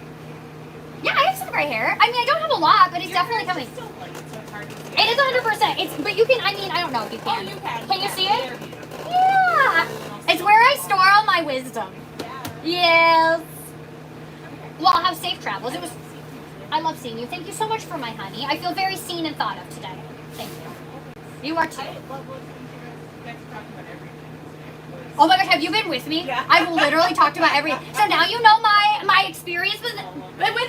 Yeah, I have some gray hair. I mean, I don't have a lot, but it's definitely coming. It's so light, so it's hard to see. It is 100%. It's, but you can, I mean, I don't know if you Oh, can. you can. Can you see it? They're beautiful. Yeah. It's where I store all my wisdom. Yes. Well, I'll have safe travels. It was, I love seeing you. Thank you so much for my honey. I feel very seen and thought of today. Thank you. You are too. I love listening to you guys talk about everything. Oh my gosh, have you been with me? Yeah. I've literally talked about everything. So now you know my experience with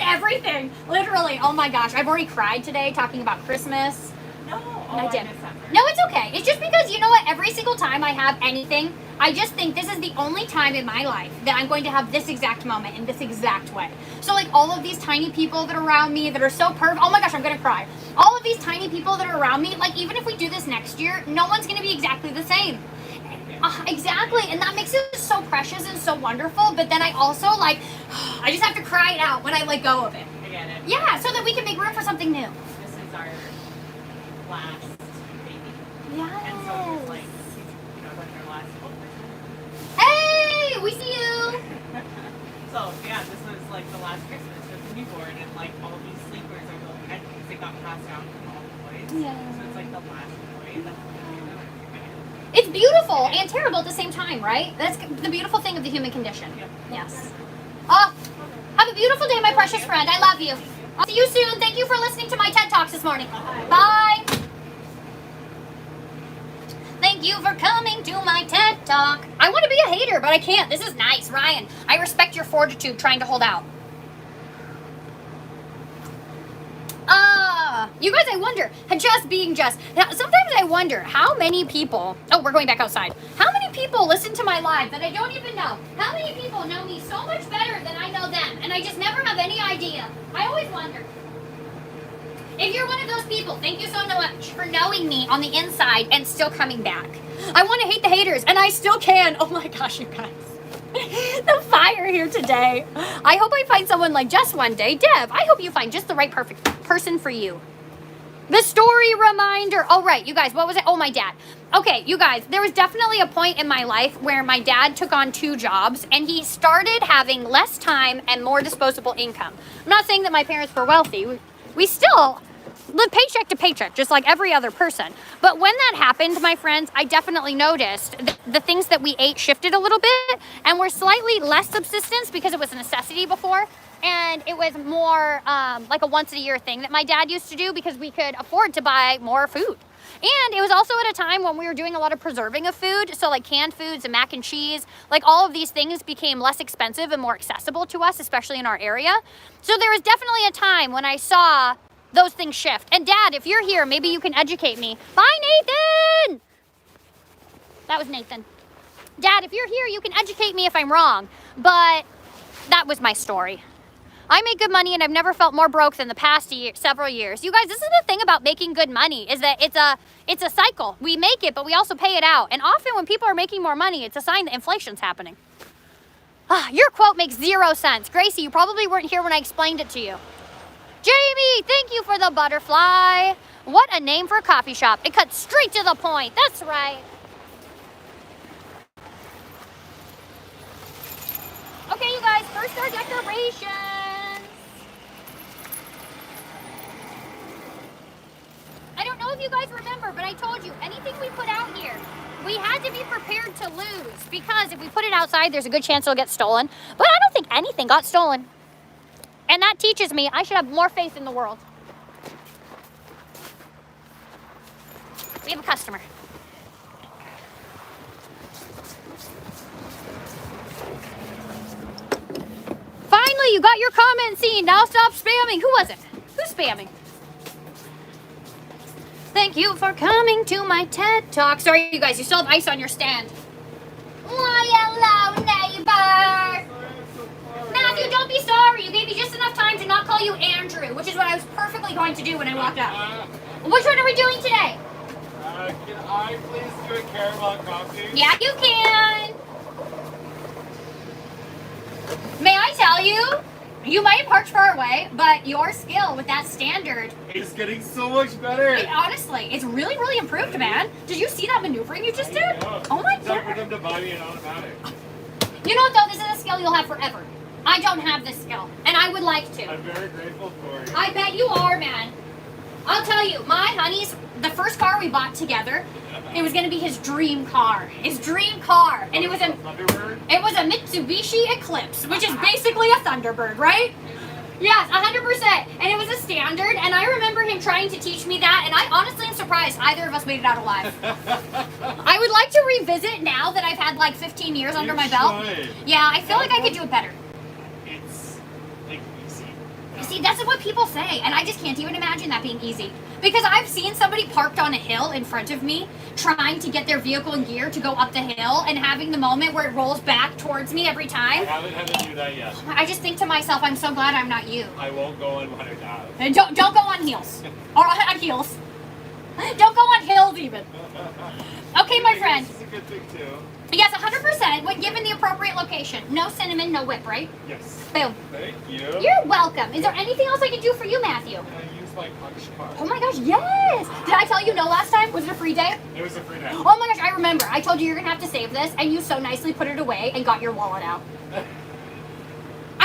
everything. Literally. Oh my gosh, I've already cried today talking about Christmas. No, I did. missed that part. No, it's okay. It's just because you know what? Every single time I have anything, I just think this is the only time in my life that I'm going to have this exact moment in this exact way. So like all of these tiny people that are around me that are so perfect. Oh my gosh, I'm gonna cry. All of these tiny people that are around me, like even if we do this next year, no one's gonna be exactly the same. Exactly, and that makes it so precious and so wonderful. But then I also like, I just have to cry it out when I let go of it. I get it. Yeah, so that we can make room for something new. This is our last baby. Yeah. And so there's like, you know, like our last whole person. Hey, we see you. So yeah, this was like the last Christmas with the newborn, and like all of these sleepers are going, I think they got passed down from all the boys. Yeah. So it's like the last boy that's going to be the It's beautiful and terrible at the same time, right? That's the beautiful thing of the human condition. Yep. Yes. Oh, have a beautiful day, my precious friend. I love you. I'll see you soon. Thank you for listening to my TED Talks this morning. Bye. Thank you for coming to my TED Talk. I want to be a hater, but I can't. This is nice, Ryan. I respect your fortitude trying to hold out. You guys, I wonder, just being just, now, sometimes I wonder how many people, oh, we're going back outside. How many people listen to my live that I don't even know? How many people know me so much better than I know them? And I just never have any idea. I always wonder. If you're one of those people, thank you so much for knowing me on the inside and still coming back. I want to hate the haters, and I still can. Oh my gosh, you guys. The fire here today. I hope I find someone like Jess one day. Deb, I hope you find just the right perfect person for you. The story reminder. Oh, right, you guys, what was it? Oh, my dad. Okay, you guys, there was definitely a point in my life where my dad took on 2 jobs and he started having less time and more disposable income. I'm not saying that my parents were wealthy. We still live paycheck to paycheck, just like every other person. But when that happened, my friends, I definitely noticed that the things that we ate shifted a little bit and were slightly less subsistence because it was a necessity before. And it was more like a once a year thing that my dad used to do because we could afford to buy more food. And it was also at a time when we were doing a lot of preserving of food. So like canned foods and mac and cheese, like all of these things became less expensive and more accessible to us, especially in our area. So there was definitely a time when I saw those things shift. And Dad, if you're here, maybe you can educate me. Bye, Nathan! That was Nathan. Dad, if you're here, you can educate me if I'm wrong. But that was my story. I make good money and I've never felt more broke than the past several years. You guys, this is the thing about making good money is that it's a cycle. We make it, but we also pay it out. And often when people are making more money, it's a sign that inflation's happening. Your quote makes 0 sense. Gracie, you probably weren't here when I explained it to you. Jamie, thank you for the butterfly. What a name for a coffee shop. It cuts straight to the point. That's right. Okay, you guys, first our decorations. I don't know if you guys remember, but I told you, anything we put out here, we had to be prepared to lose because if we put it outside, there's a good chance it'll get stolen. But I don't think anything got stolen. And that teaches me I should have more faith in the world. We have a customer. Finally, you got your comment seen. Now stop spamming. Who was it? Who's spamming? Thank you for coming to my TED Talk. Sorry, you guys, you still have ice on your stand. Why, hello, neighbor. Matthew, don't be sorry. You gave me just enough time to not call you Andrew, which is what I was perfectly going to do when I walked up. Which one are we doing today? Can I please do a caramel coffee? Yeah, you can. May I tell you, you might have parked far away, but your skill with that standard, It's getting so much better. honestly, it's really, really improved, man. Did you see that maneuvering you just did? Yeah. Oh my It's time for god. them to buy me an automatic. You know what though, this is a skill you'll have forever. I don't have this skill, and I would like to. I'm very grateful for it. I bet you are, man. I'll tell you, my honey's, the first car we bought together, it was gonna be his dream car. His dream car. And it was a Mitsubishi Eclipse, which is basically a Thunderbird, right? Yes, 100%. And it was a standard, and I remember him trying to teach me that, and I honestly am surprised either of us made it out alive. I would like to revisit now that I've had like 15 years under my belt. Yeah, I feel like I could do it better. It's like easy. You see, that's what people say, and I just can't even imagine that being easy. Because I've seen somebody parked on a hill in front of me trying to get their vehicle in gear to go up the hill and having the moment where it rolls back towards me every I time. haven't had to do that yet. I just think to myself, I'm so glad I'm not you. I won't go in when I die. And don't go on heels. Or on heels. Don't go on hills even. Okay, my friend. This is a good thing too. Yes, 100% when given the appropriate location. No cinnamon, no whip, right? Yes. Boom. Thank you. You're welcome. Is there anything else I can do for you, Matthew? Can I use my punch card? Oh my gosh, yes! Did I tell you no last time? Was it a free day? It was a free day. Oh my gosh, I remember. I told you you're gonna have to save this, and you so nicely put it away and got your wallet out. And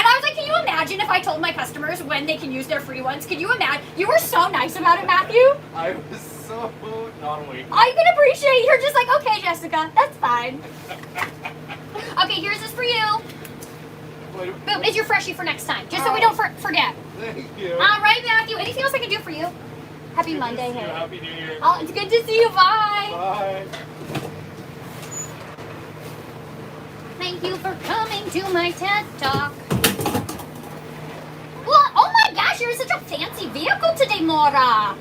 I was like, can you imagine if I told my customers when they can use their free ones? Can you imagine? You were so nice about it, Matthew. I was so not awake. I can appreciate it. You're just like, okay, Jessica, that's fine. Okay, here's this for you. Boom, it's your freshie for next time, just so we don't forget. Thank you. All right, Matthew. Anything else I can do for you? Happy Monday, hey. Happy New Year. Oh, it's good to see you. Bye. Bye. Thank you for coming to my TED Talk. Well, oh my gosh, you're in such a fancy vehicle today, Maura.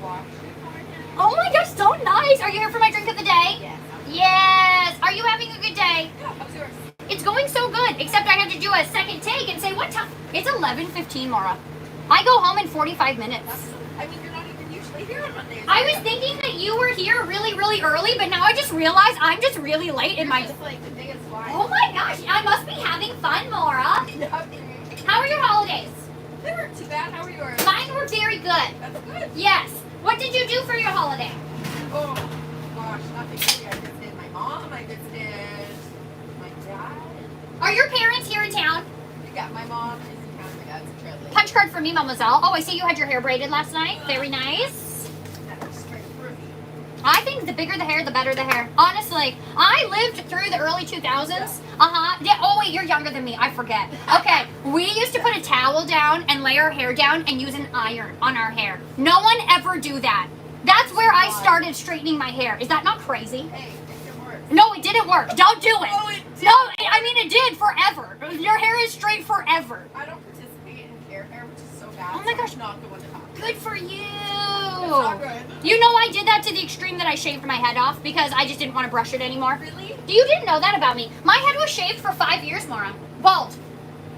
Oh my gosh, so nice. Are you here for my drink of the day? Yes. Yes. Are you having a good day? Yeah, how's yours? It's going so good, except I have to do a second take and say what time. It's 11:15, Maura. I go home in 45 minutes. I mean, you're not even usually here on Mondays. I was thinking that you were here really, really early, but now I just realized I'm just really late in my... It's like the biggest fly. Oh my gosh, I must be having fun, Maura. How are your holidays? They weren't too bad. How are yours? Mine were very good. That's good. Yes. What did you do for your holiday? Oh gosh, nothing really. I visited my mom. I visited my dad. Are your parents here in town? Yeah, my mom is in town. My dad's in Trellis. Punch card for me, Mademoiselle. Oh, I see you had your hair braided last night. Very nice. That was straight through. I think the bigger the hair, the better the hair. Honestly, I lived through the early 2000s. Yeah. Oh wait, you're younger than me. I forget. Okay, we used to put a towel down and lay our hair down and use an iron on our hair. No one ever do that. That's where I started straightening my hair. Is that not crazy? Hey, it can work. No, it didn't work. Don't do it. Oh, it did. No, I mean it did forever. Your hair is straight forever. I don't participate in hair, which is so bad. Oh my so gosh. I'm not the one to talk. Good for you. It's not good. You know I did that to the extreme that I shaved my head off because I just didn't want to brush it anymore. Really? You didn't know that about me. My head was shaved for 5 years, Maura. Bald.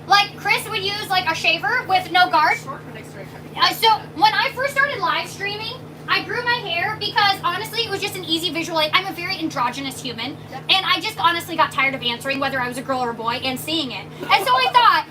Like Chris would use like a shaver with no guard. Short when I started cutting. So when I first started live streaming, I grew my hair because honestly it was just an easy visual. I'm a very androgynous human, and I just honestly got tired of answering whether I was a girl or a boy and seeing it. And so I thought,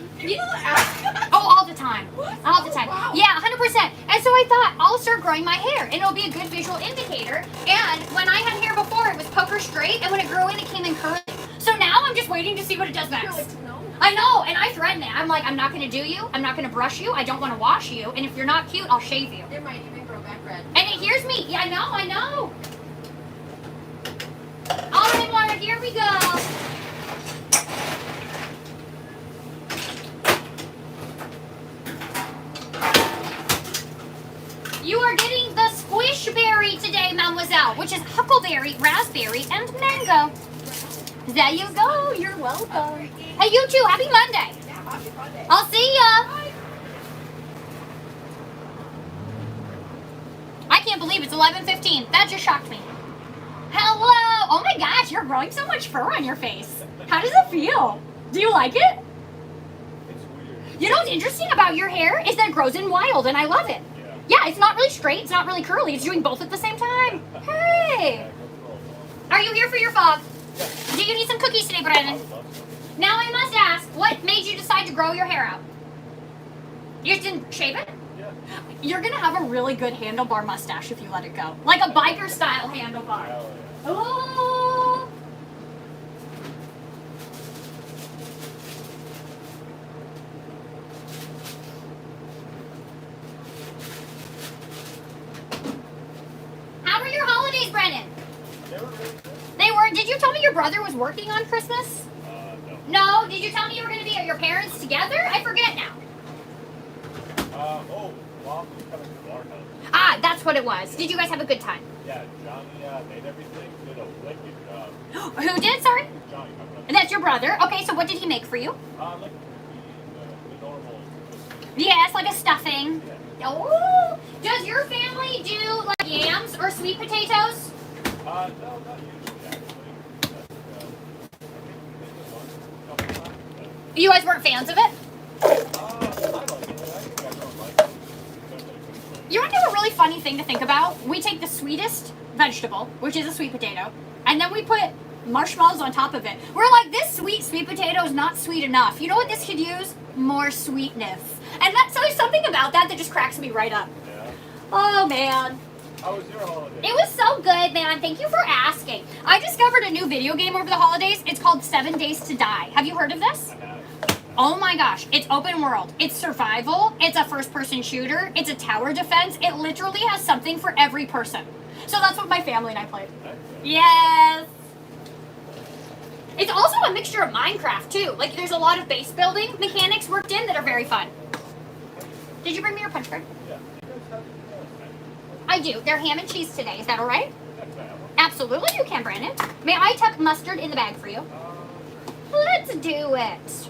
all the time, all the time. Wow. Yeah, 100%. And so I thought I'll start growing my hair, and it'll be a good visual indicator. And when I had hair before, it was poker straight, and when it grew in, it came in curly. So now I'm just waiting to see what it does next. I know, and I threaten it. I'm like, I'm not going to do you. I'm not going to brush you. I don't want to wash you. And if you're not cute, I'll shave you. It might even grow back red. And it hears me. Yeah, I know. All right, Maura, here we go. You are getting the squish berry today, Mademoiselle, which is huckleberry, raspberry, and mango. There you go. You're welcome. Hey, you too. Happy Monday. Yeah, happy Monday. I'll see ya. I can't believe it's 11:15. That just shocked me. Hello. Oh my gosh, you're growing so much fur on your face. How does it feel? Do you like it? It's weird. You know what's interesting about your hair is that it grows in wild, and I love it. Yeah, it's not really straight, it's not really curly, it's doing both at the same time. Hey! Are you here for your fog? Do you need some cookies today, Brandon? Now I must ask, what made you decide to grow your hair out? You just didn't shave it? Yeah. You're gonna have a really good handlebar mustache if you let it go. Like a biker style handlebar. Hell yeah. Oh! How were your holidays, Brennan? They were really good. They were. Did you tell me your brother was working on Christmas? No. No. Did you tell me you were going to be at your parents together? I forget now. Mom was coming to our house. Ah, that's what it was. Did you guys have a good time? Yeah, Johnny made everything, did a wicked job. Who did? Sorry? Johnny, my brother. And that's your brother. Okay, so what did he make for you? Like the normal. Yes, like a stuffing. Yeah. Oh, does your family do like yams or sweet potatoes? No, not usually, actually. That's, I think we did it once, a couple times, but, You guys weren't fans of it? I like it. I think everyone likes it. Especially if it's like, You want to know a really funny thing to think about? We take the sweetest vegetable, which is a sweet potato, and then we put marshmallows on top of it. We're like, this sweet potato is not sweet enough. You know what this could use? More sweetness. And that's so there's something about that that just cracks me right up. yeah. Oh man. How was your holiday? It was so good, man. Thank you for asking. I discovered a new video game over the holidays. It's called 7 Days to Die. Have you heard of this? I have. Oh my gosh, it's open world. It's survival. It's a first person shooter. It's a tower defense. It literally has something for every person. So that's what my family and I played. Yes. It's also a mixture of Minecraft too. Like there's a lot of base building mechanics worked in that are very fun. Did you bring me your punch card? Yeah. I do. They're ham and cheese today. Is that all right? That's that one. Absolutely, you can, Brandon. May I tuck mustard in the bag for you? Let's do it.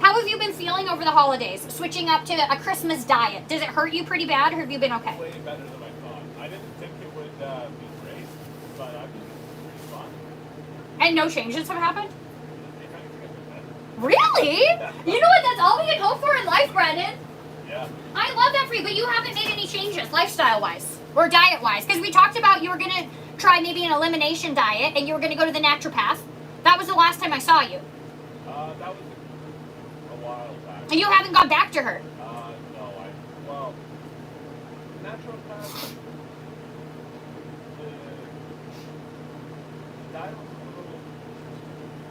How have you been feeling over the holidays? Switching up to a Christmas diet. Does it hurt you pretty bad, or have you been okay? Way better than I thought. I didn't think it would be great, but I've been pretty fun. And no changes have happened? They kind of get better. Really? You know what? That's all we can hope for in life, Brandon. Yeah. I love that for you, but you haven't made any changes lifestyle-wise or diet-wise. Because we talked about you were going to try maybe an elimination diet and you were going to go to the naturopath. That was the last time I saw you. That was a while back. And you haven't gone back to her. No, well, naturopath, the diet was a little,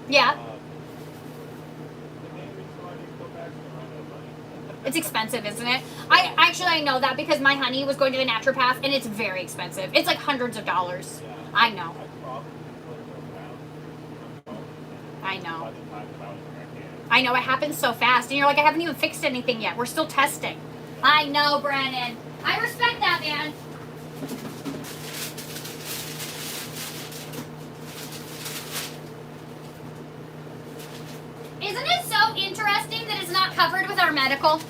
Yeah. the main reason why I didn't go back is I ran out of money. It's expensive, isn't it? I know that because my honey was going to the naturopath and it's very expensive. It's like hundreds of dollars. Yeah. I know. I probably put it around. I know. By the time I was pregnant. I know, it happens so fast. And you're like, I haven't even fixed anything yet. We're still testing. I know, Brandon. I respect that, man. Isn't it so interesting that it's not covered with our medical?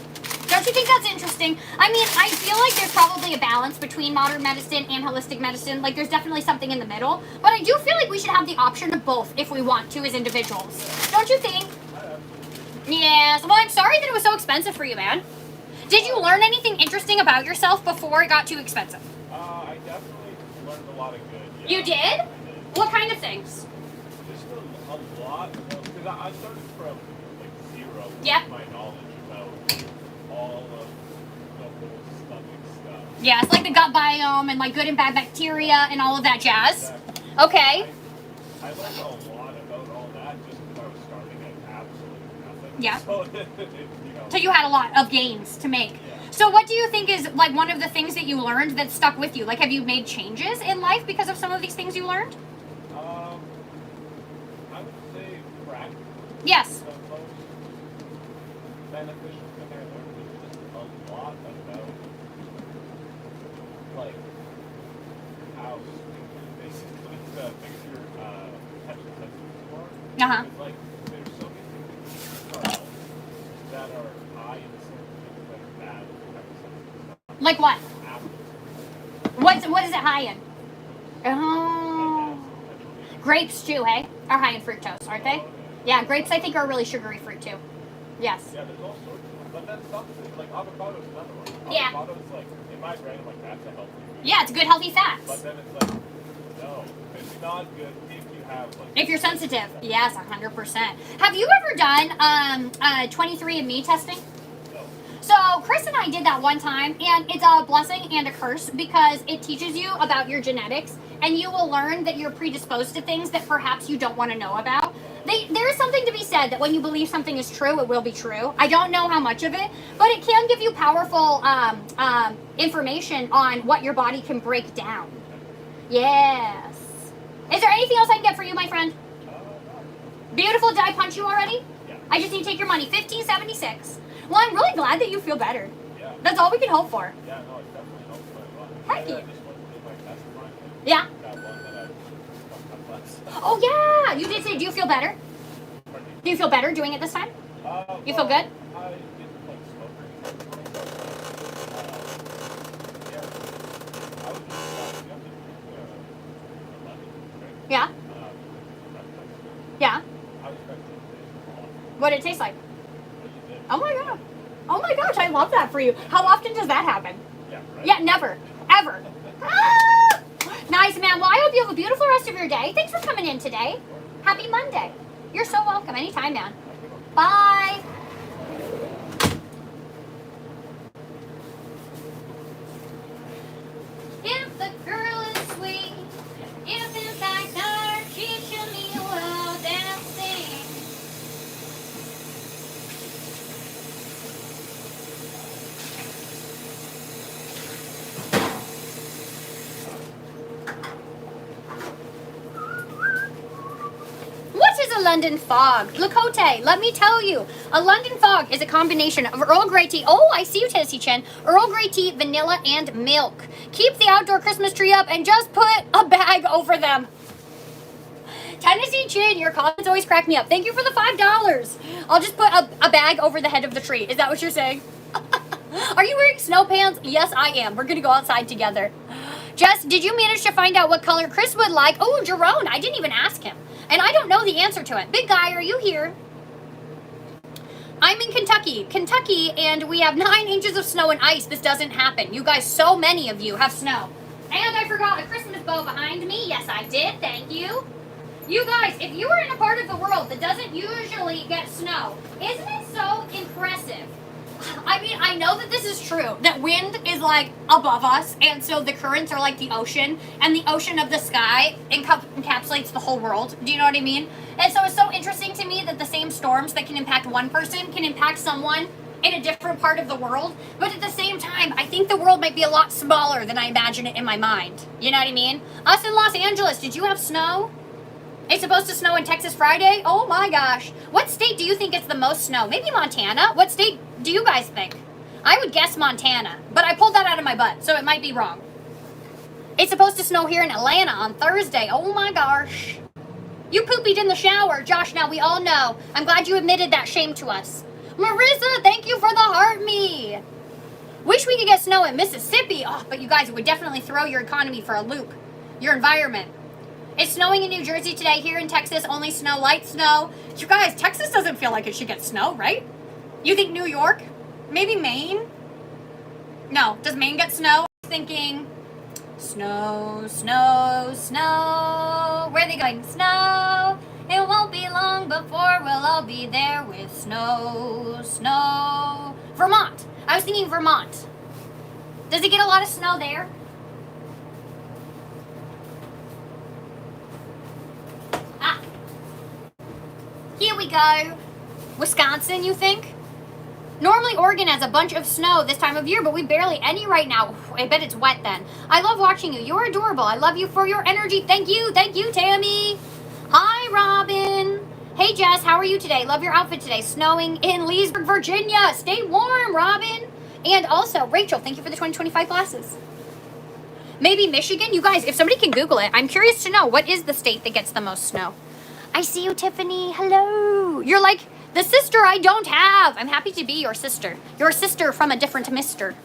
Don't you think that's interesting? I mean, I feel like there's probably a balance between modern medicine and holistic medicine. Like, there's definitely something in the middle. But I do feel like we should have the option of both if we want to as individuals. Don't you think? Yes. Well, I'm sorry that it was so expensive for you, man. Did you learn anything interesting about yourself before it got too expensive? I definitely learned a lot of good. Yeah, You did? I did. What kind of things? Just a lot. Because I started from like zero Yep. with my knowledge about all of the whole stomach stuff. Yeah, it's like the gut biome and like good and bad bacteria and all of that jazz. Exactly. Okay. I learned a lot about all that just because I was starting at absolutely nothing. Yeah. So, you know. So you had a lot of gains to make. Yeah. So what do you think is like one of the things that you learned that stuck with you? Like, have you made changes in life because of some of these things you learned? I would say practice. Yes. The most beneficial thing I learned was just a lot about like how basically the things you're attention sensitive for. Uh-huh. It's like there's so many things that are high in certain things that are bad for attention sensitive stuff. Like what? Apples. What is it high in? Oh. Grapes too, hey? Are high in fructose, aren't they? Yeah, grapes I think are a really sugary fruit too. Yes. Yeah, there's all sorts of them. But then some things, like avocado is another one. Yeah. Avocado's like, in my brain, I'm like, that's a healthy food. Yeah, it's good healthy But fats. then it's like, no, it's not good if you have like. If you're sensitive. Yes, 100%. Have you ever done 23andMe testing? No. So Chris and I did that one time, and it's a blessing and a curse because it teaches you about your genetics, and you will learn that you're predisposed to things that perhaps you don't want to know about. There is something to be said that when you believe something is true, it will be true. I don't know how much of it, but it can give you powerful information on what your body can break down. Yes. Is there anything else I can get for you, my friend? Beautiful. Did I punch you already? Yeah. I just need to take your money. $15.76. Well, I'm really glad that you feel better. Yeah. That's all we can hope for. Yeah, no, it definitely helps quite a lot. Heck I yeah. just went to do my test finally. Yeah. That one that I less. Oh, yeah. You did say, do you feel better? Do you feel better doing it this time? You feel good? I didn't like smoking. Yeah? Yeah? I was expecting it to be off. What did it taste like? What you did. Oh my god. Oh my gosh, I love that for you. How often does that happen? Yeah, right. Yeah, never. Ever. Ah! Nice, man. Well, I hope you have a beautiful rest of your day. Thanks for coming in today. Happy Monday. You're so welcome. Anytime, man. Bye. If the girl is sweet, if in fact our teacher me well dancing. What is a London fog? Lakote, let me tell you. A London fog is a combination of Earl Grey tea. Oh, I see you, Tennessee Chin. Earl Grey tea, vanilla, and milk. Keep the outdoor Christmas tree up and just put a bag over them. Tennessee Chin, your comments always crack me up. Thank you for the $5. I'll just put a bag over the head of the tree. Is that what you're saying? Are you wearing snow pants? Yes, I am. We're going to go outside together. Jess, did you manage to find out what color Chris would like? Oh, Jerome, I didn't even ask him. And I don't know the answer to it. Big guy, are you here? I'm in Kentucky, and we have 9 inches of snow and ice. This doesn't happen. You guys, so many of you have snow. And I forgot a Christmas bow behind me. Yes, I did. Thank you. You guys, if you are in a part of the world that doesn't usually get snow, isn't it so impressive? I mean, I know that this is true, that wind is like above us, and so the currents are like the ocean, and the ocean of the sky encapsulates the whole world. Do you know what I mean? And so it's so interesting to me that the same storms that can impact one person can impact someone in a different part of the world. But at the same time, I think the world might be a lot smaller than I imagine it in my mind. You know what I mean? Us in Los Angeles, did you have snow? It's supposed to snow in Texas Friday? Oh my gosh. What state do you think gets the most snow? Maybe Montana? What state do you guys think? I would guess Montana, but I pulled that out of my butt, so it might be wrong. It's supposed to snow here in Atlanta on Thursday. Oh my gosh. You poopied in the shower. Josh, now we all know. I'm glad you admitted that shame to us. Marissa, thank you for the heart me. Wish we could get snow in Mississippi. Oh, but you guys, it would definitely throw your economy for a loop. Your environment. It's snowing in New Jersey today. Here in Texas, only snow, light snow. You guys, Texas doesn't feel like it should get snow, right? You think New York? Maybe Maine? No. Does Maine get snow? I'm thinking snow, snow, snow. Where are they going? Snow. It won't be long before we'll all be there with snow, snow. Vermont. I was thinking Vermont. Does it get a lot of snow there? Ah. Here we go. Wisconsin, you think? Normally Oregon has a bunch of snow this time of year, but we barely any right now. I bet it's wet then. I love watching you. You're adorable. I love you for your energy. Thank you, Tammy. Hi, Robin. Hey, Jess, how are you today? Love your outfit today. Snowing in Leesburg, Virginia. Stay warm, Robin. And also, Rachel, thank you for the 2025 glasses. Maybe Michigan? You guys, if somebody can Google it, I'm curious to know, what is the state that gets the most snow? I see you, Tiffany. Hello. You're like the sister I don't have. I'm happy to be your sister. Your sister from a different mister.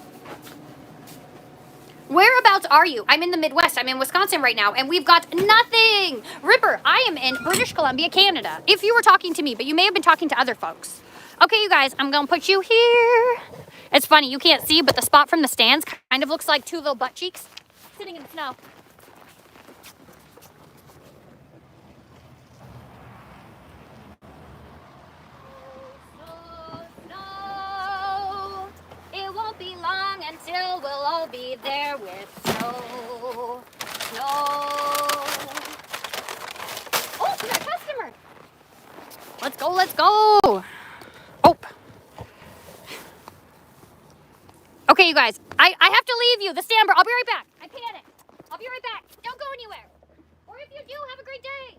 Whereabouts are you? I'm in the Midwest. I'm in Wisconsin right now, and we've got nothing. Ripper, I am in British Columbia, Canada. If you were talking to me, but you may have been talking to other folks. Okay, you guys, I'm going to put you here. It's funny, you can't see, but the spot from the stands kind of looks like 2 little butt cheeks sitting in the snow. It won't be long until we'll all be there with snow, snow. Oh, we got a customer. Let's go, let's go. Oh. Okay, you guys, I have to leave you. The Stamber, I'll be right back. I panicked. I'll be right back. Don't go anywhere. Or if you do, have a great day.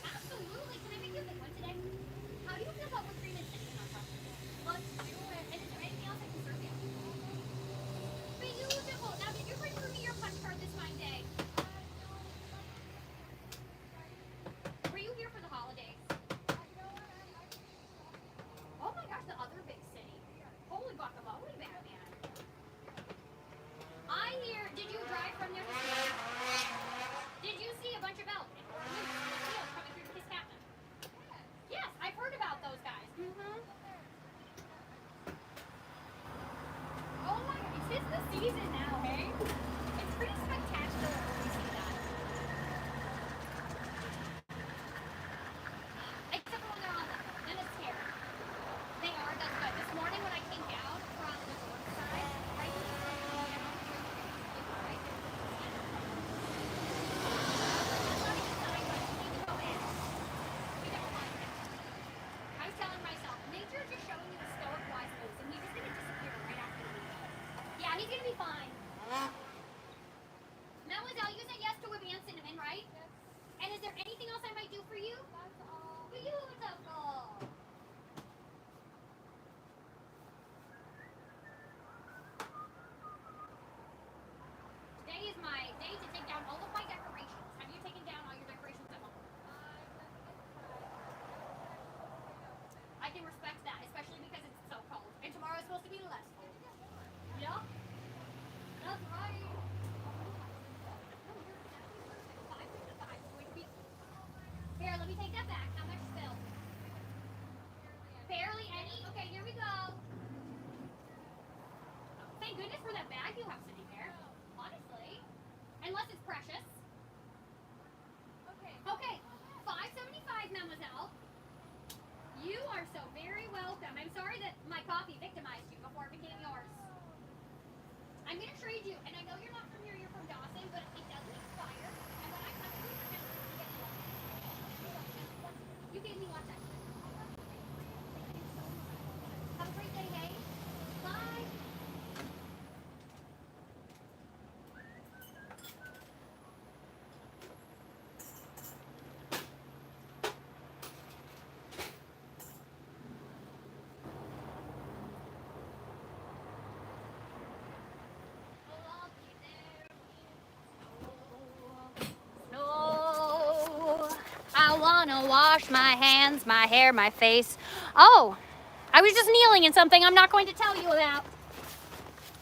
Absolutely. Can I make you a big one today? How do you feel about whipped cream and cinnamon on top? Let's do it. And is there anything else I can serve you? Beautiful. Now, did you bring for me your punch card this fine day? season now, hey? It's pretty spectacular when we see that. Except for when they're on level, then it's scary. They are, that's good. This morning when I came down from the north side, right when we were coming down, right there, that's not even sideways. We need to go in. We don't like it. I was telling myself, nature just showing you the stoic wise moves, and he's just gonna disappear right after we go. Yeah, he's gonna be fine. Mademoiselle, you said yes to whippy and cinnamon, right? Yes. And is there anything else I might do for you? That's all. Beautiful. Today is my day to take down all of my decorations. Have you taken down all your decorations at home? I can respect that, especially because it's so cold. And tomorrow is supposed to be less cold. Yep. That's right. Here, let me take that back. How much spilled? Barely any? Okay, here we go. Thank goodness for that bag you have sitting there. Honestly. Unless it's precious. Okay. $5.75, mademoiselle. You are so very welcome. I'm sorry that my coffee victimized you before it became yours. I'm going to trade you, and I know you're not from here, you're from Dawson, but it doesn't expire. And when I come to you, we're going to get one. You gave me lots extra. Thank you so much. Have a great day, hey? Bye. No, I wanna wash my hands, my hair, my face. Oh, I was just kneeling in something I'm not going to tell you about.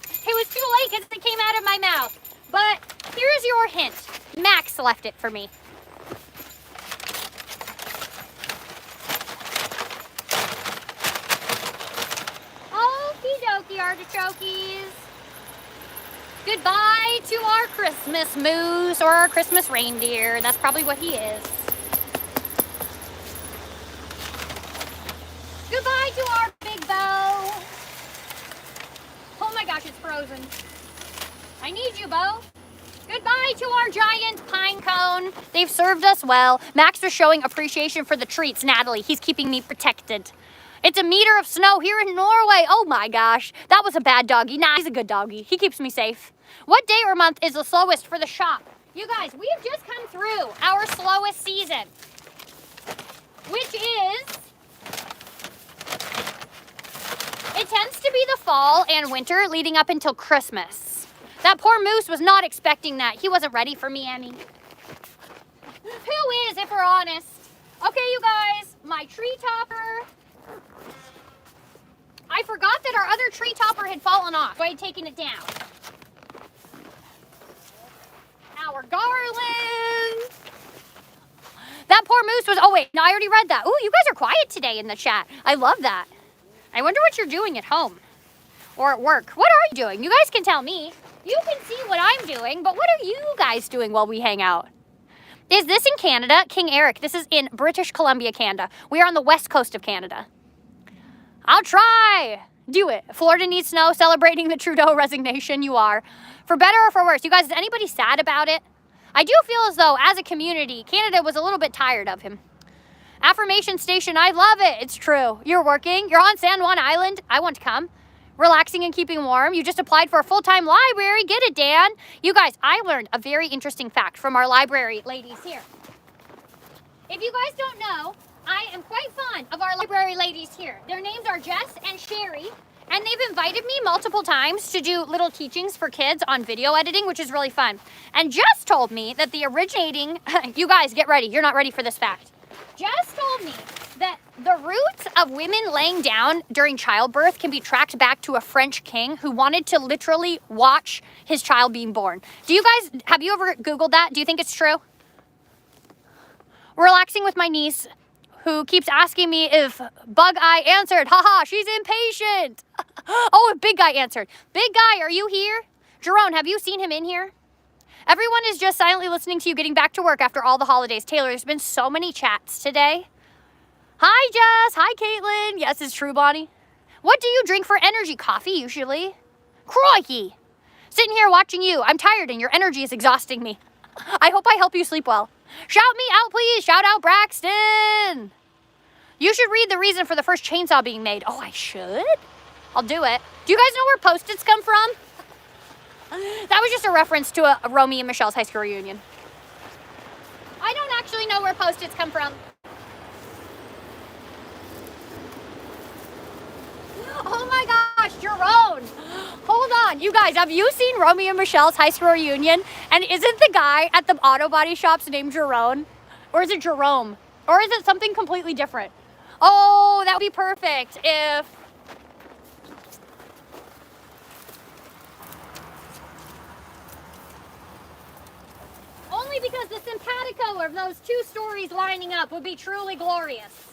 It was too late because it came out of my mouth. But here's your hint. Max left it for me. Okie dokie, artichokes. Goodbye to our Christmas moose or our Christmas reindeer. That's probably what he is. Goodbye to our big Bo. Oh my gosh, it's frozen. I need you, Bo. Goodbye to our giant pine cone. They've served us well. Max was showing appreciation for the treats, Natalie. He's keeping me protected. It's a meter of snow here in Norway. Oh my gosh. That was a bad doggy. Nah, he's a good doggy. He keeps me safe. What day or month is the slowest for the shop? You guys, we have just come through our slowest season, which is, it tends to be the fall and winter leading up until Christmas. That poor moose was not expecting that. He wasn't ready for me, Emmy. Who is, if we're honest? Okay, you guys, my tree topper. I forgot that our other tree topper had fallen off, so I had taken it down. Our garland. That poor moose was, oh wait, no, I already read that. Ooh, you guys are quiet today in the chat. I love that. I wonder what you're doing at home or at work. What are you doing? You guys can tell me. You can see what I'm doing, but what are you guys doing while we hang out? Is this in Canada? King Eric, this is in British Columbia, Canada. We are on the west coast of Canada. I'll try. Do it. Florida needs snow, celebrating the Trudeau resignation. You are. For better or for worse. You guys, is anybody sad about it? I do feel as though, as a community, Canada was a little bit tired of him. Caffeination Station, I love it. It's true. You're working. You're on San Juan Island. I want to come. Relaxing and keeping warm. You just applied for a full-time library. Get it, Dan. You guys, I learned a very interesting fact from our library ladies here. If you guys don't know, I am quite fond of our library ladies here. Their names are Jess and Sherry, and they've invited me multiple times to do little teachings for kids on video editing, which is really fun. And Jess told me that the originating, you guys get ready, you're not ready for this fact. Jess told me that the roots of women laying down during childbirth can be tracked back to a French king who wanted to literally watch his child being born. Do you guys, have you ever Googled that? Do you think it's true? Relaxing with my niece, who keeps asking me if Bug Eye answered. Haha, she's impatient. Oh, if Big Guy answered. Big Guy, are you here? Jerome, have you seen him in here? Everyone is just silently listening to you getting back to work after all the holidays. Taylor, there's been so many chats today. Hi, Jess. Hi, Caitlin. Yes, it's true, Bonnie. What do you drink for energy? Coffee, usually. Crikey. Sitting here watching you. I'm tired and your energy is exhausting me. I hope I help you sleep well. Shout me out, please. Shout out Braxton. You should read the reason for the first chainsaw being made. Oh, I should? I'll do it. Do you guys know where Post-its come from? That was just a reference to a Romy and Michelle's high school reunion. I don't actually know where Post-its come from. Oh my gosh, Jerome. Hold on. You guys, have you seen Romy and Michelle's high school reunion? And isn't the guy at the auto body shops named Jerome? Or is it Jerome? Or is it something completely different? Oh, that would be perfect if... Only because the simpatico of those two stories lining up would be truly glorious.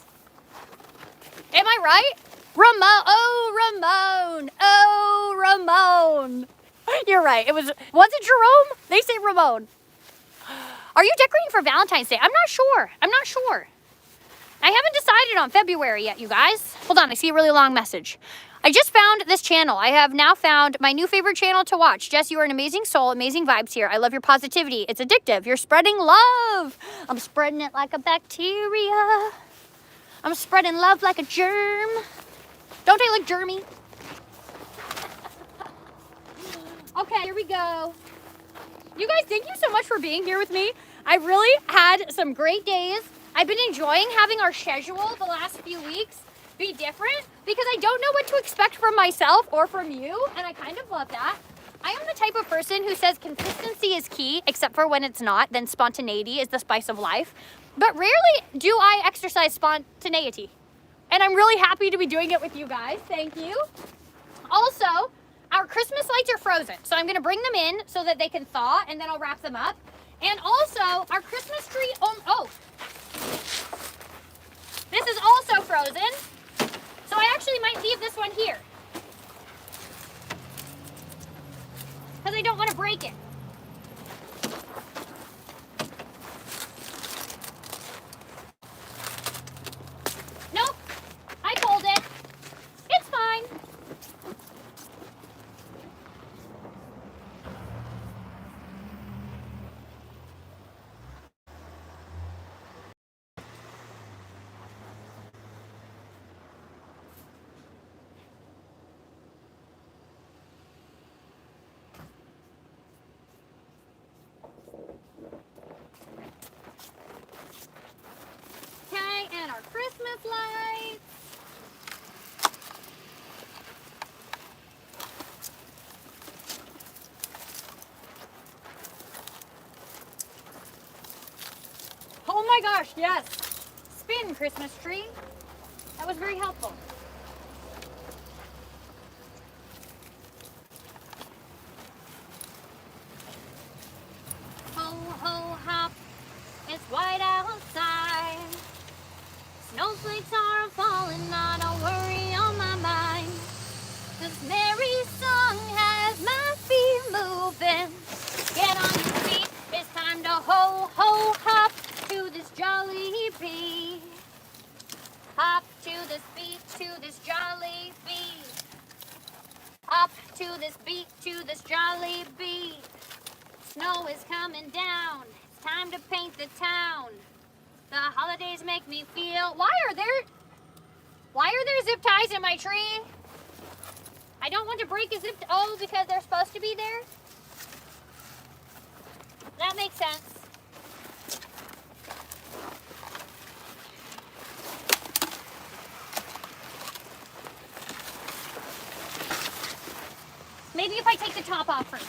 Am I right? Ramon. Oh, Ramon. You're right. Was it Jerome? They say Ramon. Are you decorating for Valentine's Day? I'm not sure. I haven't decided on February yet, you guys. Hold on, I see a really long message. I just found this channel. I have now found my new favorite channel to watch. Jess, you are an amazing soul, amazing vibes here. I love your positivity. It's addictive. You're spreading love. I'm spreading it like a bacteria. I'm spreading love like a germ. Don't I look germy? Okay, here we go. You guys, thank you so much for being here with me. I really had some great days. I've been enjoying having our schedule the last few weeks be different because I don't know what to expect from myself or from you, and I kind of love that. I am the type of person who says consistency is key, except for when it's not, then spontaneity is the spice of life. But rarely do I exercise spontaneity. And I'm really happy to be doing it with you guys. Thank you. Also, our Christmas lights are frozen, so I'm gonna bring them in so that they can thaw, and then I'll wrap them up. And also, our Christmas tree, this is also frozen. So I actually might leave this one here, because I don't want to break it. Nope, I pulled it. It's fine. And our Christmas lights. Oh my gosh, yes. Spin Christmas tree. That was very helpful. Ho, ho, hop. It's white outside. Snowflakes are falling, not a worry on my mind. This merry song has my feet moving. Get on your feet, it's time to ho, ho, hop to this jolly beat. Hop to this beat, to this jolly beat. Hop to this beat, to this jolly beat. Snow is coming down, it's time to paint the town. The holidays make me feel... Why are there zip ties in my tree? I don't want to break a zip... Oh, because they're supposed to be there? That makes sense. Maybe if I take the top off first.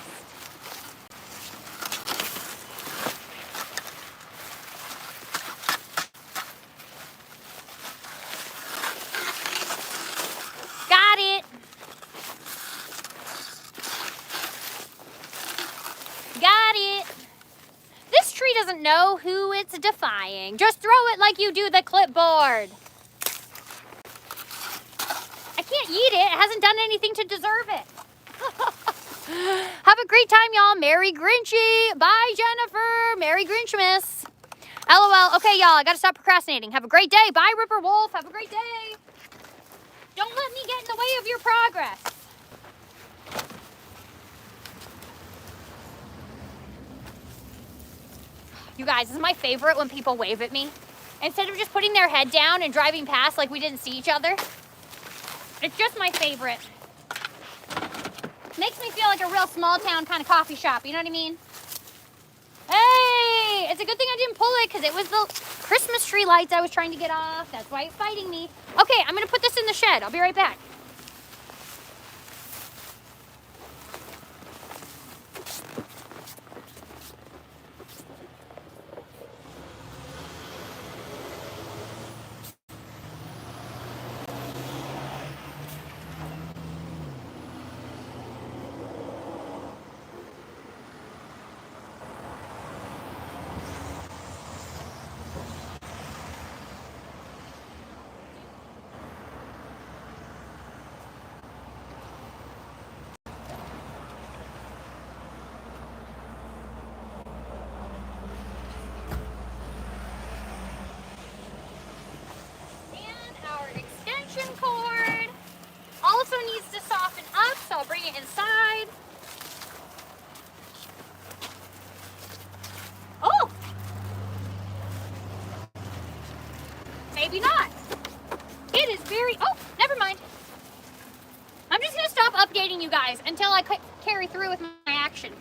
Know who it's defying. Just throw it like you do the clipboard. I can't eat it. It hasn't done anything to deserve it. Have a great time, y'all. Merry Grinchy. Bye, Jennifer. Merry Grinchmas. LOL. Okay, y'all, I gotta stop procrastinating. Have a great day. Bye, Ripper Wolf. Have a great day. Don't let me get in the way of your progress. You guys, this is my favorite when people wave at me. Instead of just putting their head down and driving past like we didn't see each other. It's just my favorite. Makes me feel like a real small town kind of coffee shop, you know what I mean? Hey, it's a good thing I didn't pull it because it was the Christmas tree lights I was trying to get off. That's why it's fighting me. Okay, I'm gonna put this in the shed. I'll be right back. Cord also needs to soften up, so I'll bring it inside. Oh, maybe not. It is very, oh, never mind. I'm just gonna stop updating you guys until I carry through with my action.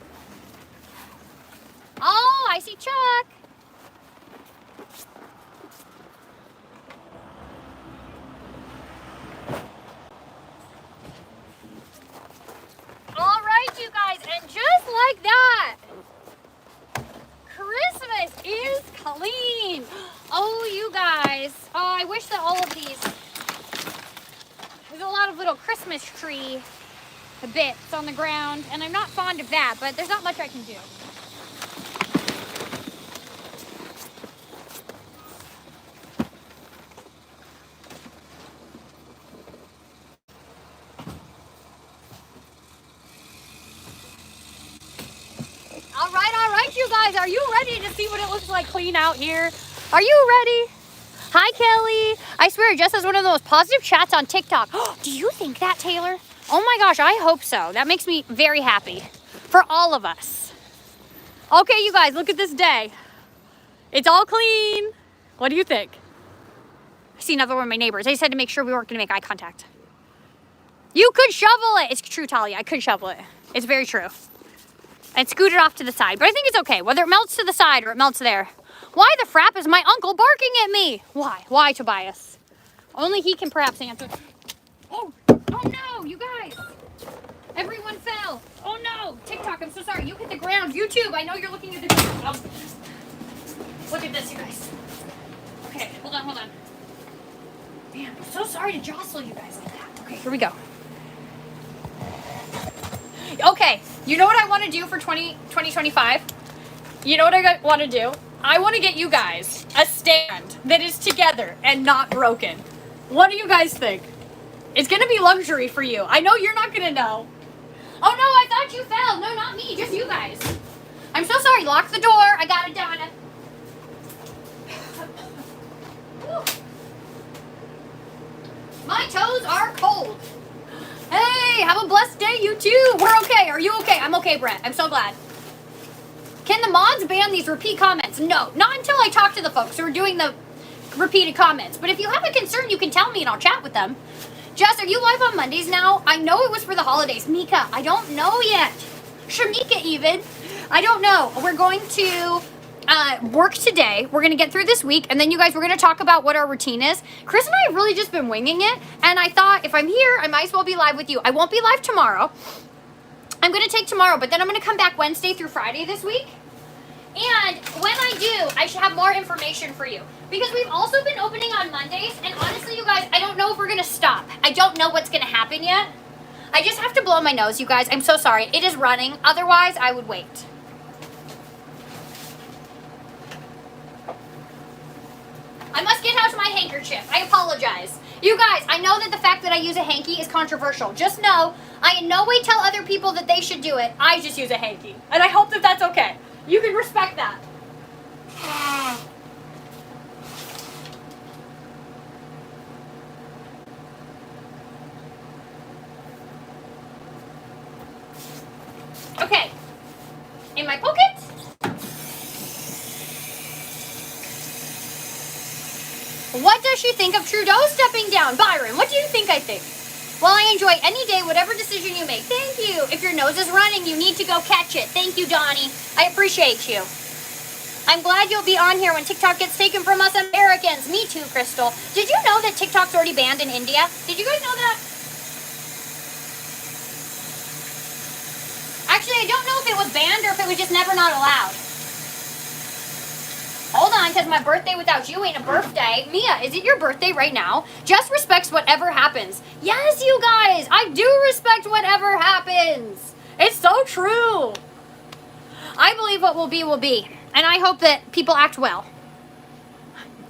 Oh, I see Chuck. All right, you guys, and just like that, Christmas is clean. Oh, you guys. Oh, I wish that all of these, there's a lot of little Christmas tree bits on the ground, and I'm not fond of that, but there's not much I can do. All right, you guys, are you ready to see what it looks like clean out here? Are you ready? Hi, Kelly. I swear, just as one of the most positive chats on TikTok. Do you think that, Taylor? Oh my gosh, I hope so. That makes me very happy for all of us. Okay, you guys, look at this day. It's all clean. What do you think? I see another one of my neighbors. They said to make sure we weren't gonna make eye contact. You could shovel it. It's true, Talia. I could shovel it. It's very true. And scoot it off to the side. But I think it's okay, whether it melts to the side or it melts there. Why the frap is my uncle barking at me? Why? Why, Tobias? Only he can perhaps answer. Oh no, you guys. Everyone fell. Oh no. TikTok, I'm so sorry. You hit the ground. YouTube, I know you're looking at the ground. Oh. Look at this, you guys. Okay, hold on. Man, I'm so sorry to jostle you guys like that. Okay, here we go. Okay, you know what I want to do for 2025? You know what I want to do? I want to get you guys a stand that is together and not broken. What do you guys think? It's going to be luxury for you. I know you're not going to know. Oh no, I thought you fell. No, not me, just you guys. I'm so sorry. Lock the door. I got it, Donna. My toes are cold. Hey, have a blessed day, you too. We're okay. Are you okay? I'm okay, Brett. I'm so glad. Can the mods ban these repeat comments? No, not until I talk to the folks who are doing the repeated comments. But if you have a concern, you can tell me and I'll chat with them. Jess, are you live on Mondays now? I know it was for the holidays. Mika, I don't know yet. Shamika even. I don't know. We're going to work today. We're going to get through this week. And then you guys, we're going to talk about what our routine is. Chris and I have really just been winging it. And I thought if I'm here, I might as well be live with you. I won't be live tomorrow. I'm going to take tomorrow, but then I'm going to come back Wednesday through Friday this week. And when I do, I should have more information for you. Because we've also been opening on Mondays. And honestly, you guys, I don't know if we're going to stop. I don't know what's going to happen yet. I just have to blow my nose, you guys. I'm so sorry. It is running. Otherwise, I would wait. I must get out my handkerchief. I apologize. You guys, I know that the fact that I use a hanky is controversial. Just know, I in no way tell other people that they should do it. I just use a hanky. And I hope that that's okay. You can respect that. Okay. In my pocket. What does she think of Trudeau stepping down? Byron, what do you think I think? Well, I enjoy any day, whatever decision you make. Thank you. If your nose is running, you need to go catch it. Thank you, Donnie. I appreciate you. I'm glad you'll be on here when TikTok gets taken from us Americans. Me too, Crystal. Did you know that TikTok's already banned in India? Did you guys know that? Actually, I don't know if it was banned or if it was just never not allowed. Hold on, because my birthday without you ain't a birthday. Mia, is it your birthday right now? Just respects whatever happens. Yes, you guys, I do respect whatever happens. It's so true. I believe what will be, and I hope that people act well.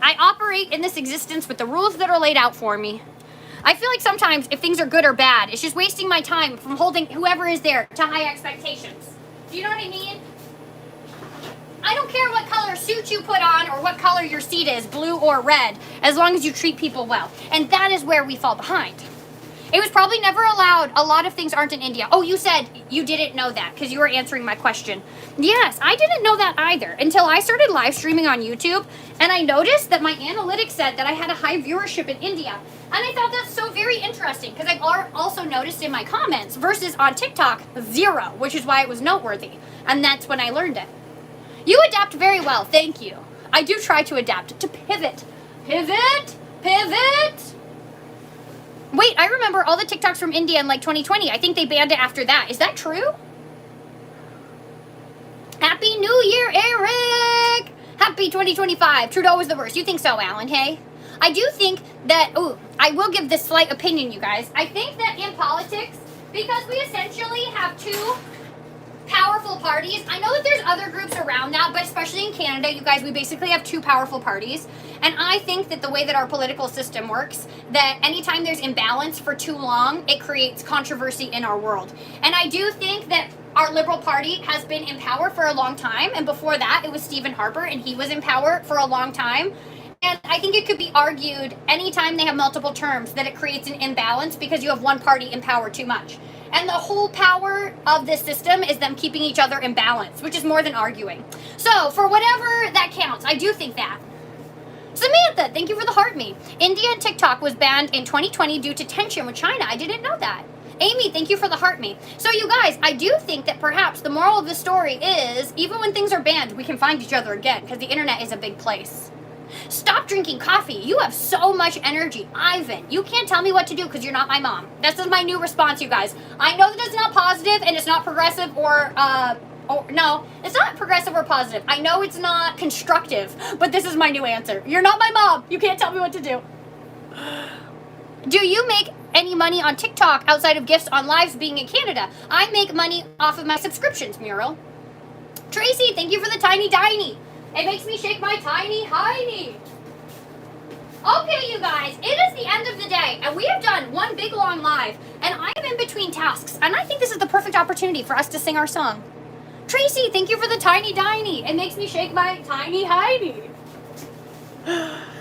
I operate in this existence with the rules that are laid out for me. I feel like sometimes if things are good or bad, it's just wasting my time from holding whoever is there to high expectations. Do you know what I mean? I don't care what color suit you put on or what color your seat is, blue or red, as long as you treat people well. And that is where we fall behind. It was probably never allowed. A lot of things aren't in India. Oh, you said you didn't know that because you were answering my question. Yes, I didn't know that either until I started live streaming on YouTube, and I noticed that my analytics said that I had a high viewership in India. And I thought that's so very interesting because I've also noticed in my comments versus on TikTok, 0, which is why it was noteworthy. And that's when I learned it. You adapt very well, thank you. I do try to adapt, to pivot. Pivot! Pivot! Wait, I remember all the TikToks from India in like 2020. I think they banned it after that. Is that true? Happy New Year, Eric! Happy 2025. Trudeau was the worst. You think so, Alan, hey? I do think that, I will give this slight opinion, you guys. I think that in politics, because we essentially have two powerful parties. I know that there's other groups around that, but especially in Canada, you guys, we basically have two powerful parties. And I think that the way that our political system works, that anytime there's imbalance for too long, it creates controversy in our world. And I do think that our Liberal Party has been in power for a long time. And before that, it was Stephen Harper, and he was in power for a long time. And I think it could be argued anytime they have multiple terms that it creates an imbalance because you have one party in power too much. And the whole power of this system is them keeping each other in balance, which is more than arguing. So, for whatever that counts, I do think that. Samantha, thank you for the heart me. India and TikTok was banned in 2020 due to tension with China. I didn't know that. Amy, thank you for the heart me. So, you guys, I do think that perhaps the moral of the story is, even when things are banned, we can find each other again, because the internet is a big place. Stop drinking coffee. You have so much energy. Ivan, you can't tell me what to do because you're not my mom. This is my new response, you guys. I know that it's not positive and it's not progressive no, it's not progressive or positive. I know it's not constructive, but this is my new answer. You're not my mom. You can't tell me what to do. Do you make any money on TikTok outside of gifts on lives being in Canada? I make money off of my subscriptions, Muriel. Tracy, thank you for the tiny diny. It makes me shake my tiny hiney. Okay, you guys, it is the end of the day, and we have done one big long live, and I am in between tasks, and I think this is the perfect opportunity for us to sing our song. Tracy, thank you for the tiny diny. It makes me shake my tiny hiney.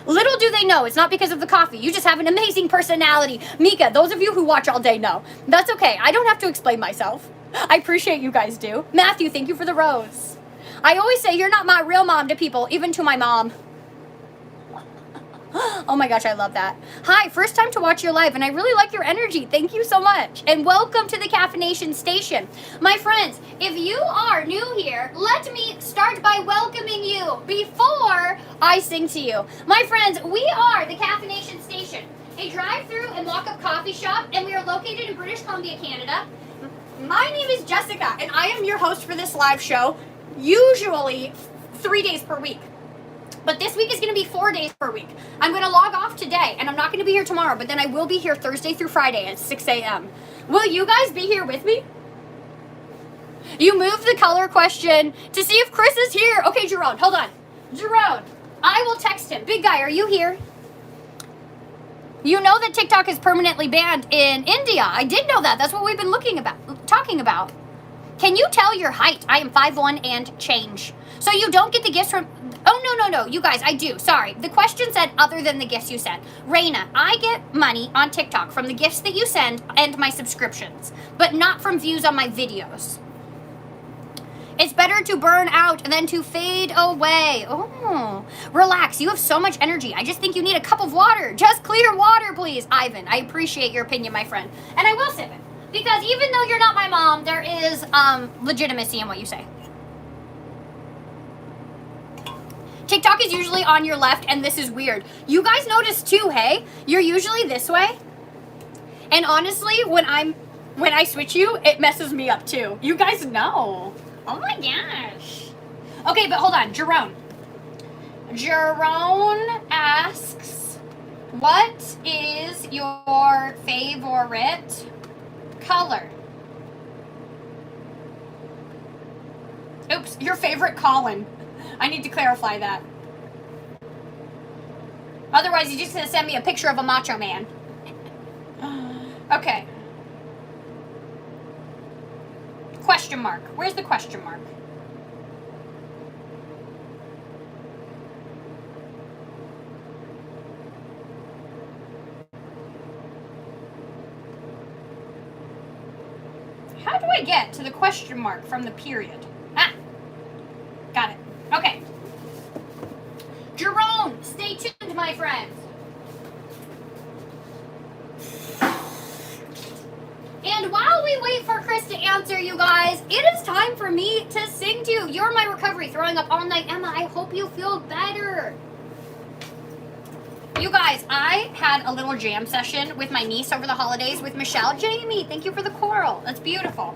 Little do they know, it's not because of the coffee. You just have an amazing personality. Mika, those of you who watch all day know. That's okay, I don't have to explain myself. I appreciate you guys do. Matthew, thank you for the rose. I always say you're not my real mom to people, even to my mom. Oh my gosh, I love that. Hi, first time to watch your live, and I really like your energy. Thank you so much. And welcome to the Caffeination Station. My friends, if you are new here, let me start by welcoming you before I sing to you. My friends, we are the Caffeination Station, a drive-through and walk-up coffee shop, and we are located in British Columbia, Canada. My name is Jessica, and I am your host for this live show. Usually 3 days per week. But this week is going to be 4 days per week. I'm going to log off today, and I'm not going to be here tomorrow, but then I will be here Thursday through Friday at 6 a.m. Will you guys be here with me? You moved the color question to see if Chris is here. Okay, Jerome, hold on. Jerome, I will text him. Big guy, are you here? You know that TikTok is permanently banned in India. I did know that. That's what we've been talking about. Can you tell your height? I am 5'1" and change. So you don't get the gifts from... Oh, no. You guys, I do. Sorry. The question said other than the gifts you send. Raina, I get money on TikTok from the gifts that you send and my subscriptions, but not from views on my videos. It's better to burn out than to fade away. Oh, relax. You have so much energy. I just think you need a cup of water. Just clear water, please. Ivan, I appreciate your opinion, my friend. And I will sip it. Because even though you're not my mom, there is legitimacy in what you say. TikTok is usually on your left, and this is weird. You guys notice too, hey? You're usually this way. And honestly, when I switch you, it messes me up too. You guys know. Oh my gosh. Okay, but hold on. Jerome asks, what is your favorite color? Oops, your favorite Colin. I need to clarify that. Otherwise, you're just going to send me a picture of a macho man. Okay. Question mark. Where's the question mark? How do I get to the question mark from the period? Ah, got it. Okay. Jerome, stay tuned, my friends. And while we wait for Chris to answer, you guys, it is time for me to sing to you. You're my recovery, throwing up all night. Emma, I hope you feel better. You guys, I had a little jam session with my niece over the holidays with Michelle. Jamie, thank you for the coral. That's beautiful.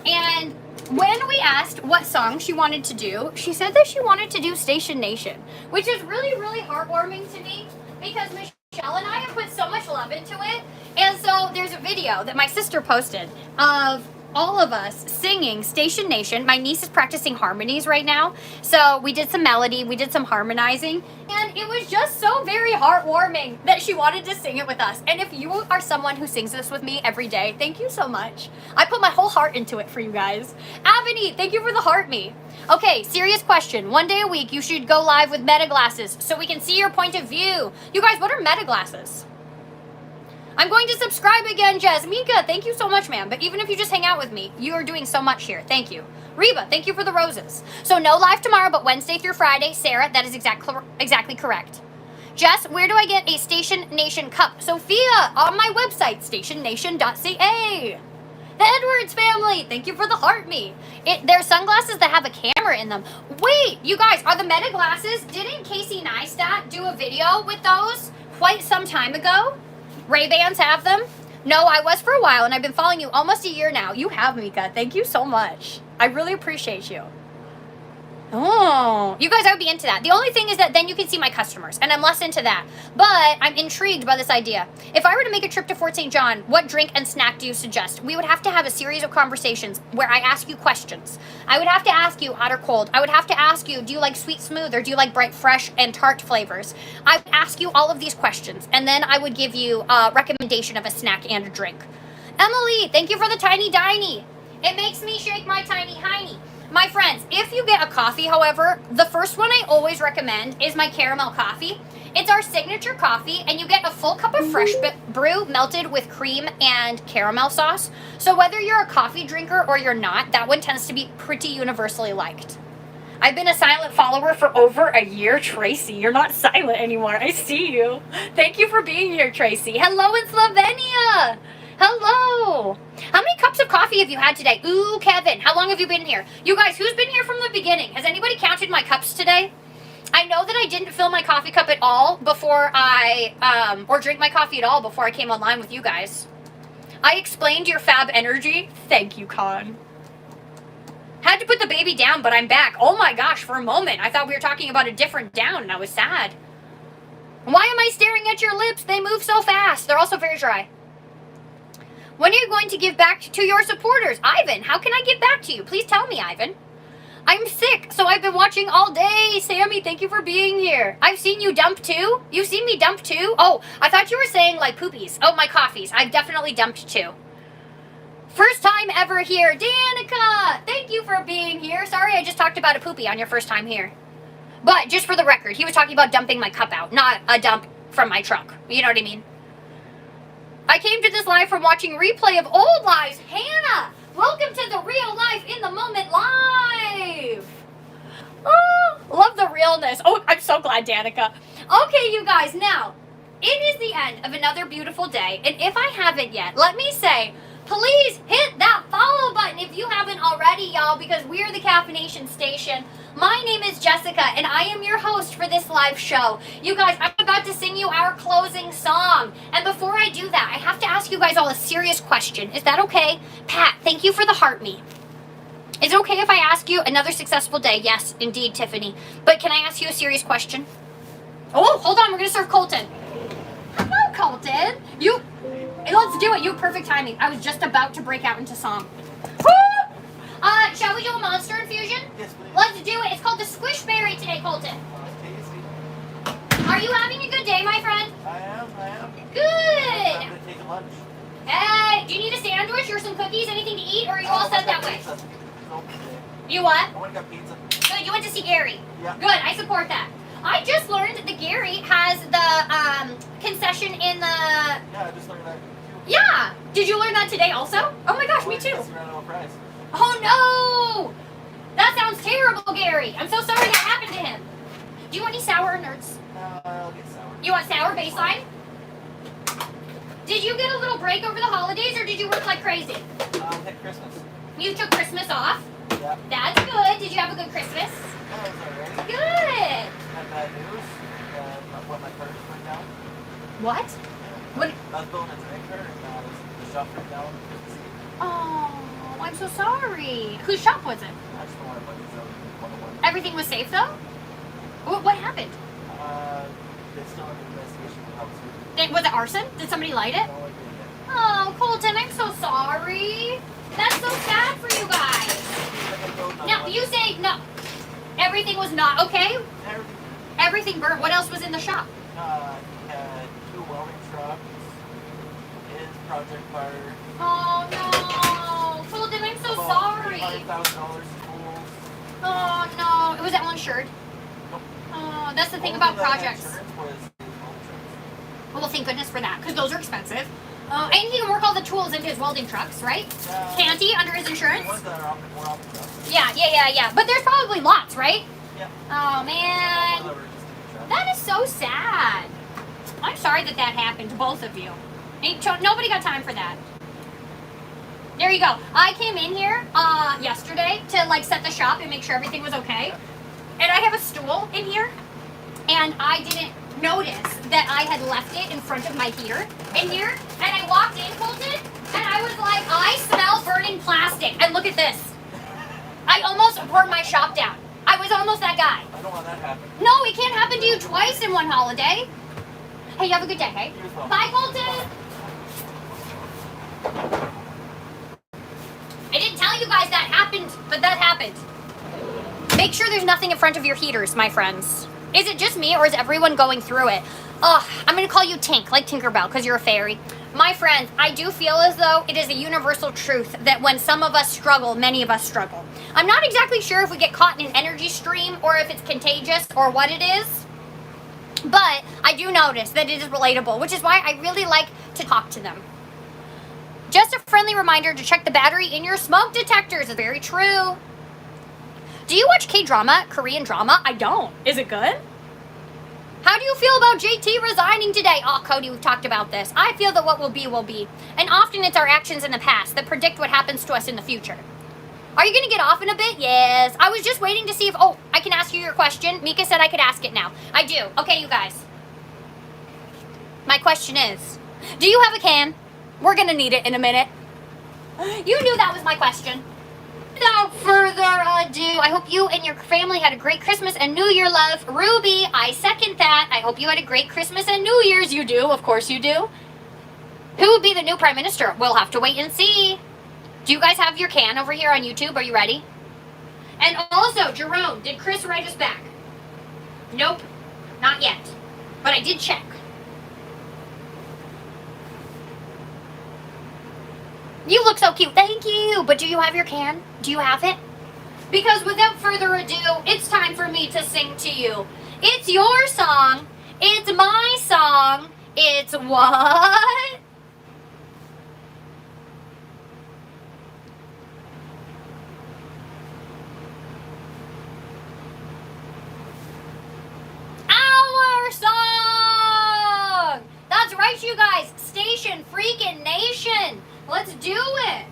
And when we asked what song she wanted to do, she said that she wanted to do Station Nation, which is really, really heartwarming to me because Michelle and I have put so much love into it. And so there's a video that my sister posted of all of us singing Station Nation. My niece is practicing harmonies right now. So we did some melody, we did some harmonizing, and it was just so very heartwarming that she wanted to sing it with us. And if you are someone who sings this with me every day, thank you so much. I put my whole heart into it for you guys. Avani, thank you for the heart me. Okay, serious question. One day a week, you should go live with meta glasses so we can see your point of view. You guys, what are meta glasses? I'm going to subscribe again, Jasmika. Thank you so much, ma'am. But even if you just hang out with me, you are doing so much here. Thank you. Reba, thank you for the roses. So no live tomorrow, but Wednesday through Friday. Sarah, that is exactly correct. Jess, where do I get a Station Nation cup? Sophia, on my website, stationnation.ca. The Edwards family, thank you for the heart me. They're sunglasses that have a camera in them. Wait, you guys, are the meta glasses? Didn't Casey Neistat do a video with those quite some time ago? Ray-Bans have them? No, I was for a while, and I've been following you almost a year now. You have, Mika. Thank you so much. I really appreciate you. Oh, you guys, I would be into that. The only thing is that then you can see my customers, and I'm less into that. But I'm intrigued by this idea. If I were to make a trip to Fort St. John, what drink and snack do you suggest? We would have to have a series of conversations where I ask you questions. I would have to ask you hot or cold. I would have to ask you, do you like sweet smooth or do you like bright fresh and tart flavors? I would ask you all of these questions, and then I would give you a recommendation of a snack and a drink. Emily, thank you for the tiny diney. It makes me shake my tiny hiney. My friends, if you get a coffee, however, the first one I always recommend is my caramel coffee. It's our signature coffee, and you get a full cup of fresh brew melted with cream and caramel sauce. So whether you're a coffee drinker or you're not, that one tends to be pretty universally liked. I've been a silent follower for over a year, Tracy. You're not silent anymore. I see you. Thank you for being here, Tracy. Hello in Slovenia. Hello. How many cups of coffee have you had today? Ooh, Kevin, how long have you been here? You guys, who's been here from the beginning? Has anybody counted my cups today? I know that I didn't fill my coffee cup at all before or drink my coffee at all before I came online with you guys. I explained your fab energy. Thank you, Con. Had to put the baby down, but I'm back. Oh my gosh, for a moment, I thought we were talking about a different down, and I was sad. Why am I staring at your lips? They move so fast. They're also very dry. When are you going to give back to your supporters? Ivan, how can I give back to you? Please tell me, Ivan. I'm sick, so I've been watching all day. Sammy, thank you for being here. I've seen you dump too. You've seen me dump too? Oh, I thought you were saying like poopies. Oh, my coffees. I've definitely dumped too. First time ever here. Danica, thank you for being here. Sorry, I just talked about a poopy on your first time here. But just for the record, he was talking about dumping my cup out, not a dump from my truck. You know what I mean? I came to this live from watching replay of old lives. Hannah, welcome to the Real Life in the Moment Live. Oh, love the realness. Oh, I'm so glad, Danica. Okay, you guys, now, it is the end of another beautiful day. And if I haven't yet, let me say, please hit that follow button if you haven't already, y'all, because we're the Caffeination Station. My name is Jessica, and I am your host for this live show. You guys, I'm about to sing you our closing song. And before I do that, I have to ask you guys all a serious question. Is that okay? Pat, thank you for the heart me. Is it okay if I ask you another successful day? Yes, indeed, Tiffany. But can I ask you a serious question? Oh, hold on, we're going to serve Colton. Hello, Colton. Let's do it. You have perfect timing. I was just about to break out into song. Shall we do a monster infusion? Yes, please. Let's do it. It's called the Squishberry today, Colton. Are you having a good day, my friend? I am. Good. I'm going to take a lunch. Hey, do you need a sandwich or some cookies, anything to eat, or are you all set that way? You what? I went and got pizza. Good, you went to see Gary. Yeah. Good, I support that. I just learned that Gary has the concession in the... Yeah, I just learned that. Yeah. Did you learn that today also? Oh my gosh, me too. Oh no! That sounds terrible, Gary. I'm so sorry that happened to him. Do you want any sour or nerds? I'll get sour. You want sour baseline? Did you get a little break over the holidays or did you work like crazy? Hit Christmas. You took Christmas off? Yeah. That's good. Did you have a good Christmas? Yeah, it was alright. Good. Had bad news. When my car just went down. What? What? I was building a train car and the shop went down. Oh, I'm so sorry. Whose shop was it? I just don't want to put these out in 101. Everything was safe though? What happened? They still under investigation for how Was it arson? Did somebody light it? no idea yet. Oh, Colton, I'm so sorry. That's so sad for you guys. Now, you say no. Everything was not okay? Everything burnt. What else was in the shop? He had 2 welding trucks, his project fire. Oh, no. Colton, I'm so sorry. $5,000 in tools. Oh, no. Was it all insured? Nope. Oh, that's the thing Only about thing that had projects. insurance was his welding trucks. Well, thank goodness for that, because those are expensive. And he can work all the tools into his welding trucks, right? Can't he, under his insurance? The ones that are more often trucks. Yeah. But there's probably lots, right? Yeah. Oh, man. Whatever, just in the truck. That is so sad. I'm sorry that happened to both of you. Nobody got time for that. There you go. I came in here yesterday to like set the shop and make sure everything was okay. And I have a stool in here, and I didn't notice that I had left it in front of my heater in here. And I walked in, Colton, and I was like, I smell burning plastic. And look at this. I almost burned my shop down. I was almost that guy. I don't want that to happen. No, it can't happen to you twice in one holiday. Hey, you have a good day, hey? You as well. Bye, Colton. I didn't tell you guys that happened, but that happened. Make sure there's nothing in front of your heaters, my friends. Is it just me, or is everyone going through it? I'm going to call you Tink, like Tinkerbell, because you're a fairy. My friends, I do feel as though it is a universal truth that when some of us struggle, many of us struggle. I'm not exactly sure if we get caught in an energy stream or if it's contagious or what it is, but I do notice that it is relatable, which is why I really like to talk to them. Just a friendly reminder to check the battery in your smoke detectors. It's very true. Do you watch K-drama, Korean drama? I don't. Is it good? How do you feel about JT resigning today? Oh, Cody, we've talked about this. I feel that what will be will be. And often it's our actions in the past that predict what happens to us in the future. Are you going to get off in a bit? Yes. I was just waiting to see if, I can ask you your question. Mika said I could ask it now. I do. Okay, you guys. My question is, do you have a can? We're going to need it in a minute. You knew that was my question. Without further ado, I hope you and your family had a great Christmas and New Year, love. Ruby, I second that. I hope you had a great Christmas and New Year's. You do. Of course you do. Who will be the new Prime Minister? We'll have to wait and see. Do you guys have your can over here on YouTube? Are you ready? And also, Jerome, did Chris write us back? Nope, not yet. But I did check. You look so cute. Thank you. But do you have your can? Do you have it? Because without further ado, it's time for me to sing to you. It's your song. It's my song. It's what? Our song! That's right, you guys. Station freaking nation. Let's do it.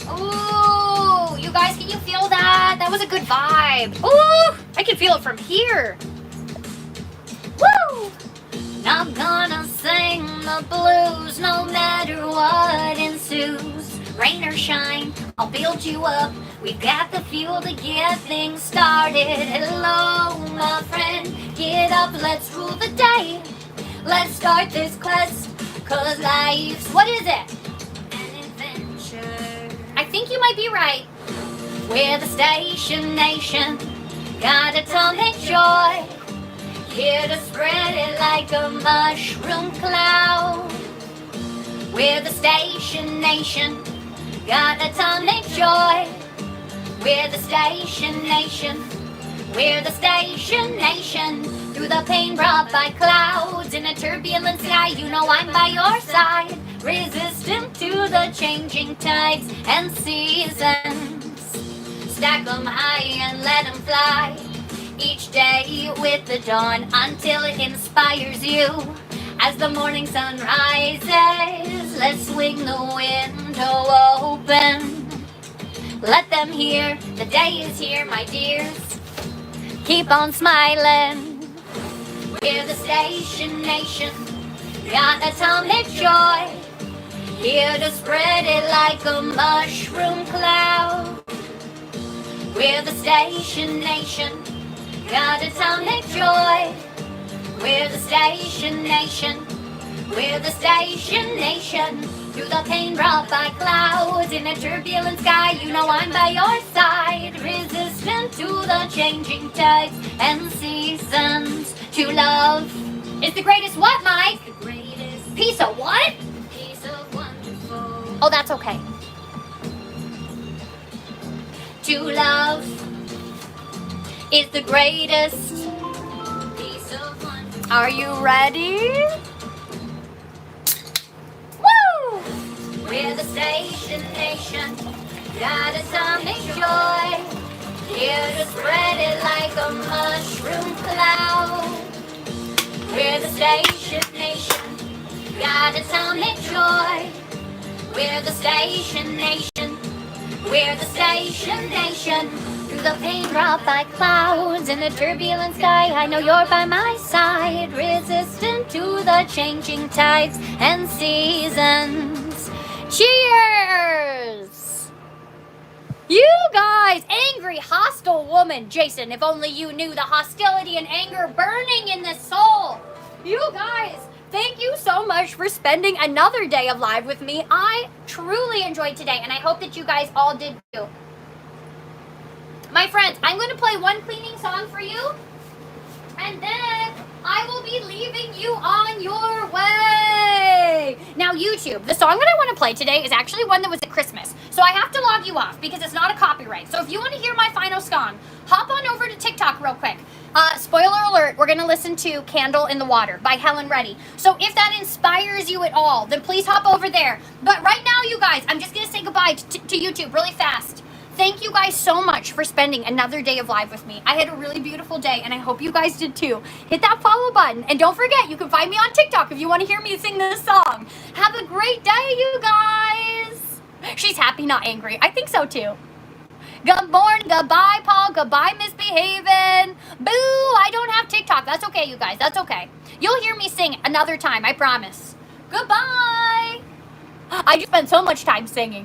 Ooh, you guys, can you feel that? That was a good vibe. Ooh, I can feel it from here. Woo! I'm gonna sing the blues no matter what ensues. Rain or shine, I'll build you up. We've got the fuel to get things started. Hello, my friend, get up, let's rule the day. Let's start this quest, cause life's, what is it? An adventure. I think you might be right. We're the Station Nation, got atomic joy. Here to spread it like a mushroom cloud. We're the Station Nation, got atomic joy. We're the Station Nation, we're the Station Nation. Through the pain brought by clouds in a turbulent sky, you know I'm by your side. Resistant to the changing tides and seasons. Stack 'em high and let 'em fly. Each day with the dawn until it inspires you. As the morning sun rises, let's swing the window open. Let them hear the day is here, my dears. Keep on smiling. We're the Station Nation, got atomic joy. Here to spread it like a mushroom cloud. We're the Station Nation, got atomic joy. We're the Station Nation, we're the Station Nation. Through the pain brought by clouds in a turbulent sky, you know I'm by your side. Resistant to the changing tides and seasons. To love is the greatest what, Mike? The greatest piece of what? Piece of wonderful. Oh, that's okay. To love is the greatest piece of wonderful. Are you ready? Woo! We're the Station Nation, got atomic joy. Here to spread it like a mushroom cloud. We're the Station Nation, got atomic joy. We're the Station Nation, we're the Station Nation. Through the pain brought by clouds in a turbulent sky, I know you're by my side. Resistant to the changing tides and seasons. Cheers! You guys, angry, hostile woman. Jason, if only you knew the hostility and anger burning in this soul. You guys, thank you so much for spending another day of live with me. I truly enjoyed today, and I hope that you guys all did too. My friends, I'm going to play one cleaning song for you, and then I will be leaving you on your way. Now, YouTube, the song that I want to play today is actually one that was at Christmas. So I have to log you off because it's not a copyright. So if you want to hear my final song, hop on over to TikTok real quick. Spoiler alert, we're going to listen to Candle in the Water by Helen Reddy. So if that inspires you at all, then please hop over there. But right now, you guys, I'm just going to say goodbye to YouTube really fast. Thank you guys so much for spending another day of live with me. I had a really beautiful day, and I hope you guys did too. Hit that follow button, and don't forget, you can find me on TikTok if you want to hear me sing this song. Have a great day, you guys. She's happy, not angry. I think so too. Good morning, goodbye, Paul, goodbye, Misbehaving. Boo, I don't have TikTok. That's okay, you guys, that's okay. You'll hear me sing another time, I promise. Goodbye. I just spent so much time singing.